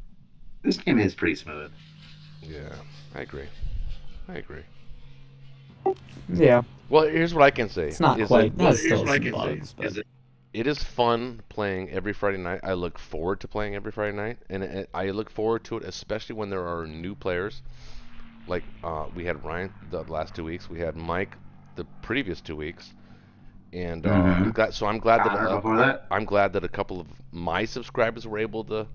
this game is pretty smooth. Yeah, I agree. Yeah, Well, here's what I can say. it's not is quite. that That's still some bugs, but it is fun playing every Friday night. I look forward to playing every Friday night, and I look forward to it, especially when there are new players. Like we had Ryan the last 2 weeks. We had Mike the previous 2 weeks, and Mhm. I'm glad Before that, I'm glad that a couple of my subscribers were able to,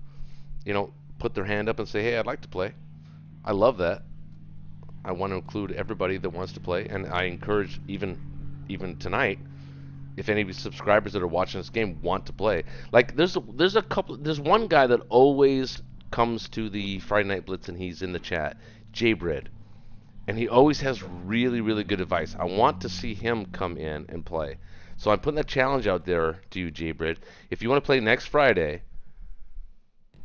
put their hand up and say, "Hey, I'd like to play." I love that. I want to include everybody that wants to play, and I encourage even tonight, if any of you subscribers that are watching this game want to play. Like there's one guy that always comes to the Friday Night Blitz and he's in the chat, Jaybred. And he always has really, really good advice. I want to see him come in and play. So I'm putting that challenge out there to you, J-Brid. If you want to play next Friday,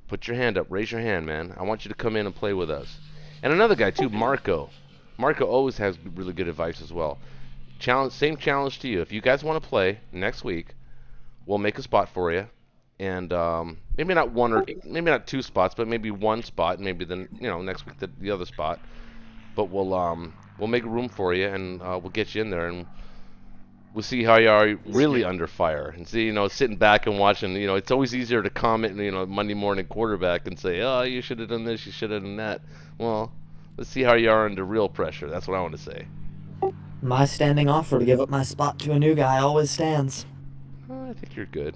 put your hand up. Raise your hand, man. I want you to come in and play with us. And another guy, too, Marco. Marco always has really good advice as well. Same challenge to you. If you guys want to play next week, we'll make a spot for you. And maybe not 2 spots, but maybe 1 spot. Maybe then, next week the other spot. But we'll make room for you, and we'll get you in there, and we'll see how you are really under fire. And see, sitting back and watching. It's always easier to comment, Monday morning quarterback and say, oh, you should have done this, you should have done that. Well, let's see how you are under real pressure. That's what I want to say. My standing offer to give up my spot to a new guy always stands. I think you're good.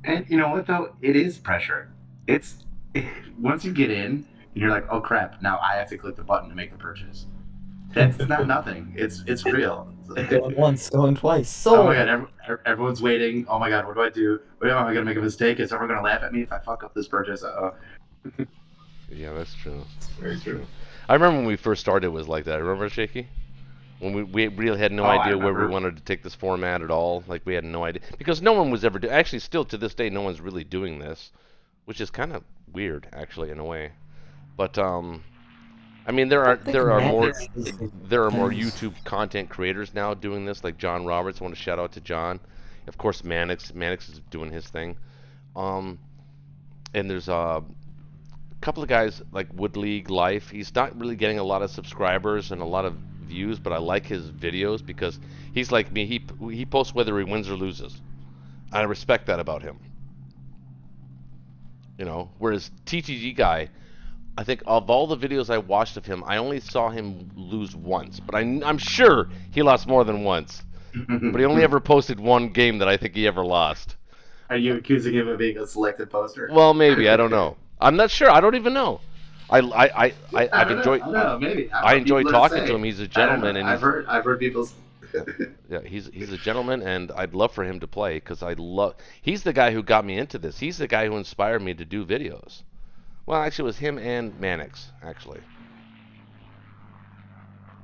And you know what, though? It is pressure. Once you get in, and you're like, oh crap, now I have to click the button to make the purchase. That's not nothing. It's real. Going once, going twice. So. Oh my god, everyone's waiting. Oh my god, what do I do? Am I gonna make a mistake? Is everyone gonna laugh at me if I fuck up this purchase? Yeah, that's true. That's very true. I remember when we first started, it was like that. Remember, Shaky? When we really had no idea where we wanted to take this format at all. Like, we had no idea. Because no one was ever actually, still to this day, no one's really doing this. Which is kind of weird, actually, in a way. But, I mean, there are more YouTube content creators now doing this, like John Roberts. I want to shout out to John. Of course, Mannix is doing his thing. And there's a couple of guys like Wood League Life. He's not really getting a lot of subscribers and a lot of views, but I like his videos because he's like me. He posts whether he wins or loses. I respect that about him. Whereas TTG guy, I think of all the videos I watched of him, I only saw him lose once. But I'm sure he lost more than once. But he only ever posted one game that I think he ever lost. Are you accusing him of being a selected poster? Well, maybe. I don't know. I'm not sure. I don't even know. I enjoy talking to him. He's a gentleman, and I've heard people. Yeah, he's a gentleman, and I'd love for him to play because he's the guy who got me into this. He's the guy who inspired me to do videos. Well, actually, it was him and Mannix, actually.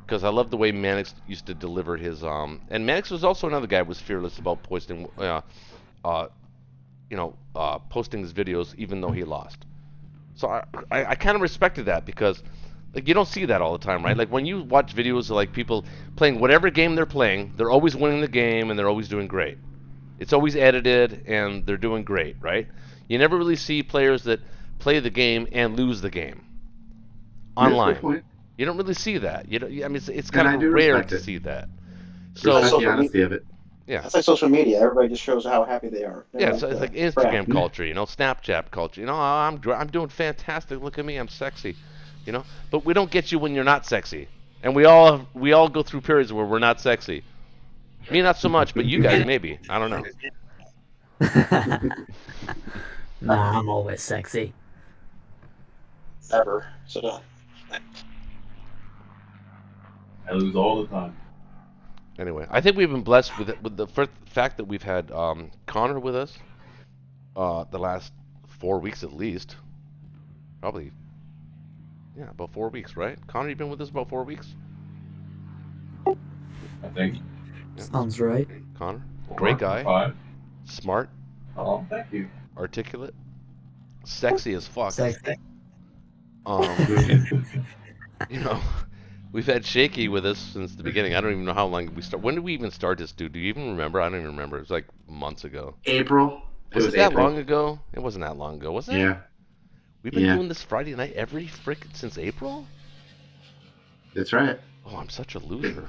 Because I love the way Mannix used to deliver his and Mannix was also another guy who was fearless about posting posting his videos even though he lost. So I kind of respected that because like you don't see that all the time, right? Like when you watch videos of like people playing whatever game they're playing, they're always winning the game and they're always doing great. It's always edited and they're doing great, right? You never really see players that play the game and lose the game online. You don't really see that. It's kind of rare to see that. So that's the honesty of it. Yeah, it's like social media. Everybody just shows how happy they are. Yeah, so it's like Instagram culture, Snapchat culture. I'm doing fantastic. Look at me, I'm sexy. But we don't get you when you're not sexy, and we all go through periods where we're not sexy. Me, not so much, but you guys maybe. I don't know. Nah, I'm always sexy. Ever. So. I lose all the time. Anyway, I think we've been blessed with the fact that we've had Connor with us the last 4 weeks at least. Probably, yeah, about 4 weeks, right? Connor, you've been with us about 4 weeks? I think. Yeah. Sounds right. Connor, great guy. 5. Smart. Oh, thank you. Articulate. Sexy as fuck. Sexy. We've had Shaky with us since the beginning. I don't even know how long we start. When did we even start this, dude? Do you even remember? I don't even remember. It was like months ago. April. Was it that long ago? It wasn't that long ago, was it? Yeah. We've been doing this Friday night every frickin' since April? That's right. Oh, I'm such a loser.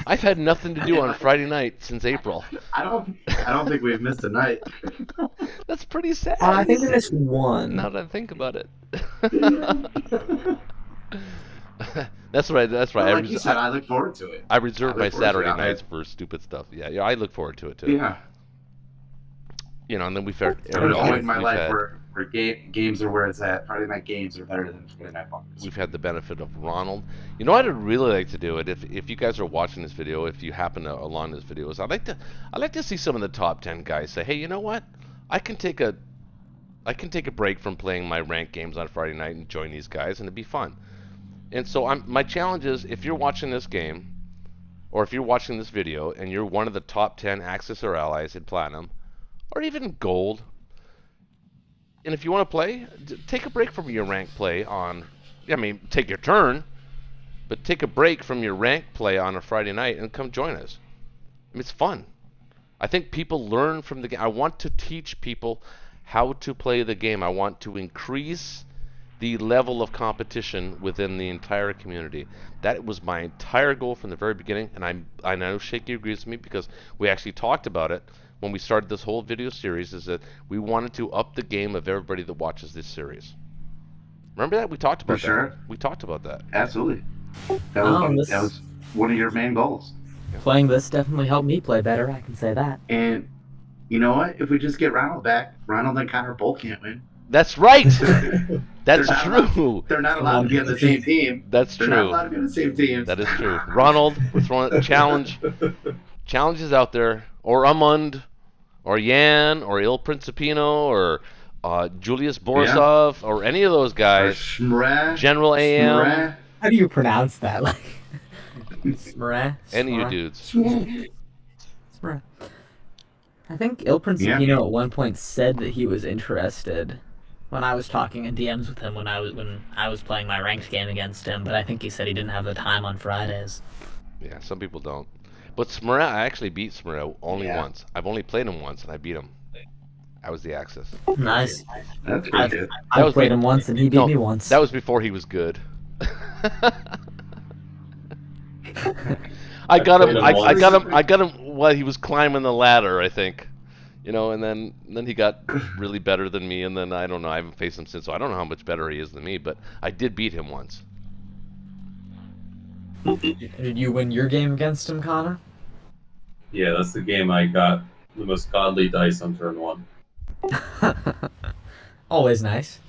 I've had nothing to do on Friday night since April. I don't think we've missed a night. That's pretty sad. I think we missed one. Now that I think about it. That's right. That's right. Well, like you said, I look forward to it. I reserve my Saturday nights for stupid stuff. Yeah, I look forward to it too. Yeah. And then we've had. There's a point in my life where games are where it's at. Friday night games are better than Friday night bunkers. We've had the benefit of Ronald. I'd really like to do it if you guys are watching this video. If you happen to along this video, I'd like to see some of the top 10 guys say, hey, you know what? I can take a break from playing my ranked games on Friday night and join these guys, and it'd be fun. And so my challenge is, if you're watching this game, or if you're watching this video and you're one of the top 10 Axis or allies in Platinum, or even Gold, and if you want to play, take a break from your rank play on, I mean, take your turn, but take a break from your rank play on a Friday night and come join us. I mean, it's fun. I think people learn from the game. I want to teach people how to play the game. I want to increase the level of competition within the entire community. That was my entire goal from the very beginning, and I know Shaky agrees with me because we actually talked about it when we started this whole video series, is that we wanted to up the game of everybody that watches this series. Remember that? We talked about that. Sure. We talked about that. Absolutely. That was one of your main goals. Playing this definitely helped me play better, I can say that. And you know what? If we just get Ronald back, Ronald and Connor both can't win. That's right. That's true. They're not allowed to be on the same team. That's true. They're not allowed to be on the same team. That is true. Ronald, we're throwing a challenge. Challenges out there. Or Amund, or Yan, or Il Principino, or Julius Borisov, or any of those guys. General AM. How do you pronounce that? Like, Smra? Any of you dudes. Smra. I think Il Principino at one point said that he was interested when I was talking in DMs with him when I was playing my ranked game against him, but I think he said he didn't have the time on Fridays. Yeah, some people don't. But Smra, I actually beat Smra only once. I've only played him once, and I beat him. I was the Axis. Nice. That's pretty good. I played him once, and he beat me once. That was before he was good. I got him while he was climbing the ladder, I think. You know, and then he got really better than me, and then I don't know, I haven't faced him since, so I don't know how much better he is than me, but I did beat him once. Did you win your game against him, Connor? Yeah, that's the game I got the most godly dice on turn 1. Always nice.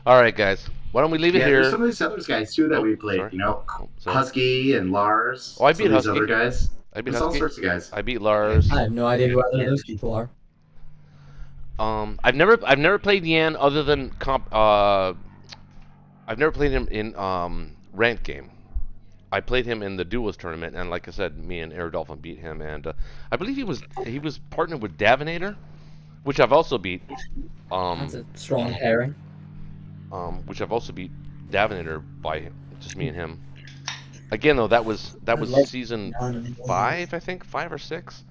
All right, guys. Why don't we leave it here? There's some of these other guys too that we played. Sorry. You know, Husky and Lars. Oh, I beat Husky. Other guys. I beat There's Husky. all sorts of guys. I beat Lars. I have no idea who either of those people are. I've never played Yan other than I've never played him in ranked game. I played him in the duos tournament, and like I said, me and Aerodolphin beat him, and I believe he was partnered with Davinator, which I've also beat. That's a strong pairing. Which I've also beat Davinator by just me and him. Again, though, that was season 5, I think, 5 or 6.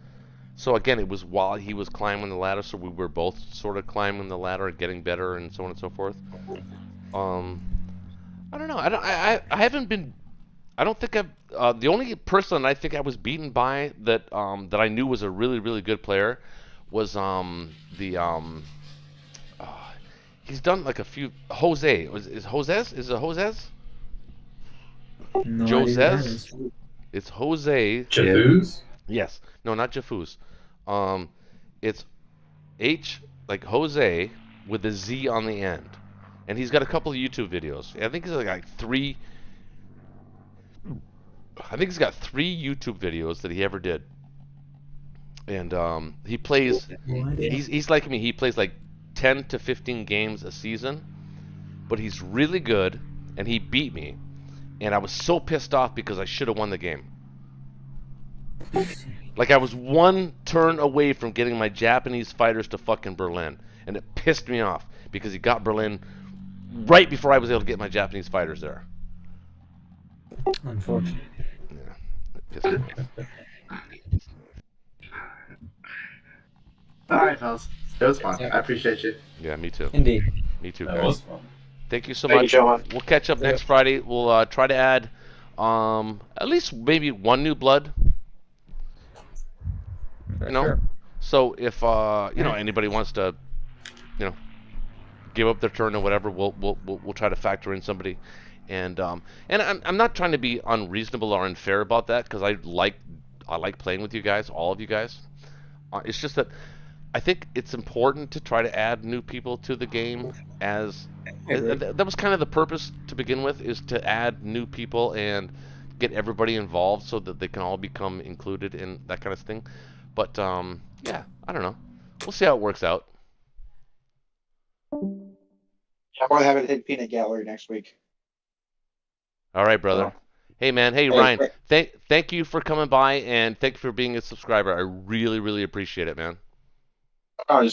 So again, it was while he was climbing the ladder, so we were both sort of climbing the ladder and getting better, and so on and so forth. I don't know. I haven't been. I don't think I've. The only person I think I was beaten by that that I knew was a really, really good player was he's done like a few. Jose. Is Jose's? Is it Jose's? No Jose's? It's Jose. Jafus? Yes. No, not Jafus. It's H, like Jose, with a Z on the end. And he's got a couple of YouTube videos. I think he's like 3. I think he's got 3 YouTube videos that he ever did. And he plays. He's like me. He plays like 10 to 15 games a season. But he's really good, and he beat me. And I was so pissed off because I should have won the game. Like I was one turn away from getting my Japanese fighters to fucking Berlin, and it pissed me off because he got Berlin right before I was able to get my Japanese fighters there. Unfortunate. Yeah, it pissed me off. All right, fellas. That was fun. I appreciate you. Yeah, me too. Indeed. Me too, That guys. was fun. Thank you so Thank you, much. John. We'll catch up next Friday. We'll try to add at least maybe one new blood. You know, Sure. so if you know anybody wants to, you know, give up their turn or whatever, we'll try to factor in somebody, and I'm not trying to be unreasonable or unfair about that because I like playing with you guys, all of you guys. It's just that I think it's important to try to add new people to the game as that was kind of the purpose to begin with, is to add new people and get everybody involved so that they can all become included in that kind of thing. But yeah, I don't know. We'll see how it works out. I'm going to have it hit peanut gallery next week. All right, brother. So, Hey, man. Hey, Ryan. Thank you for coming by, and thank you for being a subscriber. I really, really appreciate it, man. I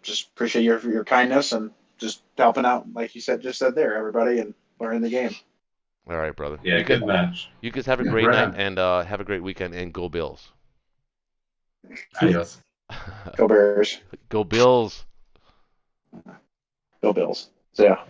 just appreciate your kindness and just helping out, like you just said there, everybody, and learning the game. All right, brother. Yeah, good match. You guys have a Yeah, great right night, on. and have a great weekend, and go Bills. Adios. Go Bears. Go Bills. Go Bills. So, yeah.